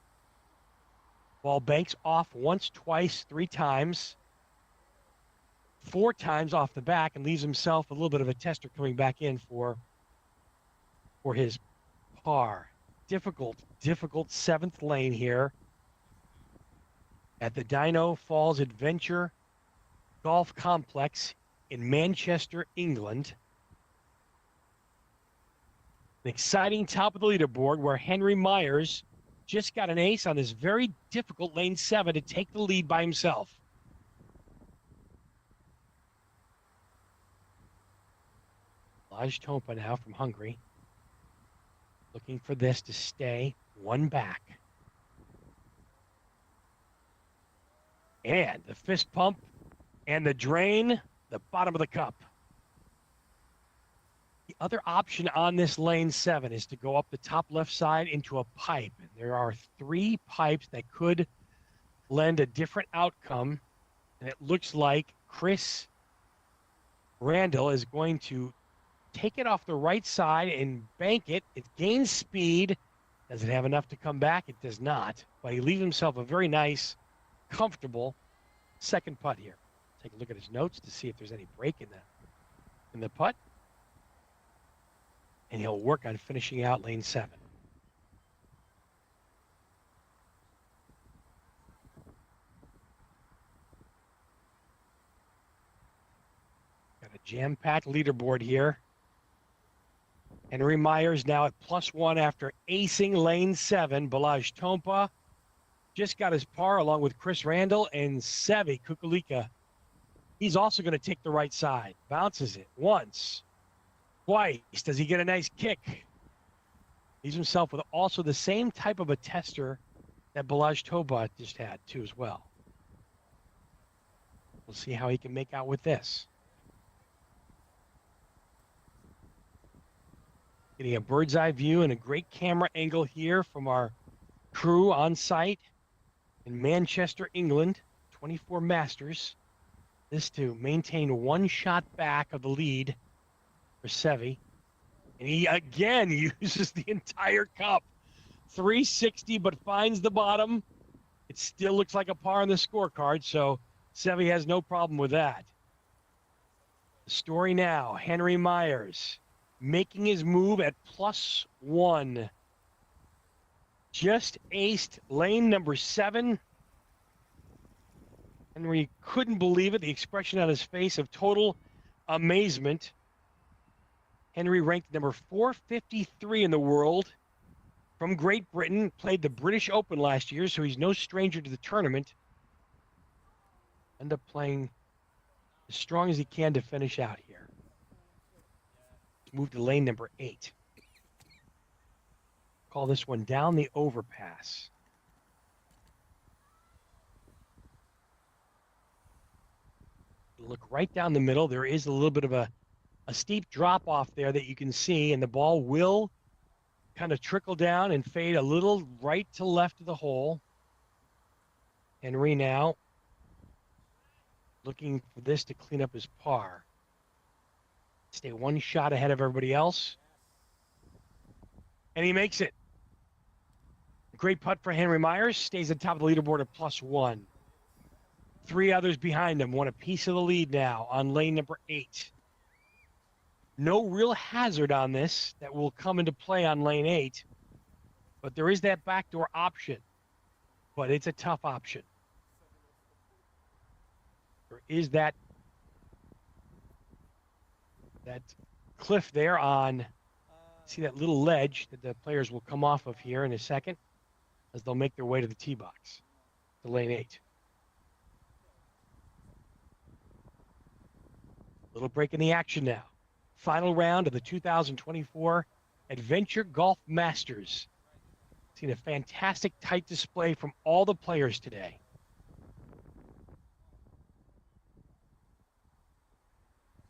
Ball banks off once, twice, 3 times, 4 times off the back, and leaves himself a little bit of a tester coming back in for his par. Difficult 7th lane here at the Dino Falls Adventure Golf Complex in Manchester, England. An exciting top of the leaderboard where Henry Myers just got an ace on this very difficult lane 7 to take the lead by himself. Balázs Tompa now from Hungary. Looking for this to stay one back. And the fist pump and the drain, the bottom of the cup. The other option on this lane 7 is to go up the top left side into a pipe. And there are 3 pipes that could lend a different outcome. And it looks like Chris Randall is going to take it off the right side and bank it. It gains speed. Does it have enough to come back? It does not. But he leaves himself a very nice, comfortable second putt here. Take a look at his notes to see if there's any break in the putt. And he'll work on finishing out lane 7. Got a jam-packed leaderboard here. Henry Myers now at +1 after acing lane 7. Balazs Tompa just got his par along with Chris Randall and Sevi Kukulika. He's also going to take the right side. Bounces it once, twice. Does he get a nice kick? He's himself with also the same type of a tester that Balazs Tompa just had too as well. We'll see how he can make out with this. Getting a bird's eye view and a great camera angle here from our crew on site in Manchester, England, 24 Masters. This to maintain 1 shot back of the lead for Sevi. And he again uses the entire cup. 360, but finds the bottom. It still looks like a par on the scorecard, so Sevi has no problem with that. The story now, Henry Myers making his move at +1. Just aced lane number 7. Henry couldn't believe it, the expression on his face of total amazement. Henry ranked number 453 in the world from Great Britain, played the British Open last year, so he's no stranger to the tournament. End up playing as strong as he can to finish out here. Move to lane number 8. Call this one down the overpass. Look right down the middle. There is a little bit of a steep drop off there that you can see, and the ball will kind of trickle down and fade a little right to left of the hole. Henry now looking for this to clean up his par. Stay 1 shot ahead of everybody else. And he makes it. Great putt for Henry Myers. Stays at the top of the leaderboard at +1. 3 others behind him want a piece of the lead now on lane number 8. No real hazard on this that will come into play on lane 8. But there is that backdoor option. But it's a tough option. There is that cliff there on, see that little ledge that the players will come off of here in a second as they'll make their way to the tee box, to lane 8. Little break in the action now. Final round of the 2024 Adventure Golf Masters. Seen a fantastic tight display from all the players today.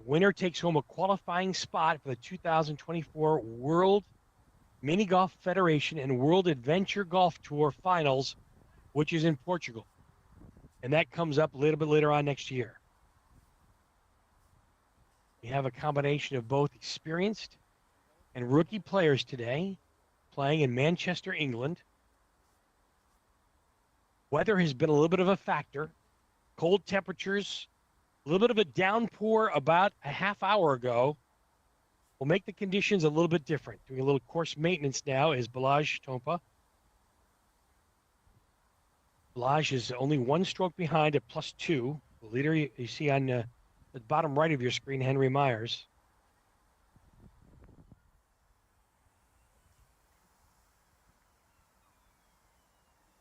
Winner takes home a qualifying spot for the 2024 World Mini Golf Federation and World Adventure Golf Tour Finals, which is in Portugal. And that comes up a little bit later on next year. We have a combination of both experienced and rookie players today playing in Manchester, England. Weather has been a little bit of a factor. Cold temperatures, a little bit of a downpour about a half hour ago will make the conditions a little bit different. Doing a little course maintenance now is Balazs Tompa. Balazs is only 1 stroke behind at +2. The leader you see on the bottom right of your screen, Henry Myers.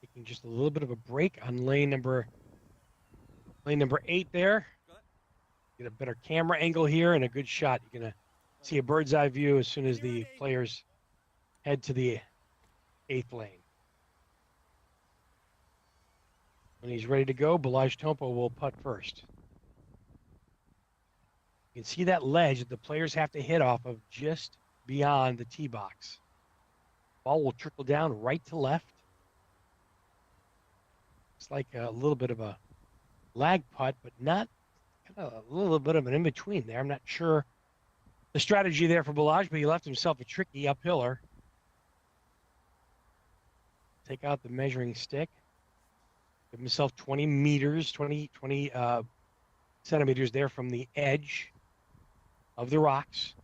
Taking just a little bit of a break on lane number 8 there. Get a better camera angle here and a good shot. You're going to see a bird's eye view as soon as the players head to the 8th lane. When he's ready to go, Balazs Tompa will putt first. You can see that ledge that the players have to hit off of just beyond the tee box. Ball will trickle down right to left. It's like a little bit of a lag putt, but not kind of a little bit of an in-between there. I'm not sure the strategy there for Balazs, but he left himself a tricky uphiller. Take out the measuring stick. Give himself 20 meters, 20 centimeters there from the edge of the rocks.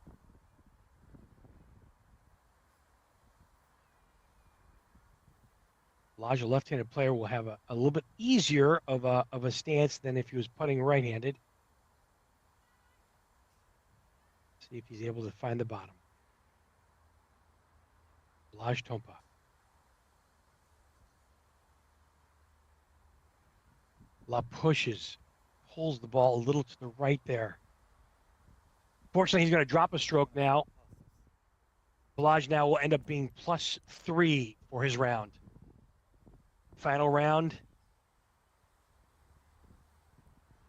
Balazs, a left-handed player, will have a little bit easier of a stance than if he was putting right-handed. See if he's able to find the bottom. Balazs Tompa. La pushes, pulls the ball a little to the right there. Fortunately, he's going to drop a stroke now. Balazs now will end up being +3 for his round. Final round,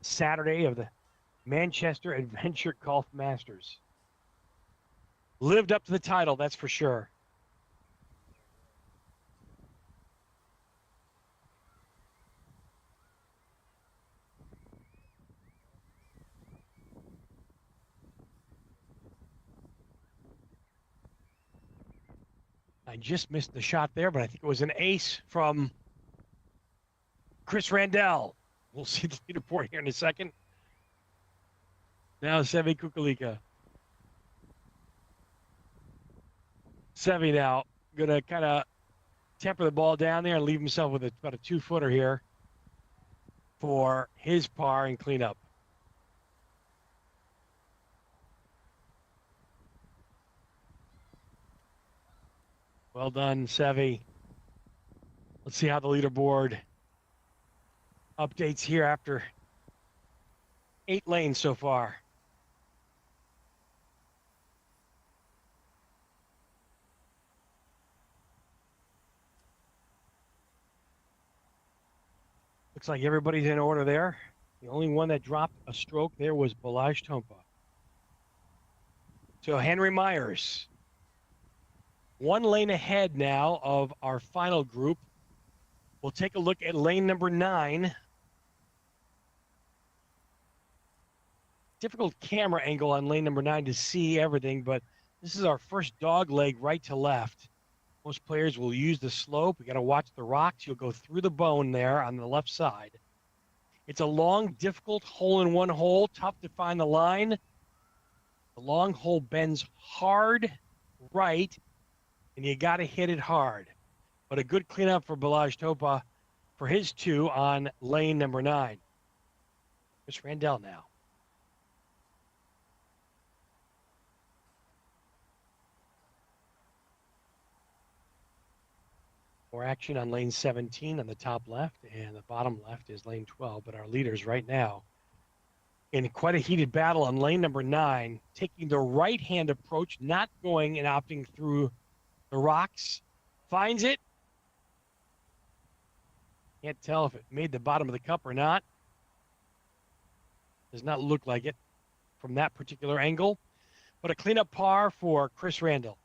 Saturday of the Manchester Adventure Golf Masters. Lived up to the title, that's for sure. I just missed the shot there, but I think it was an ace from Chris Randall. We'll see the leaderboard here in a second. Now Seve Kukulika. Seve now going to kind of temper the ball down there and leave himself with about a 2-footer here for his par and cleanup. Well done, Seve. Let's see how the leaderboard updates here after 8 lanes so far. Looks like everybody's in order there. The only one that dropped a stroke there was Balazs Tompa. So Henry Myers, 1 lane ahead now of our final group. We'll take a look at lane number 9. Difficult camera angle on lane number 9 to see everything, but this is our first dog leg right to left. Most players will use the slope. We got to watch the rocks. You'll go through the bone there on the left side. It's a long, difficult hole-in-one hole, tough to find the line. The long hole bends hard right, and you got to hit it hard. But a good cleanup for Balazs Tompa for his 2 on lane number 9. Chris Randall now. More action on lane 17 on the top left, and the bottom left is lane 12. But our leaders right now in quite a heated battle on lane number 9, taking the right-hand approach, not going and opting through the rocks. Finds it. Can't tell if it made the bottom of the cup or not. Does not look like it from that particular angle. But a cleanup par for Chris Randall.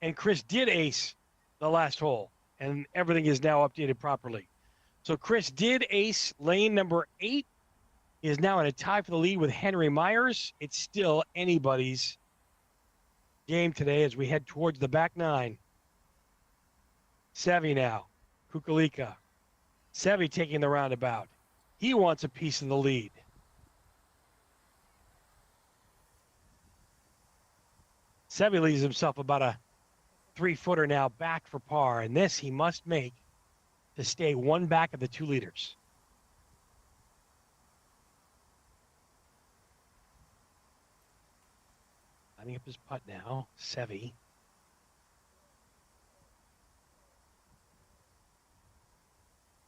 And Chris did ace the last hole, and everything is now updated properly. So Chris did ace lane number 8. He is now in a tie for the lead with Henry Myers. It's still anybody's game today as we head towards the back 9. Seve now. Kukulika. Seve taking the roundabout. He wants a piece of the lead. Seve leaves himself about a 3-footer now back for par, and this he must make to stay 1 back of the 2 leaders. Lining up his putt now, Seve.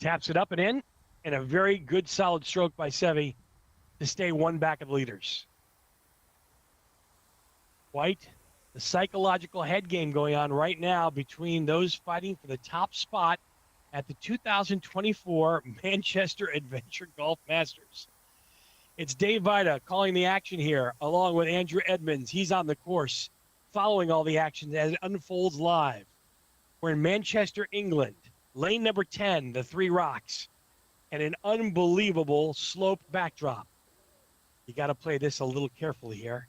Taps it up and in, and a very good solid stroke by Seve to stay 1 back of the leaders. White, The psychological head game going on right now between those fighting for the top spot at the 2024 Manchester Adventure Golf Masters. It's Dave Vida calling the action here, along with Andrew Edmonds. He's on the course, following all the action as it unfolds live. We're in Manchester, England, lane number 10, the Three Rocks, and an unbelievable slope backdrop. You got to play this a little carefully here.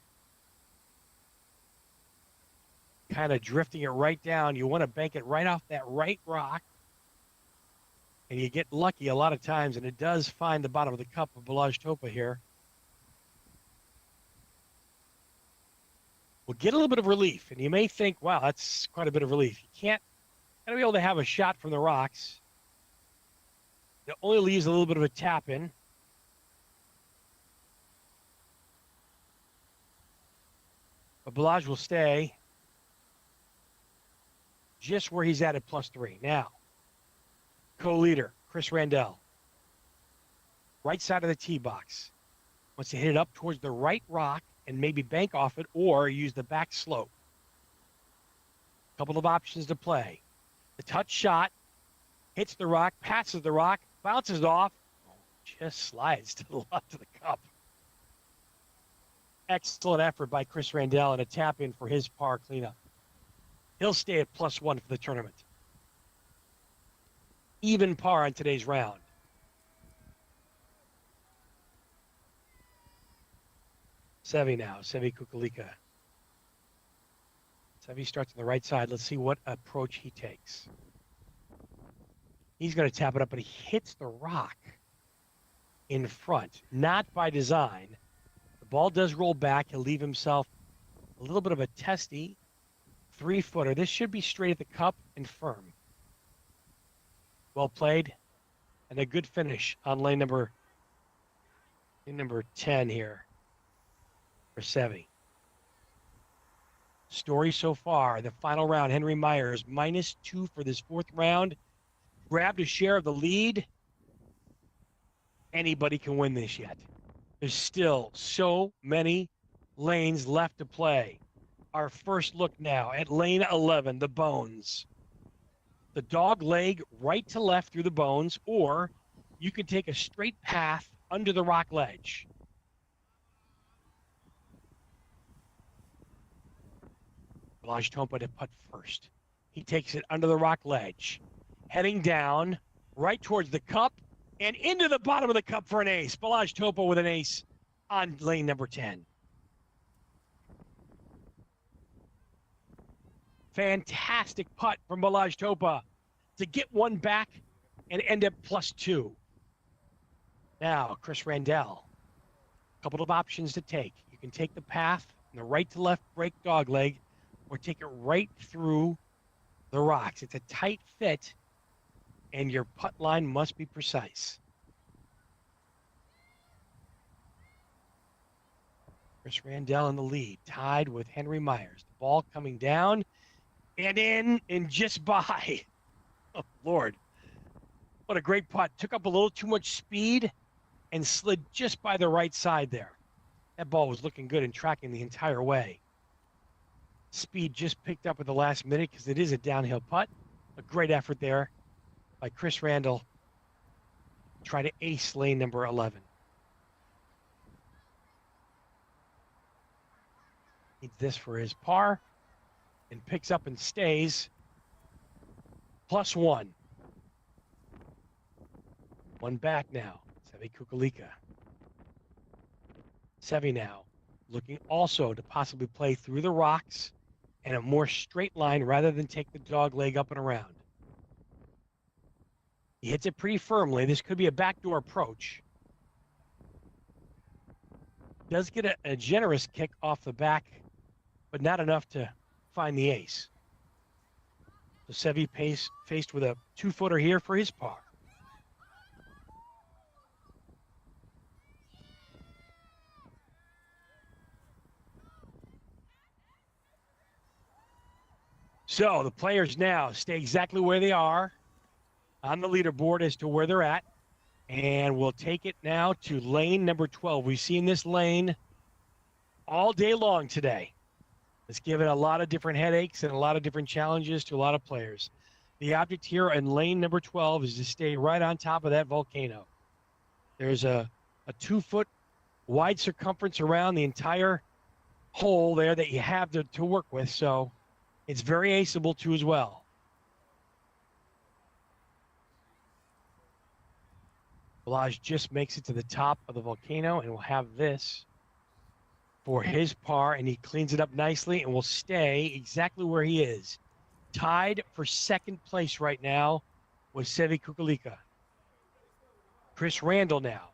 Kind of drifting it right down. You want to bank it right off that right rock. And you get lucky a lot of times, and it does find the bottom of the cup of Balazs Topa here. We'll get a little bit of relief, and you may think, wow, that's quite a bit of relief. You can't be able to have a shot from the rocks. It only leaves a little bit of a tap in. But Balazs will stay just where he's at +3. Now, co-leader, Chris Randall. Right side of the tee box. Wants to hit it up towards the right rock and maybe bank off it or use the back slope. Couple of options to play. The touch shot, hits the rock, passes the rock, bounces off, just slides to the left of the cup. Excellent effort by Chris Randall and a tap in for his par cleanup. He'll stay at +1 for the tournament. Even par on today's round. Seve now, Seve Kukulika. Seve starts on the right side. Let's see what approach he takes. He's going to tap it up, but he hits the rock in front, not by design. The ball does roll back. He'll leave himself a little bit of a testy 3-footer. This should be straight at the cup and firm. Well played, and a good finish on lane number 10 here for Seve. Story so far, the final round, Henry Myers, -2 for this 4th round. Grabbed a share of the lead. Anybody can win this yet. There's still so many lanes left to play. Our first look now at lane 11, the Bones. The dog leg right to left through the Bones, or you can take a straight path under the rock ledge. Balazs Topa to putt first. He takes it under the rock ledge. Heading down, right towards the cup, and into the bottom of the cup for an ace. Balazs Topa with an ace on lane number 10. Fantastic putt from Balazs Topa to get one back and end up +2. Now, Chris Randall. A couple of options to take. You can take the path and the right to left break dog leg, or take it right through the rocks. It's a tight fit, and your putt line must be precise. Chris Randall in the lead, tied with Henry Myers. The ball coming down and in and just by. Oh, Lord. What a great putt. Took up a little too much speed and slid just by the right side there. That ball was looking good and tracking the entire way. Speed just picked up at the last minute because it is a downhill putt. A great effort there by Chris Randall. Try to ace lane number 11. Needs this for his par and picks up and stays +1. One back now. Seve Kukulika. Seve now looking also to possibly play through the rocks and a more straight line rather than take the dog leg up and around. He hits it pretty firmly. This could be a backdoor approach. Does get a generous kick off the back, but not enough to find the ace. So Seve faced with a 2-footer here for his par. So the players now stay exactly where they are on the leaderboard as to where they're at. And we'll take it now to lane number 12. We've seen this lane all day long today. It's given a lot of different headaches and a lot of different challenges to a lot of players. The object here in lane number 12 is to stay right on top of that volcano. There's a 2-foot wide circumference around the entire hole there that you have to work with, so it's very aceable too as well. Balazs just makes it to the top of the volcano and will have this for his par, and he cleans it up nicely and will stay exactly where he is. Tied for second place right now with Seve Kukulika. Chris Randall now.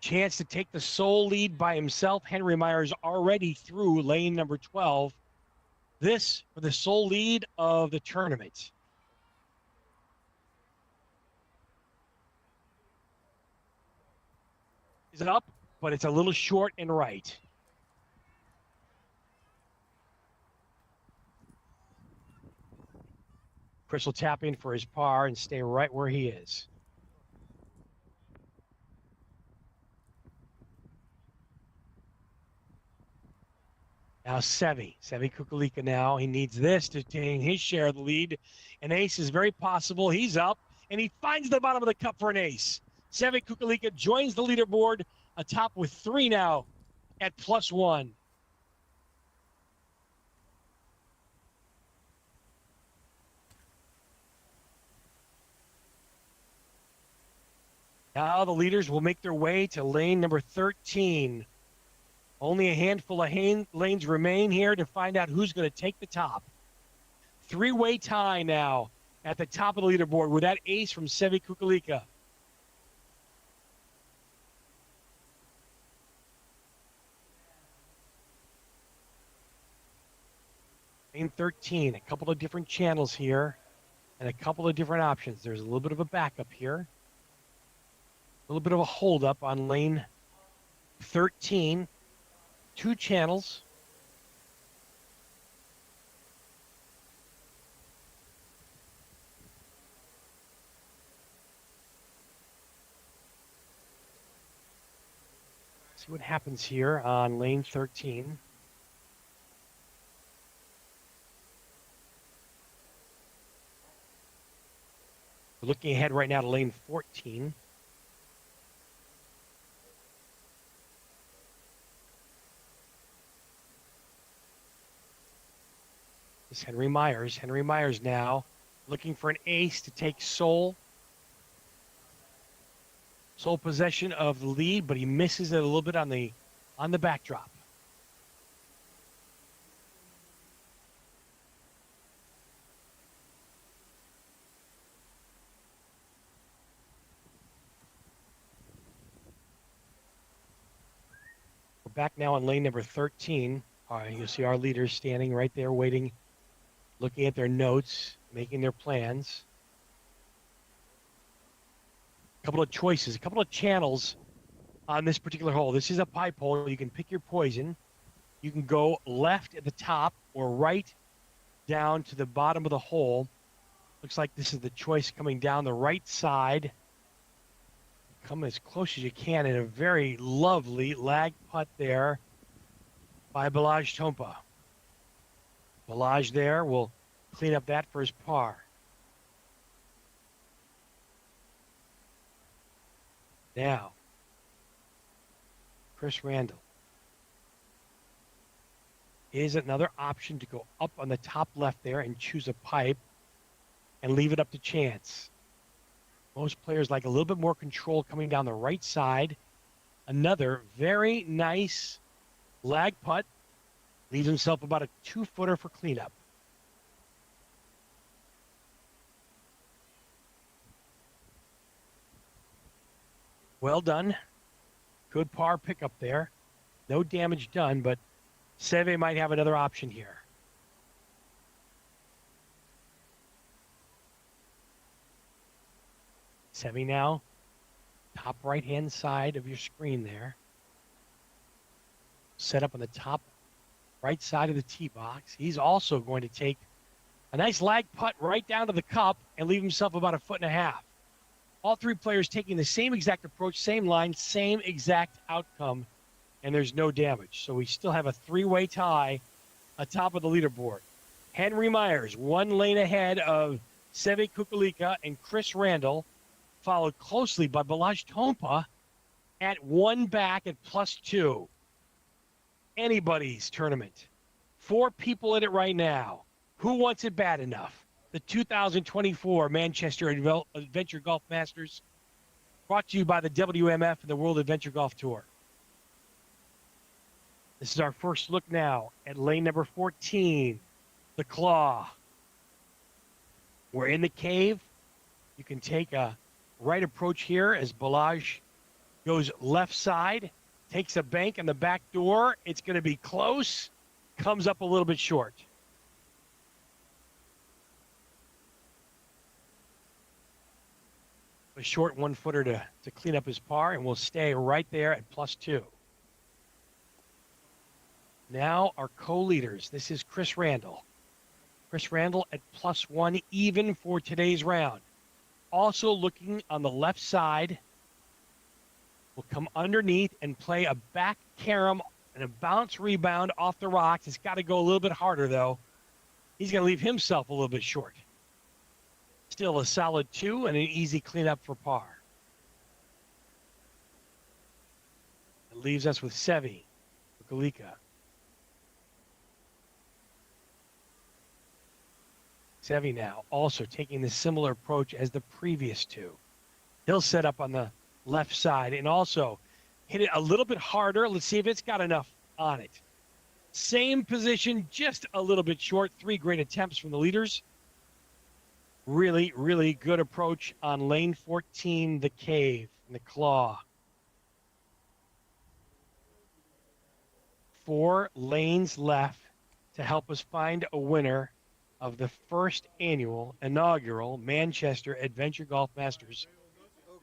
Chance to take the sole lead by himself. Henry Myers already through lane number 12. This for the sole lead of the tournament. Is it up, but it's a little short and right. Chris will tap in for his par and stay right where he is. Now Seve Kukulika now. He needs this to gain his share of the lead. An ace is very possible. He's up, and he finds the bottom of the cup for an ace. Seve Kukulika joins the leaderboard atop with 3 now at +1. Now the leaders will make their way to lane number 13. Only a handful of lanes remain here to find out who's going to take the top. 3-way tie now at the top of the leaderboard with that ace from Seve Kukulika. Lane 13, a couple of different channels here and a couple of different options. There's a little bit of a backup here. A little bit of a holdup on lane 13. 2 channels. See what happens here on lane 13. We're looking ahead right now to lane 14. This is Henry Myers. Henry Myers now looking for an ace to take sole possession of the lead, but he misses it a little bit on the backdrop. We're back now on lane number 13. All right, you'll see our leaders standing right there waiting, looking at their notes, making their plans. A couple of choices, a couple of channels on this particular hole. This is a pipe hole. You can pick your poison. You can go left at the top or right down to the bottom of the hole. Looks like this is the choice coming down the right side. Come as close as you can in a very lovely lag putt there by Balazs Tompa. Balazs there will clean up that for his par. Now, Chris Randall. Is another option to go up on the top left there and choose a pipe and leave it up to chance. Most players like a little bit more control coming down the right side. Another very nice lag putt. Leaves himself about a 2-footer for cleanup. Well done. Good par pickup there. No damage done, but Seve might have another option here. Seve now, top right-hand side of your screen there. Set up on the top right side of the tee box. He's also going to take a nice lag putt right down to the cup and leave himself about 1.5 feet. All 3 players taking the same exact approach, same line, same exact outcome, and there's no damage. So we still have a 3-way tie atop of the leaderboard. Henry Myers, 1 lane ahead of Seve Kukulika and Chris Randall, followed closely by Balazs Tompa at 1 back at +2. Anybody's tournament. 4 people in it right now. Who wants it bad enough? The 2024 Manchester Adventure Golf Masters, brought to you by the WMF and the World Adventure Golf Tour. This is our first look now at lane number 14, the Claw. We're in the cave. You can take a right approach here as Balazs goes left side, takes a bank on the back door. It's going to be close, comes up a little bit short. A short 1-footer to clean up his par, and we'll stay right there at +2. Now our co-leaders. This is Chris Randall. Chris Randall at +1 even for today's round. Also looking on the left side, will come underneath and play a back carom and a bounce rebound off the rocks. It's got to go a little bit harder, though. He's going to leave himself a little bit short. Still a solid 2 and an easy cleanup for par. It leaves us with Seve Kukulika. Seve now also taking the similar approach as the previous 2. He'll set up on the left side and also hit it a little bit harder. Let's see if it's got enough on it. Same position, just a little bit short. 3 great attempts from the leaders. Really, really good approach on lane 14, the Cave and the Claw. 4 lanes left to help us find a winner of the first annual inaugural Manchester Adventure Golf Masters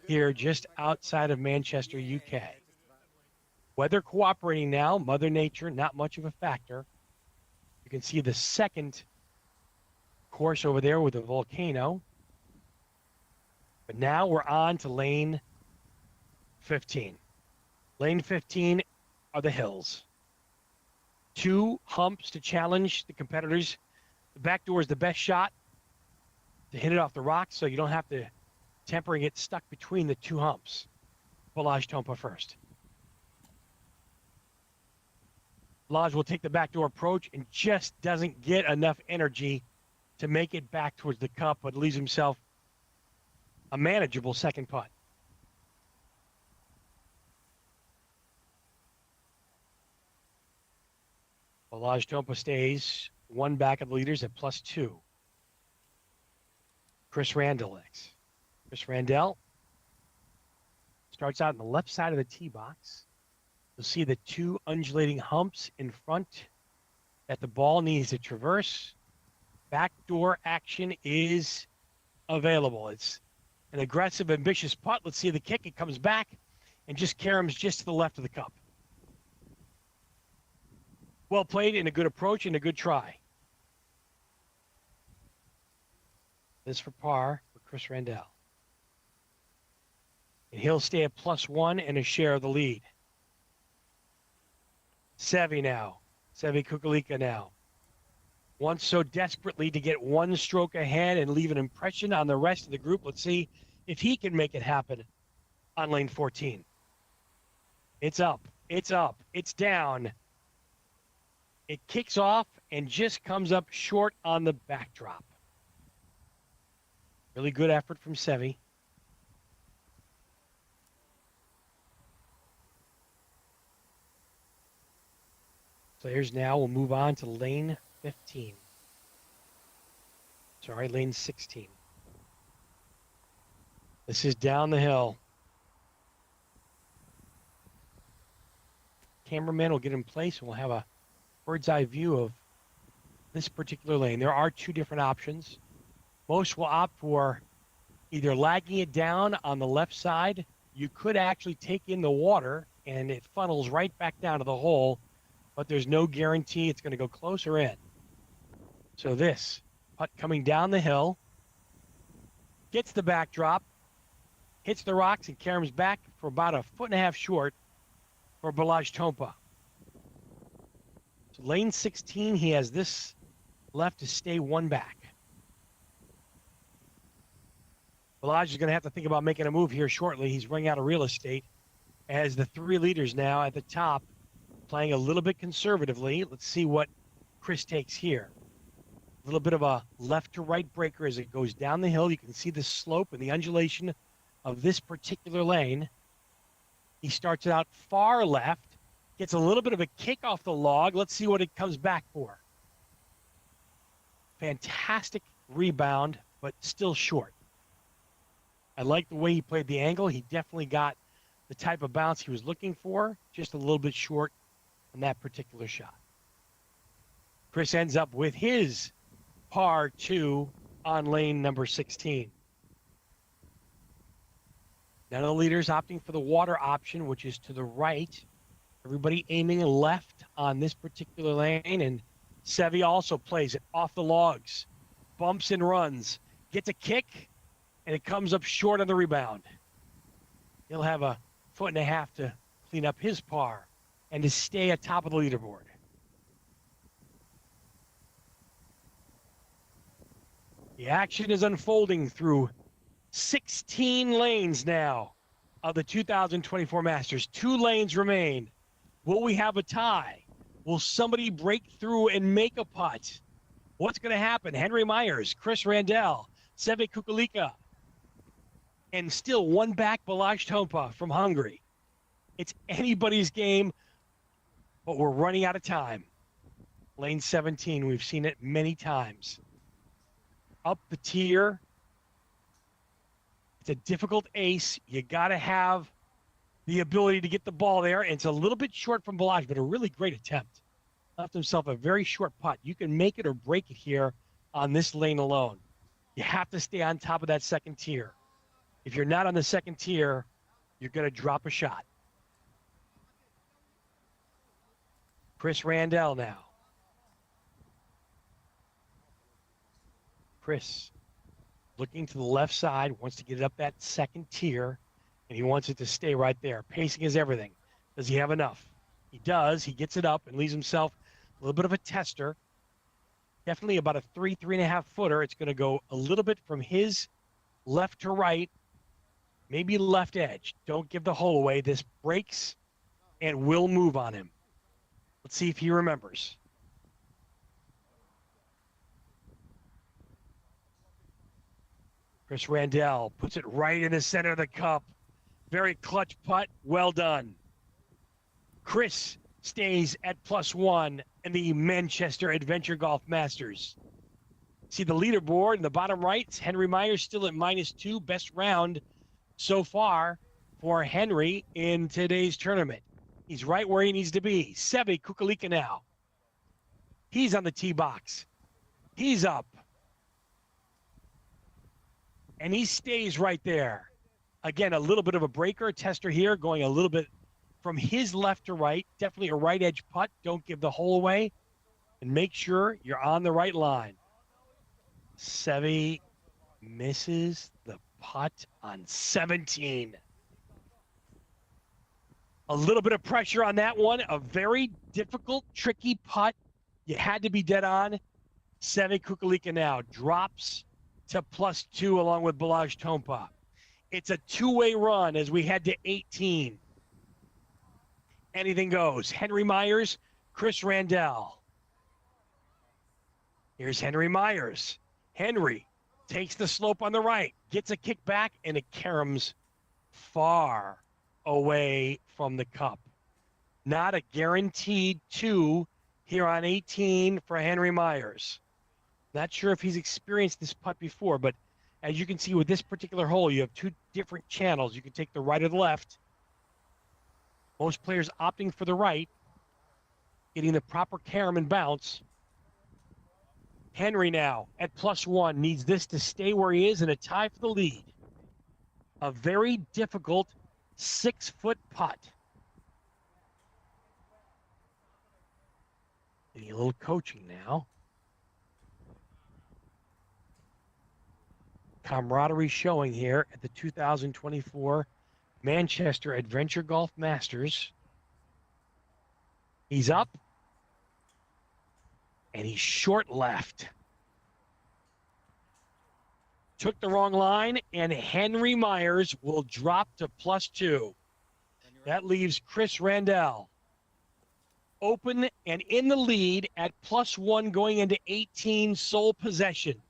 here just outside of Manchester, UK. Weather cooperating now, Mother Nature, not much of a factor. You can see the second course over there with the volcano. But now we're on to lane 15. Lane 15 are the hills. 2 humps to challenge the competitors. The back door is the best shot to hit it off the rocks, so you don't have to temper and get stuck between the 2 humps. Balazs Tompa first. Balazs will take the backdoor approach and just doesn't get enough energy to make it back towards the cup, but leaves himself a manageable second putt. Balazs Tompa stays 1 back of the leaders at +2. Chris Randall next. Chris Randall starts out on the left side of the tee box. You'll see the 2 undulating humps in front that the ball needs to traverse. Backdoor action is available. It's an aggressive, ambitious putt. Let's see the kick. It comes back and just caroms just to the left of the cup. Well played and a good approach and a good try. This for par for Chris Randall. And he'll stay at +1 and a share of the lead. Seve now. Seve Kukulika now. Wants so desperately to get 1 stroke ahead and leave an impression on the rest of the group. Let's see if he can make it happen on lane 14. It's up. It's up. It's down. It kicks off and just comes up short on the backdrop. Really good effort from Seve. Players now will move on to lane 15. Sorry, lane 16. This is down the hill. Cameraman will get in place and we'll have a bird's eye view of this particular lane. There are 2 different options. Most will opt for either lagging it down on the left side. You could actually take in the water and it funnels right back down to the hole, but there's no guarantee it's going to go close or in. So this putt coming down the hill, gets the backdrop, hits the rocks and caroms back for about 1.5 foot short for Balazs Tompa. So So lane 16, he has this left to stay one back. Balaj is going to have to think about making a move here shortly. He's running out of real estate as the three leaders now at the top playing a little bit conservatively. Let's see what Chris takes here. A little bit of a left to right breaker as it goes down the hill. You can see the slope and the undulation of this particular lane. He starts it out far left, gets a little bit of a kick off the log. Let's see what it comes back for. Fantastic rebound, but still short. I like the way he played the angle. He definitely got the type of bounce he was looking for, just a little bit short on that particular shot. Chris ends up with his par 2 on lane number 16. None of the leaders opting for the water option, which is to the right. Everybody aiming left on this particular lane, and Seve also plays it off the logs, bumps and runs, gets a kick, and it comes up short on the rebound. He'll have a foot and a half to clean up his par and to stay atop of the leaderboard. The action is unfolding through 16 lanes now of the 2024 Masters. 2 lanes remain. Will we have a tie? Will somebody break through and make a putt? What's going to happen? Henry Myers, Chris Randall, Seve Kukulika, and still one back Balázs Tompa from Hungary. It's anybody's game, but we're running out of time. Lane 17, we've seen it many times. Up the tier. It's a difficult ace. You got to have the ability to get the ball there. And it's a little bit short from Balázs, but a really great attempt. Left himself a very short putt. You can make it or break it here on this lane alone. You have to stay on top of that second tier. If you're not on the second tier, you're going to drop a shot. Chris Randall now. Chris looking to the left side, wants to get it up that second tier, and he wants it to stay right there. Pacing is everything. Does he have enough? He does. He gets it up and leaves himself a little bit of a tester. Definitely about a 3.5 footer. It's going to go a little bit from his left to right, maybe left edge. Don't give the hole away. This breaks and will move on him. Let's see if he remembers. Chris Randall puts it right in the center of the cup. Very clutch putt. Well done. Chris stays at +1 in the Manchester Adventure Golf Masters. See the leaderboard in the bottom right. Henry Myers still at -2. Best round so far for Henry in today's tournament. He's right where he needs to be. Seve Kukulika now. He's on the tee box. He's up. And he stays right there. Again, a little bit of a breaker, tester here, going a little bit from his left to right. Definitely a right edge putt. Don't give the hole away. And make sure you're on the right line. Seve misses the putt on 17. A little bit of pressure on that one. A very difficult, tricky putt. You had to be dead on. Seve Kukulika now drops to +2 along with Balázs Tompa. It's a two-way run as we head to 18. Anything goes. Henry Myers, Chris Randall. Here's Henry Myers. Henry takes the slope on the right, gets a kick back, and it caroms far away from the cup. Not a guaranteed 2 here on 18 for Henry Myers. Not sure if he's experienced this putt before, but as you can see with this particular hole, you have 2 different channels. You can take the right or the left. Most players opting for the right, getting the proper carom and bounce. Henry now at +1 needs this to stay where he is in a tie for the lead. A very difficult 6-foot putt. Getting a little coaching now. Camaraderie showing here at the 2024 Manchester Adventure Golf Masters. He's up. And he's short left. Took the wrong line, and Henry Myers will drop to +2. That leaves Chris Randall open and in the lead at +1 going into 18 sole possession.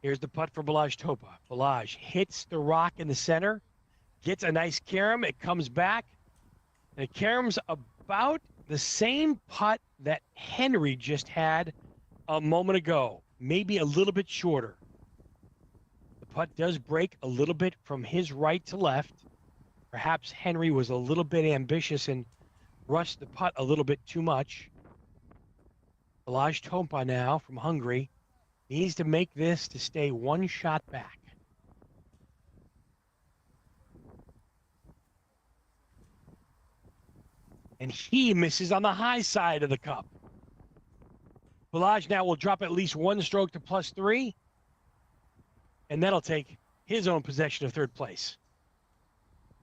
Here's the putt for Balazs Topa. Balazs hits the rock in the center, gets a nice carom. It comes back. And the carom's about the same putt that Henry just had a moment ago, maybe a little bit shorter. The putt does break a little bit from his right to left. Perhaps Henry was a little bit ambitious and rushed the putt a little bit too much. Balazs Topa now from Hungary needs to make this to stay one shot back. And he misses on the high side of the cup. Balazs now will drop at least one stroke to +3, and that'll take his own possession of third place.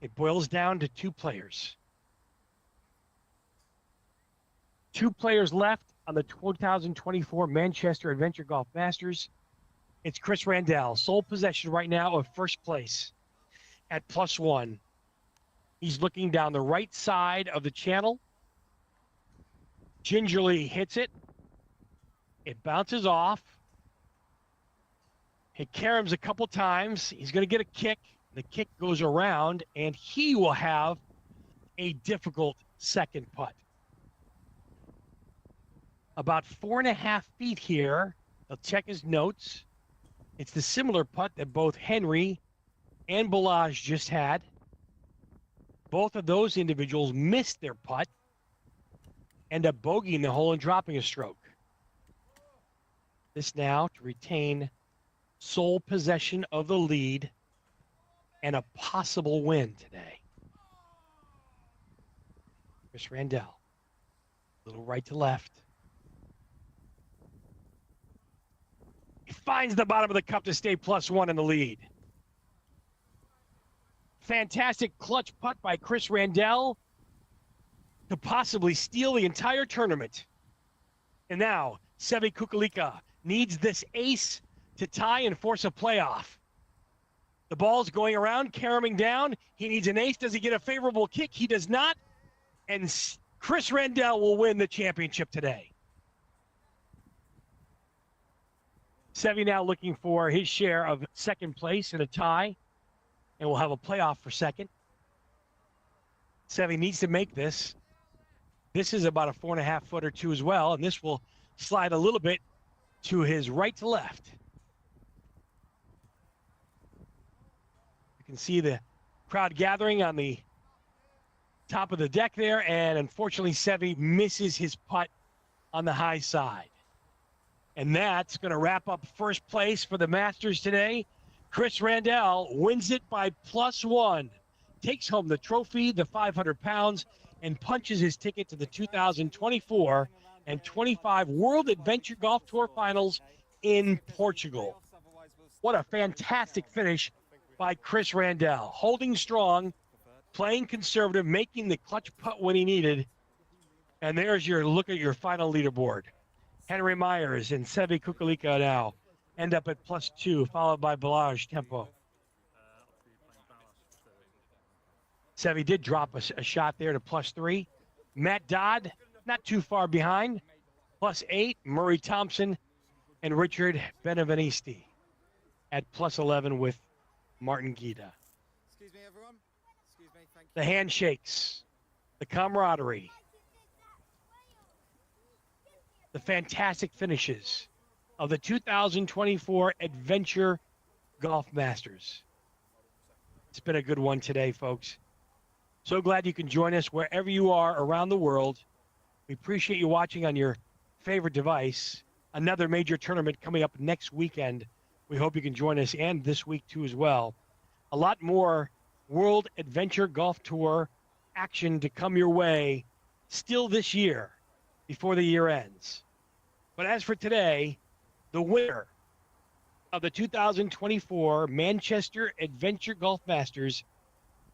It boils down to two players. Two players left on the 2024 Manchester Adventure Golf Masters. It's Chris Randall, sole possession right now of first place at +1. He's looking down the right side of the channel. Gingerly hits it. It bounces off. He caroms a couple times. He's going to get a kick. The kick goes around, and he will have a difficult second putt. About 4.5 feet here. He'll check his notes. It's the similar putt that both Henry and Balazs just had. Both of those individuals missed their putt, end up bogeying the hole and dropping a stroke. This now to retain sole possession of the lead and a possible win today. Chris Randall, little right to left. He finds the bottom of the cup to stay +1 in the lead. Fantastic clutch putt by Chris Randall to possibly steal the entire tournament. And now, Seve Kukulika needs this ace to tie and force a playoff. The ball's going around, caroming down. He needs an ace. Does he get a favorable kick? He does not. And Chris Randall will win the championship today. Seve now looking for his share of second place in a tie, and we'll have a playoff for second. Seve needs to make this. This is about a 4.5 foot or two as well, and this will slide a little bit to his right to left. You can see the crowd gathering on the top of the deck there, and unfortunately Seve misses his putt on the high side. And that's going to wrap up first place for the Masters today. Chris Randall wins it by +1, takes home the trophy, the 500 pounds, and punches his ticket to the 2024 and 25 World Adventure Golf Tour Finals in Portugal. What a fantastic finish by Chris Randall. Holding strong, playing conservative, making the clutch putt when he needed. And there's your look at your final leaderboard. Henry Myers and Seve Kukulika now end up at +2, followed by Balazs Tempo. Seve did drop a shot there to +3. Matt Dodd, not too far behind, +8. Murray Thompson and Richard Benevenisti at +11 with Martin Guida. Excuse me, everyone. Excuse me, thank you. The handshakes, the camaraderie, the fantastic finishes of the 2024 Adventure Golf Masters. It's been a good one today, folks. So glad you can join us wherever you are around the world. We appreciate you watching on your favorite device. Another major tournament coming up next weekend. We hope you can join us, and this week too as well. A lot more World Adventure Golf Tour action to come your way still this year before the year ends. But as for today, the winner of the 2024 Manchester Adventure Golf Masters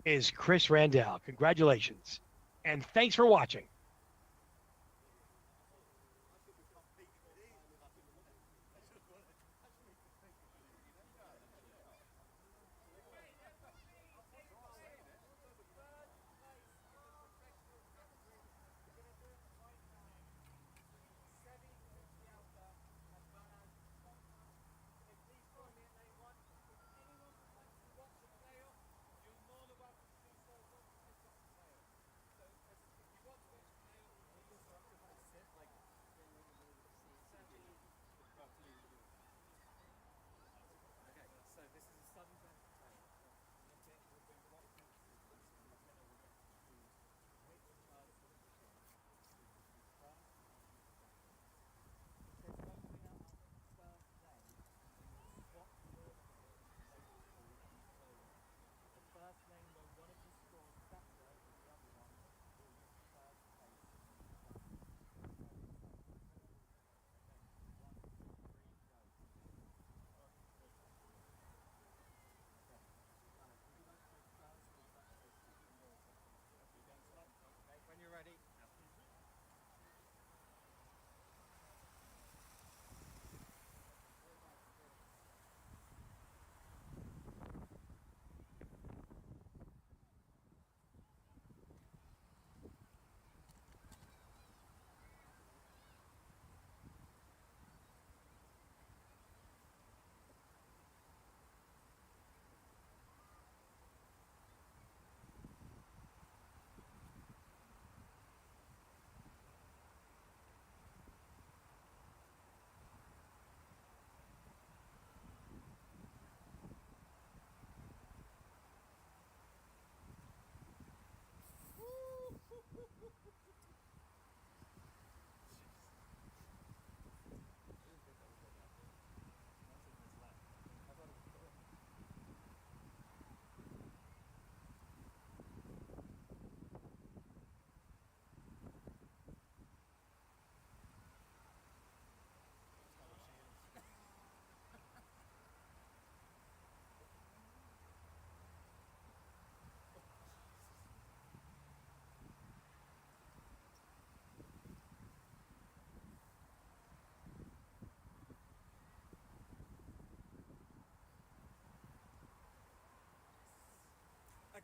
is Chris Randall. Congratulations, and thanks for watching.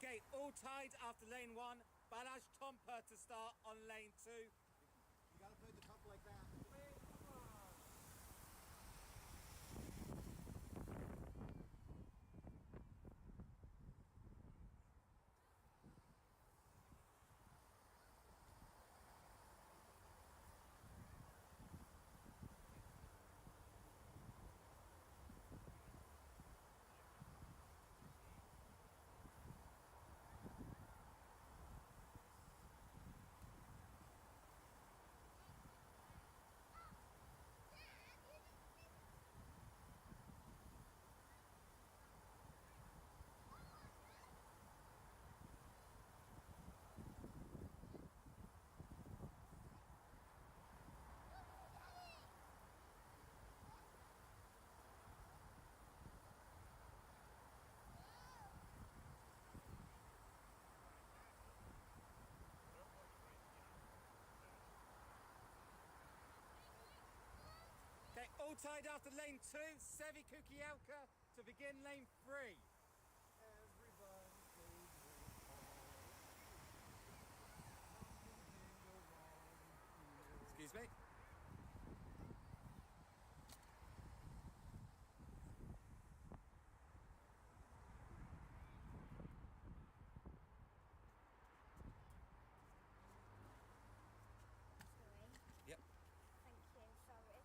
Okay, all tied after lane 1. Balazs Tomper to start on lane 2. You gotta play the cup like that. Okay, all tied after lane 2. Sevi Kukielka to begin lane 3. Excuse me. Sorry. Yep. Thank you. Sorry.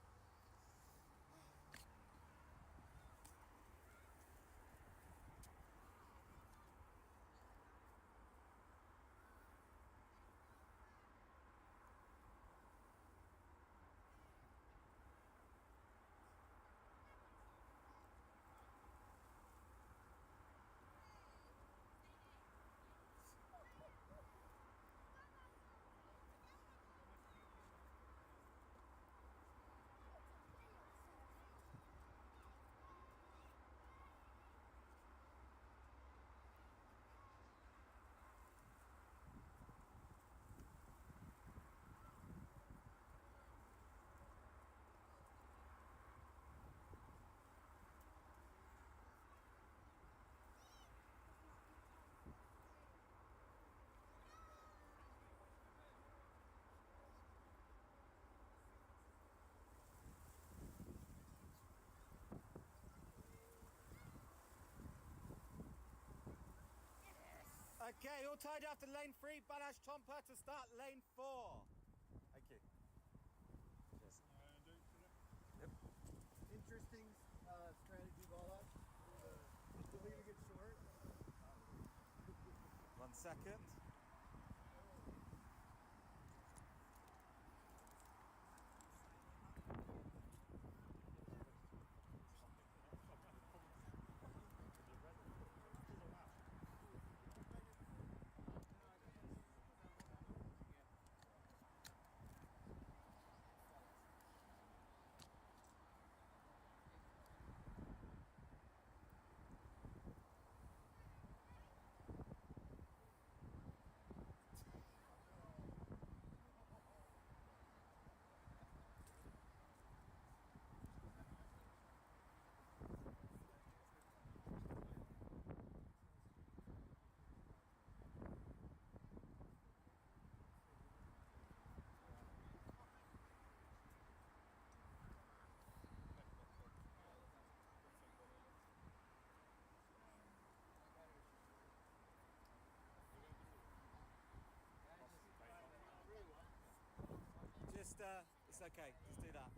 Okay, all tied after lane 3. Balazs Tomper to start lane 4. Thank you. Cheers. Yep. Interesting strategy, Bala. The lead gets short. 1 second. Just, it's okay. Just do that.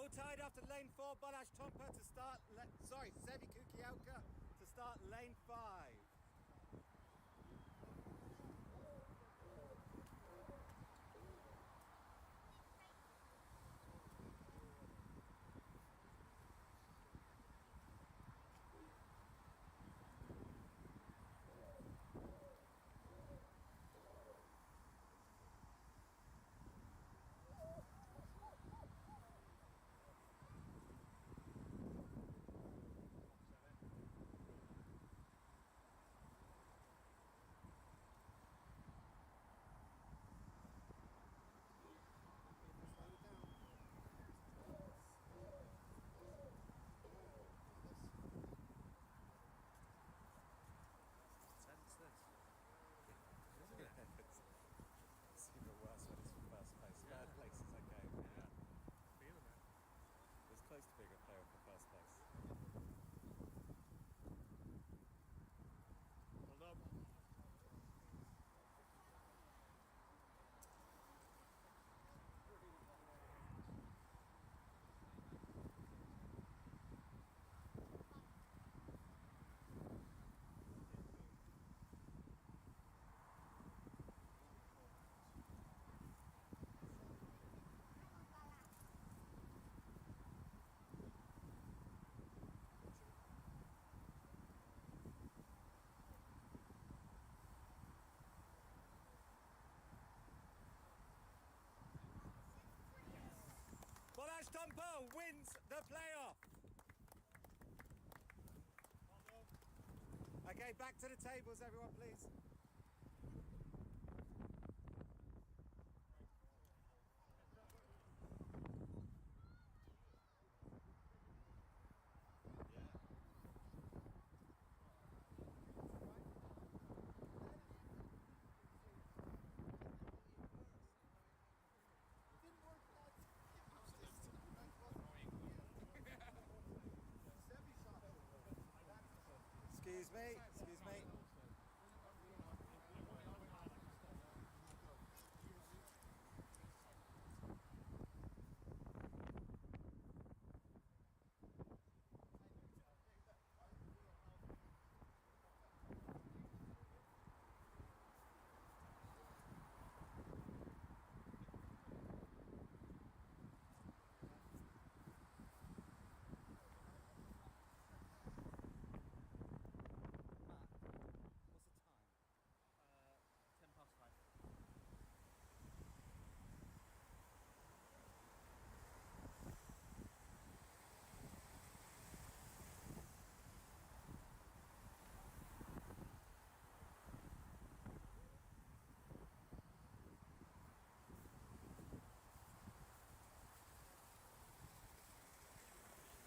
All tied after lane 4, Balázs Tompa to start, Sevi Kukielka to start lane 5. It's even worse when it's for first place. Third place is okay. Yeah. Feeling it. It's close to being a player for first place. Well done. Balázs Tompa wins the playoff. Okay, back to the tables, everyone, please. Excuse me. What's the time? 5:10.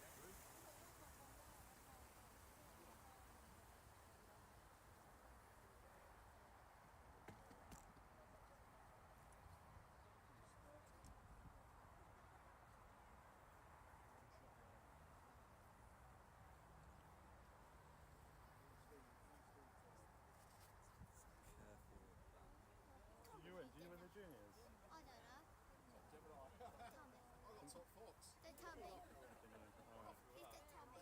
Careful. You win? Do you win the juniors? I don't know. Tell me. I got top fox. Don't tell me. Alright. Please don't tell me.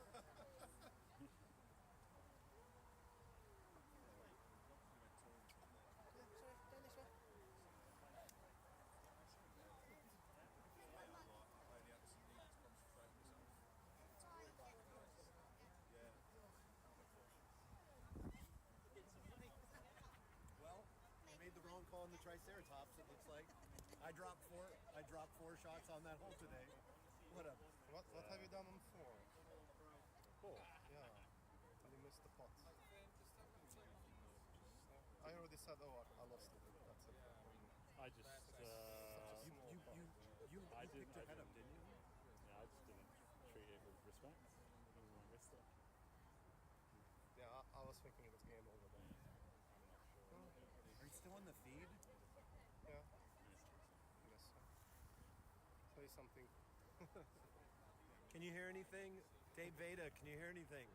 Try again. Well, I made the wrong call on the Triceratops, it looks like. I dropped four shots on that hole today. Whatever. What have you done on 4? 4. Yeah. And you missed the pot. I already said, oh, I lost it. That's it. I just. You picked your head up, didn't you? Yeah, I just didn't treat it with respect. I missed it. Yeah, I was thinking it was game over then. Are you still on the feed? Yeah. I guess so. Say something. Can you hear anything? Dave Veda, can you hear anything?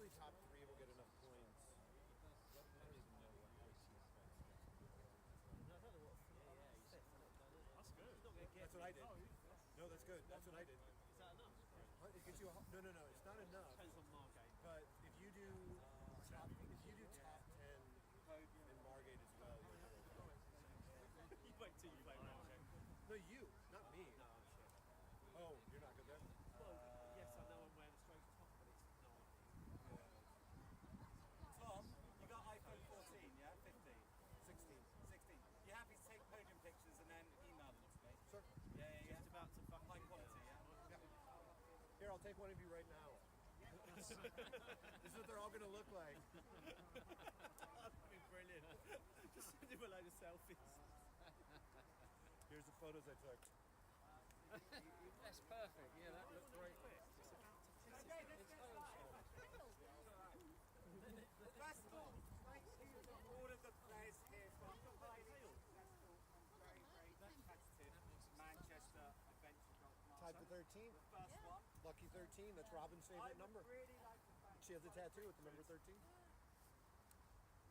Usually top 3 will get enough points. That's good. That's what I did. No, that's good. That's what I did. Is that enough? It gets you no. It's not enough. Depends on Margate. But if you do top 10 in Margate as well, you'll get it. You wait till you play Margate. No, you, not me. No, I'm sure. Oh, you're not good there? Well, yes, I know I'm wearing a straight top, but it's no idea. Tom, you got iPhone 14, yeah? 15? 16. 16. You happy to take podium pictures and then email them to me? Sure. Yeah. Just about to fuck high quality, yeah? Here, I'll take one of you right now. This is what they're all going to look like. That'd be brilliant. Just send him a load of selfies. Here's the photos I took. That's perfect. Yeah, that looked great. First of all, thank you to all of the players here for the highly successful and very, very competitive Manchester Adventure Golf Tied Masters. to 13. The first one. Lucky 13. That's Robin's I favorite would number. really like to thank She has a tattoo with the number 13.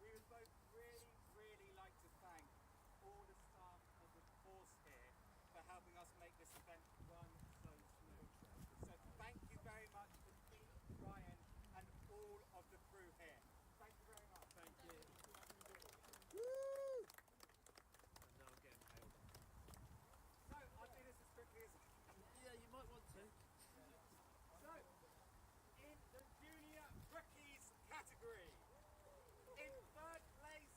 We would both really, really like to thank all the staff of the course here for helping us make this event run so smooth. So thank you very much to Pete, Ryan, and all of the crew here. Thank you very much. Thank you. Woo! And now I'm getting hailed. So I'll do this as quickly as I can. Yeah, you might want to. So, in the junior rookies category, in third place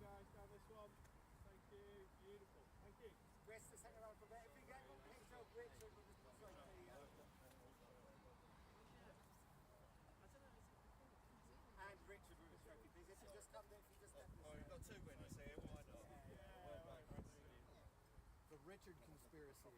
guys down this one. Thank you. Beautiful. Thank you. Rest the second round for a bit. If we get one picture of Richard with the trophy, and Richard with his trophy, please. If you just come, if you just step this way. We've got two winners here. Why not? The Richard conspiracy.